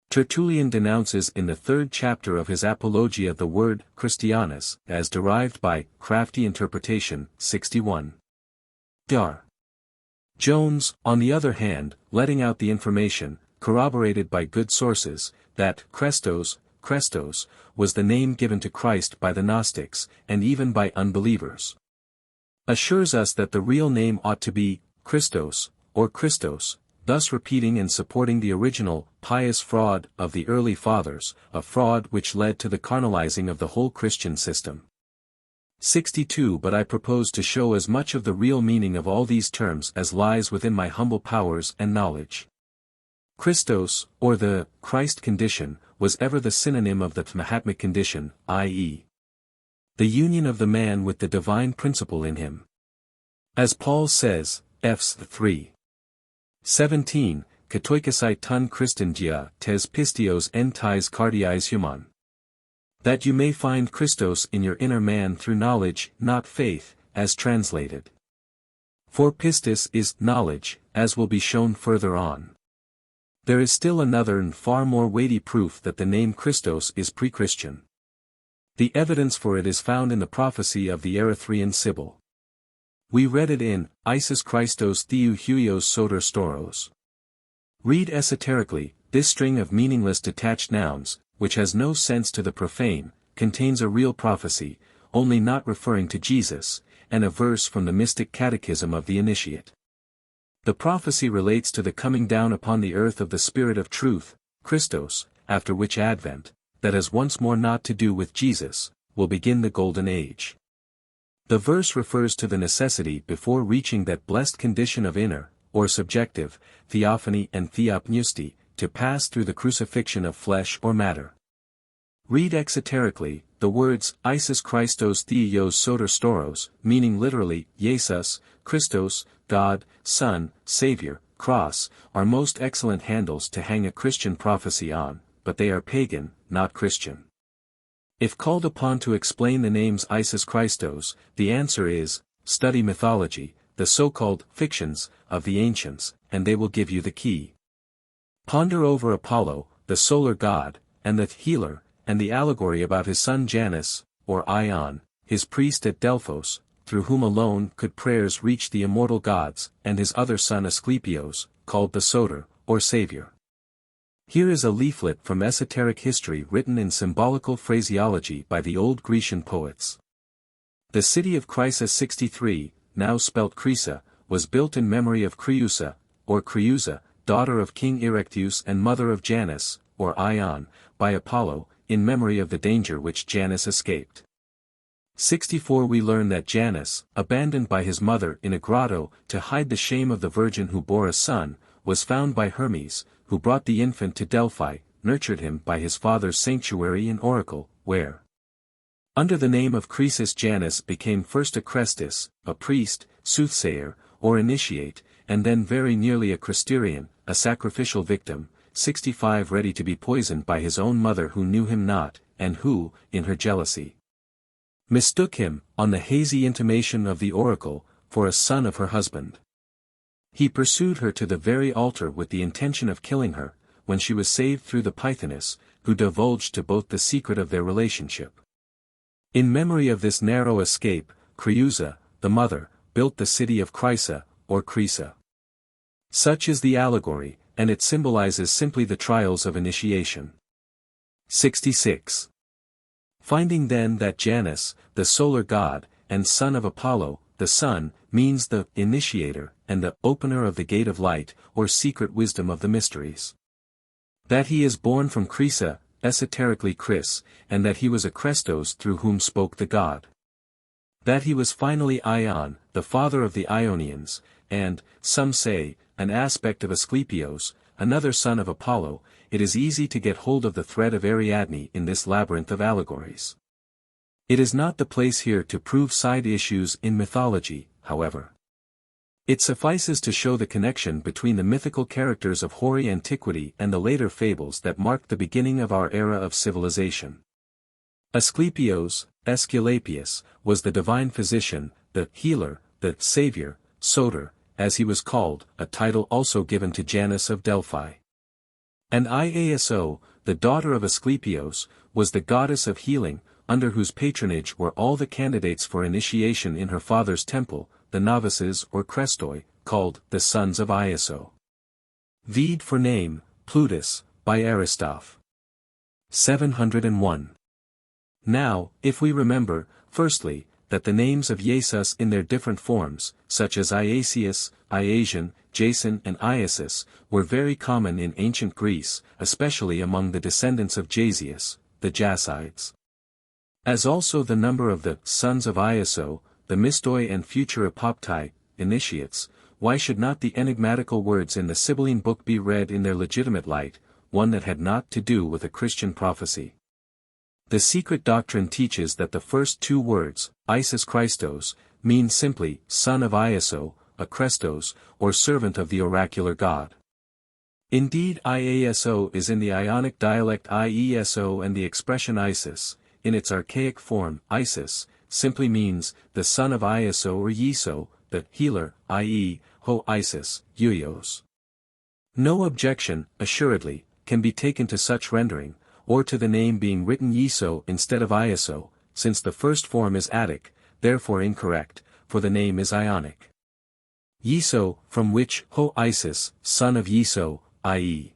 Tertullian denounces in the third chapter of his Apologia the word Christianus, as derived by crafty interpretation, 61. Dar. Jones, on the other hand, letting out the information, corroborated by good sources, that Christos was the name given to Christ by the Gnostics, and even by unbelievers. Assures us that the real name ought to be Christos, or Christos, thus repeating and supporting the original, pious fraud of the early fathers, a fraud which led to the carnalizing of the whole Christian system. 62 But I propose to show as much of the real meaning of all these terms as lies within my humble powers and knowledge. Christos, or the Christ condition, was ever the synonym of the Mahatmic condition, i.e. the union of the man with the divine principle in him. As Paul says, Fs 3. 17, Katoikasai ton Christendia tes pistios en tis cardiais human. That you may find Christos in your inner man through knowledge, not faith, as translated. For pistis is knowledge, as will be shown further on. There is still another and far more weighty proof that the name Christos is pre-Christian. The evidence for it is found in the prophecy of the Erythraean Sibyl. We read it in, Isis Christos Theou Huios Soter Storos. Read esoterically, this string of meaningless detached nouns, which has no sense to the profane, contains a real prophecy, only not referring to Jesus, and a verse from the mystic catechism of the initiate. The prophecy relates to the coming down upon the earth of the Spirit of Truth, Christos, after which advent, that has once more naught to do with Jesus, will begin the Golden Age. The verse refers to the necessity before reaching that blessed condition of inner, or subjective, theophany and theopneusty, to pass through the crucifixion of flesh or matter. Read exoterically, the words Isis Christos Theos Soter Storos, meaning literally, Jesus, Christos, God, Son, Savior, Cross, are most excellent handles to hang a Christian prophecy on, but they are pagan, not Christian. If called upon to explain the names Isis Christos, the answer is, study mythology, the so-called fictions of the ancients, and they will give you the key. Ponder over Apollo, the solar god, and the healer, and the allegory about his son Janus, or Ion, his priest at Delphos, through whom alone could prayers reach the immortal gods, and his other son Asclepios, called the Soter, or Savior. Here is a leaflet from esoteric history written in symbolical phraseology by the old Grecian poets. The city of Chrysa 63, now spelt Crisa, was built in memory of Creusa, or Creusa, daughter of King Erechteus and mother of Janus, or Ion, by Apollo, in memory of the danger which Janus escaped. 64 We learn that Janus, abandoned by his mother in a grotto to hide the shame of the virgin who bore a son, was found by Hermes, who brought the infant to Delphi, nurtured him by his father's sanctuary in Oracle, where, under the name of Croesus, Janus became first a Crestus, a priest, soothsayer, or initiate, and then very nearly a Christerion, a sacrificial victim, 65 ready to be poisoned by his own mother who knew him not, and who, in her jealousy, mistook him, on the hazy intimation of the oracle, for a son of her husband. He pursued her to the very altar with the intention of killing her, when she was saved through the Pythoness, who divulged to both the secret of their relationship. In memory of this narrow escape, Creusa, the mother, built the city of Chrysa, or Crisa. Such is the allegory, and it symbolizes simply the trials of initiation. 66. Finding then that Janus, the solar god, and son of Apollo, the sun, means the initiator, and the opener of the gate of light, or secret wisdom of the mysteries. That he is born from Crisa, esoterically Chris, and that he was a Crestos through whom spoke the god. That he was finally Ion, the father of the Ionians, and, some say, an aspect of Asclepios, another son of Apollo. It is easy to get hold of the thread of Ariadne in this labyrinth of allegories. It is not the place here to prove side issues in mythology, however. It suffices to show the connection between the mythical characters of hoary antiquity and the later fables that marked the beginning of our era of civilization. Asclepios, Aesculapius, was the divine physician, the healer, the savior, Soter, as he was called, a title also given to Janus of Delphi. And Iaso, the daughter of Asclepios, was the goddess of healing, under whose patronage were all the candidates for initiation in her father's temple, the novices or Crestoi, called the sons of Iaso. Vide for name, Plutus, by Aristoph. 701. Now, if we remember, firstly, that the names of Jesus in their different forms, such as Iasius, Iasian, Jason and Iasus, were very common in ancient Greece, especially among the descendants of Jasius, the Jasides. As also the number of the sons of Iaso, the Mistoi and future Apoptai, initiates, why should not the enigmatical words in the Sibylline book be read in their legitimate light, one that had naught to do with a Christian prophecy? The secret doctrine teaches that the first two words, Isis Christos, mean simply, son of Iaso, a Crestos, or servant of the oracular god. Indeed Iaso is in the Ionic dialect Ieso, and the expression Isis, in its archaic form, Isis, simply means, the son of Iaso or Yiso, the healer, i.e., Ho Isis, Uios. No objection, assuredly, can be taken to such rendering, or to the name being written Yiso instead of Iaso, since the first form is Attic, therefore incorrect, for the name is Ionic. Yiso, from which Ho Isis, son of Yiso, i.e.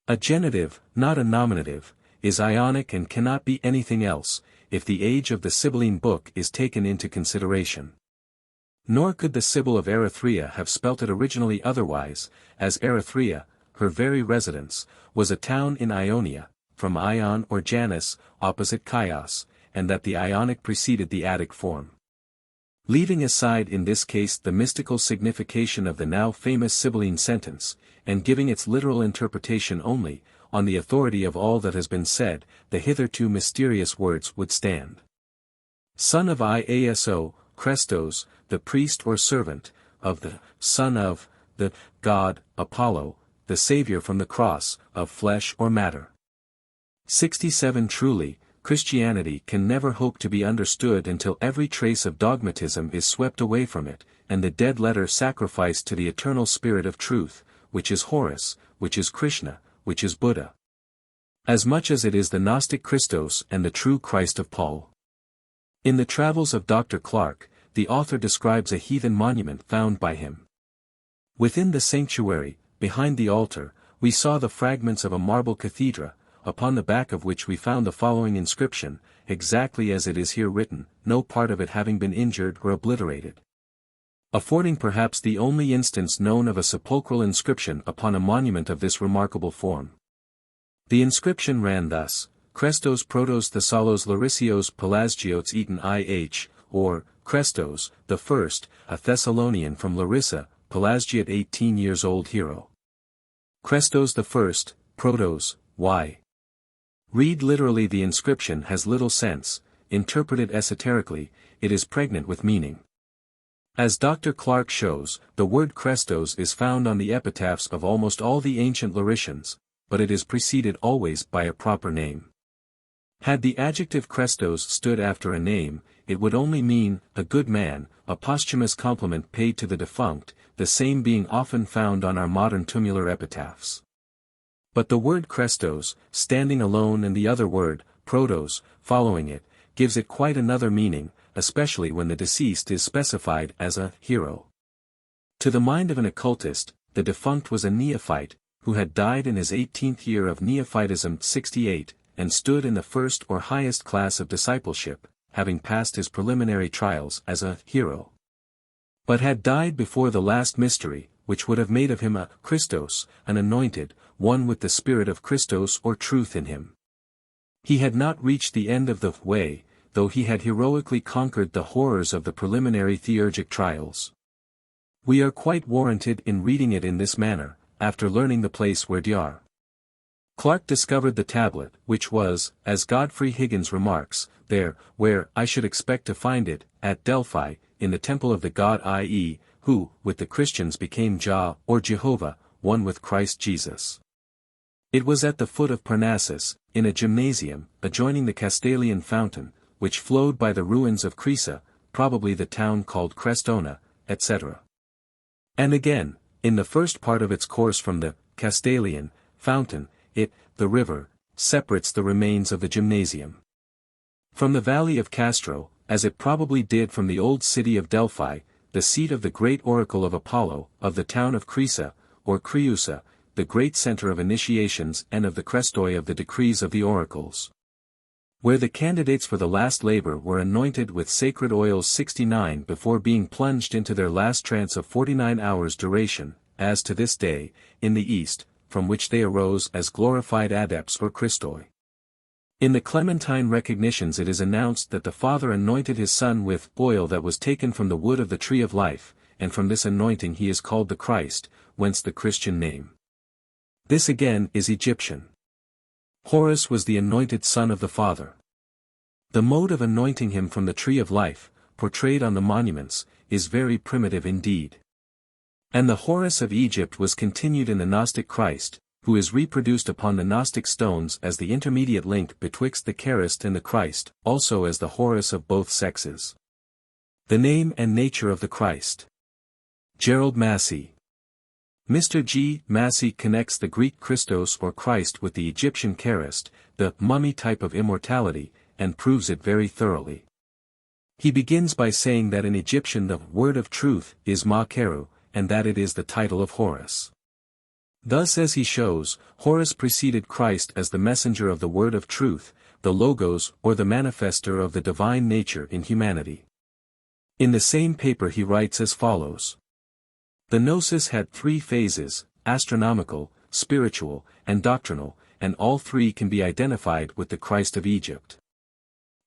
a genitive, not a nominative, is Ionic and cannot be anything else, if the age of the Sibylline book is taken into consideration. Nor could the Sibyl of Erythrea have spelt it originally otherwise, as Erythrea, her very residence, was a town in Ionia, from Ion or Janus, opposite Chios, and that the Ionic preceded the Attic form. Leaving aside in this case the mystical signification of the now famous Sibylline sentence, and giving its literal interpretation only, on the authority of all that has been said, the hitherto mysterious words would stand. Son of Iaso, Crestos, the priest or servant, of the son of the god, Apollo, the Savior from the cross, of flesh or matter. 67 Truly, Christianity can never hope to be understood until every trace of dogmatism is swept away from it, and the dead letter sacrificed to the eternal spirit of truth, which is Horus, which is Krishna, which is Buddha. As much as it is the Gnostic Christos and the true Christ of Paul. In the Travels of Dr. Clarke, the author describes a heathen monument found by him. Within the sanctuary, behind the altar, we saw the fragments of a marble cathedra, upon the back of which we found the following inscription, exactly as it is here written, no part of it having been injured or obliterated. affording perhaps the only instance known of a sepulchral inscription upon a monument of this remarkable form. The inscription ran thus: Christos Protos Thessalos Larisios Pelasgiotes Eton IH, or, Christos, the first, a Thessalonian from Larissa, Pelasgiot 18 years old hero. Christos the first, Protos, why? Read literally. The inscription has little sense, interpreted esoterically, it is pregnant with meaning. As Dr. Clark shows, the word Christos is found on the epitaphs of almost all the ancient Lauritians, but it is preceded always by a proper name. Had the adjective Christos stood after a name, it would only mean, a good man, a posthumous compliment paid to the defunct, the same being often found on our modern tumular epitaphs. But the word Christos, standing alone, and the other word, Protos, following it, gives it quite another meaning, especially when the deceased is specified as a hero. To the mind of an occultist, the defunct was a neophyte, who had died in his 18th year of neophytism 68, and stood in the first or highest class of discipleship, having passed his preliminary trials as a hero. But had died before the last mystery, which would have made of him a Christos, an anointed, one with the spirit of Christos or truth in him. He had not reached the end of the way, though he had heroically conquered the horrors of the preliminary theurgic trials. We are quite warranted in reading it in this manner, after learning the place where Dr. Clark discovered the tablet, which was, as Godfrey Higgins remarks, there, where I should expect to find it, at Delphi, in the temple of the God i.e., who, with the Christians became Jah, or Jehovah, one with Christ Jesus. It was at the foot of Parnassus, in a gymnasium, adjoining the Castalian fountain, which flowed by the ruins of Crisa, probably the town called Crestona, etc. And again, in the first part of its course from the Castalian fountain, it, the river, separates the remains of the gymnasium from the valley of Castro, as it probably did from the old city of Delphi, the seat of the great oracle of Apollo, of the town of Crisa, or Creusa, the great center of initiations and of the Crestoi of the decrees of the oracles, where the candidates for the last labor were anointed with sacred oils 69 before being plunged into their last trance of 49 hours duration, as to this day, in the East, from which they arose as glorified adepts or Christoi. In the Clementine recognitions it is announced that the Father anointed his Son with oil that was taken from the wood of the tree of life, and from this anointing he is called the Christ, whence the Christian name. This again is Egyptian. Horus was the anointed son of the Father. The mode of anointing him from the tree of life, portrayed on the monuments, is very primitive indeed. And the Horus of Egypt was continued in the Gnostic Christ, who is reproduced upon the Gnostic stones as the intermediate link betwixt the Charist and the Christ, also as the Horus of both sexes. The name and nature of the Christ. Gerald Massey. Mr. G. Massey connects the Greek Christos or Christ with the Egyptian Charist, the mummy type of immortality, and proves it very thoroughly. He begins by saying that in Egyptian the word of truth is Ma-Keru, and that it is the title of Horus. Thus, as he shows, Horus preceded Christ as the messenger of the word of truth, the Logos or the manifester of the divine nature in humanity. In the same paper he writes as follows. The Gnosis had three phases, astronomical, spiritual, and doctrinal, and all three can be identified with the Christ of Egypt.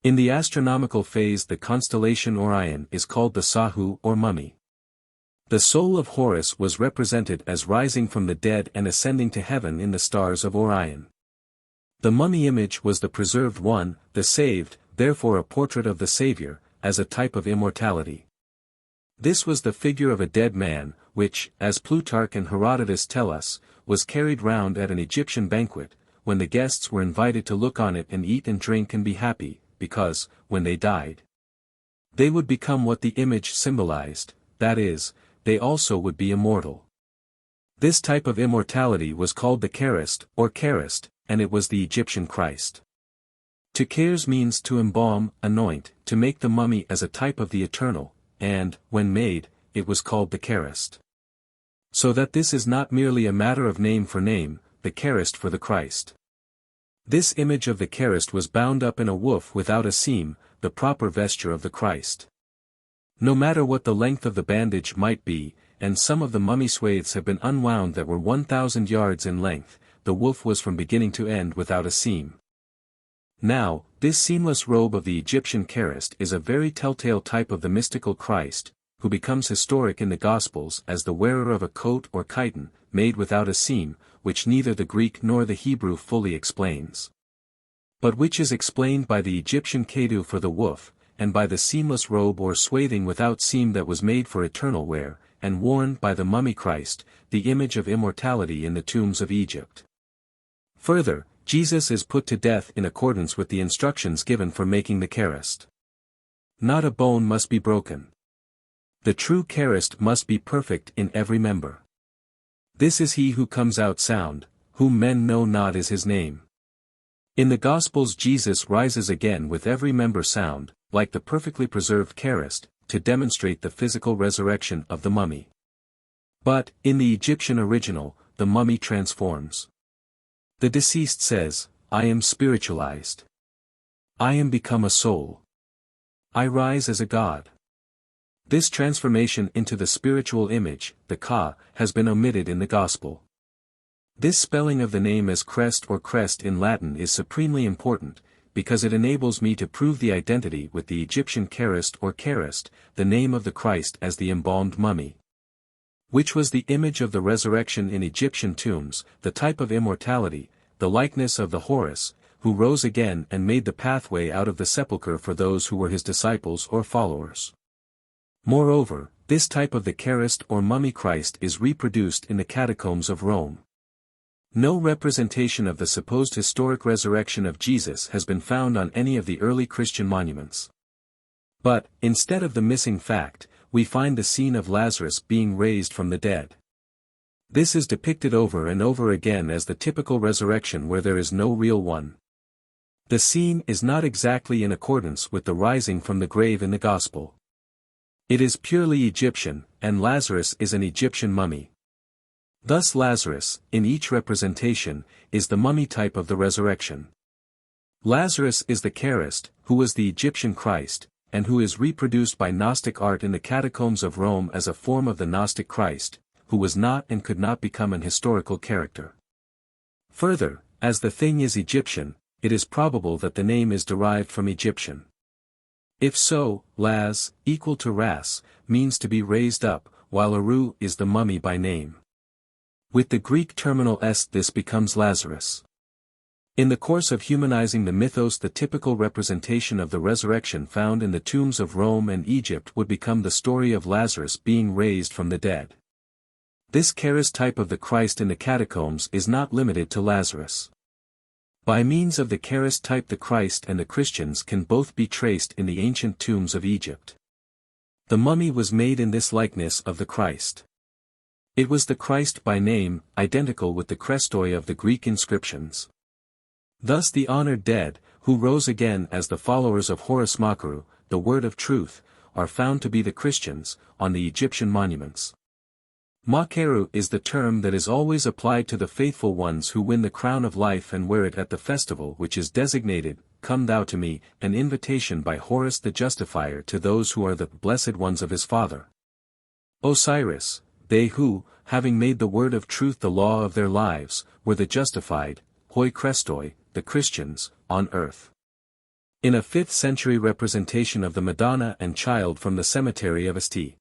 In the astronomical phase the constellation Orion is called the Sahu or mummy. The soul of Horus was represented as rising from the dead and ascending to heaven in the stars of Orion. The mummy image was the preserved one, the saved, therefore a portrait of the Savior, as a type of immortality. This was the figure of a dead man, which, as Plutarch and Herodotus tell us, was carried round at an Egyptian banquet, when the guests were invited to look on it and eat and drink and be happy, because, when they died, they would become what the image symbolized, that is, they also would be immortal. This type of immortality was called the Charist, or Charist, and it was the Egyptian Christ. To Charis means to embalm, anoint, to make the mummy as a type of the eternal, and, when made, it was called the Charist. So that this is not merely a matter of name for name, the Charist for the Christ. This image of the Charist was bound up in a woof without a seam, the proper vesture of the Christ. No matter what the length of the bandage might be, and some of the mummy swathes have been unwound that were 1,000 yards in length, the woof was from beginning to end without a seam. Now, this seamless robe of the Egyptian Charist is a very telltale type of the mystical Christ, who becomes historic in the Gospels as the wearer of a coat or chiton, made without a seam, which neither the Greek nor the Hebrew fully explains, but which is explained by the Egyptian kedu for the woof, and by the seamless robe or swathing without seam that was made for eternal wear, and worn by the mummy Christ, the image of immortality in the tombs of Egypt. Further, Jesus is put to death in accordance with the instructions given for making the Charist. Not a bone must be broken. The true Charist must be perfect in every member. This is he who comes out sound, whom men know not is his name. In the Gospels Jesus rises again with every member sound, like the perfectly preserved Charist, to demonstrate the physical resurrection of the mummy. But, in the Egyptian original, the mummy transforms. The deceased says, "I am spiritualized. I am become a soul. I rise as a god." This transformation into the spiritual image, the Ka, has been omitted in the Gospel. This spelling of the name as crest or crest in Latin is supremely important, because it enables me to prove the identity with the Egyptian Charist or Charist, the name of the Christ as the embalmed mummy, which was the image of the resurrection in Egyptian tombs, the type of immortality, the likeness of the Horus, who rose again and made the pathway out of the sepulchre for those who were his disciples or followers. Moreover, this type of the Charist or mummy Christ is reproduced in the catacombs of Rome. No representation of the supposed historic resurrection of Jesus has been found on any of the early Christian monuments. But, instead of the missing fact, we find the scene of Lazarus being raised from the dead. This is depicted over and over again as the typical resurrection where there is no real one. The scene is not exactly in accordance with the rising from the grave in the Gospel. It is purely Egyptian, and Lazarus is an Egyptian mummy. Thus Lazarus, in each representation, is the mummy type of the resurrection. Lazarus is the Charist, who was the Egyptian Christ, and who is reproduced by Gnostic art in the catacombs of Rome as a form of the Gnostic Christ, who was not and could not become an historical character. Further, as the thing is Egyptian, it is probable that the name is derived from Egyptian. If so, Laz, equal to Ras, means to be raised up, while Aru is the mummy by name. With the Greek terminal s this becomes Lazarus. In the course of humanizing the mythos, the typical representation of the resurrection found in the tombs of Rome and Egypt would become the story of Lazarus being raised from the dead. This Charist type of the Christ in the catacombs is not limited to Lazarus. By means of the Charist type the Christ and the Christians can both be traced in the ancient tombs of Egypt. The mummy was made in this likeness of the Christ. It was the Christ by name, identical with the Christoi of the Greek inscriptions. Thus the honored dead, who rose again as the followers of Horus Makaru, the word of truth, are found to be the Christians, on the Egyptian monuments. Makeru is the term that is always applied to the faithful ones who win the crown of life and wear it at the festival, which is designated, "Come thou to me," an invitation by Horus the Justifier to those who are the blessed ones of his father Osiris. They who, having made the word of truth the law of their lives, were the justified, hoi Christoi, the Christians, on earth. In a 5th century representation of the Madonna and Child from the cemetery of St.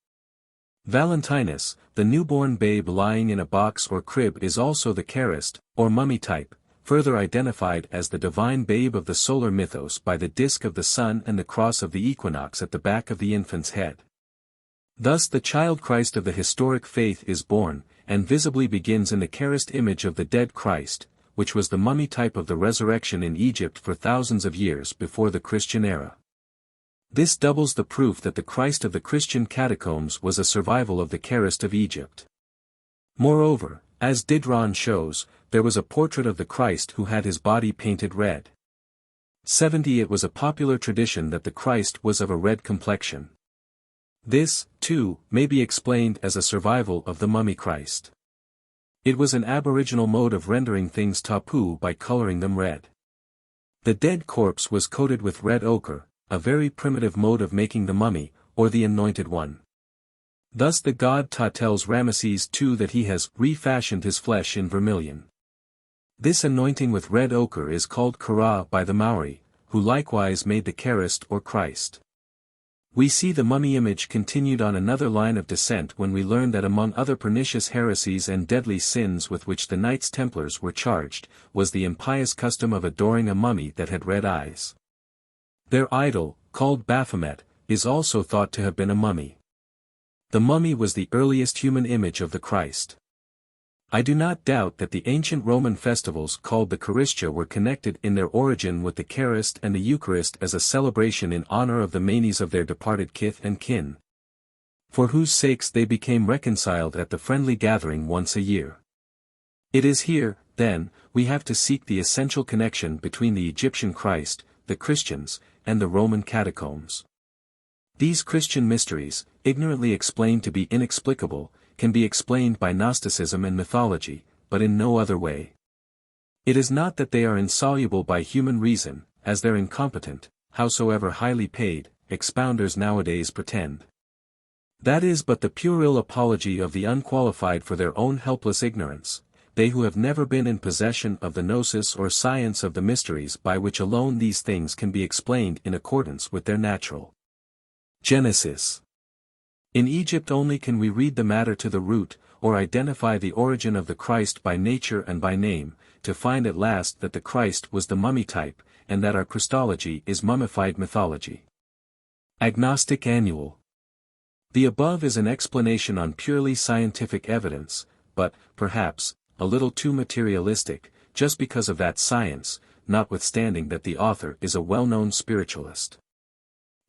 Valentinus, the newborn babe lying in a box or crib is also the Charist, or mummy type, further identified as the divine babe of the solar mythos by the disk of the sun and the cross of the equinox at the back of the infant's head. Thus the child Christ of the historic faith is born, and visibly begins in the Charist image of the dead Christ, which was the mummy type of the resurrection in Egypt for thousands of years before the Christian era. This doubles the proof that the Christ of the Christian catacombs was a survival of the Charist of Egypt. Moreover, as Didron shows, there was a portrait of the Christ who had his body painted red. 70 It was a popular tradition that the Christ was of a red complexion. This, too, may be explained as a survival of the mummy Christ. It was an aboriginal mode of rendering things tapu by coloring them red. The dead corpse was coated with red ochre, a very primitive mode of making the mummy, or the Anointed One. Thus the god Ta tells Ramesses II that he has refashioned his flesh in vermilion. This anointing with red ochre is called Kara by the Maori, who likewise made the Christ or Christ. We see the mummy image continued on another line of descent when we learn that among other pernicious heresies and deadly sins with which the Knights Templars were charged, was the impious custom of adoring a mummy that had red eyes. Their idol, called Baphomet, is also thought to have been a mummy. The mummy was the earliest human image of the Christ. I do not doubt that the ancient Roman festivals called the Charistia were connected in their origin with the Charist and the Eucharist as a celebration in honor of the manes of their departed kith and kin, for whose sakes they became reconciled at the friendly gathering once a year. It is here, then, we have to seek the essential connection between the Egyptian Christ, the Christians, and the Roman catacombs. These Christian mysteries, ignorantly explained to be inexplicable, can be explained by Gnosticism and mythology, but in no other way. It is not that they are insoluble by human reason, as their incompetent, howsoever highly paid, expounders nowadays pretend. That is but the puerile apology of the unqualified for their own helpless ignorance, they who have never been in possession of the gnosis or science of the mysteries by which alone these things can be explained in accordance with their natural genesis. In Egypt only can we read the matter to the root, or identify the origin of the Christ by nature and by name, to find at last that the Christ was the mummy type, and that our Christology is mummified mythology. Agnostic Annual. The above is an explanation on purely scientific evidence, but, perhaps, a little too materialistic, just because of that science, notwithstanding that the author is a well-known spiritualist.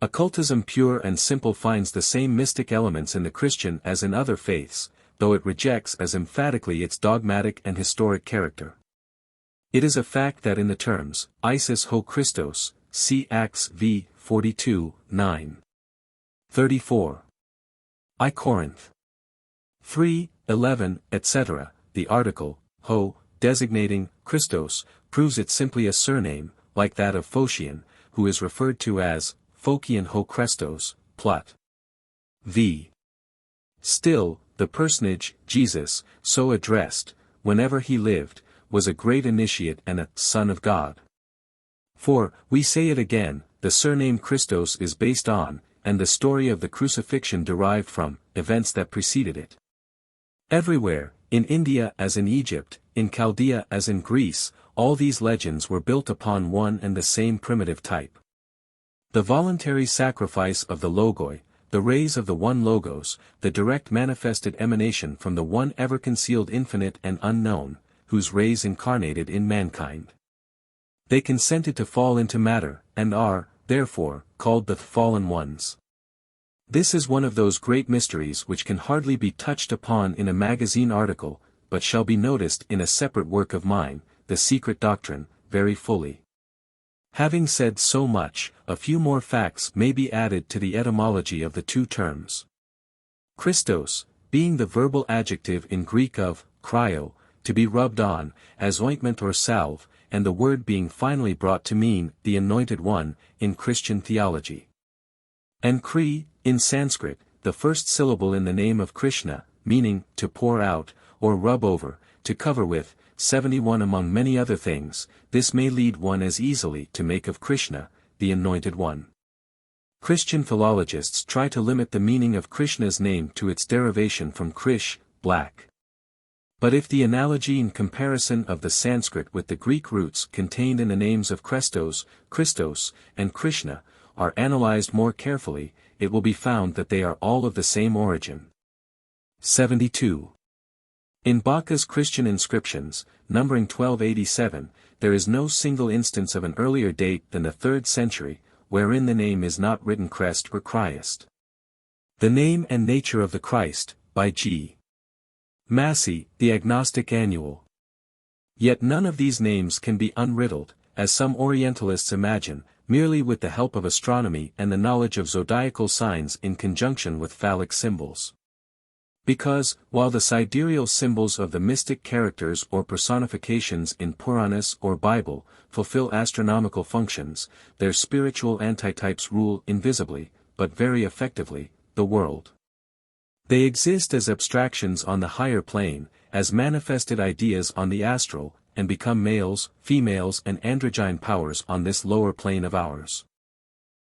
Occultism pure and simple finds the same mystic elements in the Christian as in other faiths, though it rejects as emphatically its dogmatic and historic character. It is a fact that in the terms, Isis ho Christos, see Acts v. 42, 9. 34. I Corinth. 3, 11, etc., the article, ho, designating Christos, proves it simply a surname, like that of Phocion, who is referred to as Phocion ho Christos, Plut. v. Still, the personage, Jesus, so addressed, whenever he lived, was a great initiate and a Son of God. For, we say it again, the surname Christos is based on, and the story of the crucifixion derived from, events that preceded it. Everywhere, in India as in Egypt, in Chaldea as in Greece, all these legends were built upon one and the same primitive type. The voluntary sacrifice of the Logoi, the rays of the one Logos, the direct manifested emanation from the one ever-concealed infinite and unknown, whose rays incarnated in mankind. They consented to fall into matter, and are, therefore, called the fallen ones. This is one of those great mysteries which can hardly be touched upon in a magazine article, but shall be noticed in a separate work of mine, The Secret Doctrine, very fully. Having said so much, a few more facts may be added to the etymology of the two terms. Christos, being the verbal adjective in Greek of cryo, to be rubbed on, as ointment or salve, and the word being finally brought to mean the Anointed One, in Christian theology. And Kri, in Sanskrit, the first syllable in the name of Krishna, meaning to pour out, or rub over, to cover with, 71 among many other things, this may lead one as easily to make of Krishna, the Anointed One. Christian philologists try to limit the meaning of Krishna's name to its derivation from Krish, black. But if the analogy and comparison of the Sanskrit with the Greek roots contained in the names of Christos, and Krishna, are analyzed more carefully, it will be found that they are all of the same origin. 72. In Baccha's Christian inscriptions, numbering 1287, there is no single instance of an earlier date than the 3rd century, wherein the name is not written Crest or Christ. The Name and Nature of the Christ, by G. Massey, The Agnostic Annual. Yet none of these names can be unriddled, as some Orientalists imagine, merely with the help of astronomy and the knowledge of zodiacal signs in conjunction with phallic symbols. Because, while the sidereal symbols of the mystic characters or personifications in Puranas or Bible fulfill astronomical functions, their spiritual antitypes rule invisibly, but very effectively, the world. They exist as abstractions on the higher plane, as manifested ideas on the astral, and become males, females and androgyne powers on this lower plane of ours.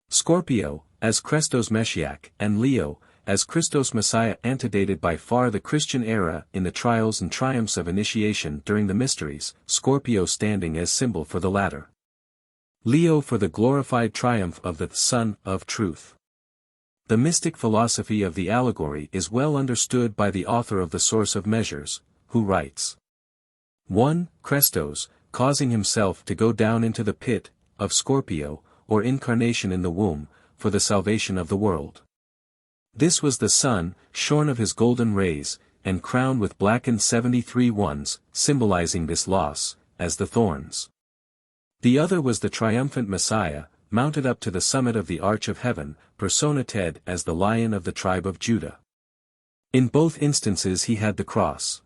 Scorpio, as Christos Meshiach, and Leo, as Christos Messiah, antedated by far the Christian era in the trials and triumphs of initiation during the mysteries, Scorpio standing as symbol for the latter. Leo for the glorified triumph of the Son of Truth. The mystic philosophy of the allegory is well understood by the author of The Source of Measures, who writes 1. Christos, causing himself to go down into the pit, of Scorpio, or incarnation in the womb, for the salvation of the world. This was the sun, shorn of his golden rays, and crowned with blackened 73 ones, symbolizing this loss, as the thorns. The other was the triumphant Messiah, mounted up to the summit of the arch of heaven, personated as the Lion of the tribe of Judah. In both instances he had the cross.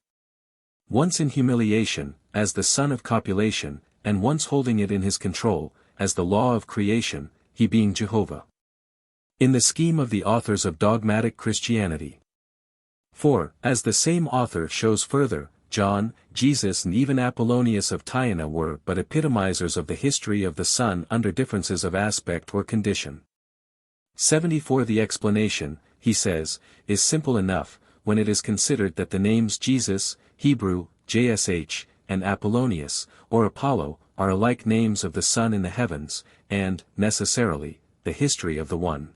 Once in humiliation, as the son of copulation, and once holding it in his control, as the law of creation, he being Jehovah. In the scheme of the authors of dogmatic Christianity. For, as the same author shows further, John, Jesus and even Apollonius of Tyana were but epitomizers of the history of the Son under differences of aspect or condition. 74 The explanation, he says, is simple enough, when it is considered that the names Jesus, Hebrew, JSH, and Apollonius, or Apollo, are alike names of the Son in the heavens, and, necessarily, the history of the one.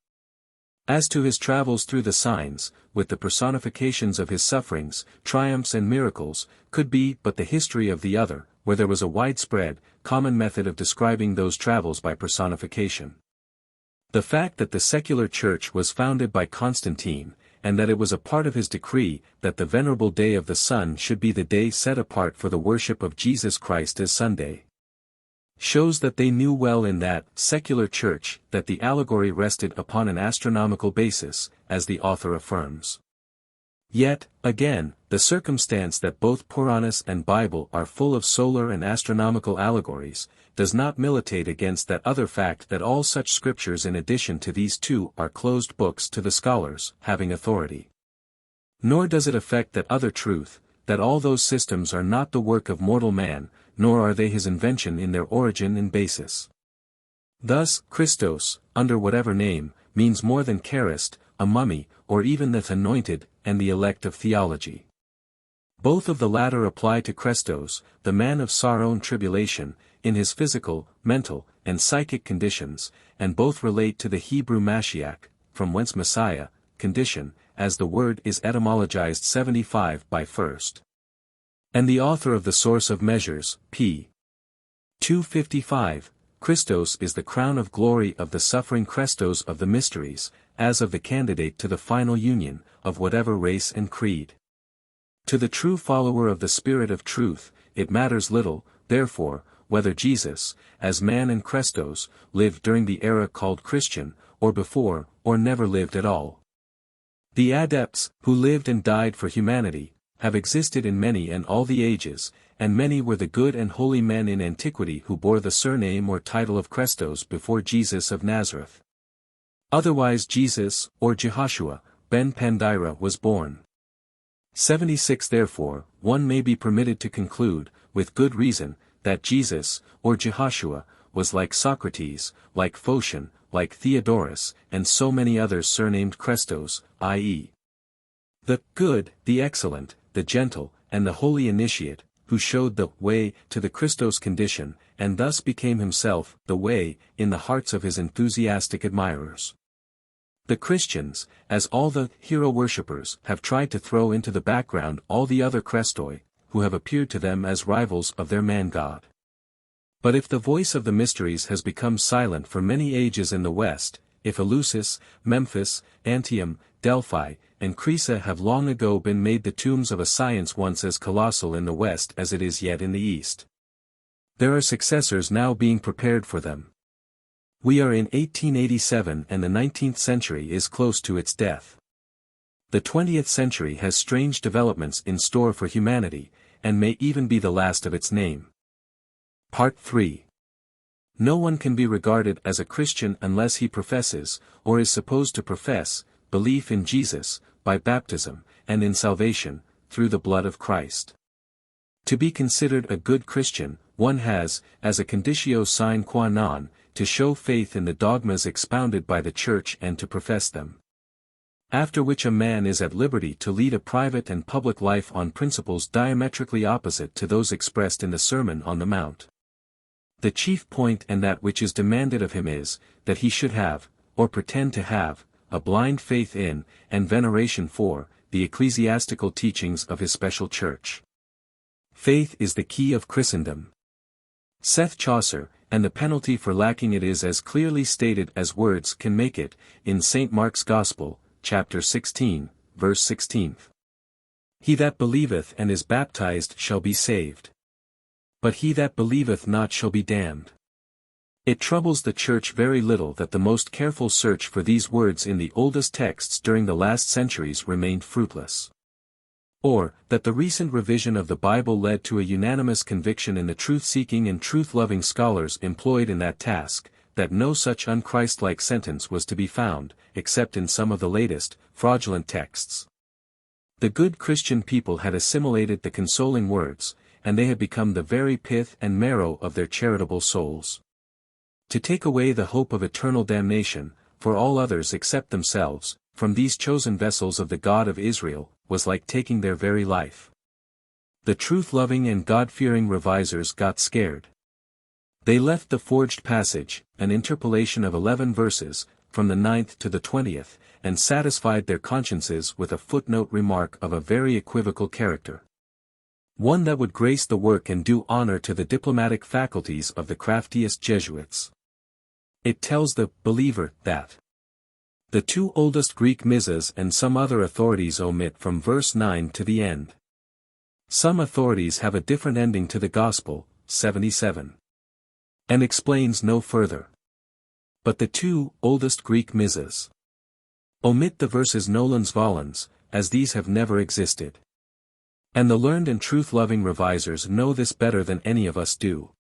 As to his travels through the signs, with the personifications of his sufferings, triumphs and miracles, could be but the history of the other, where there was a widespread, common method of describing those travels by personification. The fact that the secular church was founded by Constantine, and that it was a part of his decree that the venerable day of the sun should be the day set apart for the worship of Jesus Christ as Sunday, shows that they knew well in that secular church that the allegory rested upon an astronomical basis, as the author affirms. Yet, again, the circumstance that both Puranas and Bible are full of solar and astronomical allegories, does not militate against that other fact that all such scriptures in addition to these two are closed books to the scholars, having authority. Nor does it affect that other truth, that all those systems are not the work of mortal man, nor are they his invention in their origin and basis. Thus, Christos, under whatever name, means more than Charist, a mummy, or even the anointed, and the elect of theology. Both of the latter apply to Christos, the man of sorrow and tribulation, in his physical, mental, and psychic conditions, and both relate to the Hebrew Mashiach, from whence Messiah, condition, as the word is etymologized 75 by first. And the author of The Source of Measures, p. 255, Christos is the crown of glory of the suffering Christos of the mysteries, as of the candidate to the final union, of whatever race and creed. To the true follower of the Spirit of Truth, it matters little, therefore, whether Jesus, as man and Christos, lived during the era called Christian, or before, or never lived at all. The adepts, who lived and died for humanity, have existed in many and all the ages, and many were the good and holy men in antiquity who bore the surname or title of Christos before Jesus of Nazareth. Otherwise Jesus, or Jehoshua, ben Pandira was born. 76 Therefore, one may be permitted to conclude, with good reason, that Jesus, or Jehoshua, was like Socrates, like Phocion, like Theodorus, and so many others surnamed Christos, i.e. the good, the excellent, the gentle, and the holy initiate, who showed the way to the Christos condition, and thus became himself the way in the hearts of his enthusiastic admirers. The Christians, as all the hero worshippers, have tried to throw into the background all the other Christoi, who have appeared to them as rivals of their man-god. But if the voice of the mysteries has become silent for many ages in the West, if Eleusis, Memphis, Antium, Delphi, and Crisa have long ago been made the tombs of a science once as colossal in the West as it is yet in the East, there are successors now being prepared for them. We are in 1887 and the 19th century is close to its death. The 20th century has strange developments in store for humanity, and may even be the last of its name. Part 3. No one can be regarded as a Christian unless he professes, or is supposed to profess, belief in Jesus, by baptism, and in salvation, through the blood of Christ. To be considered a good Christian, one has, as a conditio sine qua non, to show faith in the dogmas expounded by the Church and to profess them. After which a man is at liberty to lead a private and public life on principles diametrically opposite to those expressed in the Sermon on the Mount. The chief point and that which is demanded of him is, that he should have, or pretend to have, a blind faith in, and veneration for, the ecclesiastical teachings of his special church. Faith is the key of Christendom. Saith Chaucer, and the penalty for lacking it is as clearly stated as words can make it, in St. Mark's Gospel, chapter 16, verse 16. He that believeth and is baptized shall be saved. But he that believeth not shall be damned. It troubles the Church very little that the most careful search for these words in the oldest texts during the last centuries remained fruitless. Or, that the recent revision of the Bible led to a unanimous conviction in the truth-seeking and truth-loving scholars employed in that task, that no such unchristlike sentence was to be found, except in some of the latest, fraudulent texts. The good Christian people had assimilated the consoling words, and they had become the very pith and marrow of their charitable souls. To take away the hope of eternal damnation, for all others except themselves, from these chosen vessels of the God of Israel, was like taking their very life. The truth-loving and God-fearing revisers got scared. They left the forged passage, an interpolation of 11 verses, from the 9th to the 20th, and satisfied their consciences with a footnote remark of a very equivocal character. One that would grace the work and do honor to the diplomatic faculties of the craftiest Jesuits. It tells the believer that the two oldest Greek misas and some other authorities omit from verse 9 to the end. Some authorities have a different ending to the Gospel, 77. And explains no further. But the two oldest Greek misas omit the verses nolens volens, as these have never existed. And the learned and truth-loving revisers know this better than any of us do.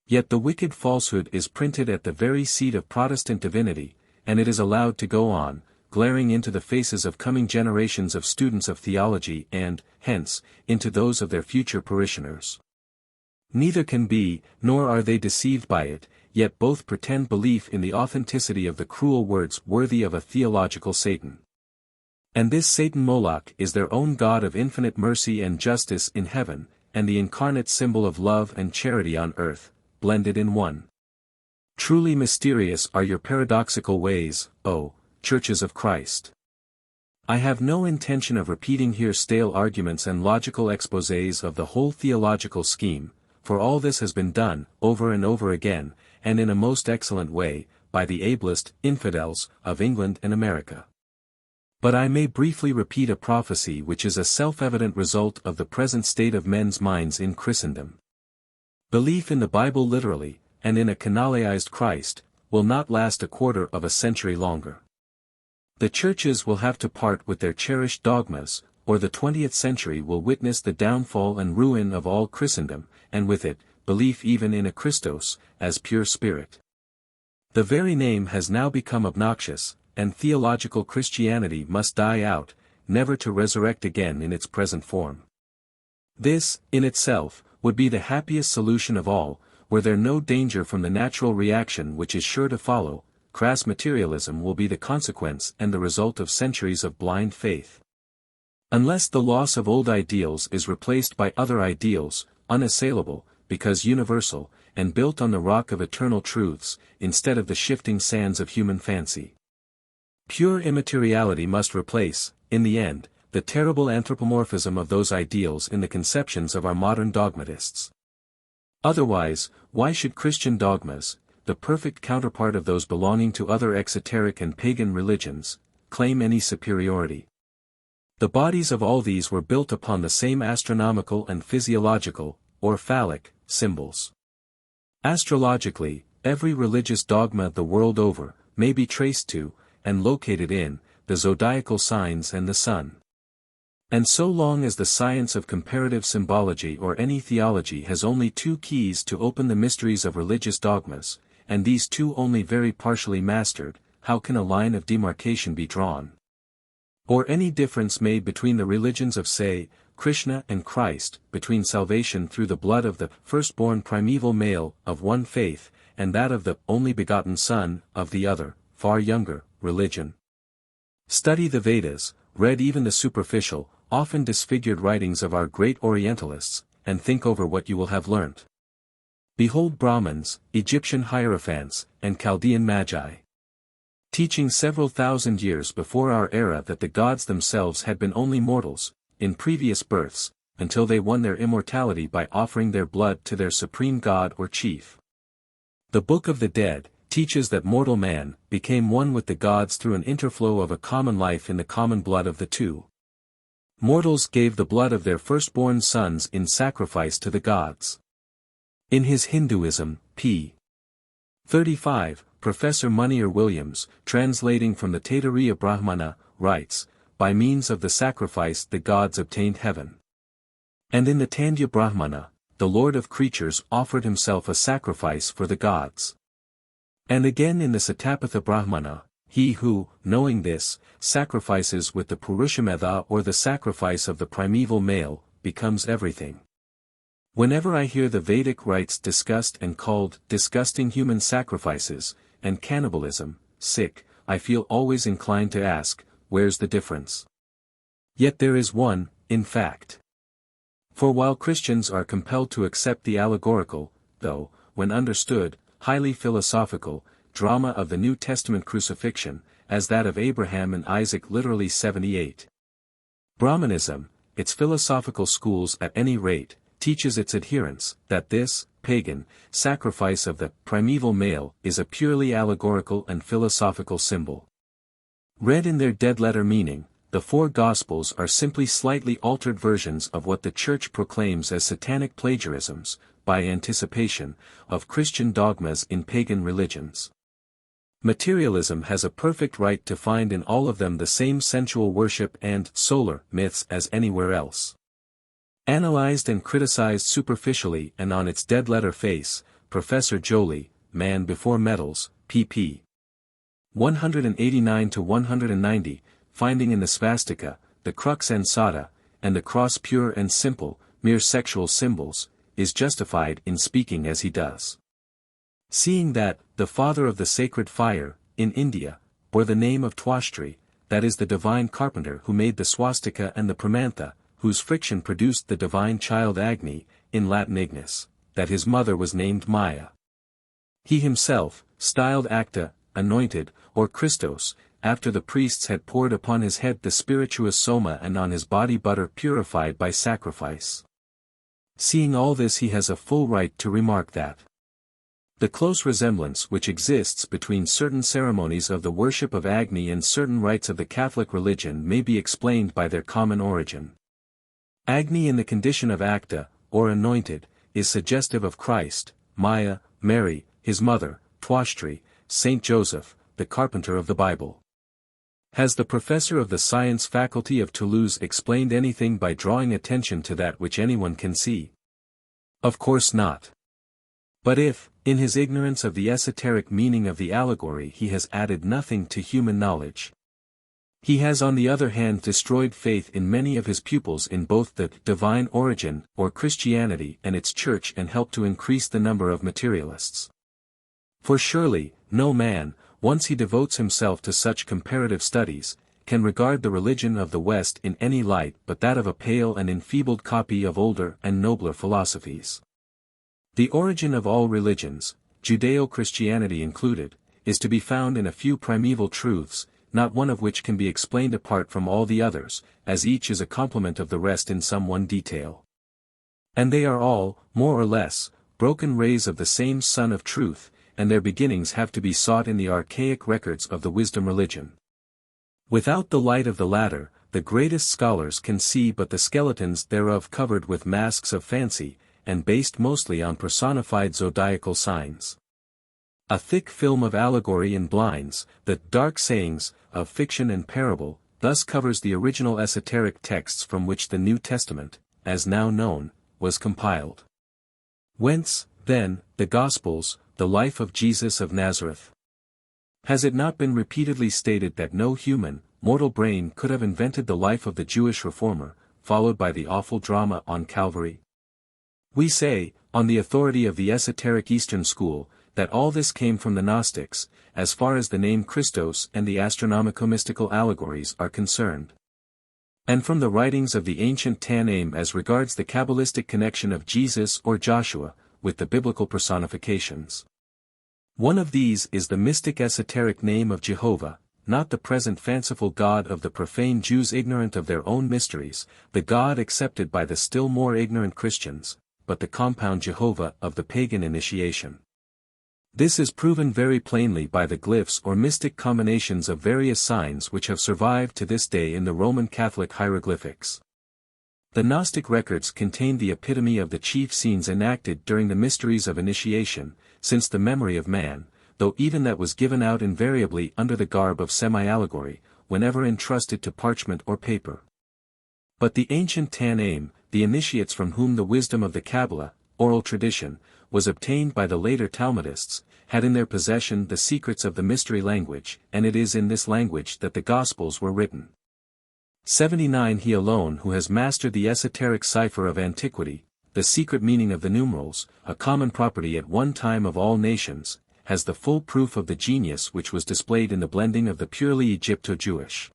Yet the wicked falsehood is printed at the very seat of Protestant divinity, and it is allowed to go on, glaring into the faces of coming generations of students of theology and, hence, into those of their future parishioners. Neither can be, nor are they deceived by it, yet both pretend belief in the authenticity of the cruel words worthy of a theological Satan. And this Satan Moloch is their own God of infinite mercy and justice in heaven, and the incarnate symbol of love and charity on earth, blended in one. Truly mysterious are your paradoxical ways, O Churches of Christ. I have no intention of repeating here stale arguments and logical exposés of the whole theological scheme, for all this has been done, over and over again, and in a most excellent way, by the ablest infidels of England and America. But I may briefly repeat a prophecy which is a self-evident result of the present state of men's minds in Christendom. Belief in the Bible literally, and in a canalized Christ, will not last a quarter of a century longer. The churches will have to part with their cherished dogmas, or the 20th century will witness the downfall and ruin of all Christendom, and with it, belief even in a Christos, as pure spirit. The very name has now become obnoxious, and theological Christianity must die out, never to resurrect again in its present form. This, in itself, would be the happiest solution of all, were there no danger from the natural reaction which is sure to follow. Crass materialism will be the consequence and the result of centuries of blind faith. Unless the loss of old ideals is replaced by other ideals, unassailable, because universal, and built on the rock of eternal truths, instead of the shifting sands of human fancy. Pure immateriality must replace, in the end, the terrible anthropomorphism of those ideals in the conceptions of our modern dogmatists. Otherwise, why should Christian dogmas, the perfect counterpart of those belonging to other exoteric and pagan religions, claim any superiority? The bodies of all these were built upon the same astronomical and physiological, or phallic, symbols. Astrologically, every religious dogma the world over, may be traced to, and located in, the zodiacal signs and the sun. And so long as the science of comparative symbology or any theology has only two keys to open the mysteries of religious dogmas, and these two only very partially mastered, how can a line of demarcation be drawn? Or any difference made between the religions of, say, Krishna and Christ, between salvation through the blood of the firstborn primeval male of one faith, and that of the only begotten Son of the other, far younger, religion? Study the Vedas, read even the superficial, often disfigured writings of our great Orientalists, and think over what you will have learnt. Behold Brahmins, Egyptian hierophants, and Chaldean magi, teaching several thousand years before our era that the gods themselves had been only mortals, in previous births, until they won their immortality by offering their blood to their supreme god or chief. The Book of the Dead teaches that mortal man became one with the gods through an interflow of a common life in the common blood of the two. Mortals gave the blood of their firstborn sons in sacrifice to the gods. In his Hinduism, p. 35, Professor Munier Williams, translating from the Taittiriya Brahmana, writes, by means of the sacrifice the gods obtained heaven. And in the Tandya Brahmana, the Lord of creatures offered himself a sacrifice for the gods. And again in the Satapatha Brahmana, he who, knowing this, sacrifices with the Purushamedha or the sacrifice of the primeval male, becomes everything. Whenever I hear the Vedic rites discussed and called disgusting human sacrifices, and cannibalism, I feel always inclined to ask, where's the difference? Yet there is one, in fact. For while Christians are compelled to accept the allegorical, though, when understood, highly philosophical, drama of the New Testament crucifixion, as that of Abraham and Isaac literally 78. Brahmanism, its philosophical schools at any rate, teaches its adherents, that this, pagan, sacrifice of the primeval male is a purely allegorical and philosophical symbol. Read in their dead-letter meaning, the four Gospels are simply slightly altered versions of what the Church proclaims as satanic plagiarisms, by anticipation, of Christian dogmas in pagan religions. Materialism has a perfect right to find in all of them the same sensual worship and solar myths as anywhere else. Analyzed and criticized superficially and on its dead-letter face, Professor Joly, Man Before Metals, pp. 189-190, finding in the swastika, the crux ansata, and the cross pure and simple, mere sexual symbols, is justified in speaking as he does. Seeing that, the father of the sacred fire, in India, bore the name of Twashtri, that is the divine carpenter who made the swastika and the pramantha, whose friction produced the divine child Agni, in Latin Ignis, that his mother was named Maya. He himself, styled Acta, anointed, or Christos, after the priests had poured upon his head the spirituous soma and on his body butter purified by sacrifice. Seeing all this, he has a full right to remark that the close resemblance which exists between certain ceremonies of the worship of Agni and certain rites of the Catholic religion may be explained by their common origin. Agni in the condition of Acta, or anointed, is suggestive of Christ, Maya, Mary, his mother, Twashtri, Saint Joseph, the carpenter of the Bible. Has the professor of the science faculty of Toulouse explained anything by drawing attention to that which anyone can see? Of course not. But if, in his ignorance of the esoteric meaning of the allegory, he has added nothing to human knowledge, he has on the other hand destroyed faith in many of his pupils in both the divine origin, or Christianity, and its church, and helped to increase the number of materialists. For surely, no man, once he devotes himself to such comparative studies, can regard the religion of the West in any light but that of a pale and enfeebled copy of older and nobler philosophies. The origin of all religions, Judeo-Christianity included, is to be found in a few primeval truths, not one of which can be explained apart from all the others, as each is a complement of the rest in some one detail. And they are all, more or less, broken rays of the same sun of truth, and their beginnings have to be sought in the archaic records of the wisdom religion. Without the light of the latter, the greatest scholars can see but the skeletons thereof covered with masks of fancy, and based mostly on personified zodiacal signs. A thick film of allegory and blinds, the dark sayings, of fiction and parable, thus covers the original esoteric texts from which the New Testament, as now known, was compiled. Whence, then, the Gospels, the life of Jesus of Nazareth? Has it not been repeatedly stated that no human, mortal brain could have invented the life of the Jewish reformer, followed by the awful drama on Calvary? We say, on the authority of the esoteric Eastern school, that all this came from the Gnostics, as far as the name Christos and the astronomico-mystical allegories are concerned. And from the writings of the ancient Tanaim as regards the Kabbalistic connection of Jesus or Joshua, with the biblical personifications. One of these is the mystic esoteric name of Jehovah, not the present fanciful God of the profane Jews ignorant of their own mysteries, the God accepted by the still more ignorant Christians, but the compound Jehovah of the pagan initiation. This is proven very plainly by the glyphs or mystic combinations of various signs which have survived to this day in the Roman Catholic hieroglyphics. The Gnostic records contain the epitome of the chief scenes enacted during the mysteries of initiation, since the memory of man, though even that was given out invariably under the garb of semi-allegory, whenever entrusted to parchment or paper. But the ancient Tanaim, the initiates from whom the wisdom of the Kabbalah, oral tradition, was obtained by the later Talmudists, had in their possession the secrets of the mystery language, and it is in this language that the Gospels were written. 79 He alone who has mastered the esoteric cipher of antiquity, the secret meaning of the numerals, a common property at one time of all nations, has the full proof of the genius which was displayed in the blending of the purely Egypto-Jewish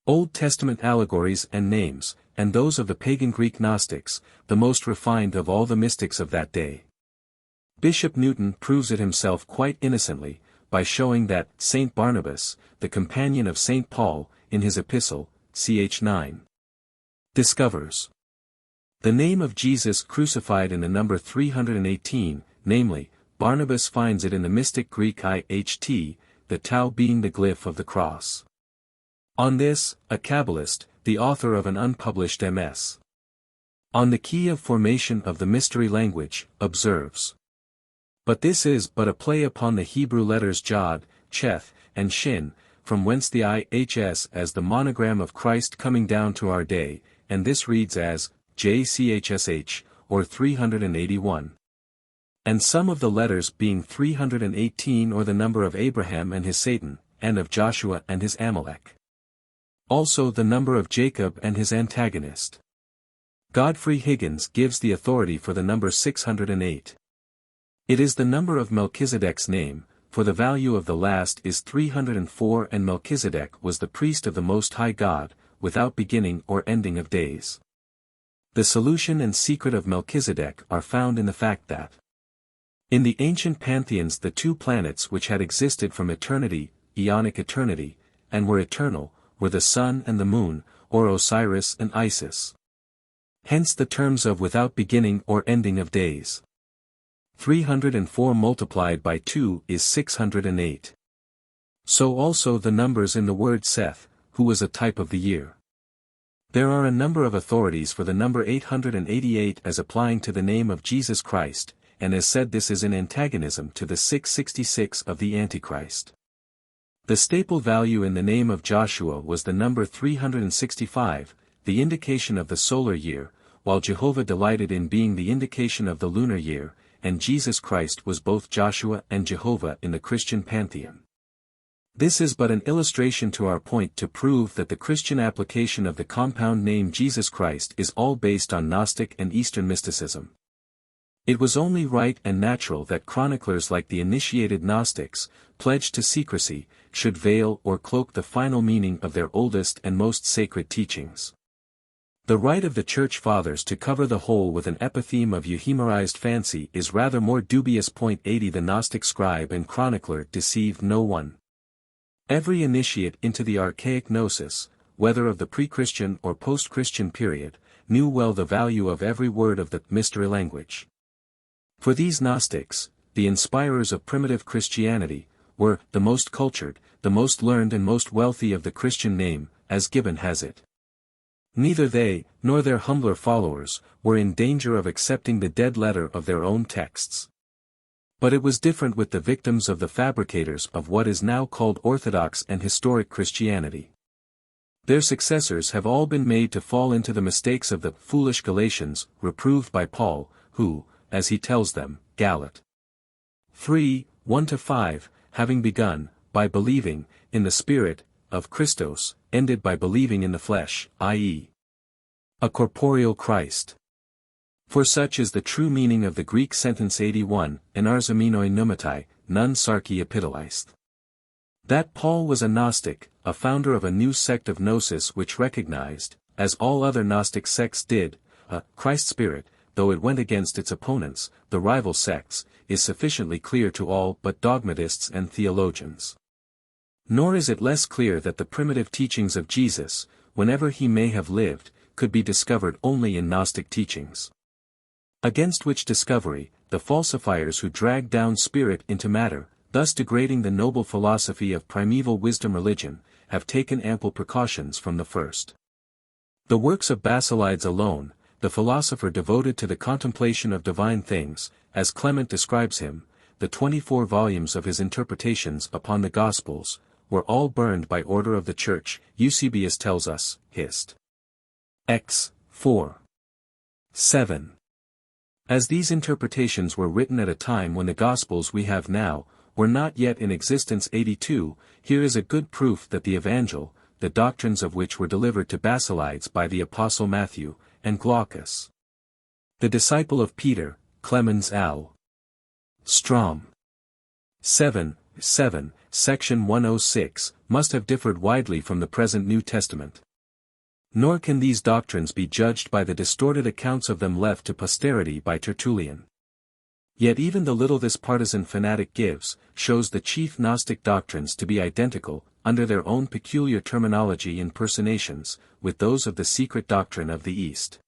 Old Testament allegories and names, and those of the pagan Greek Gnostics, the most refined of all the mystics of that day. Bishop Newton proves it himself quite innocently, by showing that Saint Barnabas, the companion of Saint Paul, in his epistle, ch. 9, discovers the name of Jesus crucified in the number 318, namely, Barnabas finds it in the mystic Greek IHT, the tau being the glyph of the cross. On this, a Kabbalist, the author of an unpublished MS. On the key of formation of the mystery language, observes. But this is but a play upon the Hebrew letters Jod, Cheth, and Shin, from whence the IHS as the monogram of Christ coming down to our day, and this reads as JCHSH, or 381. And some of the letters being 318 or the number of Abraham and his Satan, and of Joshua and his Amalek. Also the number of Jacob and his antagonist. Godfrey Higgins gives the authority for the number 608. It is the number of Melchizedek's name, for the value of the last is 304 and Melchizedek was the priest of the Most High God, without beginning or ending of days. The solution and secret of Melchizedek are found in the fact that in the ancient pantheons the two planets which had existed from eternity, eonic eternity, and were eternal, were the sun and the moon, or Osiris and Isis. Hence the terms of without beginning or ending of days. 304 multiplied by 2 is 608. So also the numbers in the word Seth, who was a type of the year. There are a number of authorities for the number 888 as applying to the name of Jesus Christ, and as said this is in antagonism to the 666 of the Antichrist. The staple value in the name of Joshua was the number 365, the indication of the solar year, while Jehovah delighted in being the indication of the lunar year, and Jesus Christ was both Joshua and Jehovah in the Christian pantheon. This is but an illustration to our point to prove that the Christian application of the compound name Jesus Christ is all based on Gnostic and Eastern mysticism. It was only right and natural that chroniclers like the initiated Gnostics, pledged to secrecy, should veil or cloak the final meaning of their oldest and most sacred teachings. The right of the Church Fathers to cover the whole with an epitheme of euhemerized fancy is rather more dubious. 80 The Gnostic scribe and chronicler deceived no one. Every initiate into the archaic gnosis, whether of the pre-Christian or post-Christian period, knew well the value of every word of the mystery language. For these Gnostics, the inspirers of primitive Christianity, were the most cultured, the most learned and most wealthy of the Christian name, as Gibbon has it. Neither they, nor their humbler followers, were in danger of accepting the dead letter of their own texts. But it was different with the victims of the fabricators of what is now called Orthodox and historic Christianity. Their successors have all been made to fall into the mistakes of the foolish Galatians, reproved by Paul, who, as he tells them, Galat. 3, 1-5, having begun, by believing, in the Spirit, of Christos, ended by believing in the flesh, i.e. a corporeal Christ. For such is the true meaning of the Greek sentence 81, enarzomenoi pneumatai, non sarki epitolist. That Paul was a Gnostic, a founder of a new sect of Gnosis which recognized, as all other Gnostic sects did, a Christ spirit, though it went against its opponents, the rival sects, is sufficiently clear to all but dogmatists and theologians. Nor is it less clear that the primitive teachings of Jesus, whenever he may have lived, could be discovered only in Gnostic teachings. Against which discovery, the falsifiers who drag down spirit into matter, thus degrading the noble philosophy of primeval wisdom religion, have taken ample precautions from the first. The works of Basilides alone, the philosopher devoted to the contemplation of divine things, as Clement describes him, the 24 volumes of his interpretations upon the Gospels, were all burned by order of the Church, Eusebius tells us, Hist. X. 4. 7. As these interpretations were written at a time when the Gospels we have now, were not yet in existence 82, here is a good proof that the Evangel, the doctrines of which were delivered to Basilides by the Apostle Matthew, and Glaucus, the disciple of Peter, Clemens Al. Strom. 7, section 106, must have differed widely from the present New Testament. Nor can these doctrines be judged by the distorted accounts of them left to posterity by Tertullian. Yet even the little this partisan fanatic gives, shows the chief Gnostic doctrines to be identical, under their own peculiar terminology and personations, with those of the secret doctrine of the East.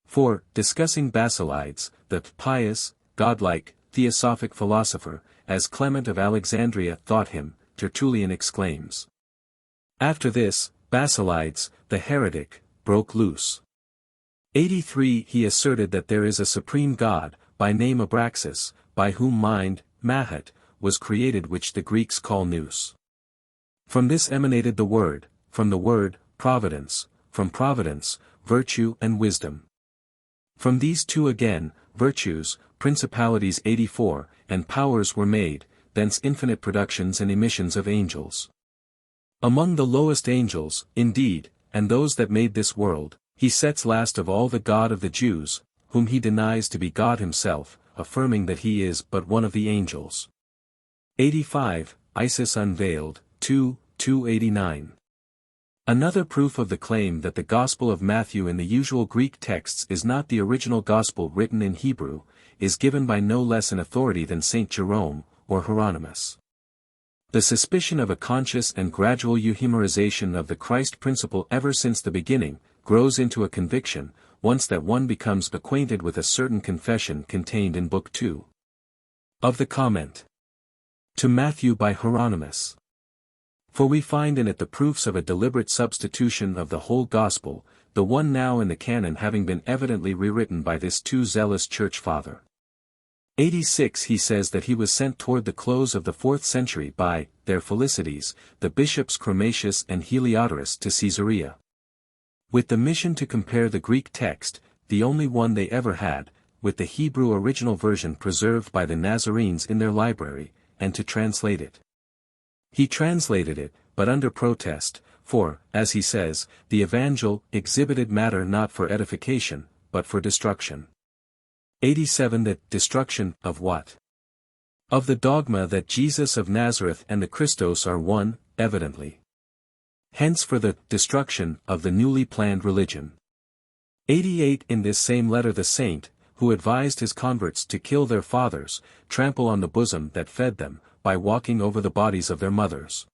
For, discussing Basilides, the pious, godlike, theosophic philosopher, as Clement of Alexandria thought him, Tertullian exclaims. After this, Basilides, the heretic, broke loose. 83 He asserted that there is a supreme God, by name Abraxas, by whom mind, Mahat, was created which the Greeks call nous. From this emanated the word, from the word, providence, from providence, virtue and wisdom. From these two again, virtues, principalities 84, and powers were made, thence infinite productions and emissions of angels. Among the lowest angels, indeed, and those that made this world, he sets last of all the God of the Jews, whom he denies to be God himself, affirming that he is but one of the angels. 85, Isis Unveiled, 2:289. Another proof of the claim that the Gospel of Matthew in the usual Greek texts is not the original Gospel written in Hebrew, is given by no less an authority than Saint Jerome, or Hieronymus. The suspicion of a conscious and gradual euhemerization of the Christ principle ever since the beginning, grows into a conviction, once that one becomes acquainted with a certain confession contained in Book 2 of the Comment to Matthew by Hieronymus. For we find in it the proofs of a deliberate substitution of the whole Gospel, the one now in the canon having been evidently rewritten by this too zealous Church Father. 86 He says that he was sent toward the close of the 4th century by, their felicities, the bishops Chromatius and Heliodorus to Caesarea, with the mission to compare the Greek text, the only one they ever had, with the Hebrew original version preserved by the Nazarenes in their library, and to translate it. He translated it, but under protest, for, as he says, the Evangel exhibited matter not for edification, but for destruction. 87 The destruction of what? Of the dogma that Jesus of Nazareth and the Christos are one, evidently. Hence for the destruction of the newly planned religion. 88 In this same letter the saint, who advised his converts to kill their fathers, trample on the bosom that fed them, by walking over the bodies of their mothers.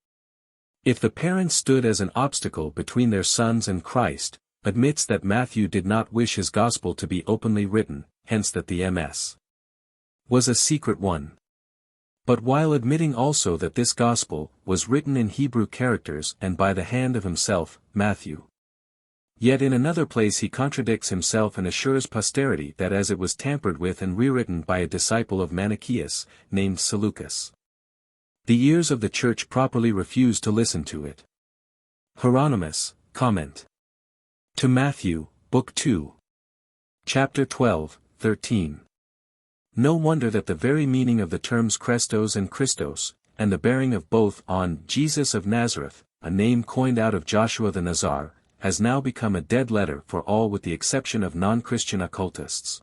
If the parents stood as an obstacle between their sons and Christ, admits that Matthew did not wish his gospel to be openly written, hence that the MS was a secret one. But while admitting also that this gospel was written in Hebrew characters and by the hand of himself, Matthew, yet in another place he contradicts himself and assures posterity that as it was tampered with and rewritten by a disciple of Manichaeus, named Seleucus, the ears of the Church properly refused to listen to it. Hieronymus, Comment. To Matthew, Book 2. Chapter 12, 13. No wonder that the very meaning of the terms Christos and Christos, and the bearing of both on Jesus of Nazareth, a name coined out of Joshua the Nazar, has now become a dead letter for all with the exception of non-Christian occultists.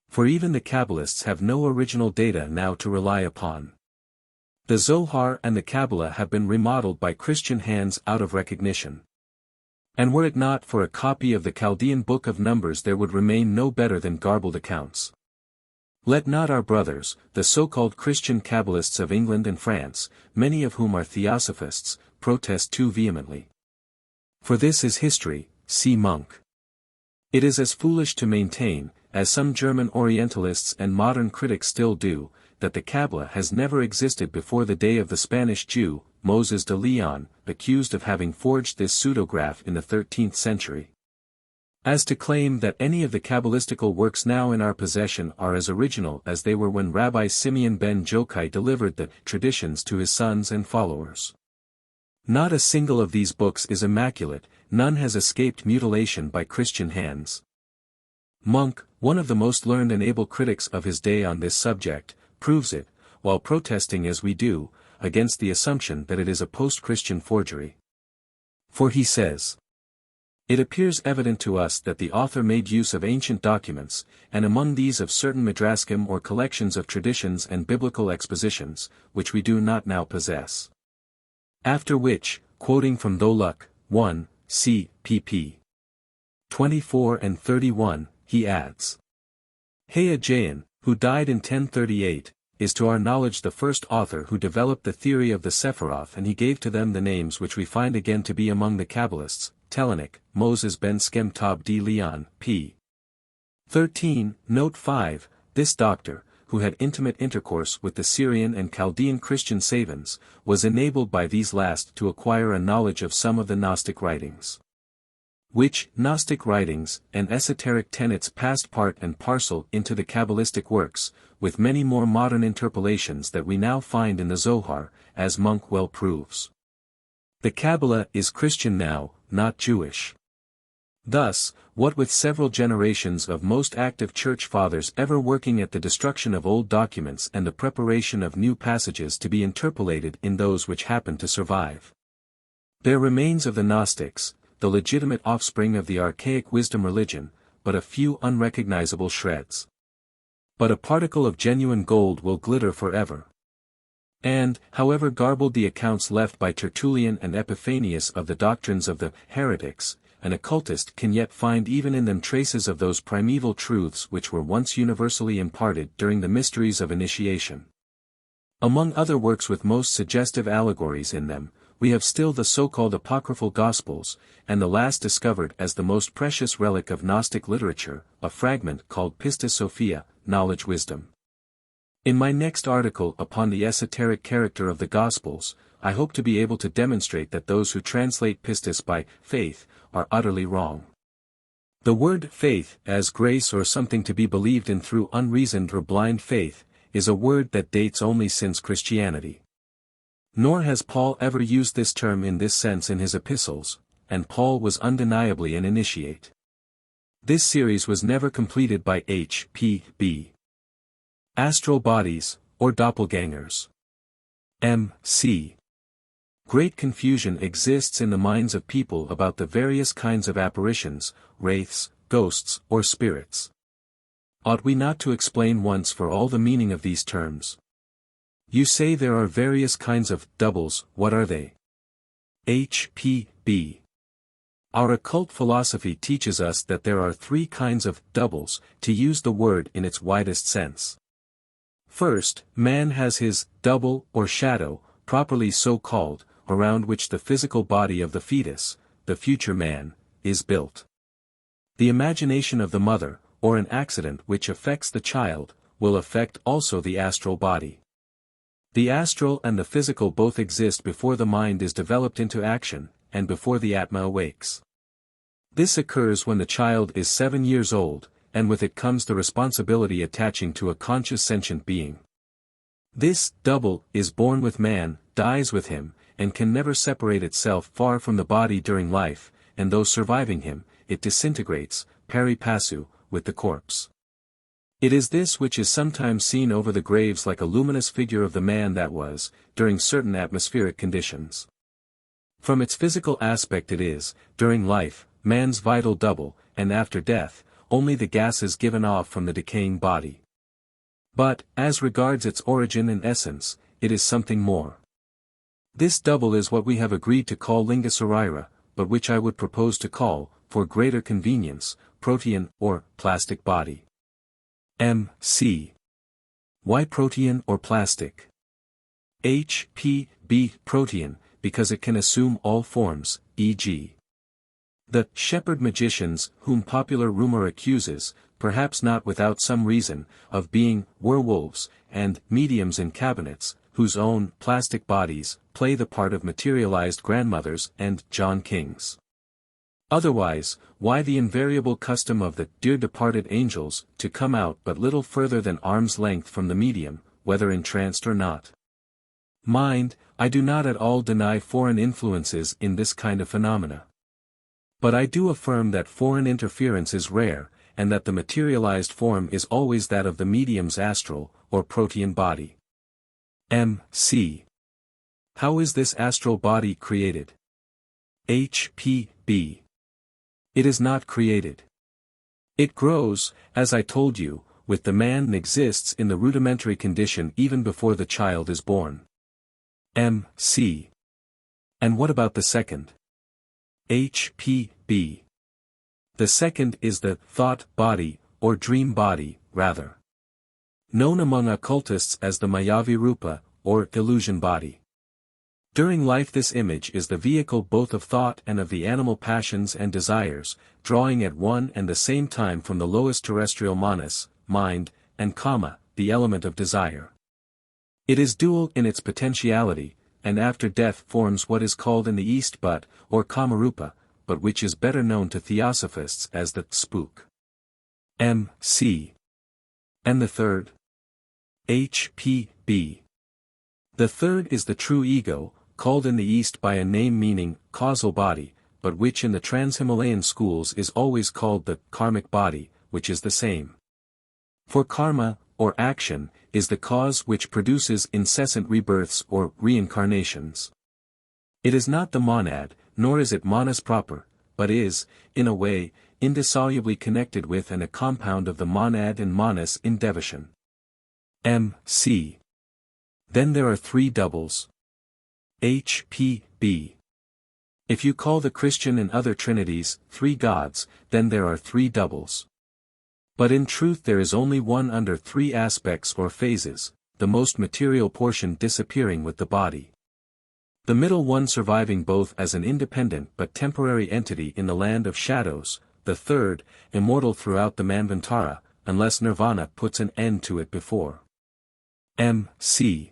For even the Kabbalists have no original data now to rely upon. The Zohar and the Kabbalah have been remodeled by Christian hands out of recognition. And were it not for a copy of the Chaldean Book of Numbers, there would remain no better than garbled accounts. Let not our brothers, the so-called Christian Kabbalists of England and France, many of whom are Theosophists, protest too vehemently. For this is history, see Monk. It is as foolish to maintain, as some German Orientalists and modern critics still do, that the Kabbalah has never existed before the day of the Spanish Jew, Moses de Leon, accused of having forged this pseudograph in the 13th century. As to claim that any of the Kabbalistical works now in our possession are as original as they were when Rabbi Simeon ben Jokai delivered the traditions to his sons and followers. Not a single of these books is immaculate, none has escaped mutilation by Christian hands. Monk, one of the most learned and able critics of his day on this subject, proves it, while protesting as we do, against the assumption that it is a post-Christian forgery. For he says, "It appears evident to us that the author made use of ancient documents, and among these of certain midraskim or collections of traditions and biblical expositions, which we do not now possess." After which, quoting from Tholuck, 1, c. pp. 24 and 31, he adds, Hea Jain, who died in 1038, is to our knowledge the first author who developed the theory of the Sephiroth, and he gave to them the names which we find again to be among the Kabbalists, Telenik, Moses ben Skem Tab de Leon, p. 13, note 5, this doctor, who had intimate intercourse with the Syrian and Chaldean Christian savans, was enabled by these last to acquire a knowledge of some of the Gnostic writings. Which Gnostic writings and esoteric tenets passed part and parcel into the Kabbalistic works, with many more modern interpolations that we now find in the Zohar, as Monk well proves. The Kabbalah is Christian now, not Jewish. Thus, what with several generations of most active church fathers ever working at the destruction of old documents and the preparation of new passages to be interpolated in those which happen to survive, there remains of the Gnostics, the legitimate offspring of the archaic wisdom religion, but a few unrecognizable shreds. But a particle of genuine gold will glitter forever. And, however garbled the accounts left by Tertullian and Epiphanius of the doctrines of the heretics, an occultist can yet find even in them traces of those primeval truths which were once universally imparted during the mysteries of initiation. Among other works with most suggestive allegories in them, we have still the so-called apocryphal Gospels, and the last discovered as the most precious relic of Gnostic literature, a fragment called Pistis Sophia, Knowledge Wisdom. In my next article upon the esoteric character of the Gospels, I hope to be able to demonstrate that those who translate pistis by faith are utterly wrong. The word faith, as grace or something to be believed in through unreasoned or blind faith, is a word that dates only since Christianity. Nor has Paul ever used this term in this sense in his epistles, and Paul was undeniably an initiate. This series was never completed by H.P.B. Astral Bodies, or Doppelgangers. M.C. Great confusion exists in the minds of people about the various kinds of apparitions, wraiths, ghosts, or spirits. Ought we not to explain once for all the meaning of these terms? You say there are various kinds of doubles, what are they? H.P.B. Our occult philosophy teaches us that there are three kinds of doubles, to use the word in its widest sense. First, man has his double or shadow, properly so called, around which the physical body of the fetus, the future man, is built. The imagination of the mother, or an accident which affects the child, will affect also the astral body. The astral and the physical both exist before the mind is developed into action, and before the Atma awakes. This occurs when the child is 7 years old, and with it comes the responsibility attaching to a conscious sentient being. This double is born with man, dies with him, and can never separate itself far from the body during life, and though surviving him, it disintegrates, pari passu, with the corpse. It is this which is sometimes seen over the graves like a luminous figure of the man that was, during certain atmospheric conditions. From its physical aspect it is, during life, man's vital double, and after death, only the gases given off from the decaying body. But, as regards its origin and essence, it is something more. This double is what we have agreed to call linga sarira, but which I would propose to call, for greater convenience, protean or plastic body. M.C. Why protean or plastic? H.P.B. Protean, because it can assume all forms, e.g. the shepherd magicians, whom popular rumor accuses, perhaps not without some reason, of being werewolves, and mediums in cabinets, whose own plastic bodies play the part of materialized grandmothers and John Kings. Otherwise, why the invariable custom of the dear departed angels to come out but little further than arm's length from the medium, whether entranced or not? Mind, I do not at all deny foreign influences in this kind of phenomena. But I do affirm that foreign interference is rare, and that the materialized form is always that of the medium's astral, or protean body. M.C. How is this astral body created? H.P.B. It is not created. It grows, as I told you, with the man and exists in the rudimentary condition even before the child is born. M.C. And what about the second? H.P.B. The second is the thought body, or dream body, rather. Known among occultists as the Mayavi Rupa, or illusion body. During life this image is the vehicle both of thought and of the animal passions and desires, drawing at one and the same time from the lowest terrestrial manas, mind, and kama, the element of desire. It is dual in its potentiality, and after death forms what is called in the East but, or kamarupa, but which is better known to theosophists as the spook. M.C. And the third? H.P.B. The third is the true ego, called in the East by a name meaning causal body, but which in the trans-Himalayan schools is always called the karmic body, which is the same. For karma, or action, is the cause which produces incessant rebirths or reincarnations. It is not the monad, nor is it manas proper, but is, in a way, indissolubly connected with and a compound of the monad and manas in devotion. M.C. Then there are three doubles. H.P.B. If you call the Christian and other trinities three gods, then there are three doubles. But in truth there is only one under three aspects or phases, the most material portion disappearing with the body. The middle one surviving both as an independent but temporary entity in the land of shadows, the third, immortal throughout the Manvantara, unless Nirvana puts an end to it before. M.C.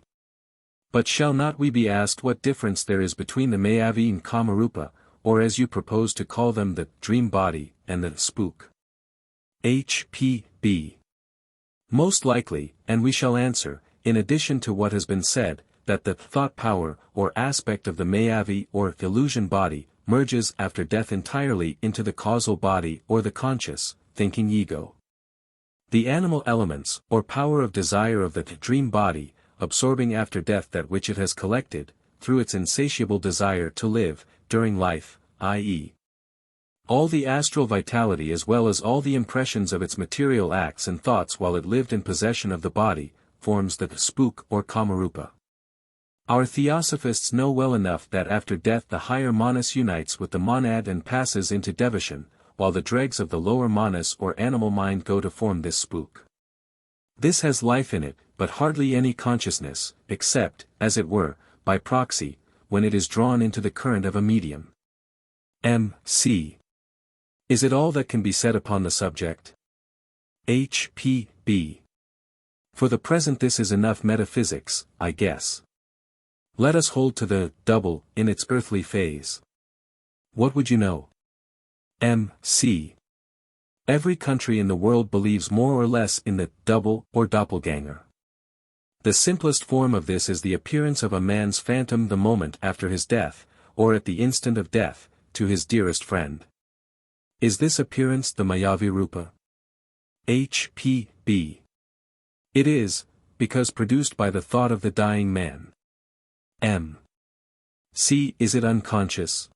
But shall not we be asked what difference there is between the Mayavi and Kamarupa, or as you propose to call them the dream body, and the spook? H.P.B. Most likely, and we shall answer, in addition to what has been said, that the thought power, or aspect of the Mayavi or illusion body, merges after death entirely into the causal body or the conscious, thinking ego. The animal elements, or power of desire of the dream body, absorbing after death that which it has collected, through its insatiable desire to live, during life, i.e. all the astral vitality as well as all the impressions of its material acts and thoughts while it lived in possession of the body, forms the spook or kamarupa. Our theosophists know well enough that after death the higher manas unites with the monad and passes into devotion, while the dregs of the lower manas or animal mind go to form this spook. This has life in it, but hardly any consciousness, except, as it were, by proxy, when it is drawn into the current of a medium. M.C. Is it all that can be said upon the subject? H.P.B. For the present this is enough metaphysics, I guess. Let us hold to the double in its earthly phase. What would you know? M.C. Every country in the world believes more or less in the double or doppelganger. The simplest form of this is the appearance of a man's phantom the moment after his death, or at the instant of death, to his dearest friend. Is this appearance the Mayavi Rupa? H.P.B. It is, because produced by the thought of the dying man. M.C. Is it unconscious?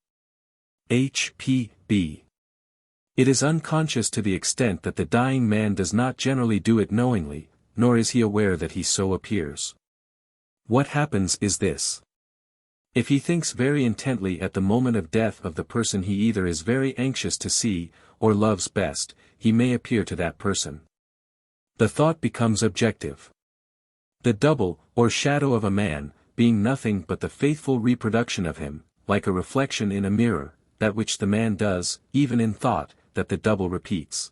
H.P.B. It is unconscious to the extent that the dying man does not generally do it knowingly, nor is he aware that he so appears. What happens is this. If he thinks very intently at the moment of death of the person he either is very anxious to see, or loves best, he may appear to that person. The thought becomes objective. The double, or shadow of a man, being nothing but the faithful reproduction of him, like a reflection in a mirror, that which the man does, even in thought, that the double repeats.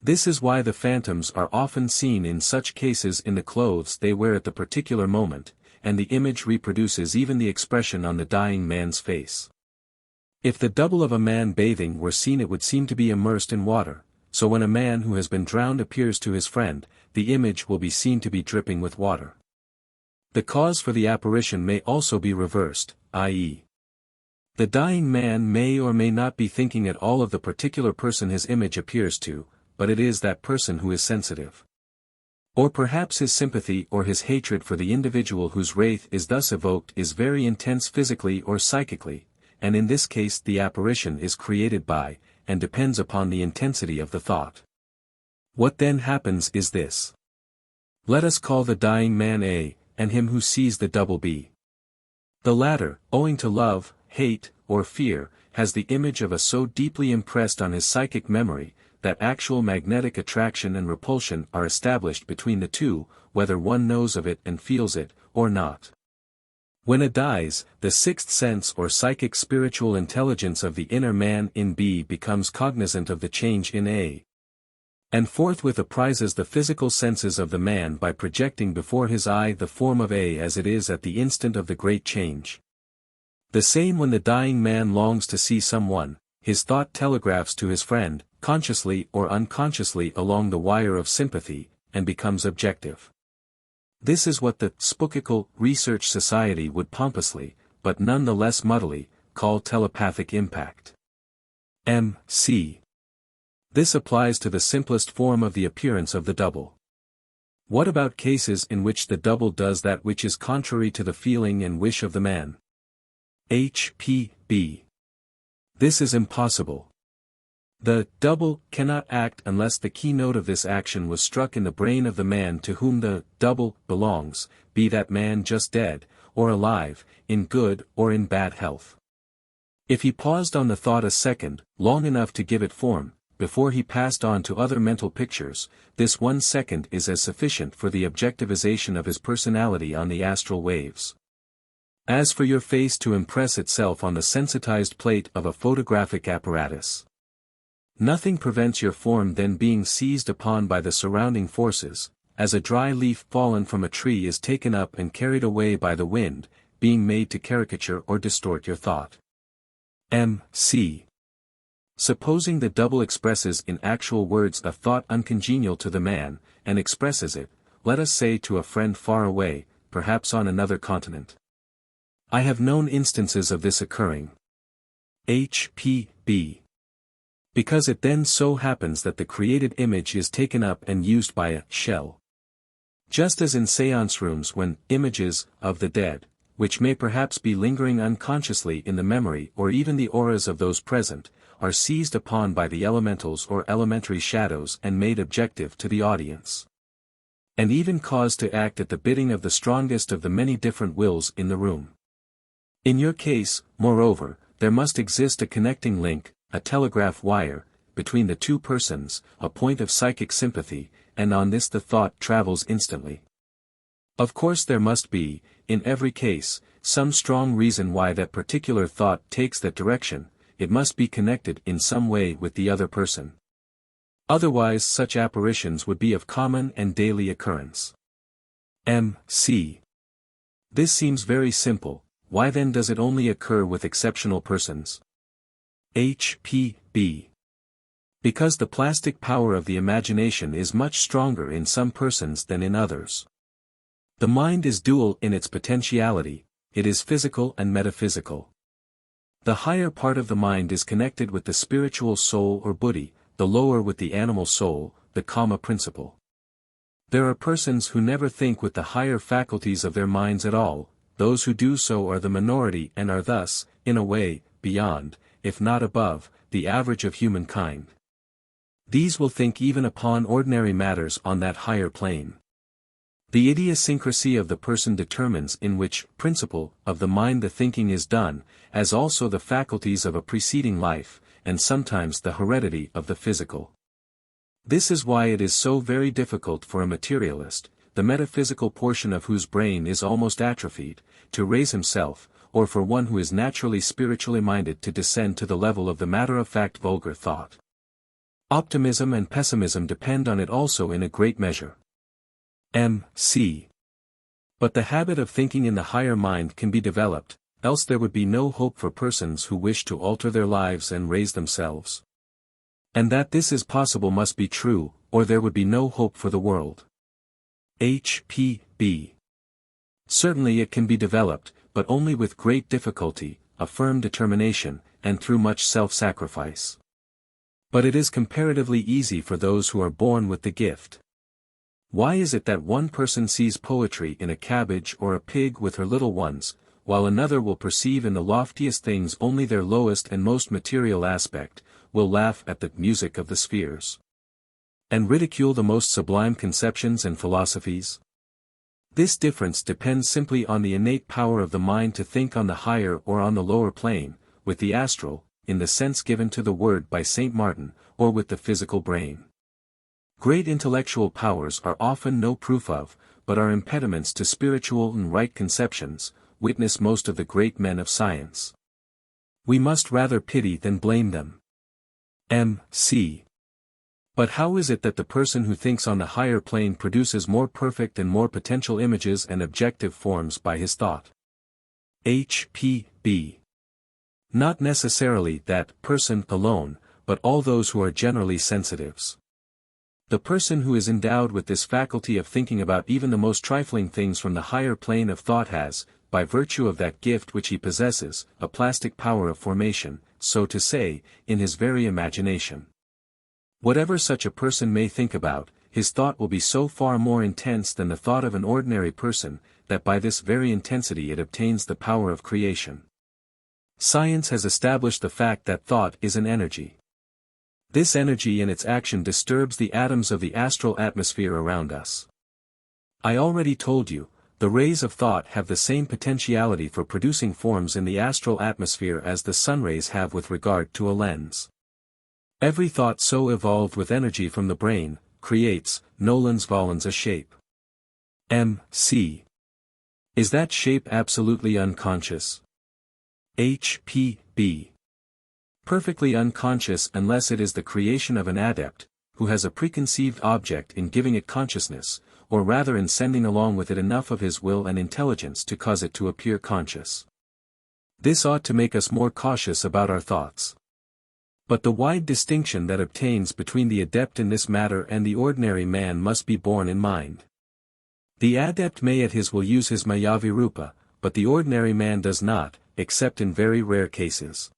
This is why the phantoms are often seen in such cases in the clothes they wear at the particular moment, and the image reproduces even the expression on the dying man's face. If the double of a man bathing were seen, it would seem to be immersed in water, so when a man who has been drowned appears to his friend, the image will be seen to be dripping with water. The cause for the apparition may also be reversed, i.e., the dying man may or may not be thinking at all of the particular person his image appears to, but it is that person who is sensitive. Or perhaps his sympathy or his hatred for the individual whose wraith is thus evoked is very intense physically or psychically, and in this case the apparition is created by, and depends upon the intensity of the thought. What then happens is this. Let us call the dying man A, and him who sees the double B. The latter, owing to love, hate, or fear, has the image of a so deeply impressed on his psychic memory, that actual magnetic attraction and repulsion are established between the two, whether one knows of it and feels it, or not. When A dies, the sixth sense or psychic spiritual intelligence of the inner man in B becomes cognizant of the change in A, and forthwith apprises the physical senses of the man by projecting before his eye the form of A as it is at the instant of the great change. The same when the dying man longs to see someone, his thought telegraphs to his friend, consciously or unconsciously along the wire of sympathy, and becomes objective. This is what the Spookical Research Society would pompously, but none the less muddily, call telepathic impact. M.C. This applies to the simplest form of the appearance of the double. What about cases in which the double does that which is contrary to the feeling and wish of the man? H.P.B. This is impossible. The double cannot act unless the keynote of this action was struck in the brain of the man to whom the double belongs, be that man just dead, or alive, in good or in bad health. If he paused on the thought a second, long enough to give it form, before he passed on to other mental pictures, this 1 second is as sufficient for the objectivization of his personality on the astral waves. As for your face to impress itself on the sensitized plate of a photographic apparatus, nothing prevents your form then being seized upon by the surrounding forces, as a dry leaf fallen from a tree is taken up and carried away by the wind, being made to caricature or distort your thought. M.C. Supposing the double expresses in actual words a thought uncongenial to the man, and expresses it, let us say to a friend far away, perhaps on another continent. I have known instances of this occurring. H.P.B. Because it then so happens that the created image is taken up and used by a shell. Just as in seance rooms when images of the dead, which may perhaps be lingering unconsciously in the memory or even the auras of those present, are seized upon by the elementals or elementary shadows and made objective to the audience, and even caused to act at the bidding of the strongest of the many different wills in the room. In your case, moreover, there must exist a connecting link, a telegraph wire, between the two persons, a point of psychic sympathy, and on this the thought travels instantly. Of course there must be, in every case, some strong reason why that particular thought takes that direction. It must be connected in some way with the other person. Otherwise such apparitions would be of common and daily occurrence. M.C. This seems very simple, why then does it only occur with exceptional persons? H.P.B. Because the plastic power of the imagination is much stronger in some persons than in others. The mind is dual in its potentiality, it is physical and metaphysical. The higher part of the mind is connected with the spiritual soul or buddhi, the lower with the animal soul, the karma principle. There are persons who never think with the higher faculties of their minds at all. Those who do so are the minority and are thus, in a way, beyond, if not above, the average of humankind. These will think even upon ordinary matters on that higher plane. The idiosyncrasy of the person determines in which principle of the mind the thinking is done, as also the faculties of a preceding life, and sometimes the heredity of the physical. This is why it is so very difficult for a materialist, the metaphysical portion of whose brain is almost atrophied, to raise himself, or for one who is naturally spiritually minded to descend to the level of the matter-of-fact vulgar thought. Optimism and pessimism depend on it also in a great measure. M.C. But the habit of thinking in the higher mind can be developed, else there would be no hope for persons who wish to alter their lives and raise themselves. And that this is possible must be true, or there would be no hope for the world. H.P.B. Certainly it can be developed, but only with great difficulty, a firm determination, and through much self-sacrifice. But it is comparatively easy for those who are born with the gift. Why is it that one person sees poetry in a cabbage or a pig with her little ones, while another will perceive in the loftiest things only their lowest and most material aspect, will laugh at the music of the spheres, and ridicule the most sublime conceptions and philosophies? This difference depends simply on the innate power of the mind to think on the higher or on the lower plane, with the astral, in the sense given to the word by Saint Martin, or with the physical brain. Great intellectual powers are often no proof of, but are impediments to spiritual and right conceptions, witness most of the great men of science. We must rather pity than blame them. M.C. But how is it that the person who thinks on the higher plane produces more perfect and more potential images and objective forms by his thought? H.P.B. Not necessarily that person alone, but all those who are generally sensitives. The person who is endowed with this faculty of thinking about even the most trifling things from the higher plane of thought has, by virtue of that gift which he possesses, a plastic power of formation, so to say, in his very imagination. Whatever such a person may think about, his thought will be so far more intense than the thought of an ordinary person, that by this very intensity it obtains the power of creation. Science has established the fact that thought is an energy. This energy in its action disturbs the atoms of the astral atmosphere around us. I already told you, the rays of thought have the same potentiality for producing forms in the astral atmosphere as the sun rays have with regard to a lens. Every thought so evolved with energy from the brain, creates, nolens volens, a shape. M.C. Is that shape absolutely unconscious? H.P.B. Perfectly unconscious unless it is the creation of an adept, who has a preconceived object in giving it consciousness, or rather in sending along with it enough of his will and intelligence to cause it to appear conscious. This ought to make us more cautious about our thoughts. But the wide distinction that obtains between the adept in this matter and the ordinary man must be borne in mind. The adept may at his will use his Mayavirupa, but the ordinary man does not, except in very rare cases.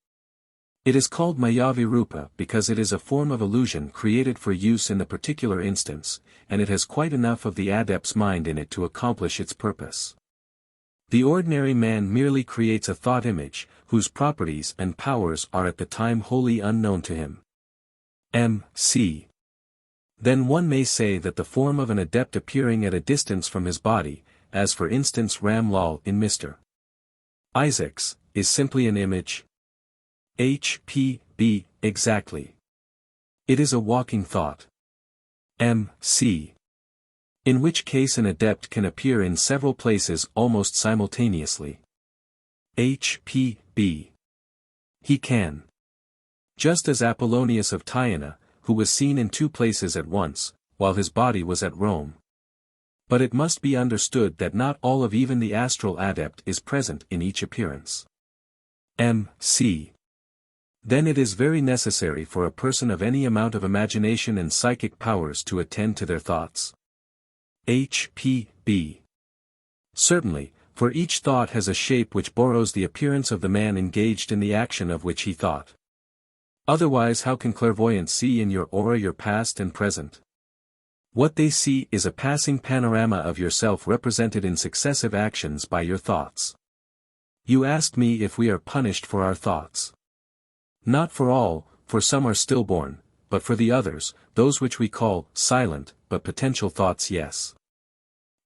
It is called Mayavirupa because it is a form of illusion created for use in the particular instance, and it has quite enough of the adept's mind in it to accomplish its purpose. The ordinary man merely creates a thought image, whose properties and powers are at the time wholly unknown to him. M.C. Then one may say that the form of an adept appearing at a distance from his body, as for instance Ram Lal in Mr. Isaacs, is simply an image. H.P.B. Exactly. It is a walking thought. M.C. In which case an adept can appear in several places almost simultaneously. H.P.B. He can. Just as Apollonius of Tyana, who was seen in two places at once, while his body was at Rome. But it must be understood that not all of even the astral adept is present in each appearance. M.C. Then it is very necessary for a person of any amount of imagination and psychic powers to attend to their thoughts. H.P.B. Certainly, for each thought has a shape which borrows the appearance of the man engaged in the action of which he thought. Otherwise how can clairvoyants see in your aura your past and present? What they see is a passing panorama of yourself represented in successive actions by your thoughts. You asked me if we are punished for our thoughts. Not for all, for some are stillborn, but for the others, those which we call silent, but potential thoughts, yes.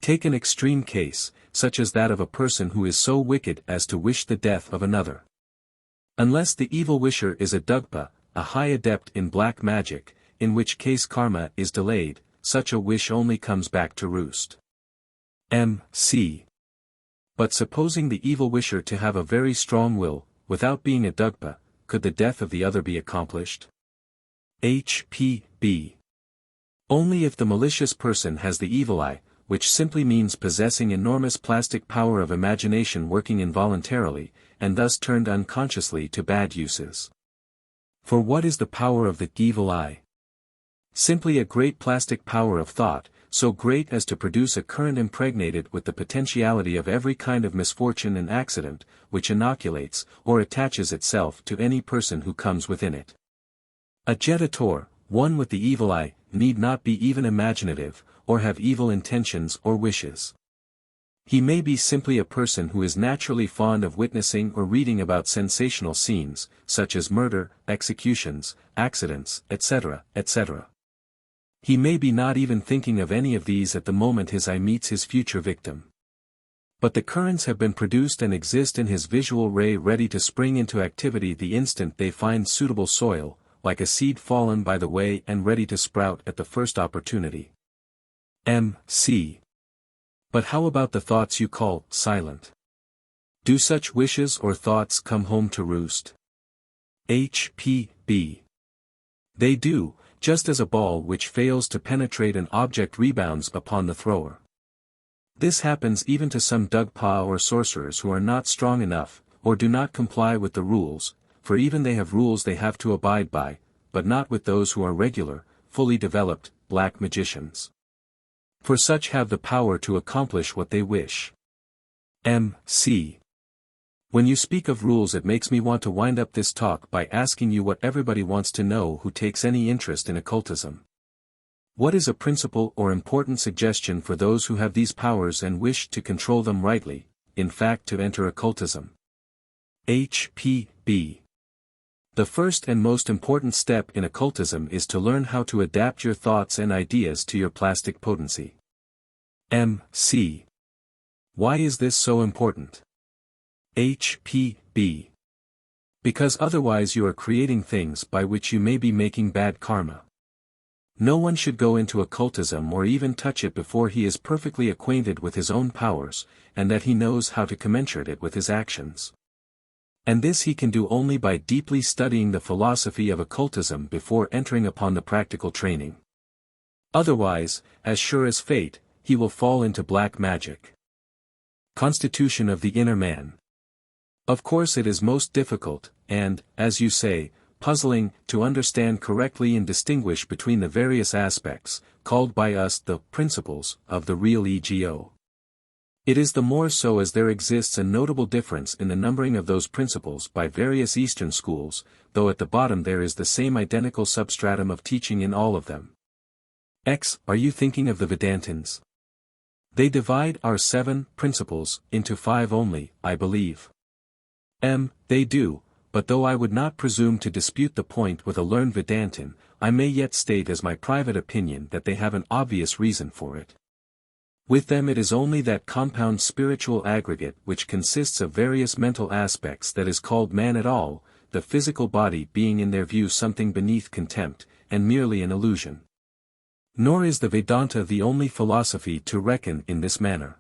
Take an extreme case, such as that of a person who is so wicked as to wish the death of another. Unless the evil wisher is a Dugpa, a high adept in black magic, in which case karma is delayed, such a wish only comes back to roost. M.C. But supposing the evil wisher to have a very strong will, without being a Dugpa, could the death of the other be accomplished? H.P.B. Only if the malicious person has the evil eye, which simply means possessing enormous plastic power of imagination working involuntarily, and thus turned unconsciously to bad uses. For what is the power of the evil eye? Simply a great plastic power of thought, so great as to produce a current impregnated with the potentiality of every kind of misfortune and accident, which inoculates, or attaches itself to any person who comes within it. A jetator, one with the evil eye, need not be even imaginative, or have evil intentions or wishes. He may be simply a person who is naturally fond of witnessing or reading about sensational scenes, such as murder, executions, accidents, etc., etc. He may be not even thinking of any of these at the moment his eye meets his future victim. But the currents have been produced and exist in his visual ray ready to spring into activity the instant they find suitable soil, like a seed fallen by the way and ready to sprout at the first opportunity. M.C. But how about the thoughts you call silent? Do such wishes or thoughts come home to roost? H.P.B. They do, just as a ball which fails to penetrate an object rebounds upon the thrower. This happens even to some Dugpa or sorcerers who are not strong enough, or do not comply with the rules, for even they have rules they have to abide by, but not with those who are regular, fully developed, black magicians. For such have the power to accomplish what they wish. M.C. When you speak of rules it makes me want to wind up this talk by asking you what everybody wants to know who takes any interest in occultism. What is a principle or important suggestion for those who have these powers and wish to control them rightly, in fact to enter occultism? H.P.B. The first and most important step in occultism is to learn how to adapt your thoughts and ideas to your plastic potency. M.C. Why is this so important? H.P.B. Because otherwise you are creating things by which you may be making bad karma. No one should go into occultism or even touch it before he is perfectly acquainted with his own powers, and that he knows how to commensurate it with his actions. And this he can do only by deeply studying the philosophy of occultism before entering upon the practical training. Otherwise, as sure as fate, he will fall into black magic. Constitution of the inner man. Of course it is most difficult, and, as you say, puzzling, to understand correctly and distinguish between the various aspects, called by us the principles, of the real ego. It is the more so as there exists a notable difference in the numbering of those principles by various Eastern schools, though at the bottom there is the same identical substratum of teaching in all of them. X. Are you thinking of the Vedantins? They divide our 7 principles into 5 only, I believe. M. They do, but though I would not presume to dispute the point with a learned Vedantin, I may yet state as my private opinion that they have an obvious reason for it. With them it is only that compound spiritual aggregate which consists of various mental aspects that is called man at all, the physical body being in their view something beneath contempt, and merely an illusion. Nor is the Vedanta the only philosophy to reckon in this manner.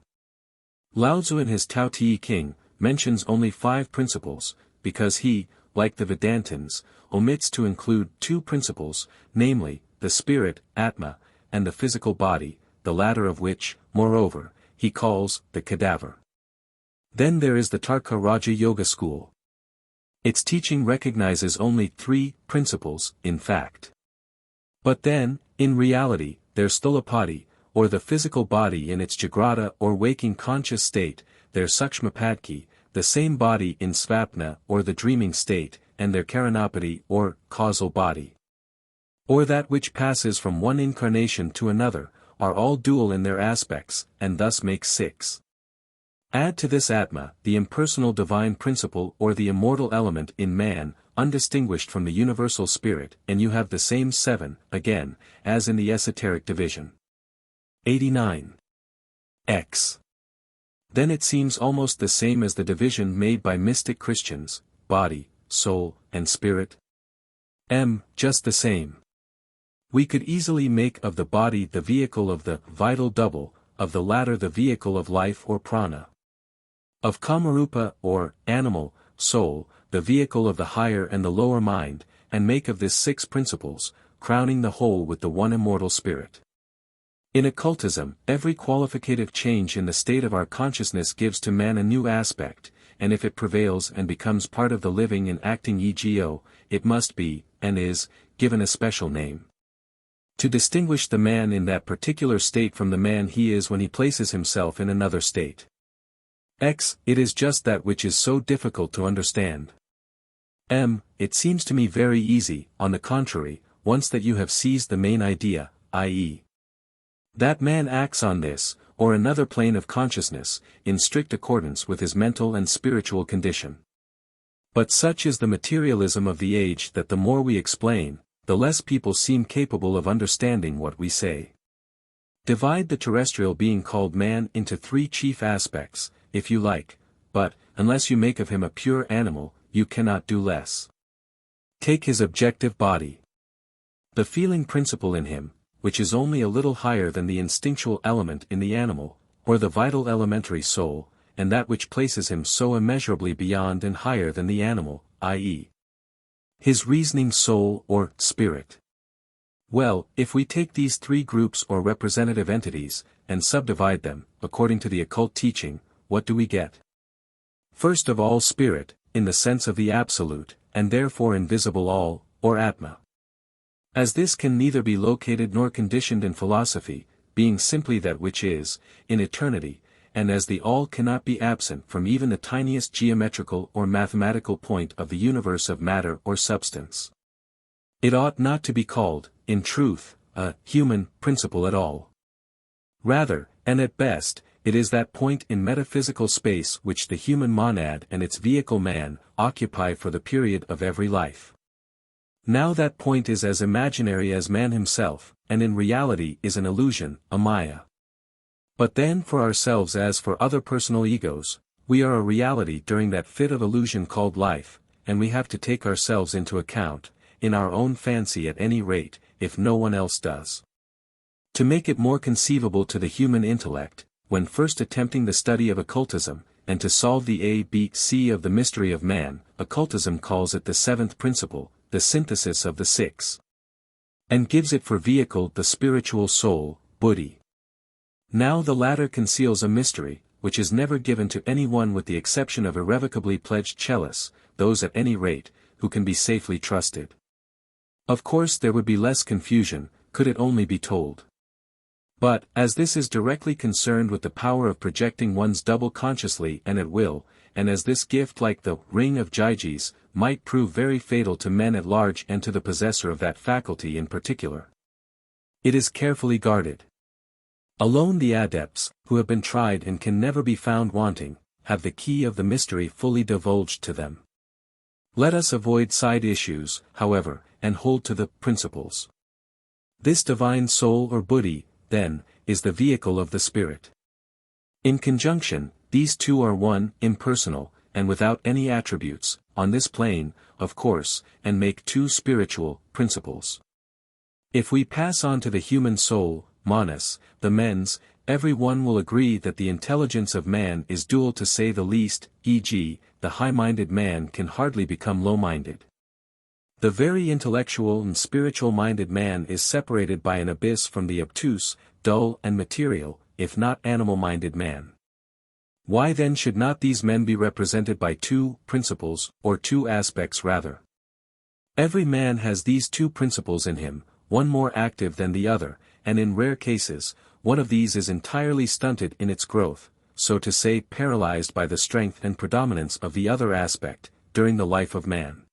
Lao Tzu in his Tao Te King, mentions only 5 principles, because he, like the Vedantins, omits to include 2 principles, namely, the spirit, Atma, and the physical body, the latter of which, moreover, he calls the cadaver. Then there is the Tarka Raja Yoga school. Its teaching recognizes only 3 principles, in fact. But then, in reality, there's Thulapadi, or the physical body in its jagrata or waking conscious state, their sukshmapadki, the same body in svapna or the dreaming state, and their karanapati or causal body. Or that which passes from one incarnation to another, are all dual in their aspects, and thus make 6. Add to this Atma, the impersonal divine principle or the immortal element in man, undistinguished from the universal spirit, and you have the same 7, again, as in the esoteric division. 89. X. Then it seems almost the same as the division made by mystic Christians, body, soul, and spirit. M. Just the same. We could easily make of the body the vehicle of the vital double, of the latter the vehicle of life or prana. Of Kamarupa, or animal, soul, the vehicle of the higher and the lower mind, and make of this 6 principles, crowning the whole with the one immortal spirit. In occultism, every qualificative change in the state of our consciousness gives to man a new aspect, and if it prevails and becomes part of the living and acting ego, it must be, and is, given a special name. To distinguish the man in that particular state from the man he is when he places himself in another state. X. It is just that which is so difficult to understand. M. It seems to me very easy, on the contrary, once that you have seized the main idea, i.e. that man acts on this, or another plane of consciousness, in strict accordance with his mental and spiritual condition. But such is the materialism of the age that the more we explain, the less people seem capable of understanding what we say. Divide the terrestrial being called man into 3 chief aspects, if you like, but, unless you make of him a pure animal, you cannot do less. Take his objective body. The feeling principle in him, which is only a little higher than the instinctual element in the animal, or the vital elementary soul, and that which places him so immeasurably beyond and higher than the animal, i.e. his reasoning soul or spirit. Well, if we take these 3 groups or representative entities, and subdivide them, according to the occult teaching, what do we get? First of all spirit, in the sense of the absolute, and therefore invisible all, or Atma. As this can neither be located nor conditioned in philosophy, being simply that which is, in eternity, and as the all cannot be absent from even the tiniest geometrical or mathematical point of the universe of matter or substance. It ought not to be called, in truth, a human principle at all. Rather, and at best, it is that point in metaphysical space which the human monad and its vehicle man occupy for the period of every life. Now that point is as imaginary as man himself, and in reality is an illusion, a maya. But then for ourselves as for other personal egos, we are a reality during that fit of illusion called life, and we have to take ourselves into account, in our own fancy at any rate, if no one else does. To make it more conceivable to the human intellect, when first attempting the study of occultism, and to solve the ABC of the mystery of man, occultism calls it the 7th principle, the synthesis of the 6. And gives it for vehicle the spiritual soul, buddhi. Now the latter conceals a mystery, which is never given to any one with the exception of irrevocably pledged chelas, those at any rate, who can be safely trusted. Of course there would be less confusion, could it only be told. But, as this is directly concerned with the power of projecting one's double consciously and at will, and as this gift like the ring of Gyges, might prove very fatal to men at large and to the possessor of that faculty in particular, it is carefully guarded. Alone the adepts, who have been tried and can never be found wanting, have the key of the mystery fully divulged to them. Let us avoid side issues, however, and hold to the principles. This divine soul or buddhi, then, is the vehicle of the spirit. In conjunction, these two are one, impersonal, and without any attributes, on this plane, of course, and make 2 spiritual principles. If we pass on to the human soul, manas, the mens, every one will agree that the intelligence of man is dual to say the least, e.g., the high-minded man can hardly become low-minded. The very intellectual and spiritual-minded man is separated by an abyss from the obtuse, dull and material, if not animal-minded man. Why then should not these men be represented by 2 principles, or 2 aspects rather? Every man has these 2 principles in him, one more active than the other, and in rare cases, one of these is entirely stunted in its growth, so to say paralyzed by the strength and predominance of the other aspect, during the life of man.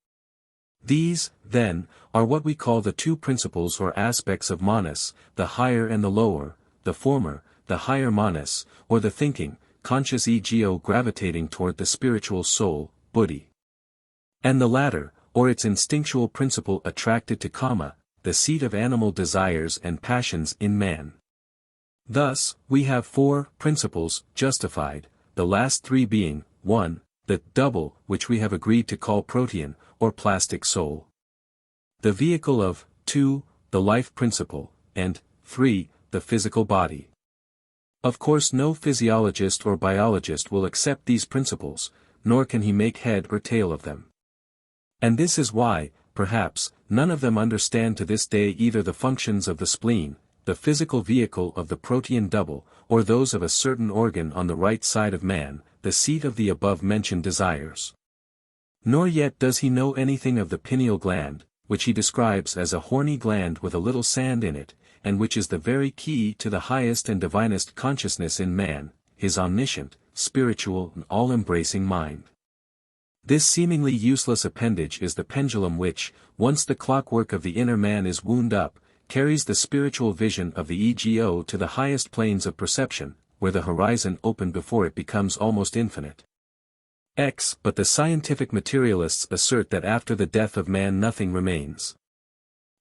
These, then, are what we call the two principles or aspects of manas, the higher and the lower, the former, the higher manas, or the thinking, conscious ego gravitating toward the spiritual soul, buddhi. And the latter, or its instinctual principle attracted to kama, the seat of animal desires and passions in man. Thus, we have four principles justified, the last three being, 1, the double, which we have agreed to call protean, or plastic soul. The vehicle of, 2, the life principle, and, 3, the physical body. Of course no physiologist or biologist will accept these principles, nor can he make head or tail of them. And this is why, perhaps, none of them understand to this day either the functions of the spleen, the physical vehicle of the protean double, or those of a certain organ on the right side of man, the seat of the above-mentioned desires. Nor yet does he know anything of the pineal gland, which he describes as a horny gland with a little sand in it, and which is the very key to the highest and divinest consciousness in man, his omniscient, spiritual and all-embracing mind. This seemingly useless appendage is the pendulum which, once the clockwork of the inner man is wound up, carries the spiritual vision of the ego to the highest planes of perception, where the horizon opened before it becomes almost infinite. But the scientific materialists assert that after the death of man nothing remains.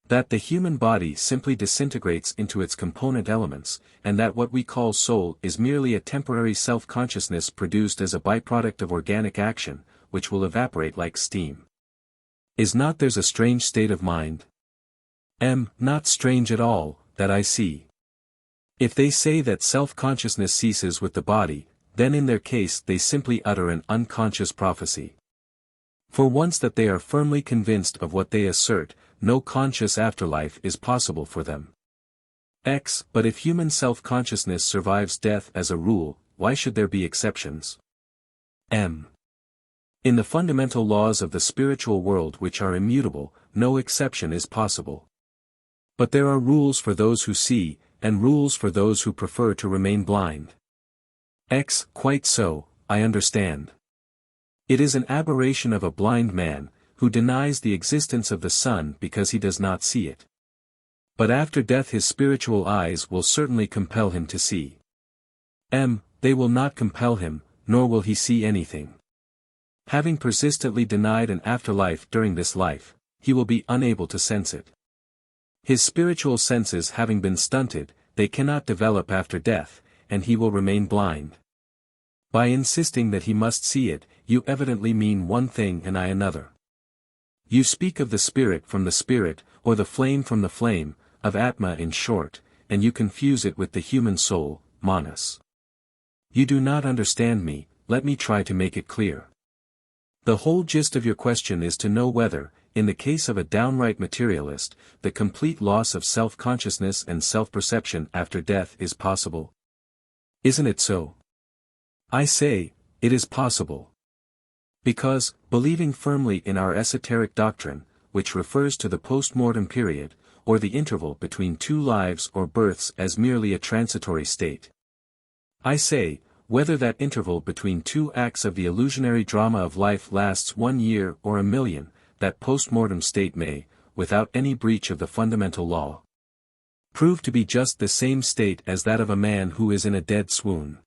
That the human body simply disintegrates into its component elements, and that what we call soul is merely a temporary self-consciousness produced as a byproduct of organic action, which will evaporate like steam. Is not theirs a strange state of mind? Not strange at all, that I see. If they say that self-consciousness ceases with the body, then in their case they simply utter an unconscious prophecy. For once that they are firmly convinced of what they assert, no conscious afterlife is possible for them. But if human self-consciousness survives death as a rule, why should there be exceptions? In the fundamental laws of the spiritual world which are immutable, no exception is possible. But there are rules for those who see, and rules for those who prefer to remain blind. Quite so, I understand. It is an aberration of a blind man, who denies the existence of the sun because he does not see it. But after death his spiritual eyes will certainly compel him to see. They will not compel him, nor will he see anything. Having persistently denied an afterlife during this life, he will be unable to sense it. His spiritual senses having been stunted, they cannot develop after death, and he will remain blind. By insisting that he must see it, you evidently mean one thing and I another. You speak of the spirit from the spirit, or the flame from the flame, of Atma in short, and you confuse it with the human soul, manas. You do not understand me, let me try to make it clear. The whole gist of your question is to know whether, in the case of a downright materialist, the complete loss of self-consciousness and self-perception after death is possible. Isn't it so? I say, it is possible. Because, believing firmly in our esoteric doctrine, which refers to the post-mortem period, or the interval between two lives or births as merely a transitory state. I say, whether that interval between two acts of the illusionary drama of life lasts 1 year or 1,000,000, that post-mortem state may, without any breach of the fundamental law, prove to be just the same state as that of a man who is in a dead swoon.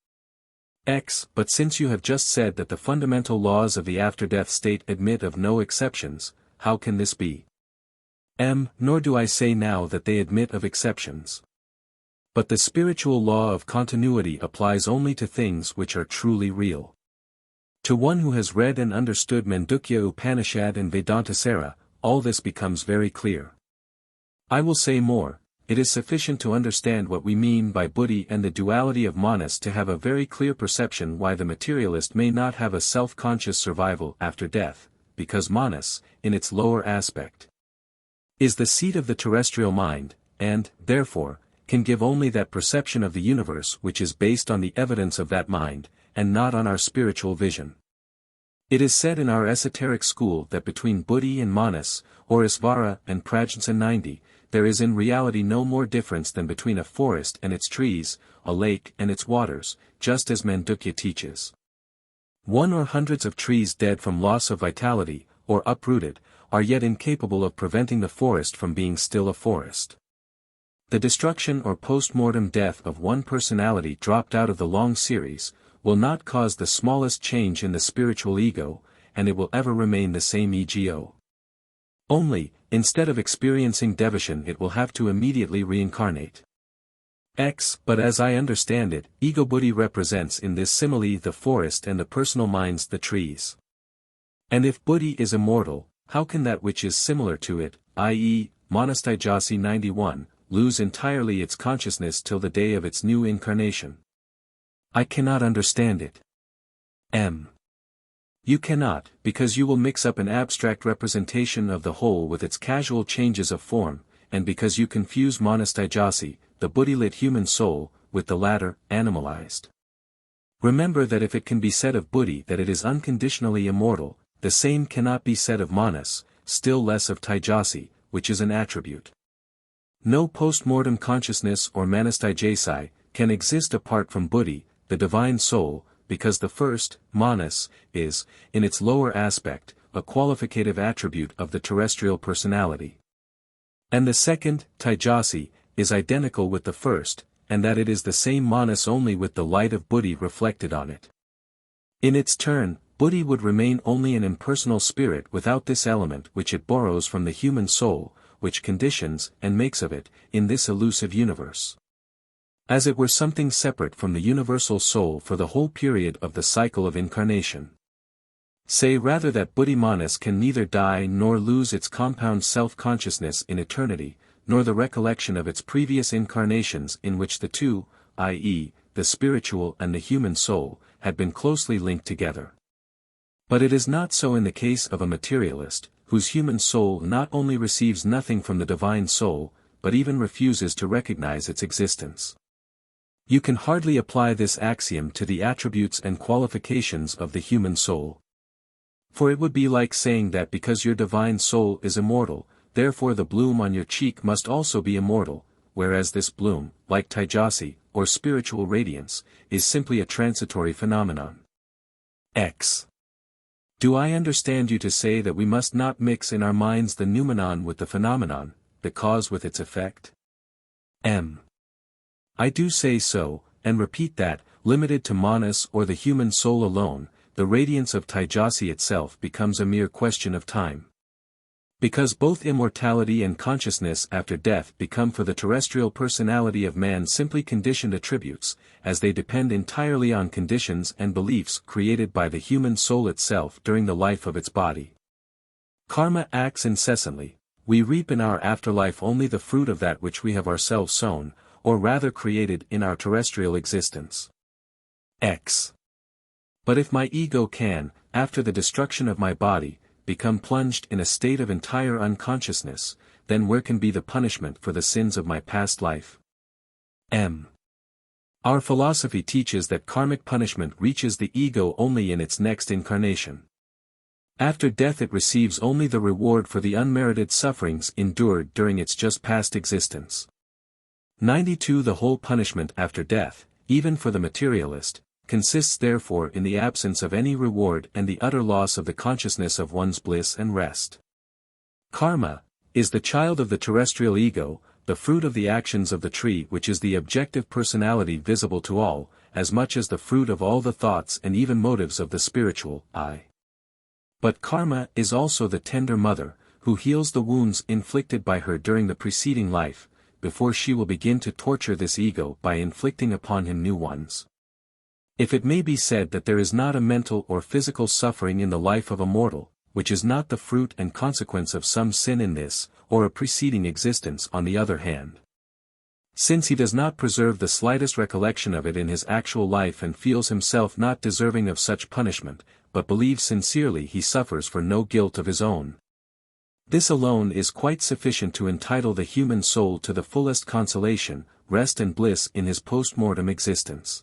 But since you have just said that the fundamental laws of the after-death state admit of no exceptions, how can this be? Nor do I say now that they admit of exceptions. But the spiritual law of continuity applies only to things which are truly real. To one who has read and understood Mandukya Upanishad and Vedantasara, all this becomes very clear. I will say more, it is sufficient to understand what we mean by buddhi and the duality of manas to have a very clear perception why the materialist may not have a self-conscious survival after death, because manas, in its lower aspect, is the seat of the terrestrial mind, and, therefore, can give only that perception of the universe which is based on the evidence of that mind, and not on our spiritual vision. It is said in our esoteric school that between Buddhi and Manas, or Isvara and Prajnasanindi, there is in reality no more difference than between a forest and its trees, a lake and its waters, just as Mandukya teaches. One or hundreds of trees dead from loss of vitality, or uprooted, are yet incapable of preventing the forest from being still a forest. The destruction or post-mortem death of one personality dropped out of the long series, will not cause the smallest change in the spiritual ego, and it will ever remain the same ego. Only, instead of experiencing devotion it will have to immediately reincarnate. But as I understand it, ego Buddhi represents in this simile the forest and the personal minds the trees. And if Buddhi is immortal, how can that which is similar to it, i.e., Manastijasi 91, lose entirely its consciousness till the day of its new incarnation? I cannot understand it. You cannot, because you will mix up an abstract representation of the whole with its casual changes of form, and because you confuse Manastijasi, the Buddhi-lit human soul, with the latter, animalized. Remember that if it can be said of Buddhi that it is unconditionally immortal, the same cannot be said of Manas, still less of Taijasi, which is an attribute. No post-mortem consciousness or Manastijasi can exist apart from Buddhi, the divine soul, because the first, Manas, is, in its lower aspect, a qualificative attribute of the terrestrial personality. And the second, Taijasi, is identical with the first, and that it is the same Manas only with the light of Buddhi reflected on it. In its turn, Buddhi would remain only an impersonal spirit without this element which it borrows from the human soul, which conditions and makes of it, in this elusive universe. As it were something separate from the universal soul for the whole period of the cycle of incarnation. Say rather that Buddhi Manas can neither die nor lose its compound self-consciousness in eternity, nor the recollection of its previous incarnations in which the two, i.e., the spiritual and the human soul, had been closely linked together. But it is not so in the case of a materialist, whose human soul not only receives nothing from the divine soul, but even refuses to recognize its existence. You can hardly apply this axiom to the attributes and qualifications of the human soul. For it would be like saying that because your divine soul is immortal, therefore the bloom on your cheek must also be immortal, whereas this bloom, like Taijasi, or spiritual radiance, is simply a transitory phenomenon. Do I understand you to say that we must not mix in our minds the noumenon with the phenomenon, the cause with its effect? I do say so, and repeat that, limited to Manas or the human soul alone, the radiance of Taijasi itself becomes a mere question of time. Because both immortality and consciousness after death become for the terrestrial personality of man simply conditioned attributes, as they depend entirely on conditions and beliefs created by the human soul itself during the life of its body. Karma acts incessantly, we reap in our afterlife only the fruit of that which we have ourselves sown, or rather created in our terrestrial existence. But if my ego can, after the destruction of my body, become plunged in a state of entire unconsciousness, then where can be the punishment for the sins of my past life? Our philosophy teaches that karmic punishment reaches the ego only in its next incarnation. After death it receives only the reward for the unmerited sufferings endured during its just past existence. 92 The whole punishment after death, even for the materialist, consists therefore in the absence of any reward and the utter loss of the consciousness of one's bliss and rest. Karma is the child of the terrestrial ego, the fruit of the actions of the tree which is the objective personality visible to all, as much as the fruit of all the thoughts and even motives of the spiritual I. But karma is also the tender mother, who heals the wounds inflicted by her during the preceding life, before she will begin to torture this ego by inflicting upon him new ones. If it may be said that there is not a mental or physical suffering in the life of a mortal, which is not the fruit and consequence of some sin in this, or a preceding existence on the other hand. Since he does not preserve the slightest recollection of it in his actual life and feels himself not deserving of such punishment, but believes sincerely he suffers for no guilt of his own. This alone is quite sufficient to entitle the human soul to the fullest consolation, rest and bliss in his post-mortem existence.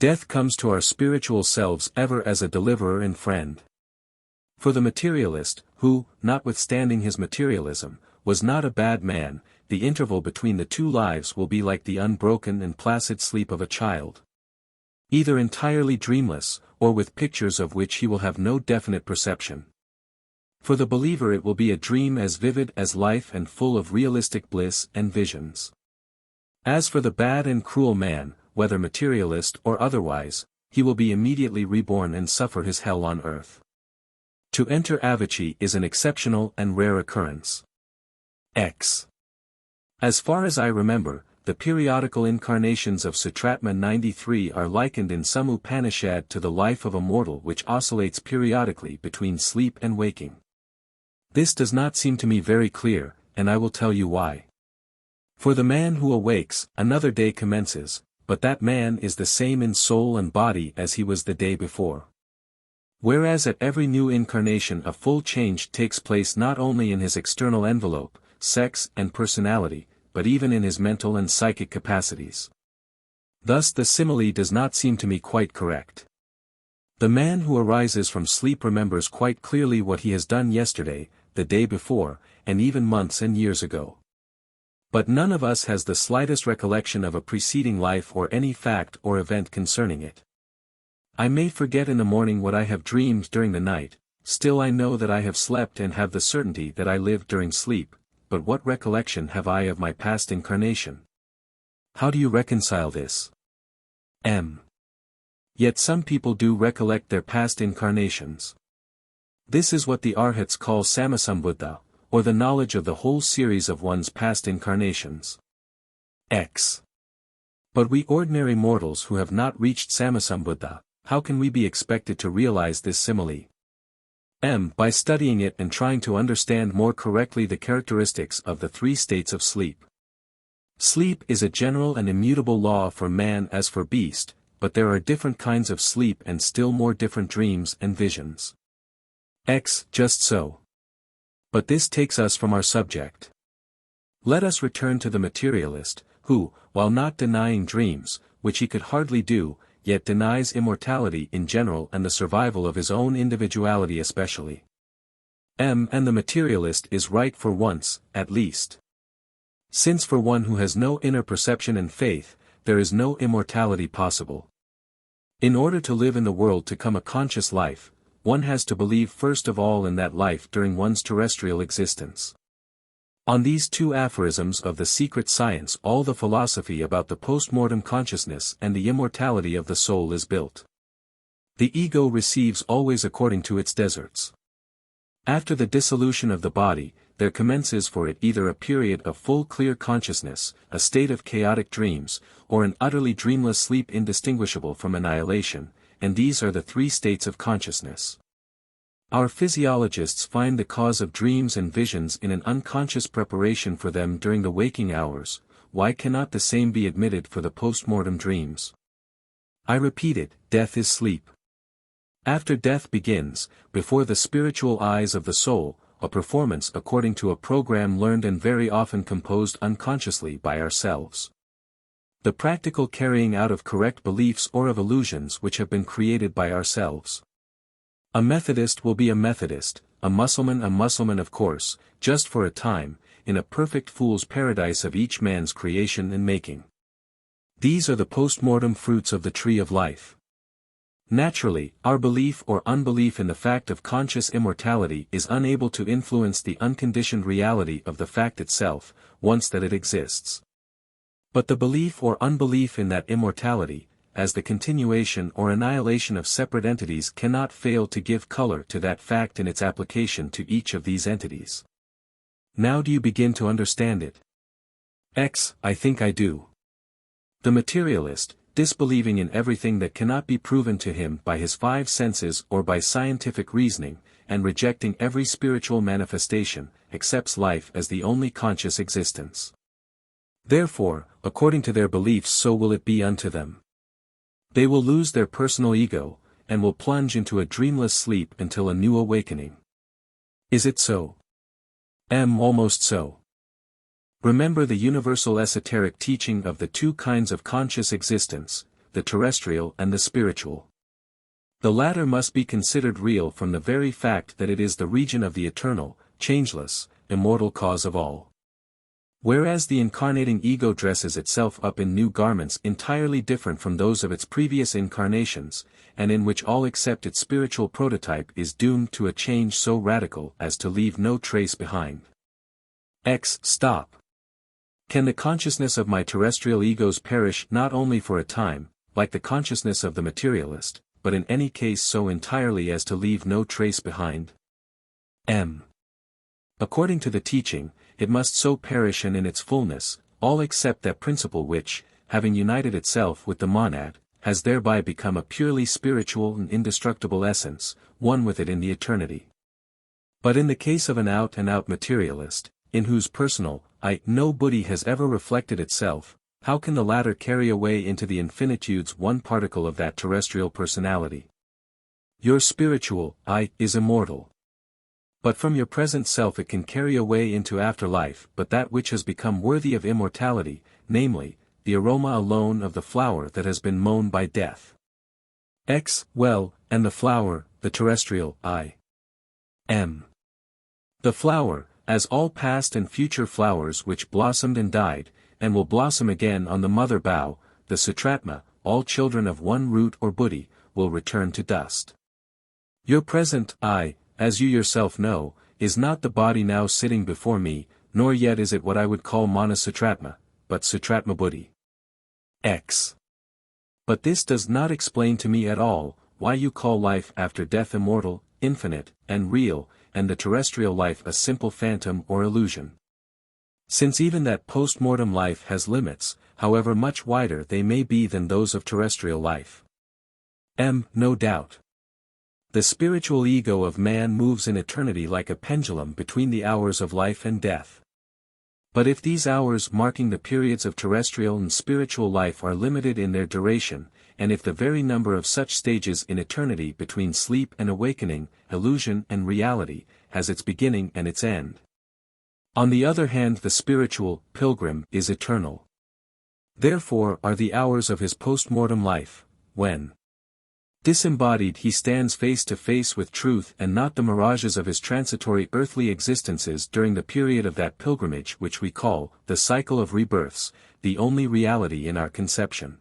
Death comes to our spiritual selves ever as a deliverer and friend. For the materialist, who, notwithstanding his materialism, was not a bad man, the interval between the two lives will be like the unbroken and placid sleep of a child. Either entirely dreamless, or with pictures of which he will have no definite perception. For the believer it will be a dream as vivid as life and full of realistic bliss and visions. As for the bad and cruel man, whether materialist or otherwise, he will be immediately reborn and suffer his hell on earth. To enter Avicii is an exceptional and rare occurrence. X. As far as I remember, the periodical incarnations of Sutratma 93 are likened in some Upanishad to the life of a mortal which oscillates periodically between sleep and waking. This does not seem to me very clear, and I will tell you why. For the man who awakes, another day commences, but that man is the same in soul and body as he was the day before. Whereas at every new incarnation a full change takes place not only in his external envelope, sex and personality, but even in his mental and psychic capacities. Thus the simile does not seem to me quite correct. The man who arises from sleep remembers quite clearly what he has done yesterday, the day before, and even months and years ago. But none of us has the slightest recollection of a preceding life or any fact or event concerning it. I may forget in the morning what I have dreamed during the night, still I know that I have slept and have the certainty that I lived during sleep, but what recollection have I of my past incarnation? How do you reconcile this? M. Yet some people do recollect their past incarnations. This is what the Arhats call Samasambhuddha, or the knowledge of the whole series of one's past incarnations. X. But we ordinary mortals who have not reached Samasambhuddha, how can we be expected to realize this simile? M. By studying it and trying to understand more correctly the characteristics of the three states of sleep. Sleep is a general and immutable law for man as for beast, but there are different kinds of sleep and still more different dreams and visions. X. Just so. But this takes us from our subject. Let us return to the materialist, who, while not denying dreams, which he could hardly do, yet denies immortality in general and the survival of his own individuality especially. And the materialist is right for once, at least. Since for one who has no inner perception and faith, there is no immortality possible. In order to live in the world to come a conscious life, one has to believe first of all in that life during one's terrestrial existence. On these two aphorisms of the secret science all the philosophy about the post-mortem consciousness and the immortality of the soul is built. The ego receives always according to its deserts. After the dissolution of the body, there commences for it either a period of full clear consciousness, a state of chaotic dreams, or an utterly dreamless sleep indistinguishable from annihilation, and these are the three states of consciousness. Our physiologists find the cause of dreams and visions in an unconscious preparation for them during the waking hours. Why cannot the same be admitted for the post-mortem dreams? I repeat it, death is sleep. After death begins, before the spiritual eyes of the soul, a performance according to a program learned and very often composed unconsciously by ourselves. The practical carrying out of correct beliefs or of illusions which have been created by ourselves. A Methodist will be a Methodist, a Mussulman of course, just for a time, in a perfect fool's paradise of each man's creation and making. These are the post-mortem fruits of the tree of life. Naturally, our belief or unbelief in the fact of conscious immortality is unable to influence the unconditioned reality of the fact itself, once that it exists. But the belief or unbelief in that immortality, as the continuation or annihilation of separate entities cannot fail to give color to that fact in its application to each of these entities. Now do you begin to understand it? X. I think I do. The materialist, disbelieving in everything that cannot be proven to him by his five senses or by scientific reasoning, and rejecting every spiritual manifestation, accepts life as the only conscious existence. Therefore, according to their beliefs so will it be unto them. They will lose their personal ego, and will plunge into a dreamless sleep until a new awakening. Is it so? Almost so. Remember the universal esoteric teaching of the two kinds of conscious existence, the terrestrial and the spiritual. The latter must be considered real from the very fact that it is the region of the eternal, changeless, immortal cause of all. Whereas the incarnating ego dresses itself up in new garments entirely different from those of its previous incarnations, and in which all except its spiritual prototype is doomed to a change so radical as to leave no trace behind. Stop. Can the consciousness of my terrestrial egos perish not only for a time, like the consciousness of the materialist, but in any case so entirely as to leave no trace behind? According to the teaching, it must so perish and in its fullness, all except that principle which, having united itself with the monad, has thereby become a purely spiritual and indestructible essence, one with it in the eternity. But in the case of an out-and-out materialist, in whose personal no buddhi has ever reflected itself, how can the latter carry away into the infinitudes one particle of that terrestrial personality? Your spiritual is immortal. But from your present self it can carry away into afterlife but that which has become worthy of immortality, namely, the aroma alone of the flower that has been mown by death. Well, and the flower, the terrestrial The flower, as all past and future flowers which blossomed and died, and will blossom again on the mother bough, the sutratma, all children of one root or buddhi, will return to dust. Your present as you yourself know, is not the body now sitting before me, nor yet is it what I would call Manasutratma, but Sutratma Buddhi. But this does not explain to me at all, why you call life after death immortal, infinite, and real, and the terrestrial life a simple phantom or illusion. Since even that post-mortem life has limits, however much wider they may be than those of terrestrial life. No doubt. The spiritual ego of man moves in eternity like a pendulum between the hours of life and death. But if these hours marking the periods of terrestrial and spiritual life are limited in their duration, and if the very number of such stages in eternity between sleep and awakening, illusion and reality, has its beginning and its end. On the other hand, the spiritual pilgrim is eternal. Therefore are the hours of his post-mortem life, when disembodied he stands face to face with truth and not the mirages of his transitory earthly existences during the period of that pilgrimage which we call the cycle of rebirths, the only reality in our conception.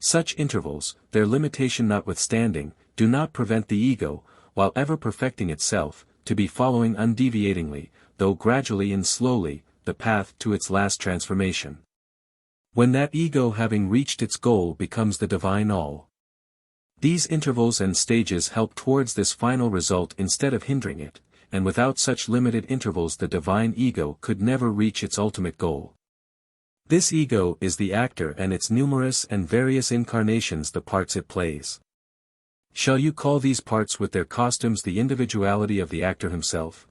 Such intervals, their limitation notwithstanding, do not prevent the ego, while ever perfecting itself, to be following undeviatingly, though gradually and slowly, the path to its last transformation. When that ego having reached its goal becomes the divine all. These intervals and stages help towards this final result instead of hindering it, and without such limited intervals the divine ego could never reach its ultimate goal. This ego is the actor and its numerous and various incarnations the parts it plays. Shall you call these parts with their costumes the individuality of the actor himself?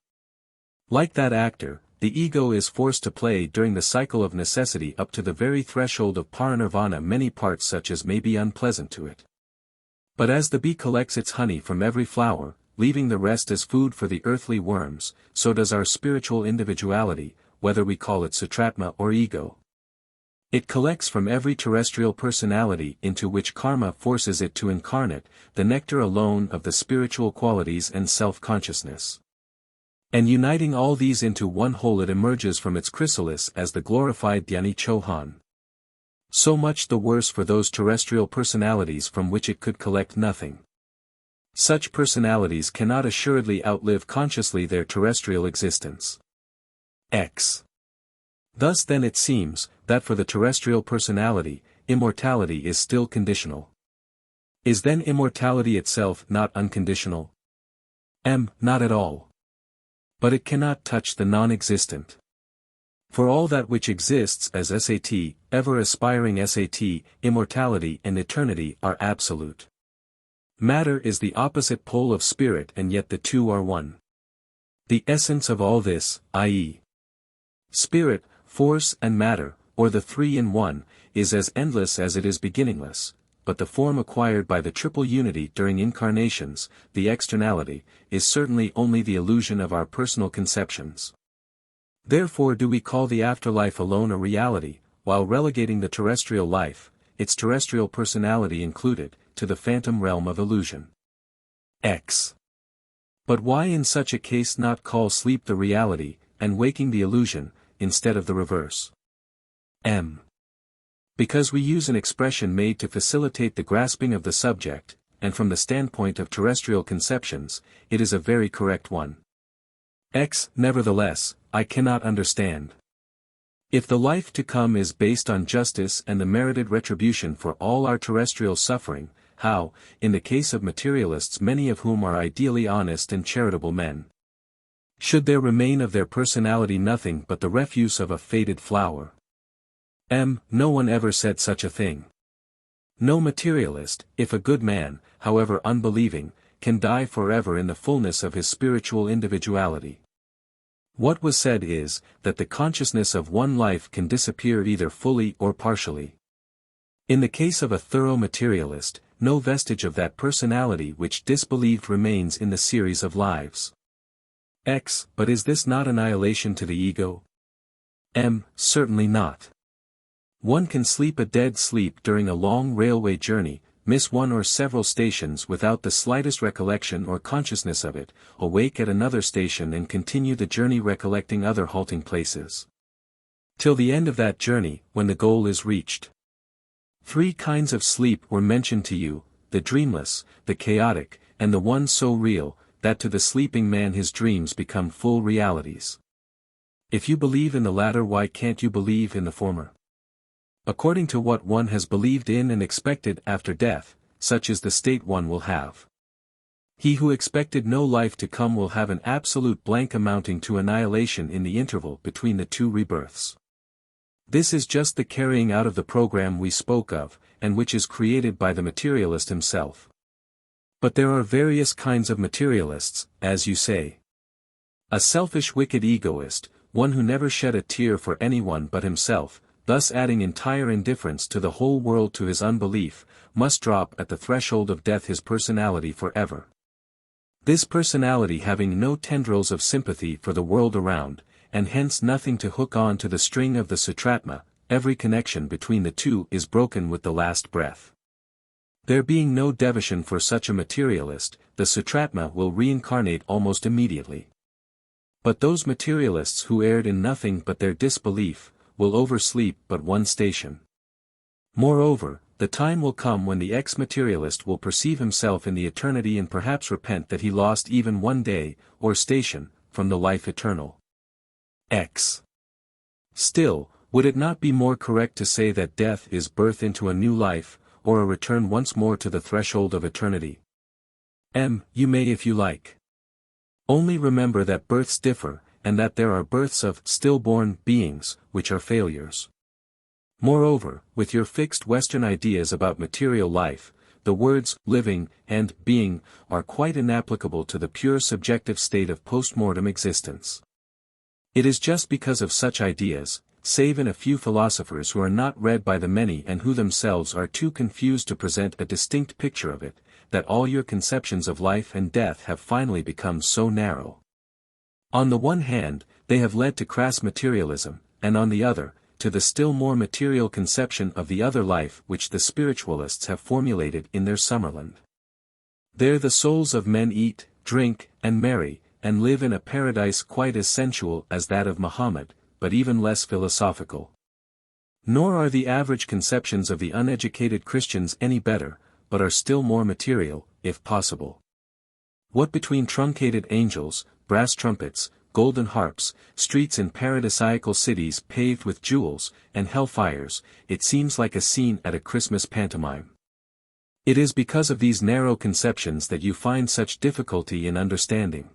Like that actor, the ego is forced to play during the cycle of necessity up to the very threshold of parinirvana many parts such as may be unpleasant to it. But as the bee collects its honey from every flower, leaving the rest as food for the earthly worms, so does our spiritual individuality, whether we call it sutratma or ego. It collects from every terrestrial personality into which karma forces it to incarnate, the nectar alone of the spiritual qualities and self-consciousness. And uniting all these into one whole it emerges from its chrysalis as the glorified Dhyani Chohan. So much the worse for those terrestrial personalities from which it could collect nothing. Such personalities cannot assuredly outlive consciously their terrestrial existence. Thus then it seems, that for the terrestrial personality, immortality is still conditional. Is then immortality itself not unconditional? Not at all. But it cannot touch the non-existent. For all that which exists as sat, ever-aspiring sat, immortality and eternity are absolute. Matter is the opposite pole of spirit and yet the two are one. The essence of all this, i.e., spirit, force and matter, or the three in one, is as endless as it is beginningless, but the form acquired by the triple unity during incarnations, the externality, is certainly only the illusion of our personal conceptions. Therefore do we call the afterlife alone a reality, while relegating the terrestrial life, its terrestrial personality included, to the phantom realm of illusion. X. But why in such a case not call sleep the reality, and waking the illusion, instead of the reverse? M. Because we use an expression made to facilitate the grasping of the subject, and from the standpoint of terrestrial conceptions, it is a very correct one. X. Nevertheless, I cannot understand. If the life to come is based on justice and the merited retribution for all our terrestrial suffering, how, in the case of materialists many of whom are ideally honest and charitable men, should there remain of their personality nothing but the refuse of a faded flower? M. No one ever said such a thing. No materialist, if a good man, however unbelieving, can die forever in the fullness of his spiritual individuality. What was said is, that the consciousness of one life can disappear either fully or partially. In the case of a thorough materialist, no vestige of that personality which disbelieved remains in the series of lives. X. But is this not annihilation to the ego? M. Certainly not. One can sleep a dead sleep during a long railway journey, miss one or several stations without the slightest recollection or consciousness of it, awake at another station and continue the journey recollecting other halting places, till the end of that journey, when the goal is reached. 3 kinds of sleep were mentioned to you, the dreamless, the chaotic, and the one so real, that to the sleeping man his dreams become full realities. If you believe in the latter, why can't you believe in the former? According to what one has believed in and expected after death, such is the state one will have. He who expected no life to come will have an absolute blank amounting to annihilation in the interval between the 2 rebirths. This is just the carrying out of the program we spoke of, and which is created by the materialist himself. But there are various kinds of materialists, as you say. A selfish wicked egoist, one who never shed a tear for anyone but himself, thus adding entire indifference to the whole world to his unbelief, must drop at the threshold of death his personality forever. This personality having no tendrils of sympathy for the world around, and hence nothing to hook on to the string of the sutratma, every connection between the 2 is broken with the last breath. There being no devotion for such a materialist, the sutratma will reincarnate almost immediately. But those materialists who erred in nothing but their disbelief, will oversleep but one station. Moreover, the time will come when the ex-materialist will perceive himself in the eternity and perhaps repent that he lost even one day, or station, from the life eternal. X. Still, would it not be more correct to say that death is birth into a new life, or a return once more to the threshold of eternity? M. You may if you like. Only remember that births differ, and that there are births of stillborn beings, which are failures. Moreover, with your fixed Western ideas about material life, the words living and being are quite inapplicable to the pure subjective state of post-mortem existence. It is just because of such ideas, save in a few philosophers who are not read by the many and who themselves are too confused to present a distinct picture of it, that all your conceptions of life and death have finally become so narrow. On the one hand, they have led to crass materialism, and on the other, to the still more material conception of the other life which the spiritualists have formulated in their Summerland. There the souls of men eat, drink, and marry, and live in a paradise quite as sensual as that of Muhammad, but even less philosophical. Nor are the average conceptions of the uneducated Christians any better, but are still more material, if possible. What between truncated angels, brass trumpets, golden harps, streets in paradisiacal cities paved with jewels, and hellfires, it seems like a scene at a Christmas pantomime. It is because of these narrow conceptions that you find such difficulty in understanding.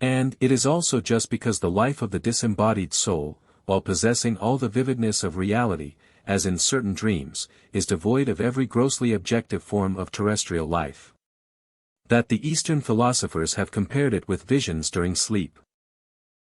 And it is also just because the life of the disembodied soul, while possessing all the vividness of reality, as in certain dreams, is devoid of every grossly objective form of terrestrial life, that the Eastern philosophers have compared it with visions during sleep.